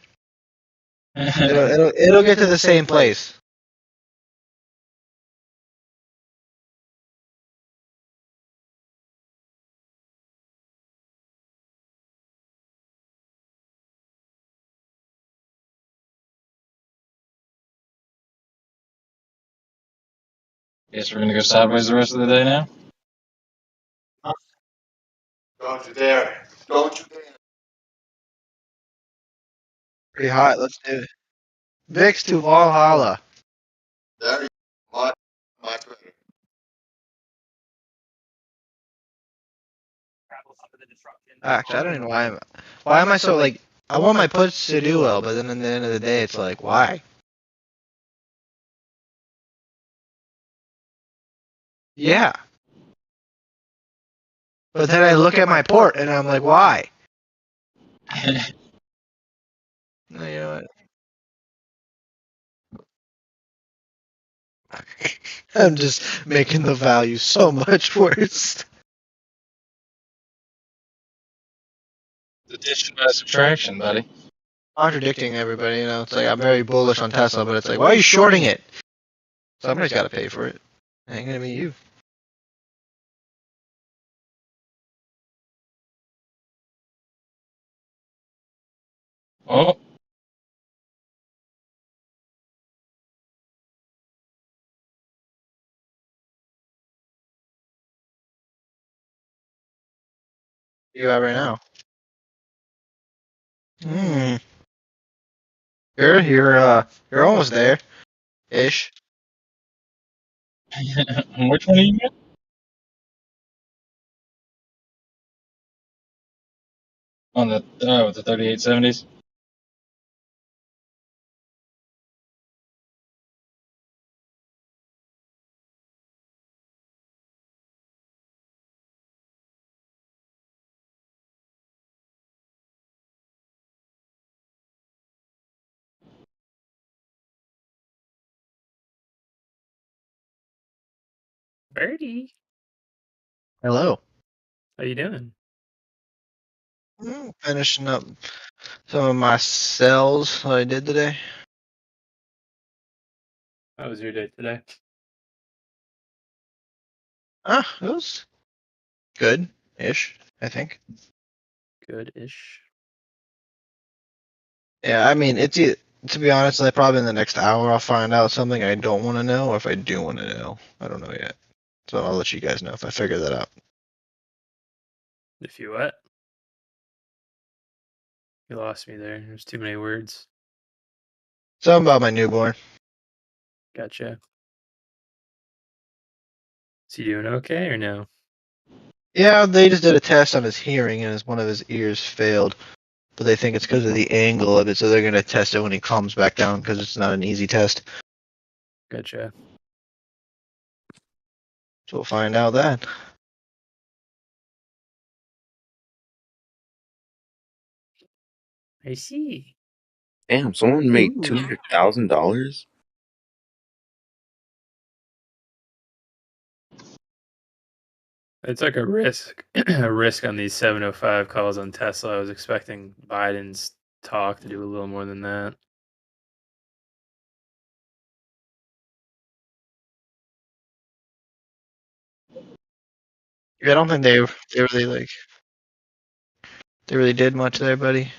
It'll get to the same place. Guess we're gonna go sideways the rest of the day now. Don't you dare! Don't you dare! Pretty hot. Let's do it. Vix to Valhalla. There you go. Much better. Actually, I don't even know why am I so like, I want my puts to do well, but then at the end of the day, it's like, why? Yeah. But then I look at my port and I'm like, why? No, you know what? I'm just making the value so much worse. Addition by subtraction, buddy. Contradicting everybody, you know, it's like I'm very bullish on Tesla, but it's like, why are you shorting it? Somebody's got to pay for it. It ain't gonna be you. Oh. You at right now? Hmm. You're almost there, ish. Which one are you at? On the 3870s. Birdie. Hello. How you doing? Finishing up some of my cells that I did today. How was your day today? It was good-ish, I think. Good-ish. Yeah, I mean, to be honest, like probably in the next hour I'll find out something I don't want to know, or if I do want to know. I don't know yet. So I'll let you guys know if I figure that out. If you what? You lost me there. There's too many words. Something about my newborn. Gotcha. Is he doing okay or no? Yeah, they just did a test on his hearing, and one of his ears failed. But they think it's because of the angle of it, so they're going to test it when he calms back down, because it's not an easy test. Gotcha. So we'll find out that. I see. Damn, someone made Ooh. $200,000. It's like a risk, a risk on these 705 calls on Tesla. I was expecting Biden's talk to do a little more than that. Yeah, I don't think they really did much there, buddy.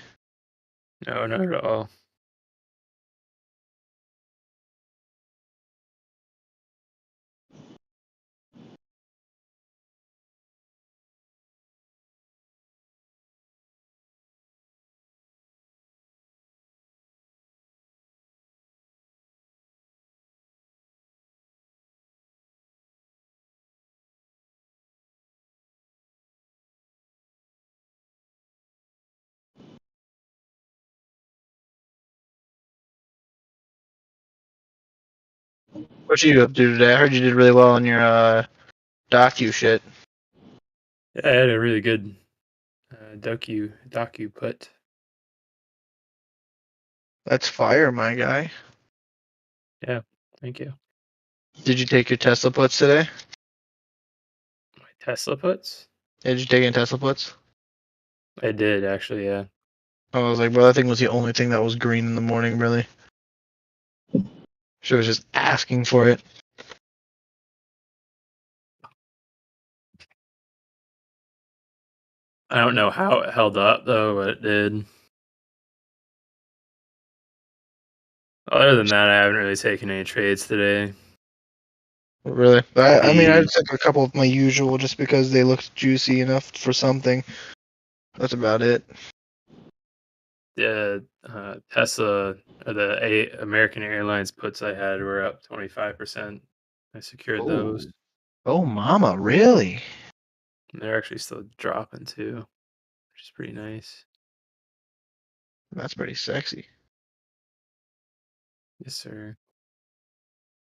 No, not at all. What you up to today? I heard you did really well on your docu shit. Yeah, I had a really good docu put. That's fire, my guy. Yeah, thank you. Did you take your Tesla puts today? My Tesla puts? Did you take any Tesla puts? I did actually, yeah. I was like, bro, that thing was the only thing that was green in the morning, really. She was just asking for it. I don't know how it held up though, but it did. Other than that, I haven't really taken any trades today. Really? I mean, I took a couple of my usual just because they looked juicy enough for something. That's about it. The Tesla or the American Airlines puts I had were up 25%. I secured those. Oh, mama, really? And they're actually still dropping too, which is pretty nice. That's pretty sexy. Yes, sir.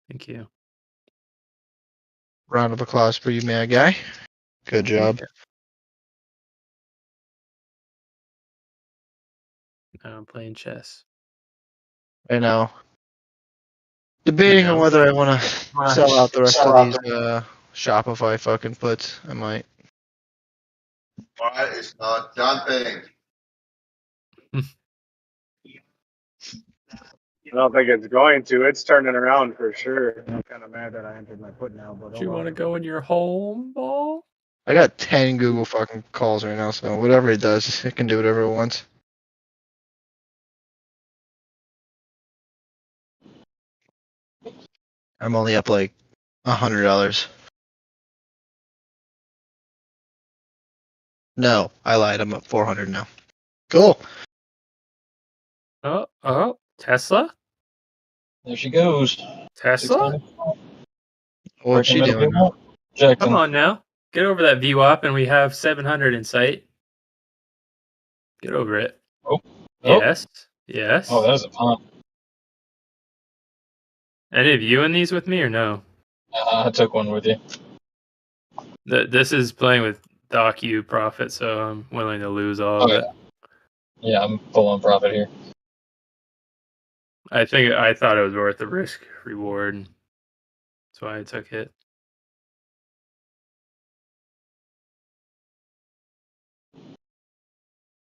Thank you. Round of applause for you, mad guy. Good job. Now I'm playing chess. I know. Debating on whether I want to sell out the rest of these Shopify fucking puts. I might. Why is not jumping? I don't think it's going to. It's turning around for sure. I'm kind of mad that I entered my put now, but Do you want to go in your home ball? I got 10 Google fucking calls right now, so whatever it does, it can do whatever it wants. I'm only up like $100. No, I lied. I'm up 400 now. Cool. Oh, Tesla? There she goes. Tesla? What's she doing? Come on now. Get over that VWAP and we have 700 in sight. Get over it. Oh. Yes. Yes. Oh, that was a pump. Any of you in these with me or no? I took one with you. This is playing with docu profit, so I'm willing to lose all of it. Yeah, I'm full on profit here. I thought it was worth the risk reward. That's why I took it.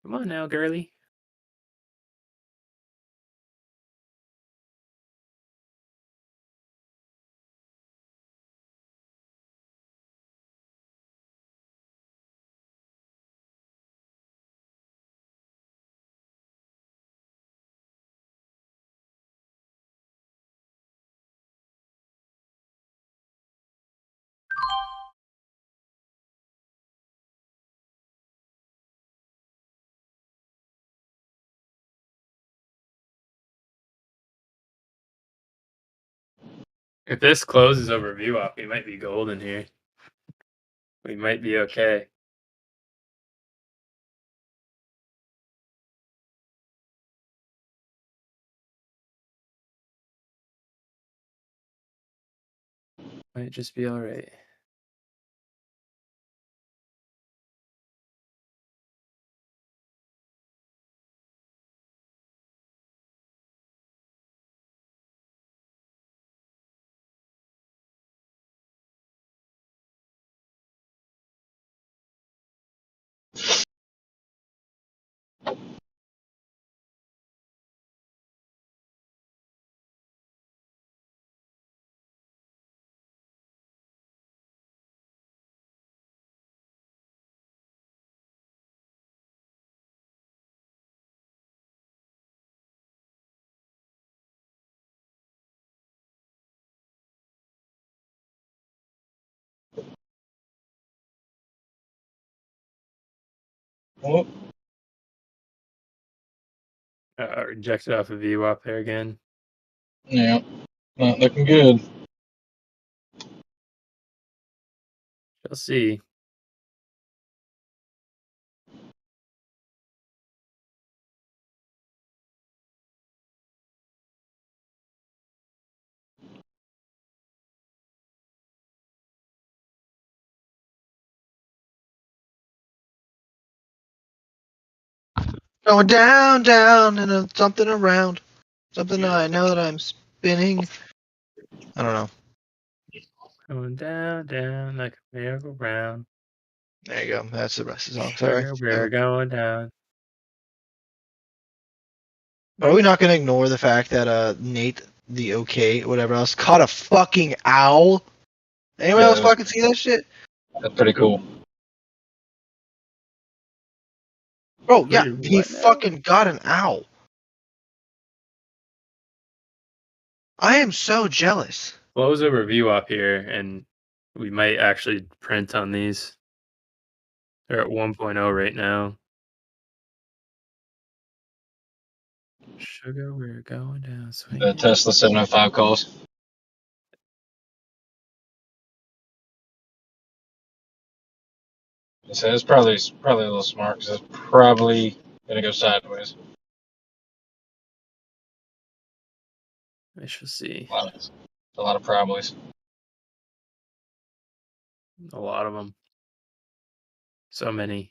Come on now, girly. If this closes over VWAP, we might be golden here. We might be okay. Might just be all right. Oh. Rejected off of VWAP there again. Yeah, not looking good. Shall see. Going down, down, and then something around. Something I know that I'm spinning. I don't know. Going down, down like a merry-go-round. There you go. That's the rest of the song. Sorry. We're going down. Are we not going to ignore the fact that Nate, the OK, whatever else, caught a fucking owl? Anyone else fucking see that shit? That's pretty cool. Bro, yeah, he fucking got an owl. I am so jealous. Close over VWAP here, and we might actually print on these. They're at 1.0 right now. Sugar, we're going down. The Tesla 705 calls. So it's probably a little smart because it's probably gonna go sideways. I shall see. A lot of probablys. A lot of them. So many.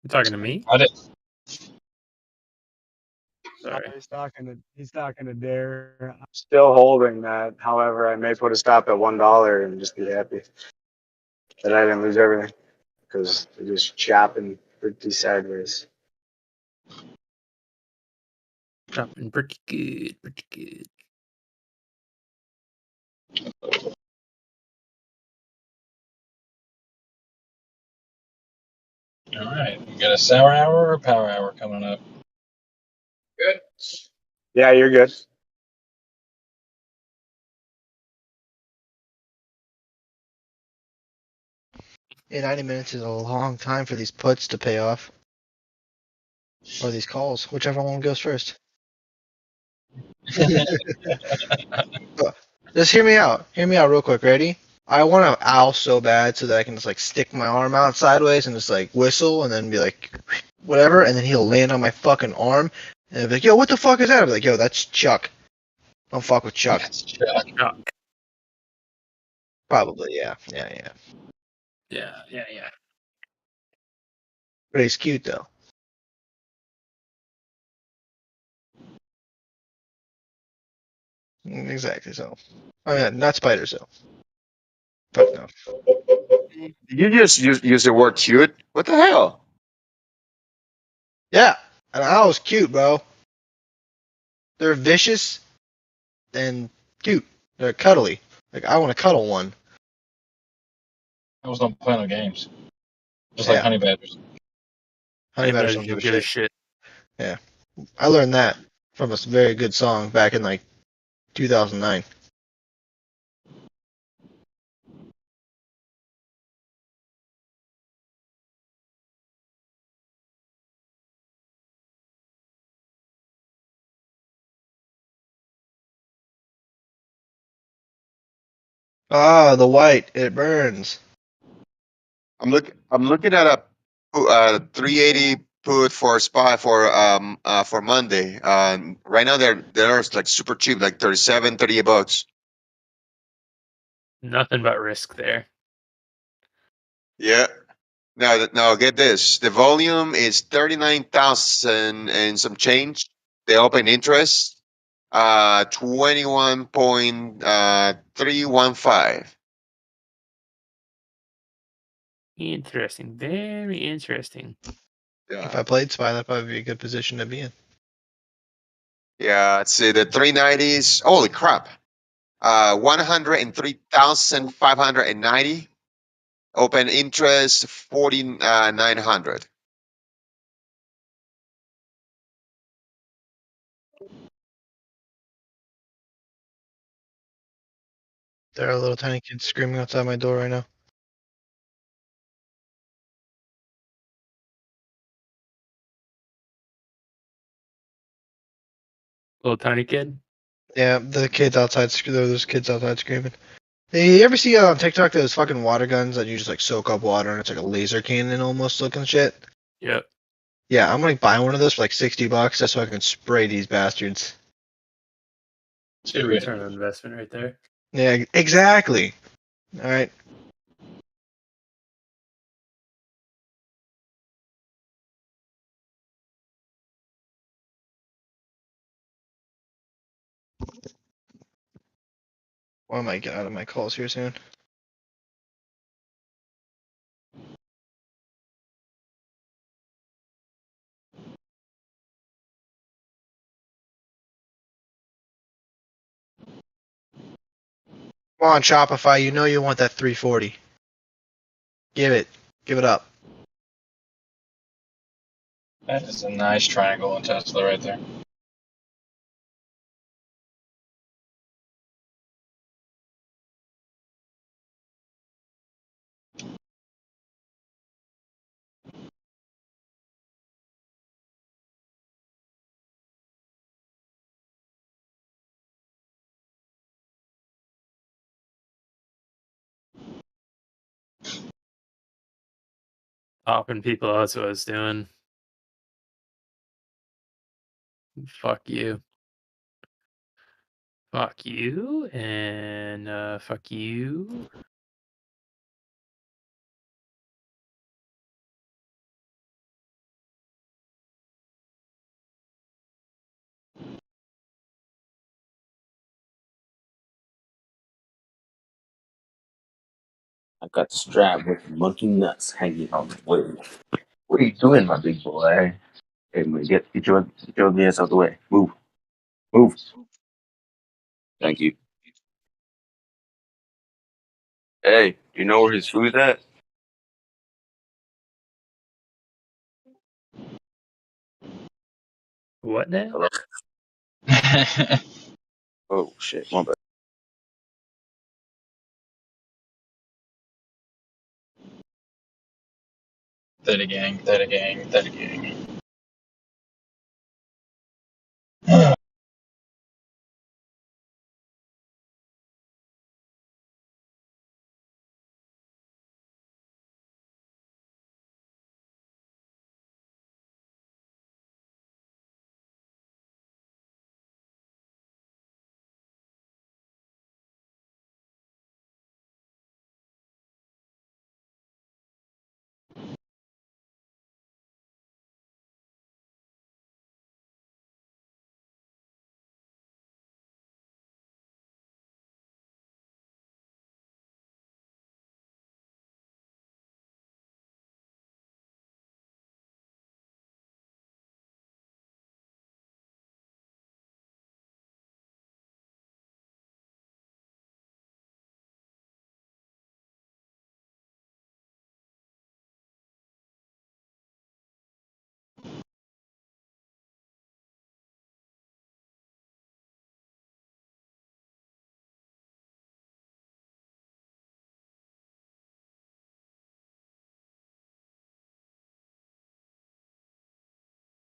You talking to me? I did. Sorry. He's talking to Dare. I'm still holding that. However, I may put a stop at $1 and just be happy that I didn't lose everything because it just chopping pretty sideways. Dropping pretty good, pretty good. All right, we got a sour hour or a power hour coming up. Good. Yeah, you're good. Yeah, 90 minutes is a long time for these puts to pay off. Or these calls, whichever one goes first. Just hear me out. Hear me out real quick. Ready? I want an owl so bad so that I can just like stick my arm out sideways and just like whistle and then be like, whatever, and then he'll land on my fucking arm and I'll be like, yo, what the fuck is that? I'll be like, yo, that's Chuck. Don't fuck with Chuck. That's Chuck. Probably, yeah. Yeah. Yeah. But he's cute though. Exactly. So, not spiders though. Fuck no. You just use the word cute. What the hell? Yeah, an owl's cute, bro. They're vicious and cute. They're cuddly. Like I want to cuddle one. Owls don't play no games. Just like Yeah, honey badgers. honey badgers don't give a shit. Yeah, I learned that from a very good song back in like 2009. Ah, the white, it burns. I'm looking at a 380 put for SPY for Monday. Right now they're like super cheap, like 37, 38 bucks. Nothing but risk there. Yeah. Now get this. The volume is 39,000 and some change. The open interest 21.315. Interesting. Very interesting. If I played spy, that'd probably be a good position to be in. Yeah, let's see the 390s. Holy crap. 103,590. Open interest 4,900. There are little tiny kids screaming outside my door right now. Little tiny kid. Yeah, the kids outside. Those kids outside screaming. Hey, you ever see on TikTok those fucking water guns that you just like soak up water and it's like a laser cannon almost looking shit? Yep. Yeah, I'm gonna buy one of those for like $60 just so I can spray these bastards. Good return on investment right there. Yeah, exactly. All right. Well, I might get out of my calls here soon. Come on, Shopify. You know you want that 340. Give it. Give it up. That is a nice triangle in Tesla right there. Popping people, that's what I was doing. Fuck you. Fuck you, and fuck you. I got strapped with monkey nuts hanging on the way. What are you doing, my big boy? Hey, man, get your ass out the way. Move. Move. Thank you. Hey, do you know where his food's at? What now? Hello? Oh, shit. My bad. Theta gang, theta gang, theta gang.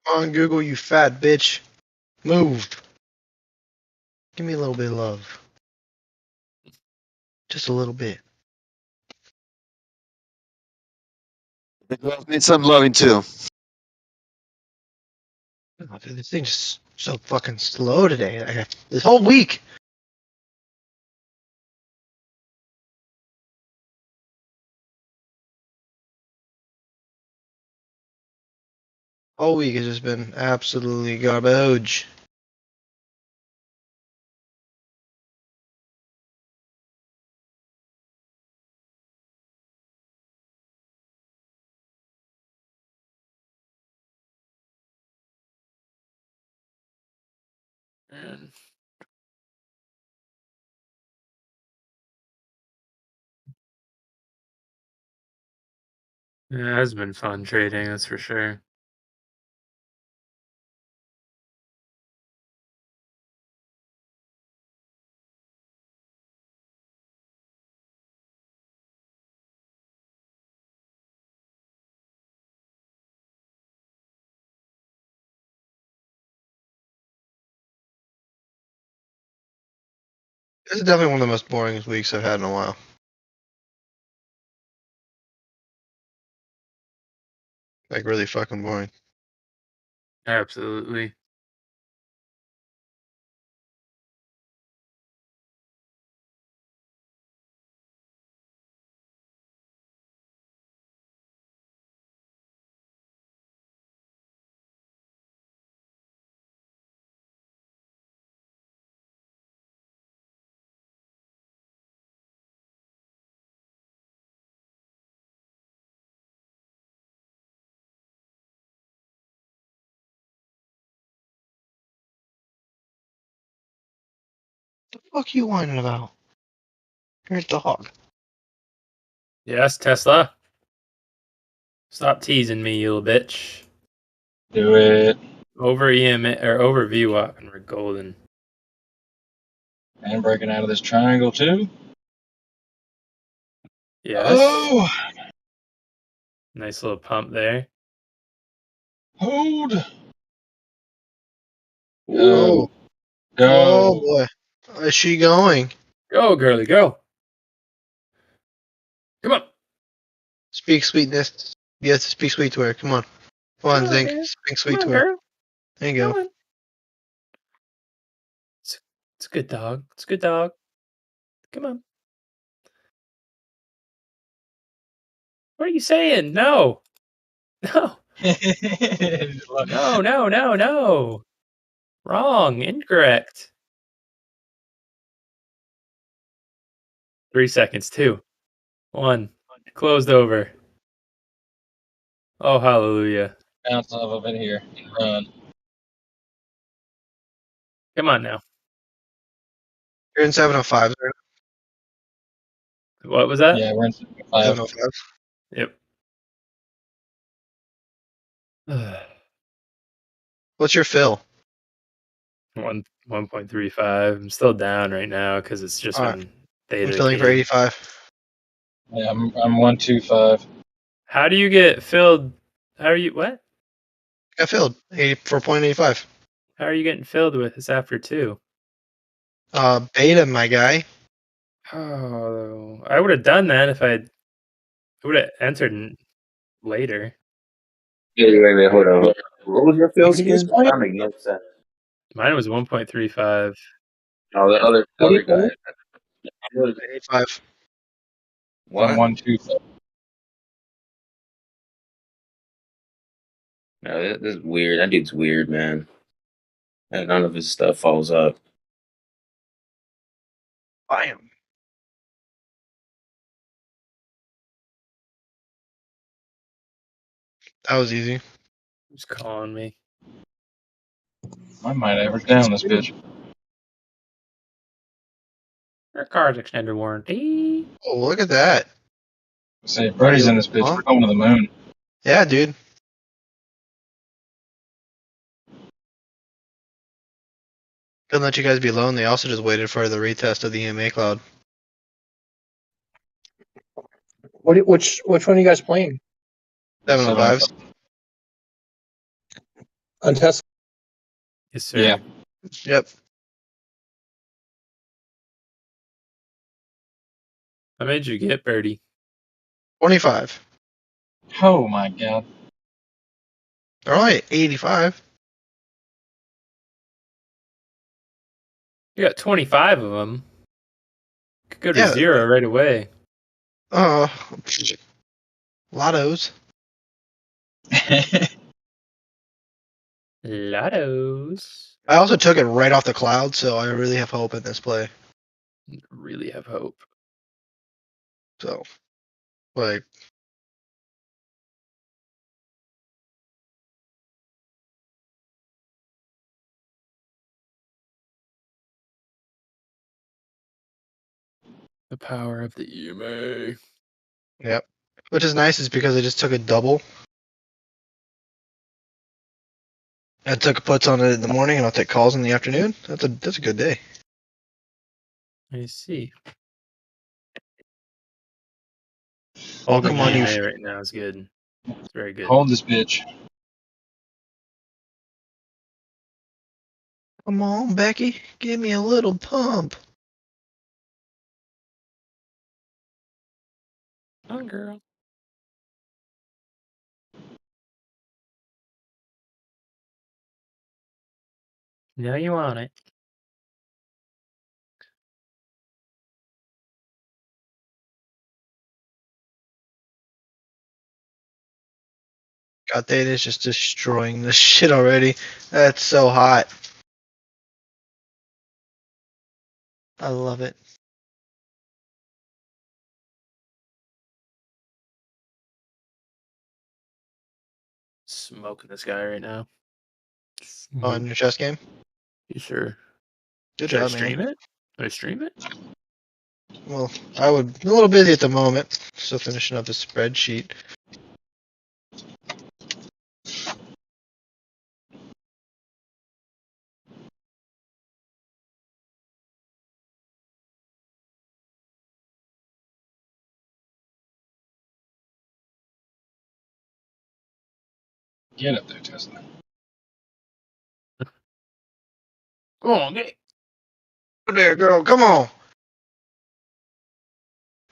Come on, Google, you fat bitch. Move. Give me a little bit of love. Just a little bit. The girls need some loving too. Oh, dude, this thing's so fucking slow today. This whole week. Whole week has just been absolutely garbage. Man. Yeah, it has been fun trading, that's for sure. This is definitely one of the most boring weeks I've had in a while. Like, really fucking boring. Absolutely. What the fuck are you whining about? You're a dog. Yes, Tesla. Stop teasing me, you little bitch. Do it. Over EMA or over VWAP and we're golden. And breaking out of this triangle too. Yes. Oh, Nice little pump there. hold. Oh. Go. Oh boy. Where's she going? Go, girly, go. Come on. Speak sweetness. You have to speak sweet to her. Come on. Come on, Zinc. Speak sweet to her. Girl. There you go. Come on. It's a good dog. It's a good dog. Come on. What are you saying? No. No. No. Wrong. Incorrect. 3 seconds. 2. 1. Closed over. Oh, hallelujah. Bounce off of it here and run. Come on now. You're in 705s right What was that? Yeah, we're in now? 705. 705s. Yep. What's your fill? 1.35. I'm still down right now because it's just All right. been I'm theta filling for came. 85. Yeah, I'm 125. How do you get filled? How are you? What? Got filled. 84.85. How are you getting filled with? It's after 2. Beta, my guy. Oh, I would have done that if I would have entered later. Wait, hold on. What was your field again? That makes no sense. Mine was 1.35. No, the other guy. 85. What? I'm 125. No, this is weird. That dude's weird, man. And none of his stuff falls up. Bam. That was easy. Who's calling me? I might average down this bitch. Our car's extended warranty. Oh, look at that. Say, Brody's in this bitch. Huh? We're going to the moon. Yeah, dude. Couldn't let you guys be alone. They also just waited for the retest of the EMA cloud. Which one are you guys playing? 705s. On Tesla. Yes, sir. Yeah. Yep. How many did you get, Birdie? 25. Oh my god. They're only at 85. You got 25 of them. Could go to Yeah. 0 right away. Lottos. Lottos. I also took it right off the cloud, so I really have hope in this play. Really have hope. So, like, The power of the EMA. yep. Which is nice is because I just took a double. I took puts on it in the morning, and I'll take calls in the afternoon. That's a good day. I see. Oh, Holding come on, you. EMA right now is good. It's very good. Hold this bitch. Come on, Becky. Give me a little pump. Oh, girl. Now you want it. God, Data is just destroying this shit already. That's so hot. I love it. Smoking this guy right now. On your chess game? You sure? Good Should I job, stream man. it? Should I stream it? Well, I would be a little busy at the moment. Still finishing up the spreadsheet. Get up there, Tesla. Come on, get it. Up there, girl. Come on.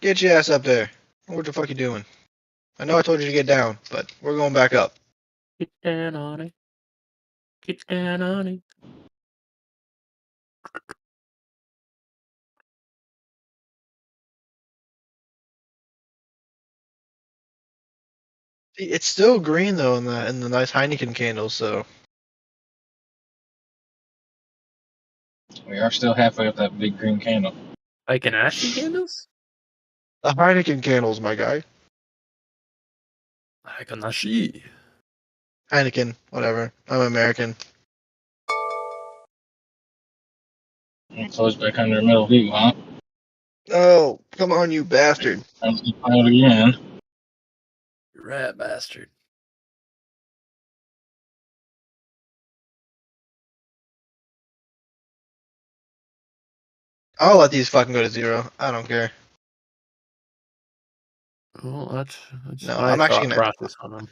Get your ass up there. What the fuck you doing? I know I told you to get down, but we're going back up. Get down on it. Get down on it. It's still green though in the nice Heineken candles, so We are still halfway up that big green candle. Like an ashy candles? the Heineken candles, my guy. Like an ashi. Heineken, whatever. I'm American. And close back under the middle view, huh? Oh, come on, you bastard. Time to out again. You rat bastard. I'll let these fucking go to 0. I don't care. Well, that's No, my I'm actually thought gonna. process on them.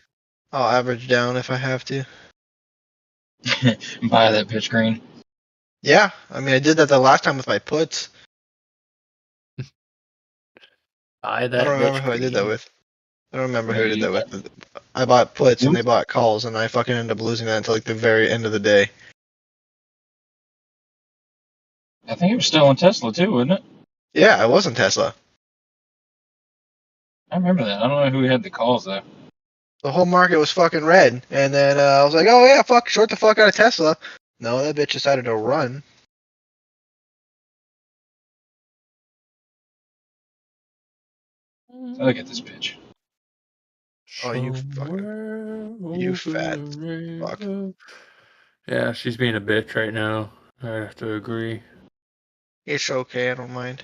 I'll average down if I have to. Buy that bitch green. Yeah, I mean I did that the last time with my puts. Buy I that don't remember bitch who I did that green. with. I don't remember who I Maybe did you that got- with. I bought puts and they bought calls, and I fucking ended up losing that until like the very end of the day. I think it was still on Tesla too, wasn't it? Yeah, I wasn't Tesla. I remember that. I don't know who had the calls though. The whole market was fucking red, and then I was like, oh yeah, fuck, short the fuck out of Tesla. No, that bitch decided to run. Look at this bitch. Oh, you fucking, you fat fuck. Yeah, she's being a bitch right now. I have to agree. It's okay, I don't mind.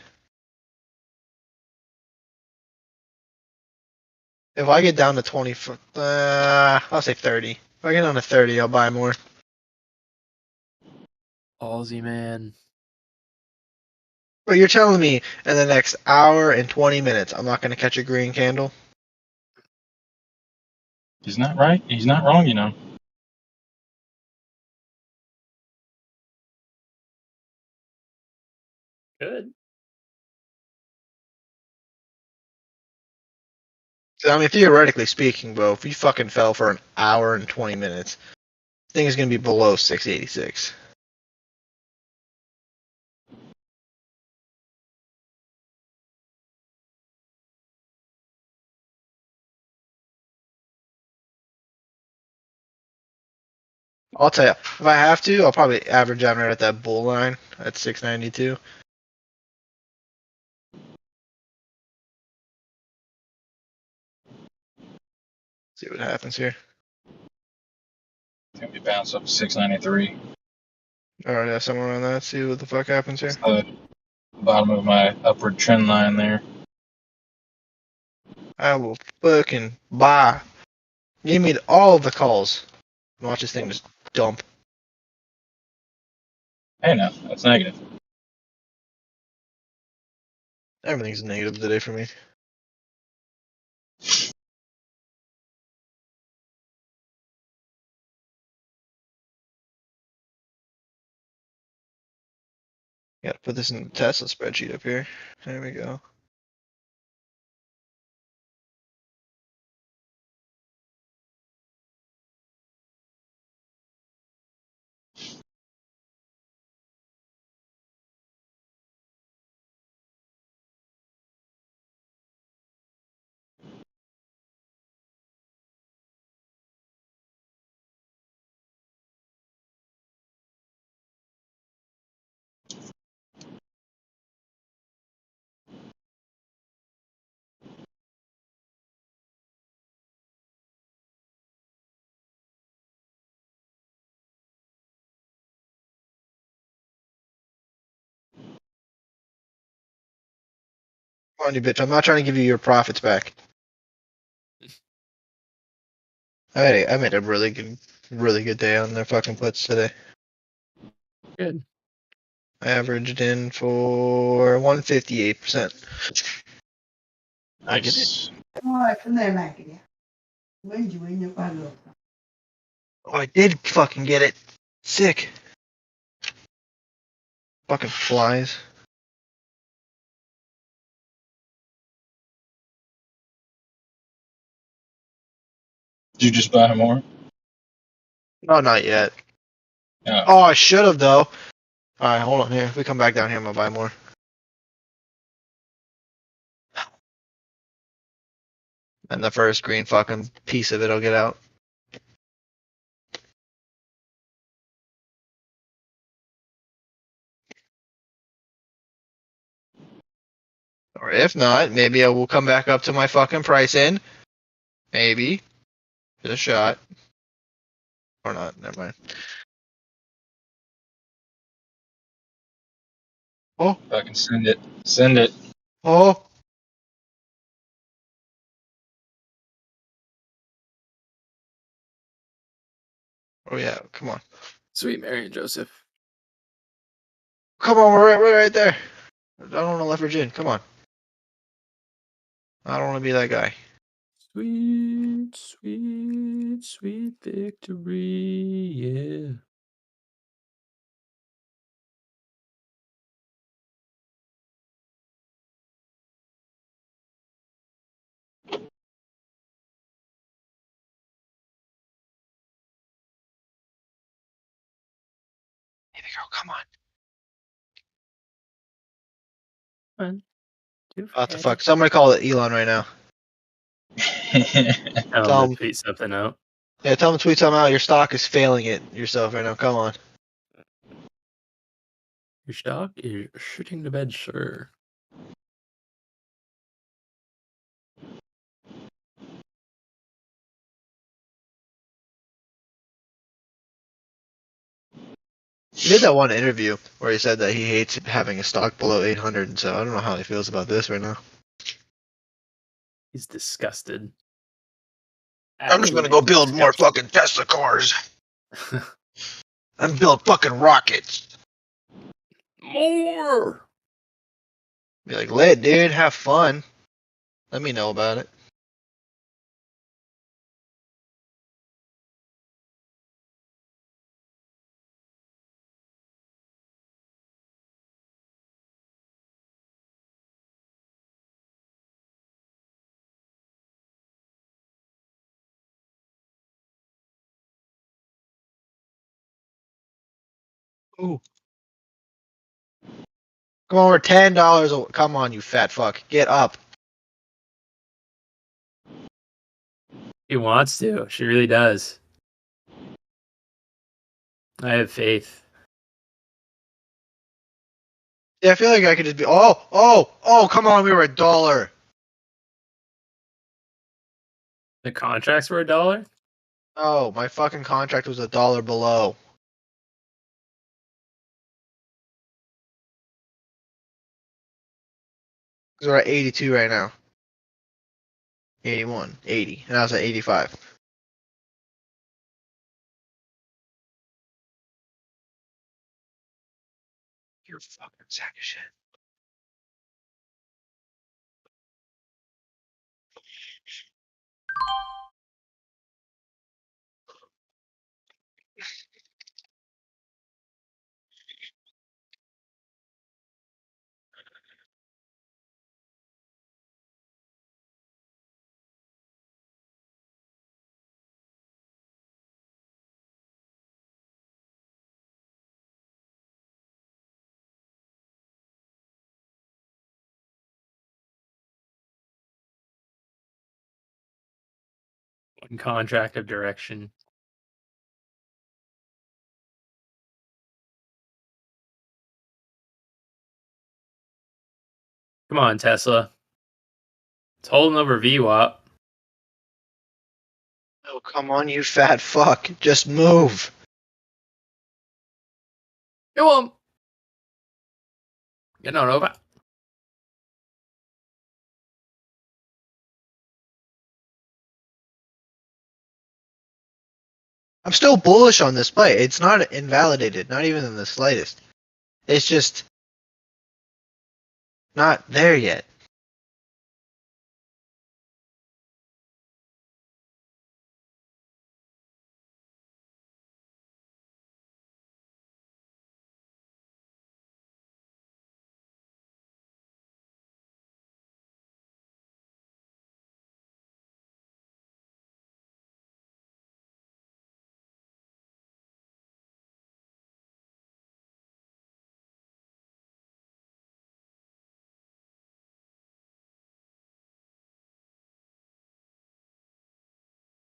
If I get down to 20, I'll say 30. If I get down to 30, I'll buy more. Aussie man. But you're telling me in the next hour and 20 minutes, I'm not going to catch a green candle? He's not right. He's not wrong, you know. Good. I mean, theoretically speaking, bro, if you fucking fell for an hour and 20 minutes, the thing is going to be below 686. I'll tell you, if I have to, I'll probably average out right at that bull line at 692. See what happens here. It's gonna be bounced up to 693. Alright, yeah, somewhere around that. See what the fuck happens here. The bottom of my upward trend line there. I will fucking buy. Give me all the calls. Watch this thing just dump. Hey, no, that's negative. Everything's negative today for me. Gotta put this in the Tesla spreadsheet up here. There we go. Come on, you bitch. I'm not trying to give you your profits back. I made a really good day on their fucking puts today. Good. I averaged in for 158%. I get it. Oh, I did fucking get it. Sick. Fucking flies. Did you just buy more? No, not yet. Oh. Oh, I should have though. Alright, hold on here. If we come back down here, I'm gonna buy more. And the first green fucking piece of it will get out. Or if not, maybe I will come back up to my fucking price in. Maybe. Just a shot. Or not, never mind. Oh. Fucking send it. Send it. Oh. Oh yeah, come on. Sweet Mary and Joseph. Come on, we're right there. I don't want to leverage in. Come on. I don't want to be that guy. Sweet, sweet, sweet victory, yeah. Hey, the girl, come on. One, two, What the fuck? Somebody call it Elon right now. Tell him to tweet something out. Yeah, tell him to tweet something out. Your stock is failing it yourself right now. Come on. Your stock is shitting the bed, sir. He did that one interview where he said that he hates having a stock below 800, and so I don't know how he feels about this right now. He's disgusted. I'm just gonna go build more fucking Tesla cars. And build fucking rockets. More! Be like, lit, dude, have fun. Let me know about it. Ooh. Come on, we're $10. Come on, you fat fuck. Get up. She wants to. She really does. I have faith. Yeah, I feel like I could just be. Oh! Come on, we were $1. The contracts were $1? Oh, my fucking contract was $1 below. Because we're at 82 right now. 81, 80, and I was at 85. You're a fucking sack of shit. One contract of direction. Come on, Tesla. It's holding over VWAP. Oh, come on, you fat fuck. Just move. Go on. Get on over. I'm still bullish on this play. It's not invalidated, not even in the slightest. It's just not there yet.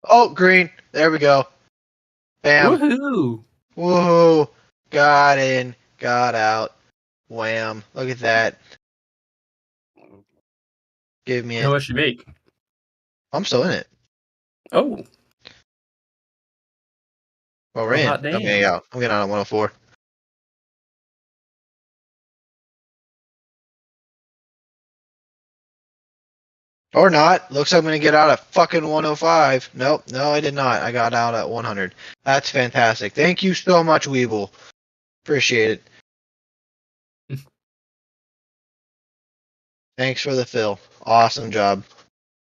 Oh, green. There we go. Bam. Woohoo! Woohoo. Got in. Got out. Wham. Look at that. Give me How it. much you make? I'm still in it. Oh. Well, we're Well, in. hot damn. Okay, yeah. I'm getting out at 104. Or not. Looks like I'm going to get out at fucking 105. Nope. No, I did not. I got out at 100. That's fantastic. Thank you so much, WEBULL. Appreciate it. Thanks for the fill. Awesome job.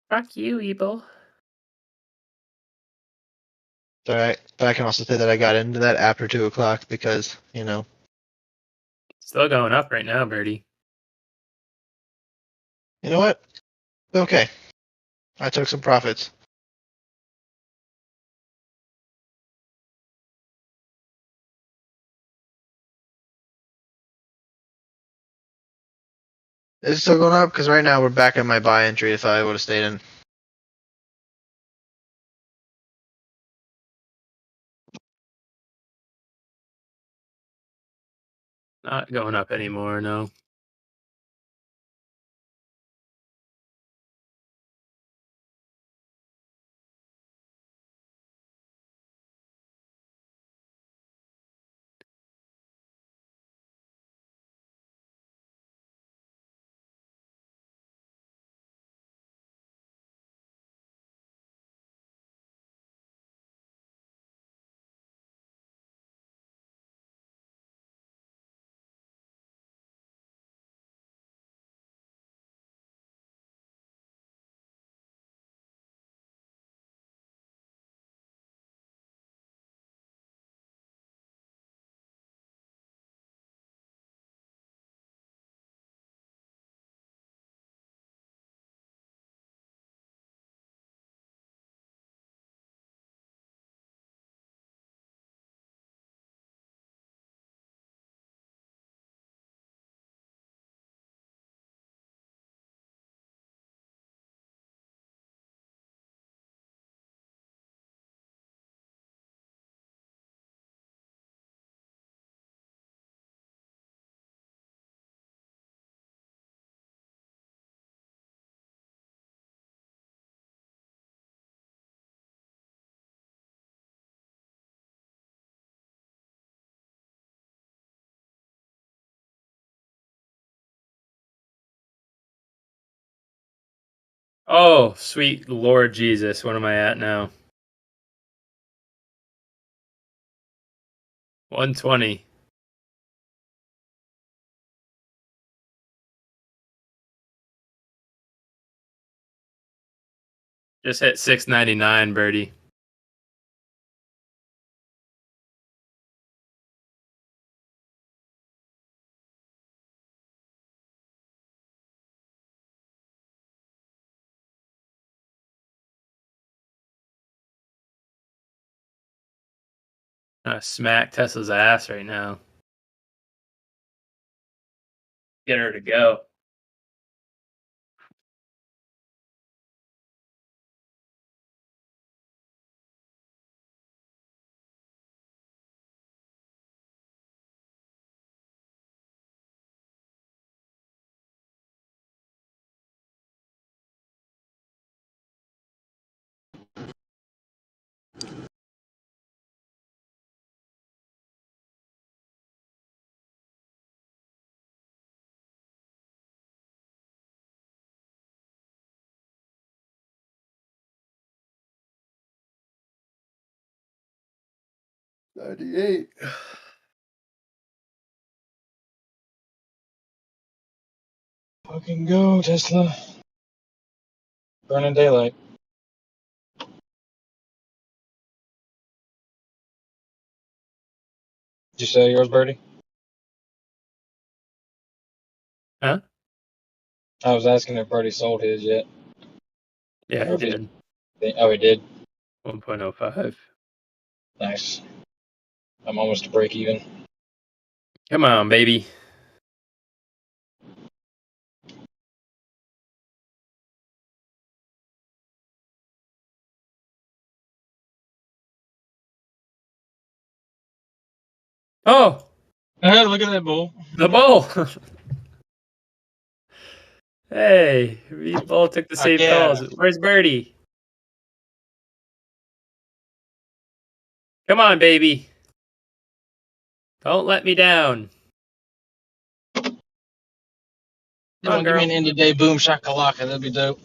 Fuck you, Aapl. It's alright. But I can also say that I got into that after 2 o'clock because, you know. Still going up right now, Birdie. You know what? Okay. I took some profits. Is it still going up? Because right now we're back at my buy entry if I would have stayed in. Not going up anymore, no. Oh, sweet Lord Jesus. What am I at now? 120. Just hit 699, birdie. I smack Tesla's ass right now. Get her to go. $98. Fucking go, Tesla. Burning daylight. Did you say yours, Birdie? Huh? I was asking if Birdie sold his yet. Yeah, Or he if did. Oh, he did? 1.05. Nice. I'm almost to break even. Come on, baby. Oh! Look at that bull. The bull! Hey, we all took the same Again. calls. Where's Birdie? Come on, baby. Don't let me down. Come on, on, give girl. me an end of day boom shakalaka. That'd be dope.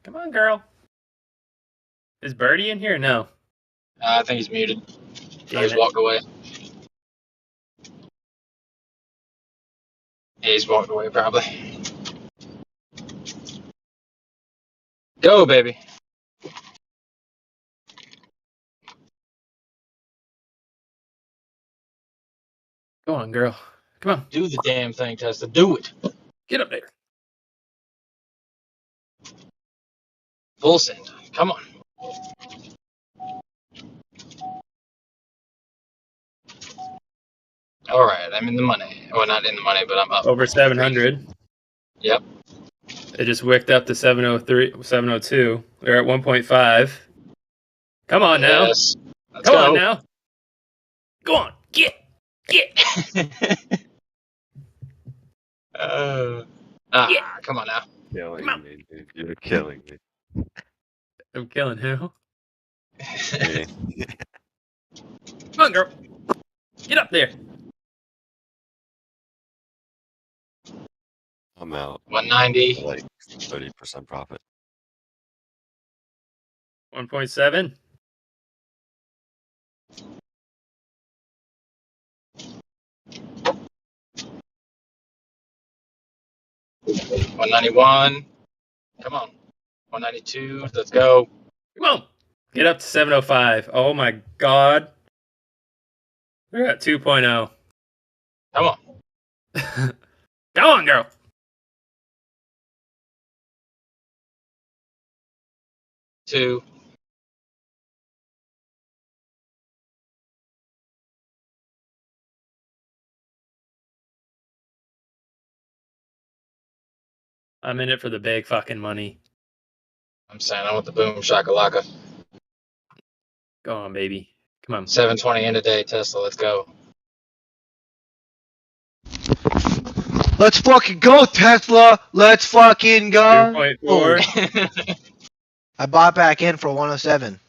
Come on, girl. Is Birdie in here? No. I think he's muted. Damn He's it. walked away. Yeah, he's walked away, probably. Go, baby. Go on, girl. Come on. Do the damn thing, Tesla. Do it. Get up there. Full send. Come on. All right, I'm in the money. Well, not in the money, but I'm up. Over 700. Yep. It just wicked up to 703, 702. We're at 1.5. Come on now. Yes. Let's Come go. on now. Go on. Get. Come on now. Killing me, dude. You're killing me. I'm killing who? Me. Come on, girl. Get up there. I'm out. 190. Like 30% profit. 1.7. $191. Come on. 192. Let's go. Come on. Get up to 705. Oh my god. We're at 2.0. Come on. Go on, girl. Two. I'm in it for the big fucking money. I'm saying I want the boom shakalaka. Go on, baby. Come on. 720 in a day, Tesla. Let's go. Let's fucking go, Tesla. Let's fucking go. 2.4. I bought back in for 107.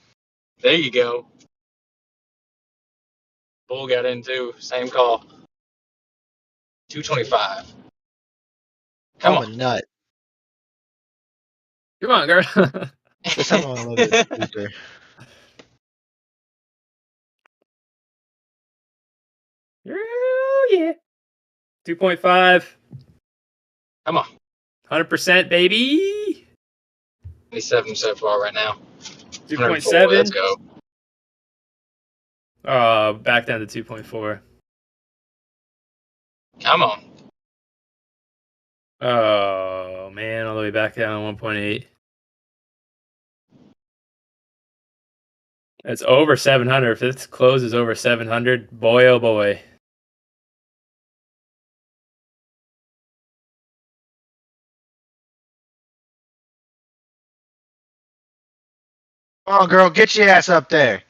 There you go. Bull got in too. Same call. 225. Come I'm on. a nut. Come on, girl. This time I'm a little bit deeper. Ooh, yeah. 2.5. Come on. 100%, baby. 27 so far right now. 2.7. Let's go. Back down to 2.4. Come on. Oh, man, all the way back down to 1.8. It's over 700. If this closes over 700, boy, oh boy. Come on, girl, get your ass up there.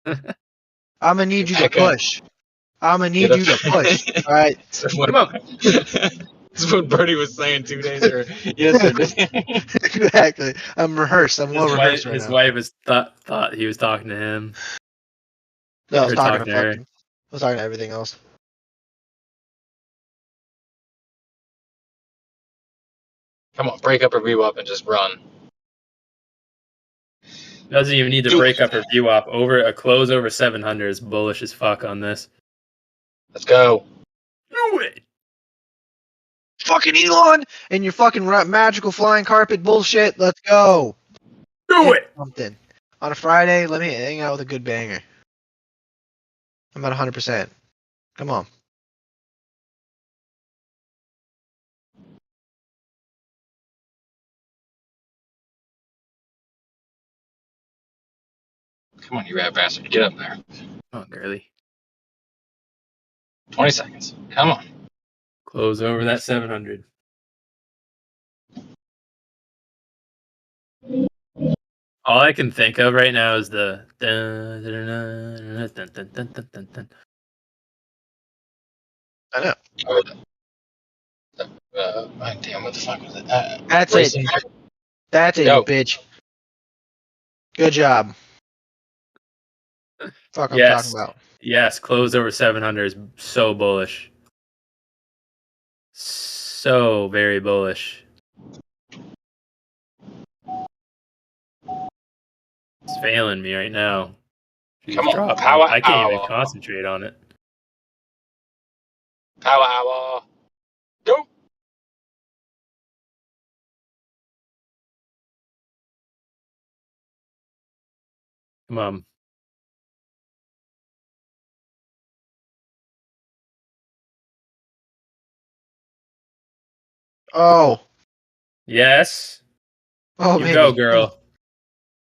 I'm gonna need you to push. I'm gonna need you to push. All right. Come on. That's what Birdie was saying 2 days or yesterday. Exactly. I'm rehearsed. I'm well rehearsed right now. His wife was thought he was talking to him. No, I was Or talking to her. fucking. I was talking to everything else. Come on, break up or view up and just run. Doesn't even need to break up or view up. Over a close over 700 is bullish as fuck on this. Let's go. Do it. Fucking Elon and your fucking magical flying carpet bullshit. Let's go. Do it. Something. On a Friday, let me hang out with a good banger. I'm at 100%. Come on. Come on, you rat bastard. Get up there. Come on, girly. 20 seconds. Come on. Close over that 700. All I can think of right now is the I know. Damn, what the fuck was it? That's it. That's it, you bitch. Good job. Fuck, I'm talking about. Yes, close over 700 is so bullish. So very bullish. It's failing me right now. Come on, power I can't hour. even concentrate on it. Power hour. Go. Come on. Oh. Yes. Oh, you baby. go, girl.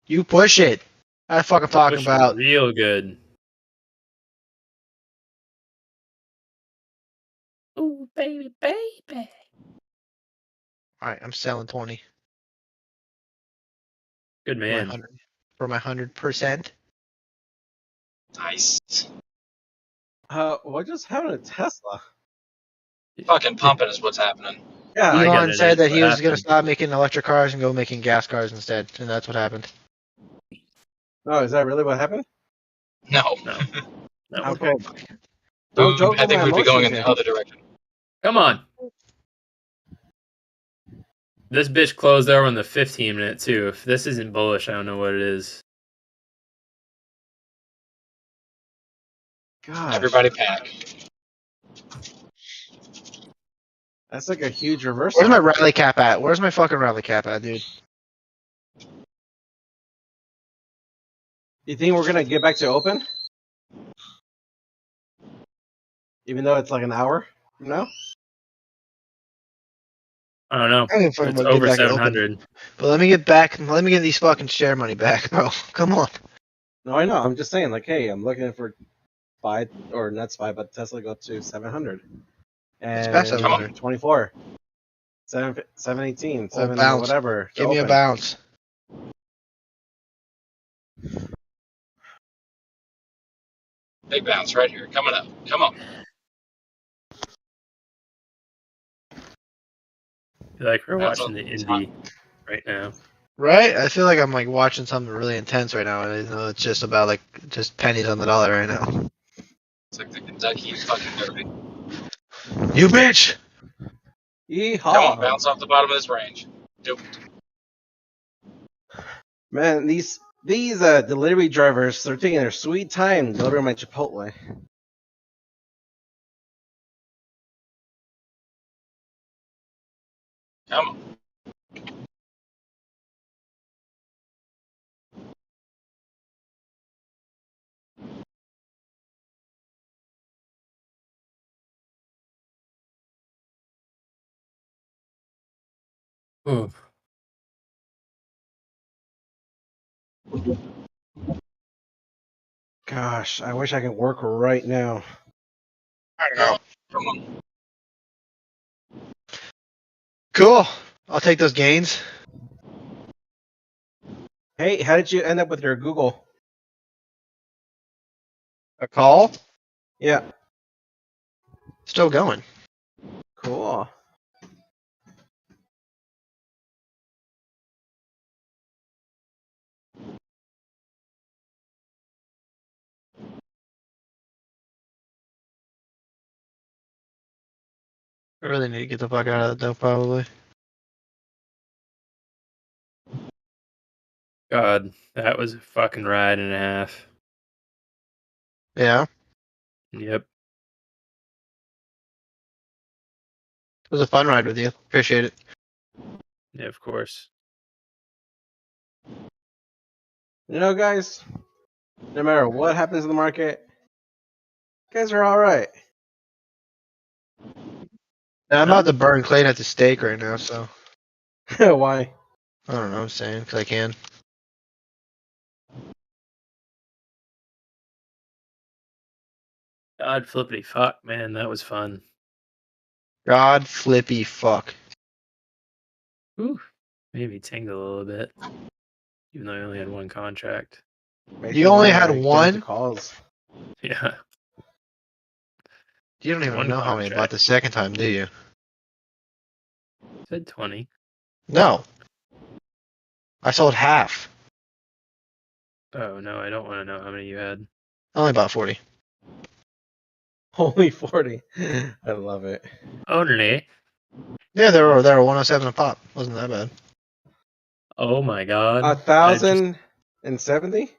You push it. That's fucking talking about. Real good. Ooh, baby, baby. All right, I'm selling 20. Good man. For my 100%. Nice. What just happened to Tesla? Fucking pumping is what's happening. Yeah, Elon said that he was going to stop making electric cars and go making gas cars instead, and that's what happened. Oh, is that really what happened? No. Okay. I think we'd be going in the other direction. Come on. This bitch closed over on the 15-minute too. If this isn't bullish, I don't know what it is. Gosh. Everybody pack. That's like a huge reversal. Where's my rally cap at? Where's my fucking rally cap at, dude? You think we're gonna get back to open? Even though it's like an hour from now? I don't know. I think It's over 700. But let me get back. Let me get these fucking share money back, bro. Come on. No, I know. I'm just saying, like, hey, I'm looking for SPY, or not SPY, but Tesla go to 700. And past 700. 24. 718, 7 bounce. whatever. Give me a bounce. Big bounce right here. Coming up. Come on. I feel like we're watching the Indy right now. Right? I feel like I'm like watching something really intense right now, and it's just about like just pennies on the dollar right now. It's like the Kentucky fucking Derby. You bitch! Yeehaw! Come on, bounce off the bottom of this range. Do it. Man, these delivery drivers, they're taking their sweet time delivering my Chipotle. Come. Ooh. Gosh, I wish I could work right now. I don't know. Come on. Cool. I'll take those gains. Hey, how did you end up with your Google? A call? Yeah. Still going. Cool. I really need to get the fuck out of that though, probably. God, that was a fucking ride and a half. Yeah. Yep. It was a fun ride with you. Appreciate it. Yeah, of course. You know, guys, no matter what happens in the market, you guys are all right. Now, I'm about to burn Clayton at the stake right now, so Why? I don't know. I'm saying because I can. God flippity fuck, man, that was fun. God flippy fuck. Ooh, maybe tingle a little bit, even though I only had one contract. You only had one? Calls. Yeah. You don't even One know how many I bought contract. the second time, do you? Said 20. No. I sold half. Oh no, I don't want to know how many you had. Only about 40. Only 40. I love it. Only. Yeah, they were 107 a pop. Wasn't that bad. Oh my god. 1,070?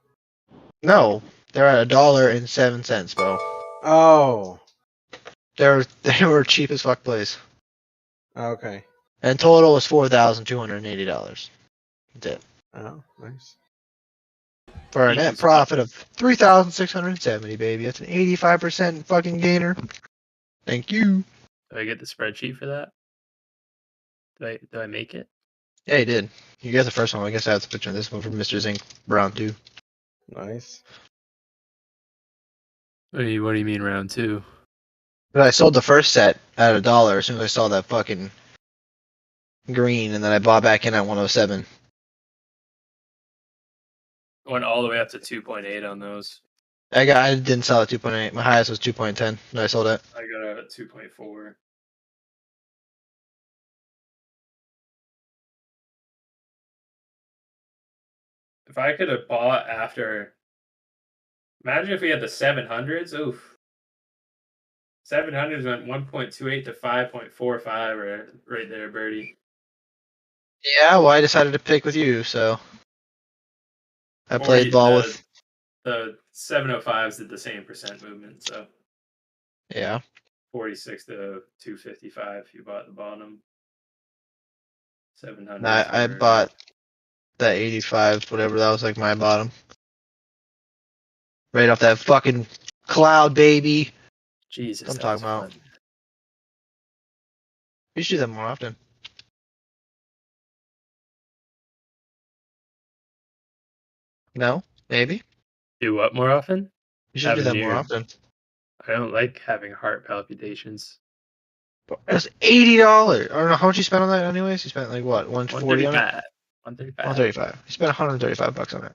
No, they're at $1.07, Bo. Oh. They were cheap as fuck plays. Okay. And total was $4,280. That's it. Oh, nice. For a Easy net spot. profit of $3,670, baby. That's an 85% fucking gainer. Thank you. Do I get the spreadsheet for that? Do I make it? Yeah, you did. You got the first one. I guess I have to picture this one from Mr. Zink Brown too. Nice. What do you mean round two? But I sold the first set at $1 as soon as I saw that fucking green, and then I bought back in at 107. Went all the way up to 2.8 on those. I didn't sell at 2.8. My highest was 2.10. And I sold it. I got out at 2.4. If I could have bought after, imagine if we had the 700s. Oof. 700s went 1.28 to 5.45 right there, Birdie. Yeah, well, I decided to pick with you, so I played ball with. The 705s did the same percent movement, so Yeah. 46 to 255. You bought the bottom. 700. I bought that 85, whatever that was, like my bottom. Right off that fucking cloud, baby. Jesus, I'm talking about. You should do that more often. No, maybe. Do what more often? You should do that more often. I don't like having heart palpitations. That's $80. I don't know how much you spent on that, anyways. You spent like what, 140 on it? 135. 135. You spent $135 on it.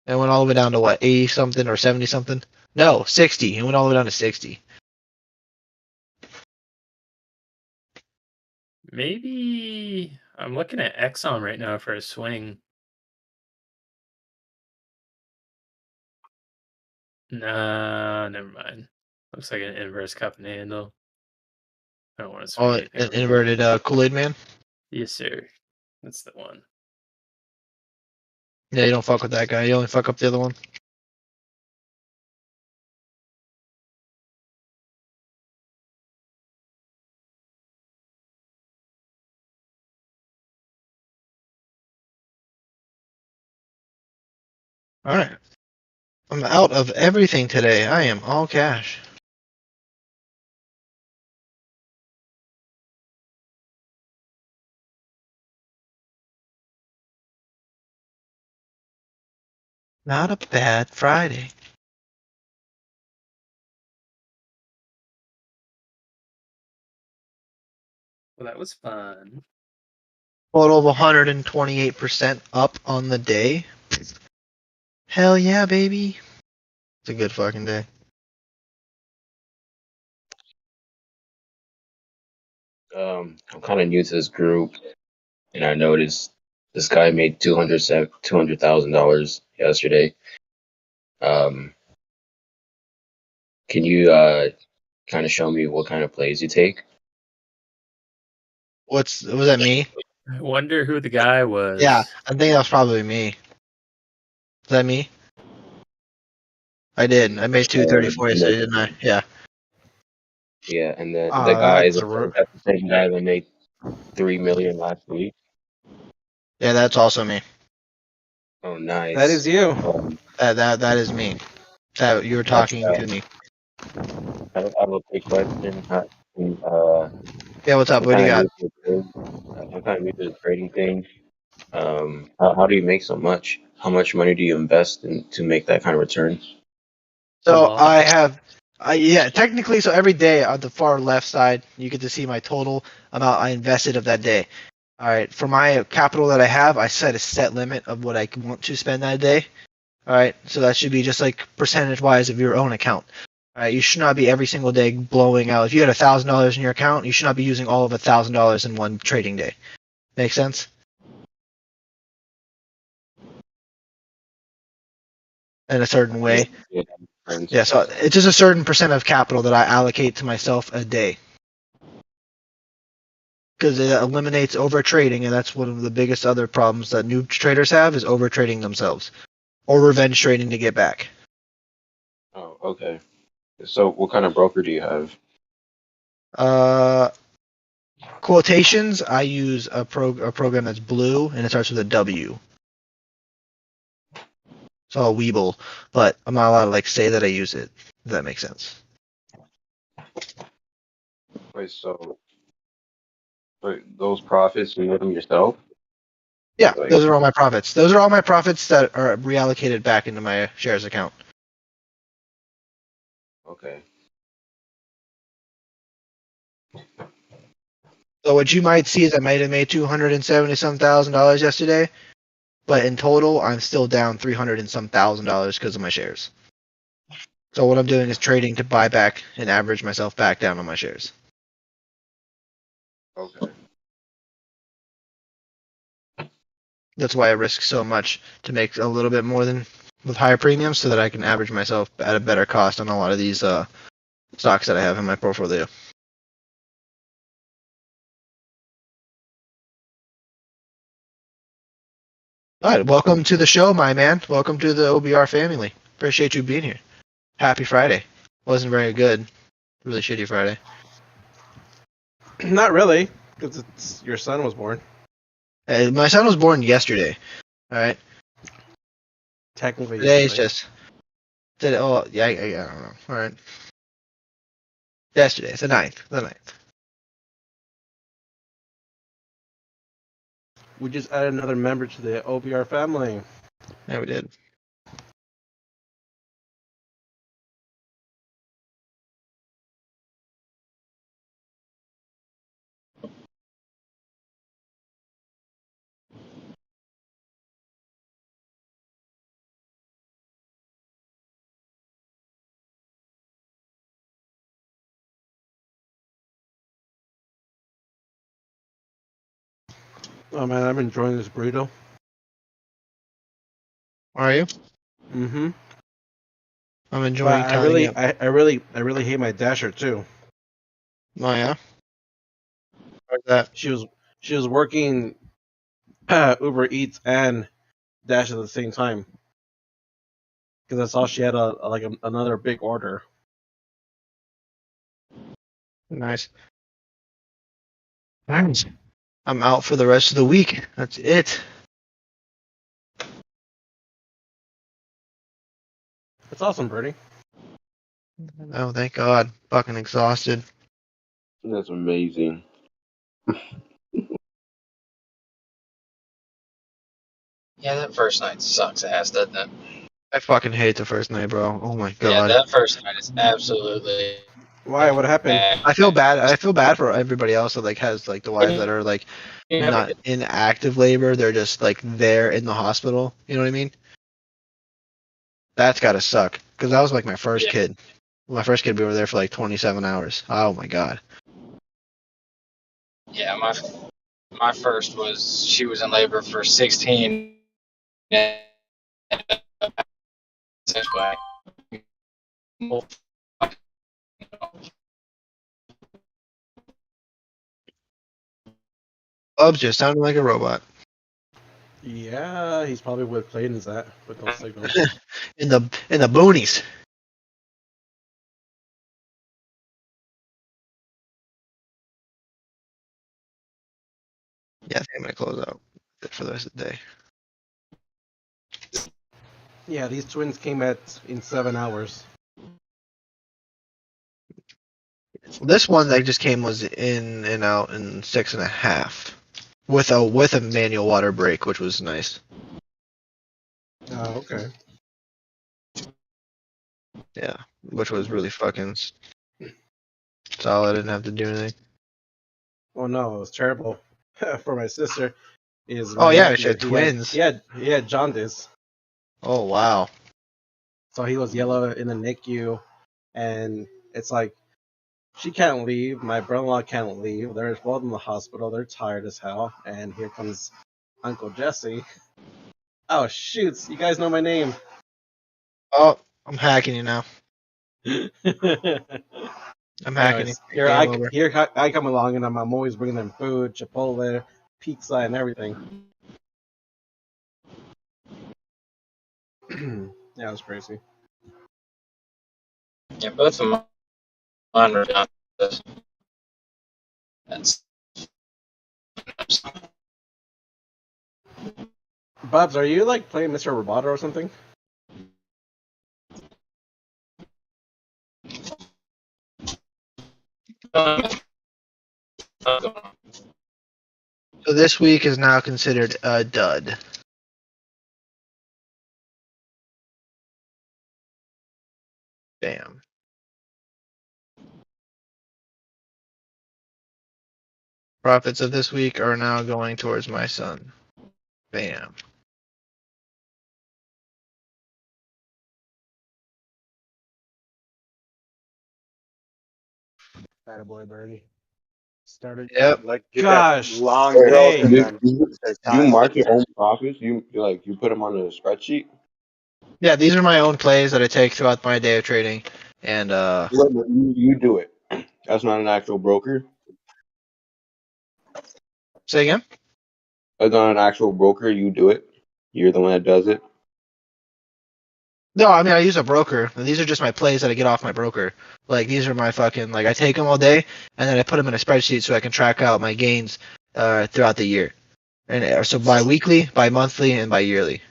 And went all the way down to what, 80 something or 70 something? No, 60. It went all the way down to 60. Maybe I'm looking at Exxon right now for a swing. Nah, never mind. Looks like an inverse cup and handle. I don't want to swing Oh, anything. an inverted Kool-Aid man? Yes, sir. That's the one. Yeah, you don't fuck with that guy. You only fuck up the other one. All right. I'm out of everything today. I am all cash. Not a bad Friday. Well, that was fun. Total of 128% up on the day. Hell yeah, baby. It's a good fucking day. I'm kind of new to this group, and I noticed this guy made $200,000 yesterday. Can you kind of show me what kind of plays you take? Was that me? I wonder who the guy was. Yeah, I think that was probably me. Is that me? I did. I made 234 yesterday, didn't I? Yeah. Yeah, and then the guy is that's the same guy that made 3 million last week. Yeah, that's also me. Oh, nice. That is you. That is me. That you were talking to me. I have a quick question. Yeah, what's up? What do you got? I'm kind of new to the trading thing. How do you make so much? How much money do you invest in to make that kind of return? So yeah, technically, so every day on the far left side, you get to see my total amount I invested of that day. All right, for my capital that I have, I set a set limit of what I want to spend that day. All right, so that should be just like percentage-wise of your own account. All right, you should not be every single day blowing out. If you had $1,000 in your account, you should not be using all of $1,000 in one trading day. Make sense? In a certain way. Yeah, so it's just a certain percent of capital that I allocate to myself a day. Because it eliminates over trading, and that's one of the biggest other problems that new traders have is over trading themselves. Or revenge trading to get back. Oh, okay. So what kind of broker do you have? Quotations, I use a program that's blue, and it starts with a W. It's all WEBULL, but I'm not allowed to say that I use it. If that makes sense. Wait, so those profits you make them yourself? Yeah, those are all my profits. Those are all my profits that are reallocated back into my shares account. Okay. So what you might see is I might have made $270-some thousand yesterday, but in total I'm still down $300-some thousand because of my shares. So what I'm doing is trading to buy back and average myself back down on my shares. Okay. That's why I risk so much to make a little bit more than with higher premiums, so that I can average myself at a better cost on a lot of these stocks that I have in my portfolio. All right, welcome to the show, my man. Welcome to the OBR family. Appreciate you being here. Happy Friday. Wasn't very good. Really shitty Friday. Not really, because your son was born. My son was born yesterday. All right. Technically, Today's just. Today, oh yeah, I don't know. All right. Yesterday, it's the 9th. The 9th. We just added another member to the OBR family. Yeah, we did. Oh man, I'm enjoying this burrito. Are you? Mm-hmm. I'm enjoying. But I really hate my dasher too. Oh yeah. How's that? She was working Uber Eats and Dash at the same time because I saw she had another big order. Nice. Nice. I'm out for the rest of the week. That's it. That's awesome, Bernie. Oh, thank God. Fucking exhausted. That's amazing. Yeah, that first night sucks ass, doesn't it? I fucking hate the first night, bro. Oh my Yeah, God. that first night is absolutely. Why? What happened? bad. I feel bad. I feel bad for everybody else that like has like the wives that are like You never not get- in active labor. They're just like there in the hospital. You know what I mean? That's gotta suck. Because that was like my first kid. My first kid, we were there for like 27 hours. Oh my God. Yeah, my first was she was in labor for 16. Bubs just sounded like a robot. Yeah, he's probably with Clayton's at with those signals. in the boonies. Yeah, I think I'm gonna close out for the rest of the day. Yeah, these twins came in 7 hours. This one that just came was in and out in 6.5, with a manual water break, which was nice. Oh, okay. Yeah, which was really fucking solid. I didn't have to do anything. Oh no, it was terrible for my sister. Oh yeah, she had twins. He had jaundice. Oh wow. So he was yellow in the NICU, and it's like she can't leave. My brother-in-law can't leave. They're both in the hospital. They're tired as hell. And here comes Uncle Jesse. Oh shoots! You guys know my name. Oh, I'm hacking you now. I'm hacking you. Anyways, here I come along, and I'm always bringing them food, Chipotle, pizza, and everything. Yeah, it was crazy. Yeah, both of mine were done. That's Bubs, are you like playing Mr. Roboto or something? So this week is now considered a dud. Bam. Profits of this week are now going towards my son. Bam. Attaboy, Birdie. Started. Yep. Like, get Gosh, that long hey. day. And Do then you mark your own profits? You put them on a spreadsheet? Yeah, these are my own plays that I take throughout my day of trading, and You do it. That's not an actual broker. Say again? That's not an actual broker. You do it. You're the one that does it. No, I mean I use a broker. And these are just my plays that I get off my broker. Like these are my fucking like I take them all day and then I put them in a spreadsheet so I can track out my gains throughout the year, and so bi-weekly, bi-monthly, and bi-yearly.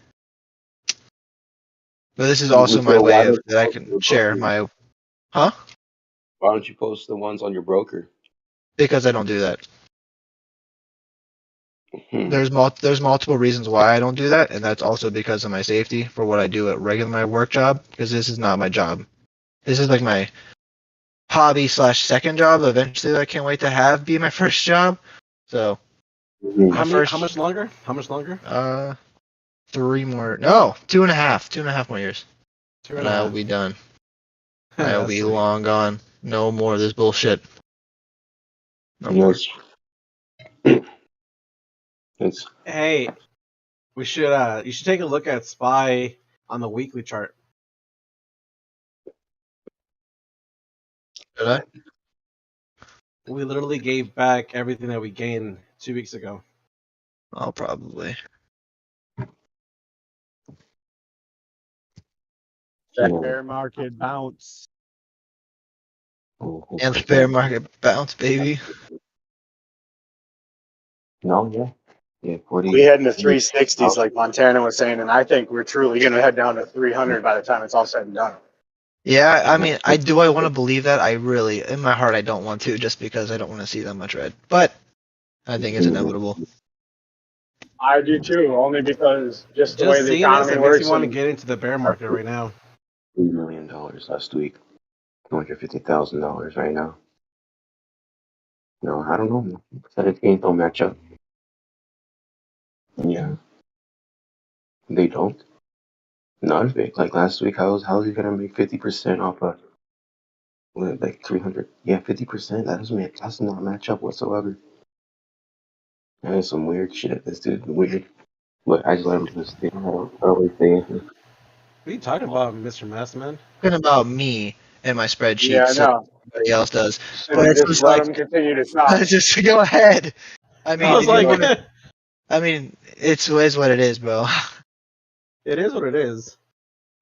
But this is also my way of that I can share my. Huh? Why don't you post the ones on your broker? Because I don't do that. There's multiple reasons why I don't do that, and that's also because of my safety for what I do at my work job. Because this is not my job. This is like my hobby / second job. Eventually, I can't wait to have be my first job. So, How much longer? How much longer? 3 more. No, 2.5. 2.5 more years. And I will 2.5. be done. I will be long gone. No more of this bullshit. No more. Hey, we should you should take a look at SPY on the weekly chart. Did I? We literally gave back everything that we gained 2 weeks ago. I'll probably. That bear market bounce. And the bear market bounce, baby. No, yeah. Yeah, 40. We head into 360s like Montana was saying, and I think we're truly going to head down to 300 by the time it's all said and done. Yeah, I mean, I want to believe that. I really, in my heart, I don't want to, just because I don't want to see that much red. But I think it's inevitable. I do too, only because just the Just way the seeing this, economy it makes works. you want to And get into the bear market right now. $3 million last week. $250,000 right now. No, I don't know. Percentage gains don't match up. Yeah, they don't. None of it. Like last week, how is he gonna make 50% off of like 300? Yeah, 50%. That does not match up whatsoever. That is some weird shit. This dude's weird. But I just let him do his thing. I don't always say anything. What are you talking about, Mr. Massman? Talking about me and my yeah, spreadsheets, I so know. everybody else does. And But then it's just just let like, them continue to talk. just go ahead. I mean, I was if you like, wanna, I mean, it is what it is, bro. it is what it is.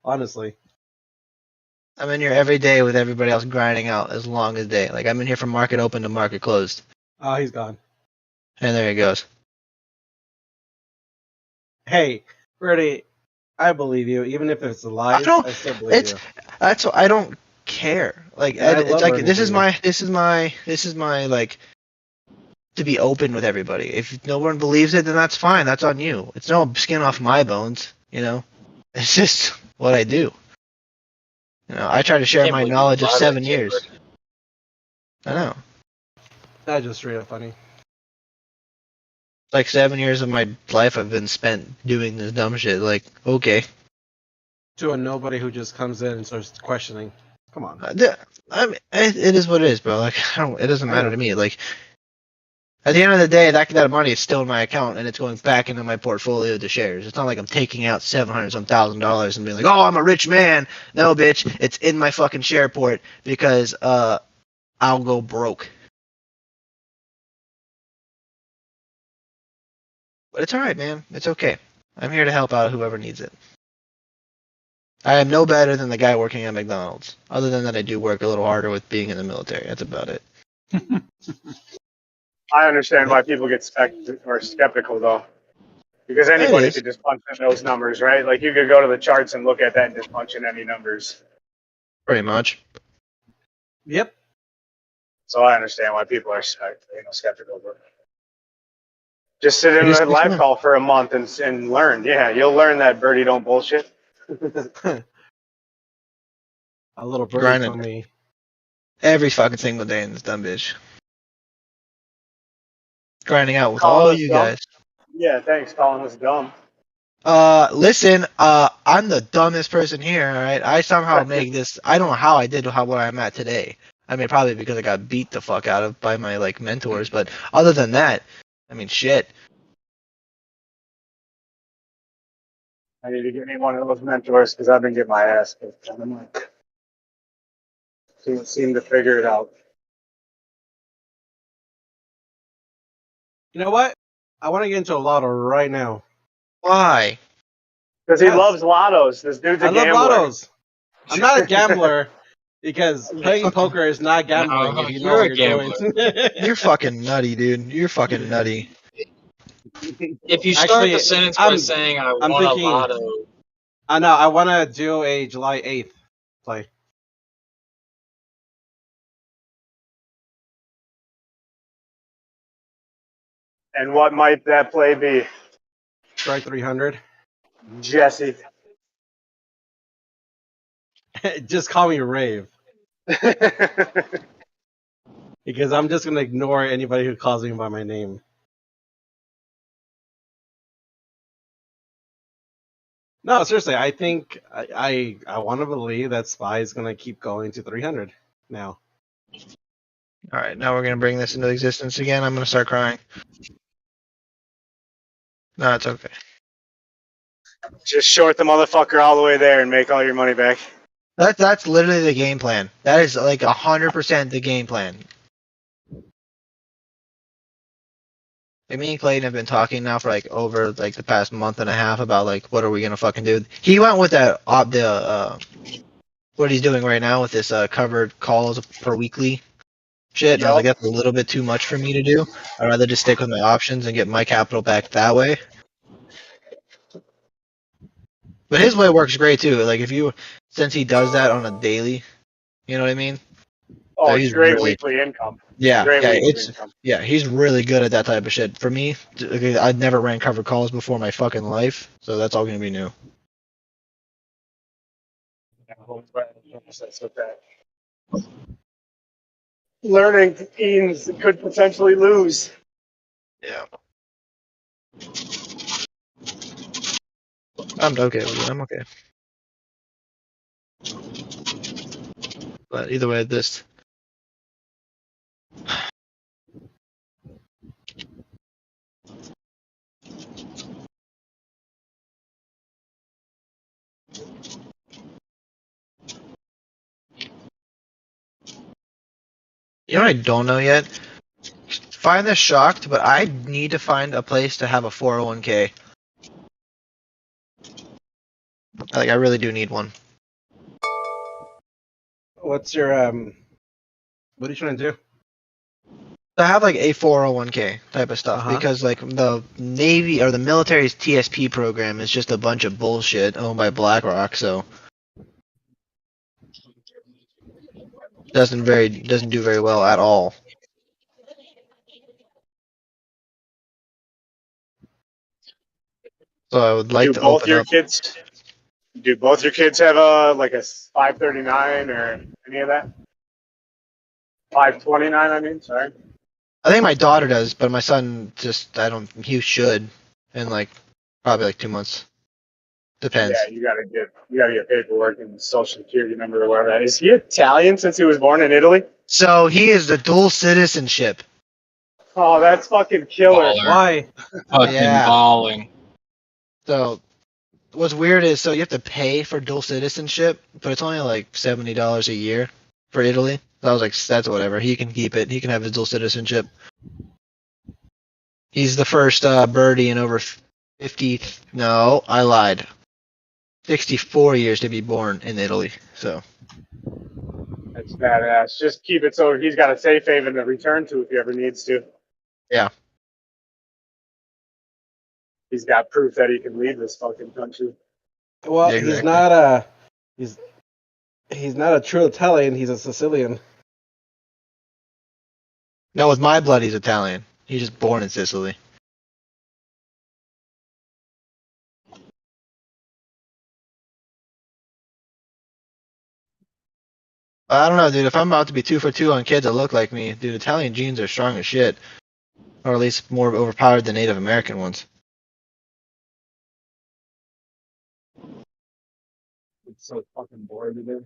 Honestly. I'm in here every day with everybody else grinding out as long as day. Like, I'm in here from market open to market closed. Oh, he's gone. And there he goes. Hey, Freddie, I believe you. Even if it's lies, I still believe It's you. that's I don't care. Like, Yeah, I it's love like learning this from is you. my like, to be open with everybody. If no one believes it, then that's fine. That's on you. It's no skin off my bones. You know, it's just what I do. You know, I try to share my knowledge of 7 years. I know. That's just straight up funny. Like 7 years of my life I've been spent doing this dumb shit. Like, okay. To a nobody who just comes in and starts questioning. Come on. I mean, it is what it is, bro. Like, it doesn't I matter know. to me. Like, at the end of the day, that money is still in my account and it's going back into my portfolio to shares. It's not like I'm taking out $700,000 and being like, oh, I'm a rich man. No, bitch, it's in my fucking share port because I'll go broke. But it's all right, man. It's okay. I'm here to help out whoever needs it. I am no better than the guy working at McDonald's. Other than that, I do work a little harder with being in the military. That's about it. I understand why people get skeptical, though. Because It anybody is. could just punch in those numbers, right? Like, you could go to the charts and look at that and just punch in any numbers. Pretty much. Yep. So I understand why people are skeptical. But just sit in It is a live fun. call for a month and learn. Yeah, you'll learn that birdie don't bullshit. A little birdie Grinding told me. every fucking single day in this dumb bitch. Grinding out with Calling all us you dumb? guys. Yeah, thanks. Calling us dumb. Listen, I'm the dumbest person here, alright? I somehow make this, I don't know how I did what I'm at today. I mean, probably because I got beat the fuck out of by my, like, mentors, but other than that, I mean, shit. I need to get me one of those mentors because I've been getting my ass kicked. I'm like, can't seem to figure it out. You know what? I want to get into a lotto right now. Why? Because he loves lottos. This dude's a I love gambler. lottos. I'm not a gambler because playing poker is not gambling. No, if you know you're what a you're doing. You're fucking nutty, dude. You're fucking nutty. If you start Actually, the sentence by saying I I'm won a thinking. lotto, I know. I want to do a July 8th play. And what might that play be? Strike 300. Jesse. Just call me Rave. Because I'm just going to ignore anybody who calls me by my name. No, seriously, I think I want to believe that Spy is going to keep going to 300 now. Alright, now we're gonna bring this into existence again. I'm gonna start crying. No, it's okay. Just short the motherfucker all the way there and make all your money back. That's literally the game plan. That is like 100% the game plan. Like, me and Clayton have been talking now for like over like the past month and a half about like what are we gonna fucking do. He went with that what he's doing right now with this covered calls per weekly shit, and I was like, that's a little bit too much for me to do. I'd rather just stick with my options and get my capital back that way. But his way works great too. Like since he does that on a daily, you know what I mean? Oh, So it's he's great really, weekly income. yeah, Great yeah, weekly income. he's really good at that type of shit. For me, I'd never ran covered calls before in my fucking life, so that's all gonna be new. That's okay. Learning means could potentially lose. Yeah. I'm okay with it. I'm okay. But either way, this. You know what I don't know yet? Find this shocked, but I need to find a place to have a 401k. Like, I really do need one. What's your what are you trying to do? To have like a 401k type of stuff, because like the Navy or the military's TSP program is just a bunch of bullshit owned by BlackRock, so doesn't do very well at all. So I would like to open up. Do both your kids have a like a 539 or any of that? 529, I mean, sorry. I think my daughter does, but my son he should in like probably like 2 months. Depends. Yeah, you gotta get paperwork and social security number or whatever that is. Is he Italian since he was born in Italy? So he is the dual citizenship. Oh, that's fucking killer. Baller. Why? Fucking balling. So what's weird is you have to pay for dual citizenship, but it's only like $70 a year for Italy. So I was like, that's whatever. He can keep it. He can have his dual citizenship. He's the first birdie in over 50. No, I lied. 64 years to be born in Italy. So That's badass. Just keep it so he's got a safe haven to return to if he ever needs to. yeah. He's got proof that he can leave this fucking country. Well, he's not a true Italian. He's a Sicilian. No, with my blood, he's Italian. He's just born in Sicily. I don't know, dude. If I'm about to be 2 for 2 on kids that look like me, dude, Italian genes are strong as shit. Or at least more overpowered than Native American ones. It's so fucking bored today.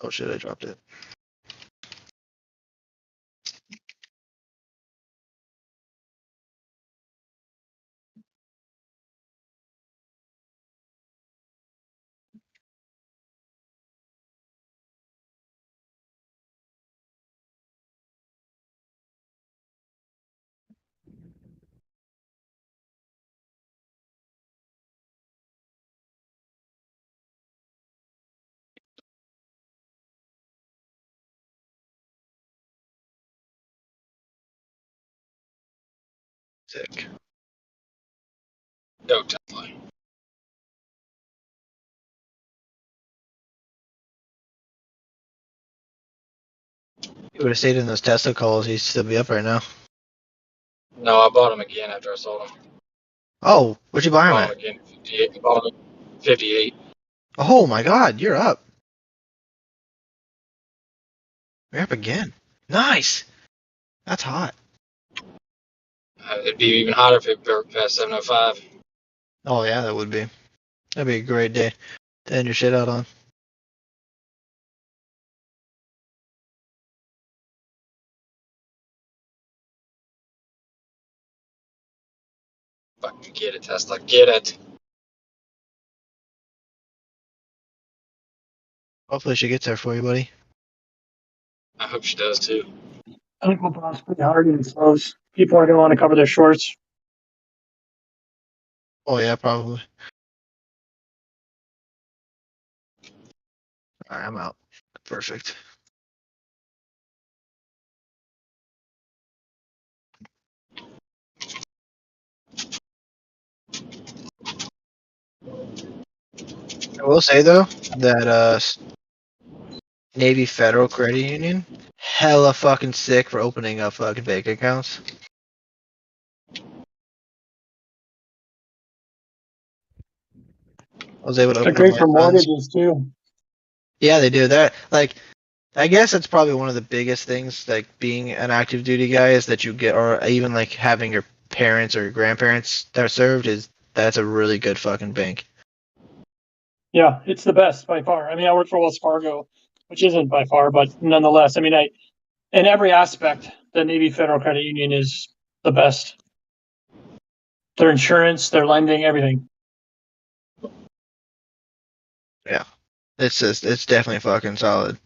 Oh shit, I dropped it. Sick. Go Tsla. He would have stayed in those Tesla calls, he'd still be up right now. No, I bought him again after I sold him. Oh, what'd you buy him Bought at? him again, 58. Bought him at 58. Oh my god, you're up. You're up again. Nice. That's hot. It'd be even hotter if it broke past 705. Oh yeah, that would be. That'd be a great day to end your shit out on. Fucking get it, Tesla. Get it. Hopefully she gets there for you, buddy. I hope she does too. I think we'll bounce pretty hard in close. People are going to want to cover their shorts. Oh yeah, probably. All right, I'm out. Perfect. I will say though that Navy Federal Credit Union, hella fucking sick for opening up fucking bank accounts. I was able to They're open up great my for funds. mortgages too. Yeah, they do that. Like, I guess that's probably one of the biggest things, like being an active duty guy, is that you get, or even like having your parents or your grandparents that are served, is that's a really good fucking bank. Yeah, it's the best by far. I mean, I work for Wells Fargo, which isn't by far, but nonetheless, I mean, in every aspect, the Navy Federal Credit Union is the best. Their insurance, their lending, everything. Yeah, it's definitely fucking solid.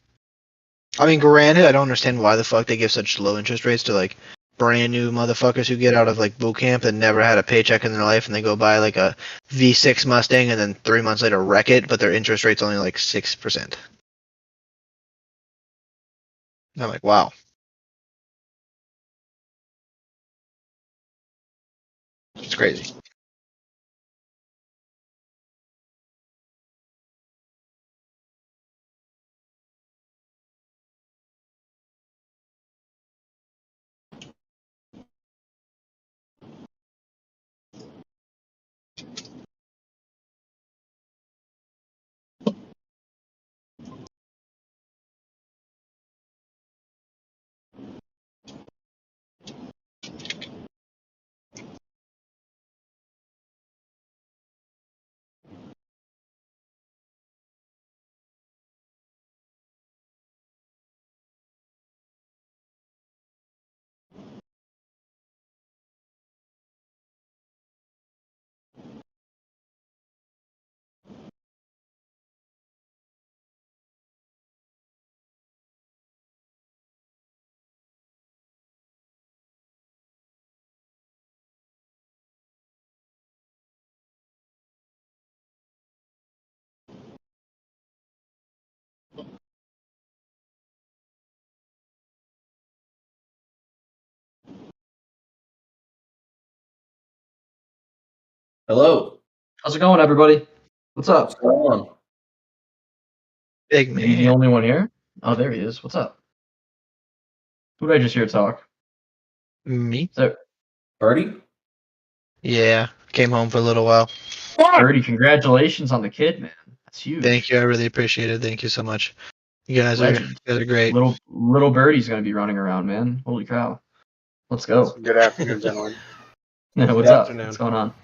I mean, granted, I don't understand why the fuck they give such low interest rates to like brand new motherfuckers who get out of like boot camp and never had a paycheck in their life, and they go buy like a V6 Mustang and then 3 months later wreck it, but their interest rate's only like 6%. And I'm like, wow. It's crazy. Hello. How's it going, everybody? What's up? What's going on? Big Are you the man. only one here? Oh, there he is. What's up? Who did I just hear talk? Me? Is that Birdie? Yeah, came home for a little while. Birdie, congratulations on the kid, man. That's huge. Thank you, I really appreciate it. Thank you so much. You guys Legend. are great. Little Birdie's gonna be running around, man. Holy cow. Let's go. Good afternoon, gentlemen. Yeah, what's Good up? afternoon. What's going on?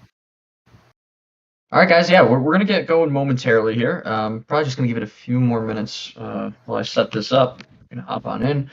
All right, guys. Yeah, we're gonna get going momentarily here. Probably just gonna give it a few more minutes while I set this up. Gonna hop on in.